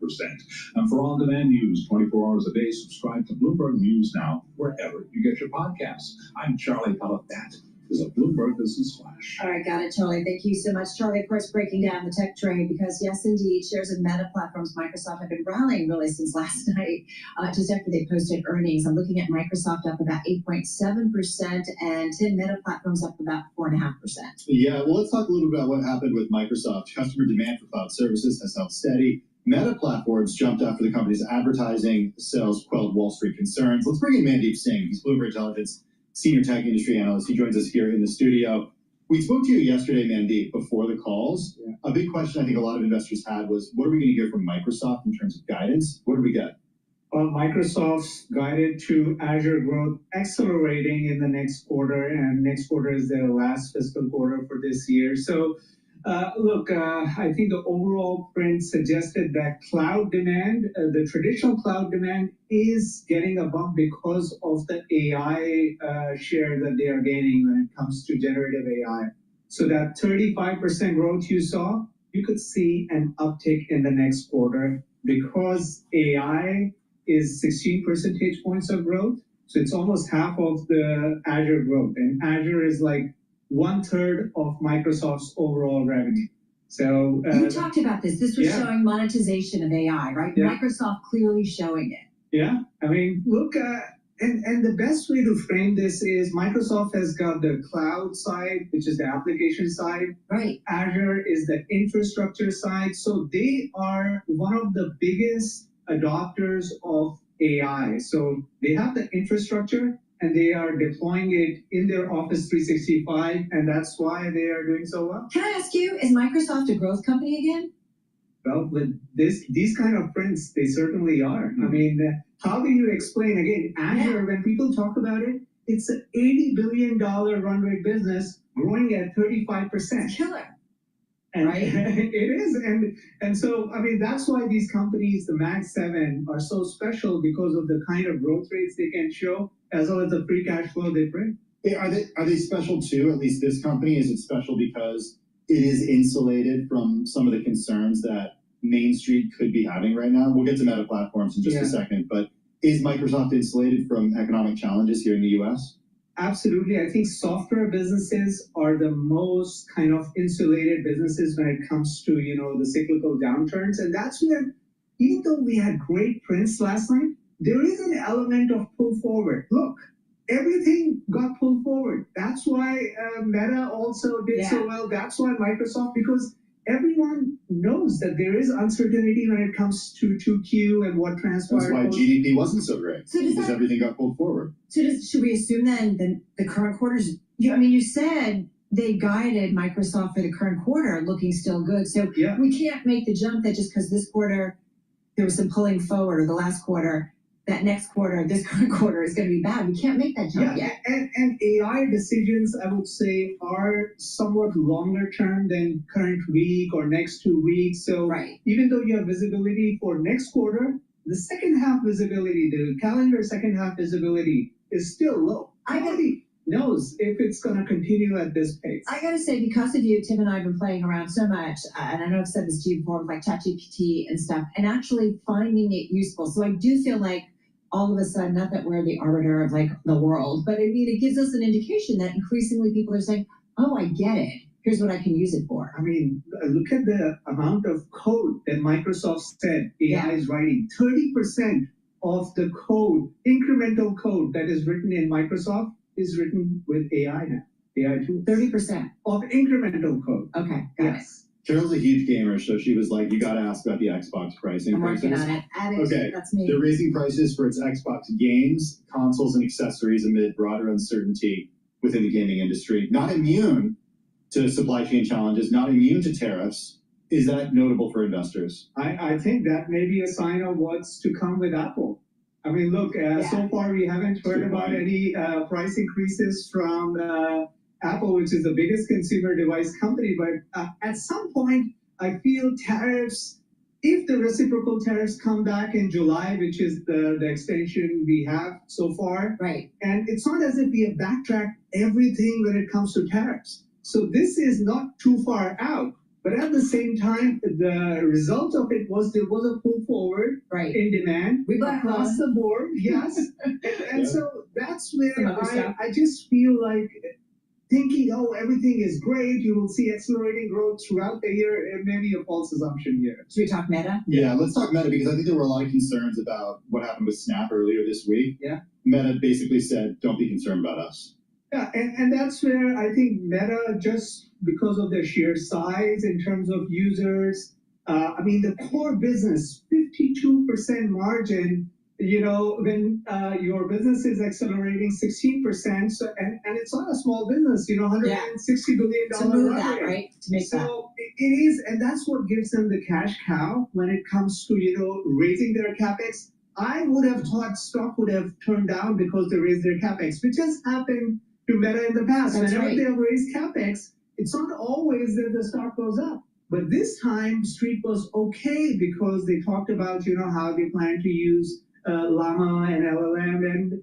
And for on-demand news 24 hours a day, subscribe to Bloomberg News Now wherever you get your podcasts. I'm Charlie Pellet. That is a Bloomberg Business Flash. All right, got it, Charlie. Thank you so much. Charlie, of course, breaking down the tech trade because, yes, indeed, shares of Meta platforms, Microsoft, have been rallying really since last night, just after they posted earnings. I'm looking at Microsoft up about 8.7% and 10 Meta platforms up about 4.5%. Yeah, well, let's talk a little bit about what happened with Microsoft. Customer demand for cloud services has held steady. Meta platforms jumped after the company's advertising sales quelled Wall Street concerns. Let's bring in Mandeep Singh. He's Bloomberg Intelligence Senior Tech Industry Analyst. He joins us here in the studio. We spoke to you yesterday, Mandeep, before the calls. Yeah. A big question I think a lot of investors had was, what are we going to hear from Microsoft in terms of guidance? What do we get? Microsoft's guided to Azure growth accelerating in the next quarter, and next quarter is their last fiscal quarter for this year. So, I think the overall print suggested that cloud demand, the traditional cloud demand, is getting a bump because of the AI share that they are gaining when it comes to generative AI. So that 35% growth you saw, you could see an uptick in the next quarter because AI is 16 percentage points of growth. So it's almost half of the Azure growth. And Azure is like 1/3 of Microsoft's overall revenue. So you talked about this. This was showing monetization of AI, right? Yeah. Microsoft clearly showing it. Yeah. I mean, look, and the best way to frame this is Microsoft has got the cloud side, which is the application side. Right. Azure is the infrastructure side. So they are one of the biggest adopters of AI. So they have the infrastructure and they are deploying it in their Office 365, and that's why they are doing so well. Can I ask you, is Microsoft a growth company again? Well, with these kind of prints, they certainly are. I mean, how do you explain, again, Azure, when people talk about it, it's an $80 billion run rate business growing at 35%. Killer. And right? It is. And so, I mean, that's why these companies, the Mag 7, are so special because of the kind of growth rates they can show, as well as the free cash flow they bring. Are they special too? At least this company, is it special because it is insulated from some of the concerns that Main Street could be having right now? We'll get to Meta Platforms in just a second, but is Microsoft insulated from economic challenges here in the US? Absolutely. I think software businesses are the most kind of insulated businesses when it comes to, the cyclical downturns. And that's where, even though we had great prints last night, there is an element of pull forward. Look, everything got pulled forward. That's why Meta also did so well. That's why Microsoft, because everyone knows that there is uncertainty when it comes to 2Q and what transpired. That's why GDP wasn't so great, So because everything got pulled forward. So should we assume then the current quarters, you said they guided Microsoft for the current quarter looking still good. So we can't make the jump that just because this quarter there was some pulling forward, or the last quarter, that next quarter, this current quarter is going to be bad. We can't make that jump yet. And AI decisions, I would say, are somewhat longer term than current week or next 2 weeks. So even though you have visibility for next quarter, the second half visibility, the calendar second half visibility is still low. Nobody knows if it's going to continue at this pace. I got to say, because of you, Tim and I have been playing around so much, and I know I've said this to you before, with like ChatGPT and stuff, and actually finding it useful. So I do feel like all of a sudden, not that we're the arbiter of like the world, but I mean, it gives us an indication that increasingly people are saying, oh, I get it. Here's what I can use it for. I mean, look at the amount of code that Microsoft said AI is writing. 30% of the code, incremental code that is written in Microsoft is written with AI now. AI tools. 30% of incremental code. Okay, got it. Carol's a huge gamer, so she was like, you got to ask about the Xbox pricing. I'm working on it. Okay, that's me. They're raising prices for its Xbox games, consoles, and accessories amid broader uncertainty within the gaming industry. Not immune to supply chain challenges, not immune to tariffs. Is that notable for investors? I think that may be a sign of what's to come with Apple. I mean, look, so far we haven't heard about any price increases from Apple, which is the biggest consumer device company. But at some point, I feel tariffs, if the reciprocal tariffs come back in July, which is the extension we have so far, and it's not as if we have backtracked everything when it comes to tariffs. So this is not too far out. But at the same time, the result of it was there was a pull forward in demand across the board, and so that's where I just feel like thinking, oh, everything is great, you will see accelerating growth throughout the year, it may be a false assumption here. Should we talk Meta? Yeah, let's talk Meta, because I think there were a lot of concerns about what happened with Snap earlier this week. Meta basically said, don't be concerned about us. Yeah, and that's where I think Meta, just because of their sheer size in terms of users, I mean, the core business, 52% margin, when your business is accelerating 16%, so, and it's not a small business, $160 billion to move that, right? To make so it is, and that's what gives them the cash cow when it comes to, raising their CapEx. I would have thought stock would have turned down because they raised their CapEx, which has happened to Meta in the past. Whenever they have raised CapEx, it's not always that the stock goes up. But this time, Street was okay because they talked about, how they plan to use Llama and LLM,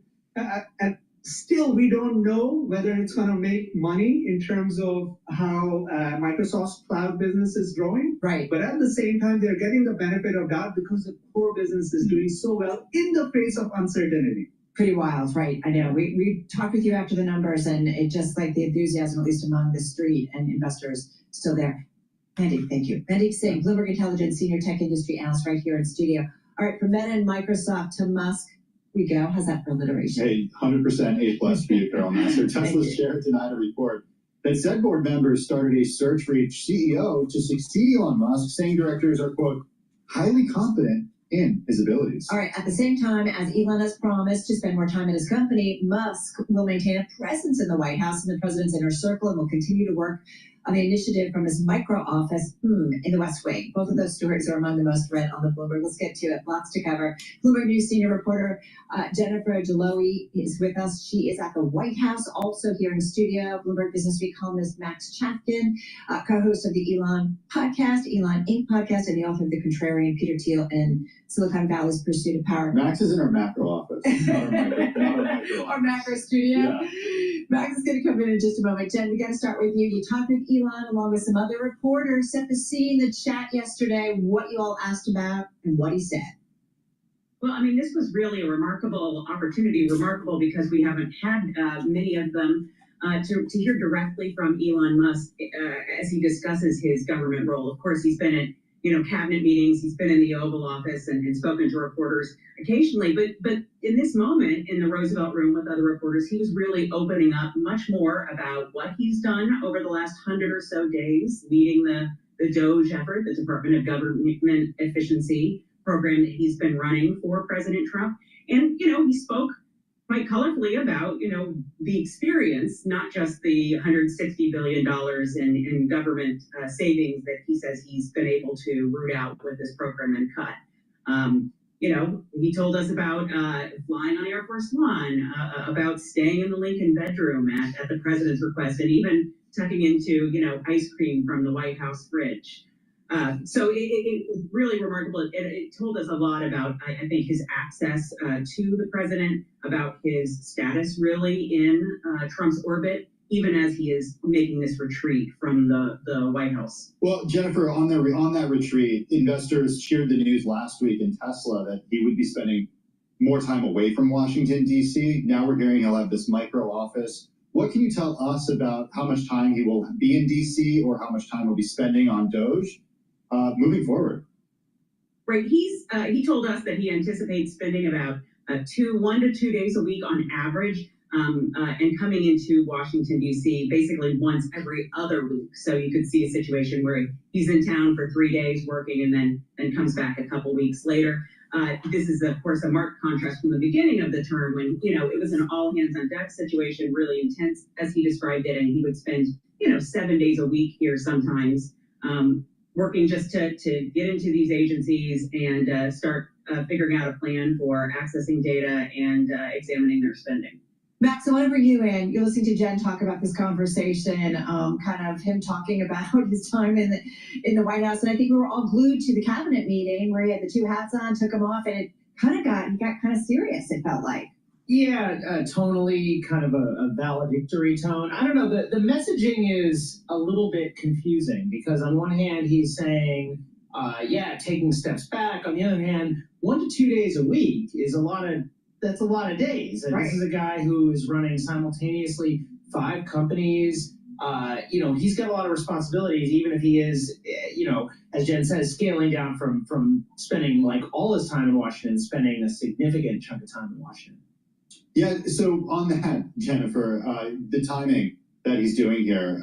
and still we don't know whether it's going to make money in terms of how Microsoft's cloud business is growing. But at the same time, they're getting the benefit of that because the core business is doing so well in the face of uncertainty. Pretty wild, right? I know. We talked with you after the numbers, and it just like the enthusiasm, at least among the street and investors, still there. Mandeep, thank you. Mandeep Singh, Bloomberg Intelligence Senior Tech Industry Analyst, right here in studio. All right, from Meta and Microsoft to Musk, we go. How's that for alliteration? Hey, 100% A+ for you, Carol Nasser. Tesla's chair denied a report that said board members started a search for each CEO to succeed Elon Musk, saying directors are, quote, highly confident in his abilities. All right, at the same time, as Elon has promised to spend more time in his company, Musk will maintain a presence in the White House and the president's inner circle and will continue to work on the initiative from his micro office in the West Wing. Both of those stories are among the most read on the Bloomberg. Let's get to it. Lots to cover. Bloomberg News senior reporter Jennifer Delowy is with us. She is at the White House, also here in studio. Bloomberg Business Week columnist Max Chafkin, co-host of the Elon podcast, Elon Inc. podcast, and the author of The Contrarian, Peter Thiel, and Silicon Valley's Pursuit of Power. Max is in our macro office, not our micro. Our macro studio. Yeah. Max is going to come in just a moment. Jen, we got to start with you. You talked with Elon along with some other reporters, set the scene, the chat yesterday, what you all asked about, and what he said. Well, I mean, this was really a remarkable opportunity, remarkable because we haven't had many of them to hear directly from Elon Musk as he discusses his government role. Of course, he's been at cabinet meetings, he's been in the Oval Office and spoken to reporters occasionally, but in this moment in the Roosevelt Room with other reporters, he was really opening up much more about what he's done over the last 100 or so days, leading the DOGE effort, the Department of Government Efficiency program that he's been running for President Trump. And, he spoke quite colorfully about, the experience, not just the $160 billion in government savings that he says he's been able to root out with this program and cut. He told us about flying on Air Force One, about staying in the Lincoln bedroom at the president's request, and even tucking into, ice cream from the White House fridge. So it was really remarkable. It told us a lot about, I think, his access to the president, about his status really in Trump's orbit, even as he is making this retreat from the White House. Well, Jennifer, on that retreat, investors cheered the news last week in Tesla that he would be spending more time away from Washington, D.C. Now we're hearing he'll have this micro office. What can you tell us about how much time he will be in D.C. or how much time he'll be spending on DOGE moving forward? Right. He told us that he anticipates spending about 1 to 2 days a week on average, and coming into Washington, D.C. basically once every other week. So you could see a situation where he's in town for 3 days working and then comes back a couple weeks later. This is, of course, a marked contrast from the beginning of the term when, it was an all hands on deck situation, really intense, as he described it. And he would spend, 7 days a week here sometimes, working just to get into these agencies and start figuring out a plan for accessing data and examining their spending. Max, I want to bring you in. You're listening to Jen talk about this conversation, kind of him talking about his time in the White House. And I think we were all glued to the cabinet meeting where he had the two hats on, took them off, and it he got kind of serious, it felt like. Yeah, tonally kind of a valedictory tone. I don't know, the messaging is a little bit confusing because on one hand he's saying, taking steps back. On the other hand, 1 to 2 days a week is that's a lot of days. And This is a guy who is running simultaneously 5 companies. He's got a lot of responsibilities, even if he is, as Jen says, scaling down from spending like all his time in Washington, spending a significant chunk of time in Washington. Yeah, so on that, Jennifer, the timing that he's doing here,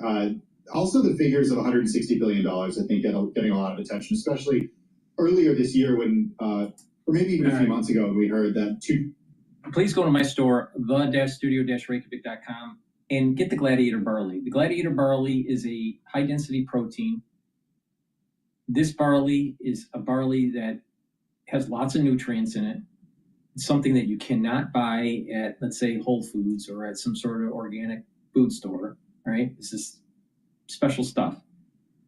also the figures of $160 billion, I think, getting a lot of attention, especially earlier this year when, or maybe even a few months ago, we heard that Please go to my store, the-studio-reykjavik.com, and get the Gladiator Barley. The Gladiator Barley is a high-density protein. This barley is a barley that has lots of nutrients in it. It's something that you cannot buy at, let's say, Whole Foods or at some sort of organic food store, right? This is special stuff.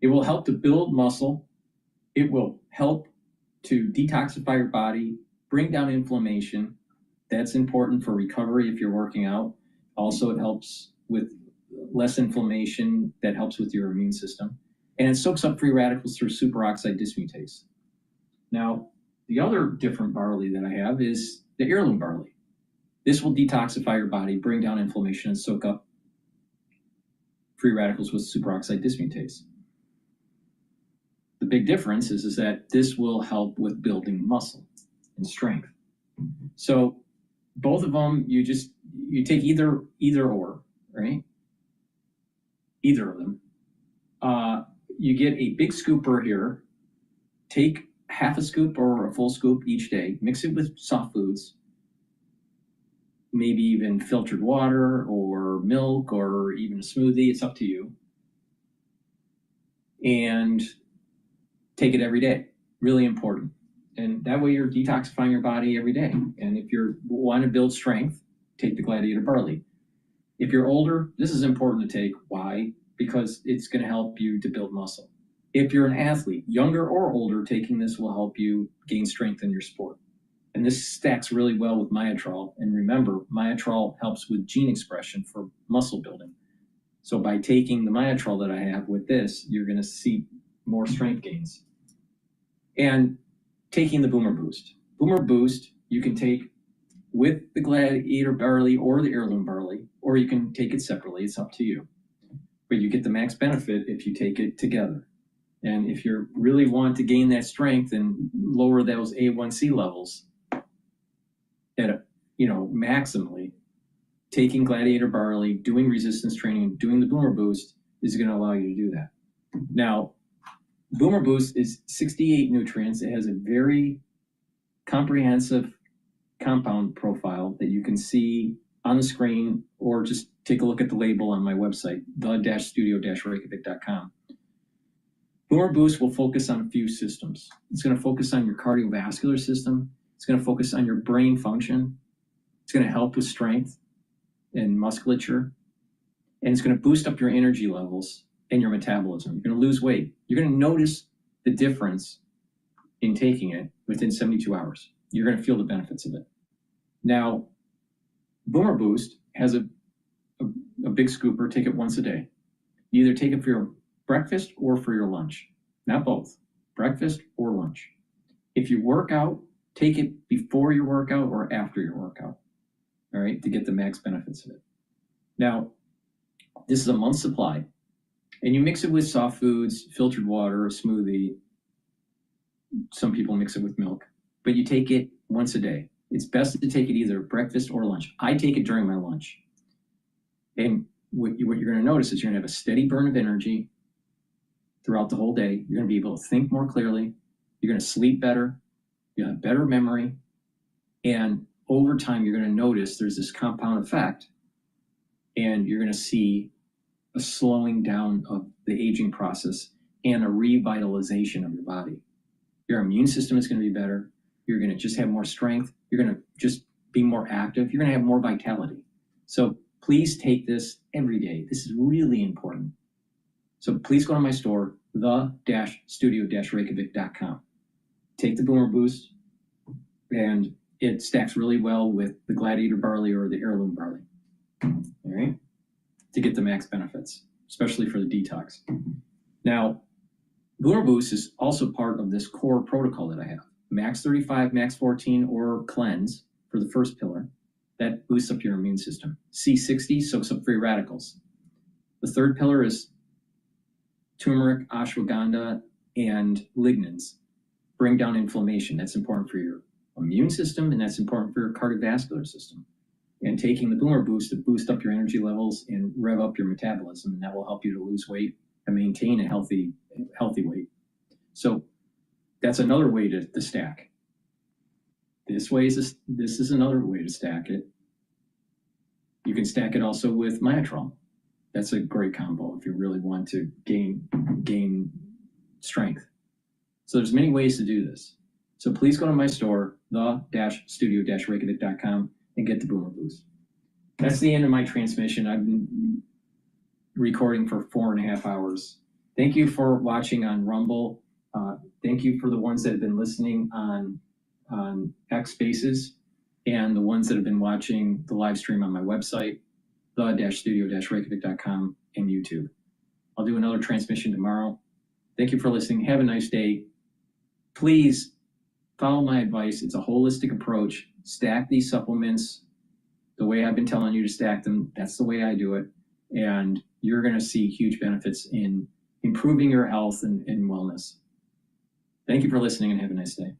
It will help to build muscle. It will help to detoxify your body, bring down inflammation. That's important for recovery if you're working out. Also, it helps with less inflammation. That helps with your immune system. And it soaks up free radicals through superoxide dismutase. Now, the other different barley that I have is the heirloom barley. This will detoxify your body, bring down inflammation, and soak up free radicals with superoxide dismutase. The big difference is that this will help with building muscle and strength. So both of them, you take either or, right? Either of them. You get a big scooper here. Take half a scoop or a full scoop each day. Mix it with soft foods, maybe even filtered water or milk or even a smoothie. It's up to you. And take it every day. Really important. And that way you're detoxifying your body every day. And if you want to build strength, take the Gladiator Barley. If you're older, this is important to take. Why? Because it's going to help you to build muscle. If you're an athlete, younger or older, taking this will help you gain strength in your sport. And this stacks really well with Myotrol. And remember, Myotrol helps with gene expression for muscle building. So by taking the Myotrol that I have with this, you're going to see more strength gains. And taking the Boomer Boost. Boomer Boost you can take with the Gladiator Barley or the Heirloom Barley, or you can take it separately. It's up to you. But you get the max benefit if you take it together. And if you really want to gain that strength and lower those A1C levels at maximally, taking Gladiator Barley, doing resistance training, and doing the Boomer Boost is going to allow you to do that. Now, Boomer Boost is 68 nutrients. It has a very comprehensive compound profile that you can see on the screen, or just take a look at the label on my website, the-studio-reykjavik.com. Boomer Boost will focus on a few systems. It's going to focus on your cardiovascular system. It's going to focus on your brain function. It's going to help with strength and musculature. And it's going to boost up your energy levels and your metabolism. You're going to lose weight. You're going to notice the difference in taking it within 72 hours. You're going to feel the benefits of it. Now, Boomer Boost has a big scooper. Take it once a day. You either take it for your breakfast or for your lunch. Not both. Breakfast or lunch. If you work out, take it before your workout or after your workout. All right, to get the max benefits of it. Now, this is a month's supply. And you mix it with soft foods, filtered water, a smoothie. Some people mix it with milk. But you take it once a day. It's best to take it either breakfast or lunch. I take it during my lunch. And what you're going to notice is you're going to have a steady burn of energy throughout the whole day. You're going to be able to think more clearly. You're going to sleep better. You'll have better memory. And over time, you're going to notice there's this compound effect. And you're going to see a slowing down of the aging process and a revitalization of your body. Your immune system is going to be better. You're going to just have more strength. You're going to just be more active. You're going to have more vitality. So please take this every day. This is really important. So please go to my store, the-studio-reykjavik.com. Take the Boomer Boost, and it stacks really well with the Gladiator Barley or the Heirloom Barley. All right? To get the max benefits, especially for the detox. Now, Boomer Boost is also part of this core protocol that I have. Max 35, Max 14, or Cleanse for the first pillar. That boosts up your immune system. C60 soaks up free radicals. The third pillar is turmeric, ashwagandha, and lignans. Bring down inflammation. That's important for your immune system, and that's important for your cardiovascular system. And taking the Boomer Boost to boost up your energy levels and rev up your metabolism, and that will help you to lose weight and maintain a healthy weight. So that's another way to stack. This is another way to stack it. You can stack it also with Myotrol. That's a great combo if you really want to gain strength. So there's many ways to do this. So please go to my store, the-studio-reykjavik.com, and get the Boomer Boost. That's the end of my transmission. I've been recording for 4.5 hours. Thank you for watching on Rumble. Thank you for the ones that have been listening on X Spaces, and the ones that have been watching the live stream on my website, the-studio-reykjavik.com, and YouTube. I'll do another transmission tomorrow. Thank you for listening. Have a nice day. Please follow my advice. It's a holistic approach. Stack these supplements the way I've been telling you to stack them. That's the way I do it. And you're going to see huge benefits in improving your health and wellness. Thank you for listening, and have a nice day.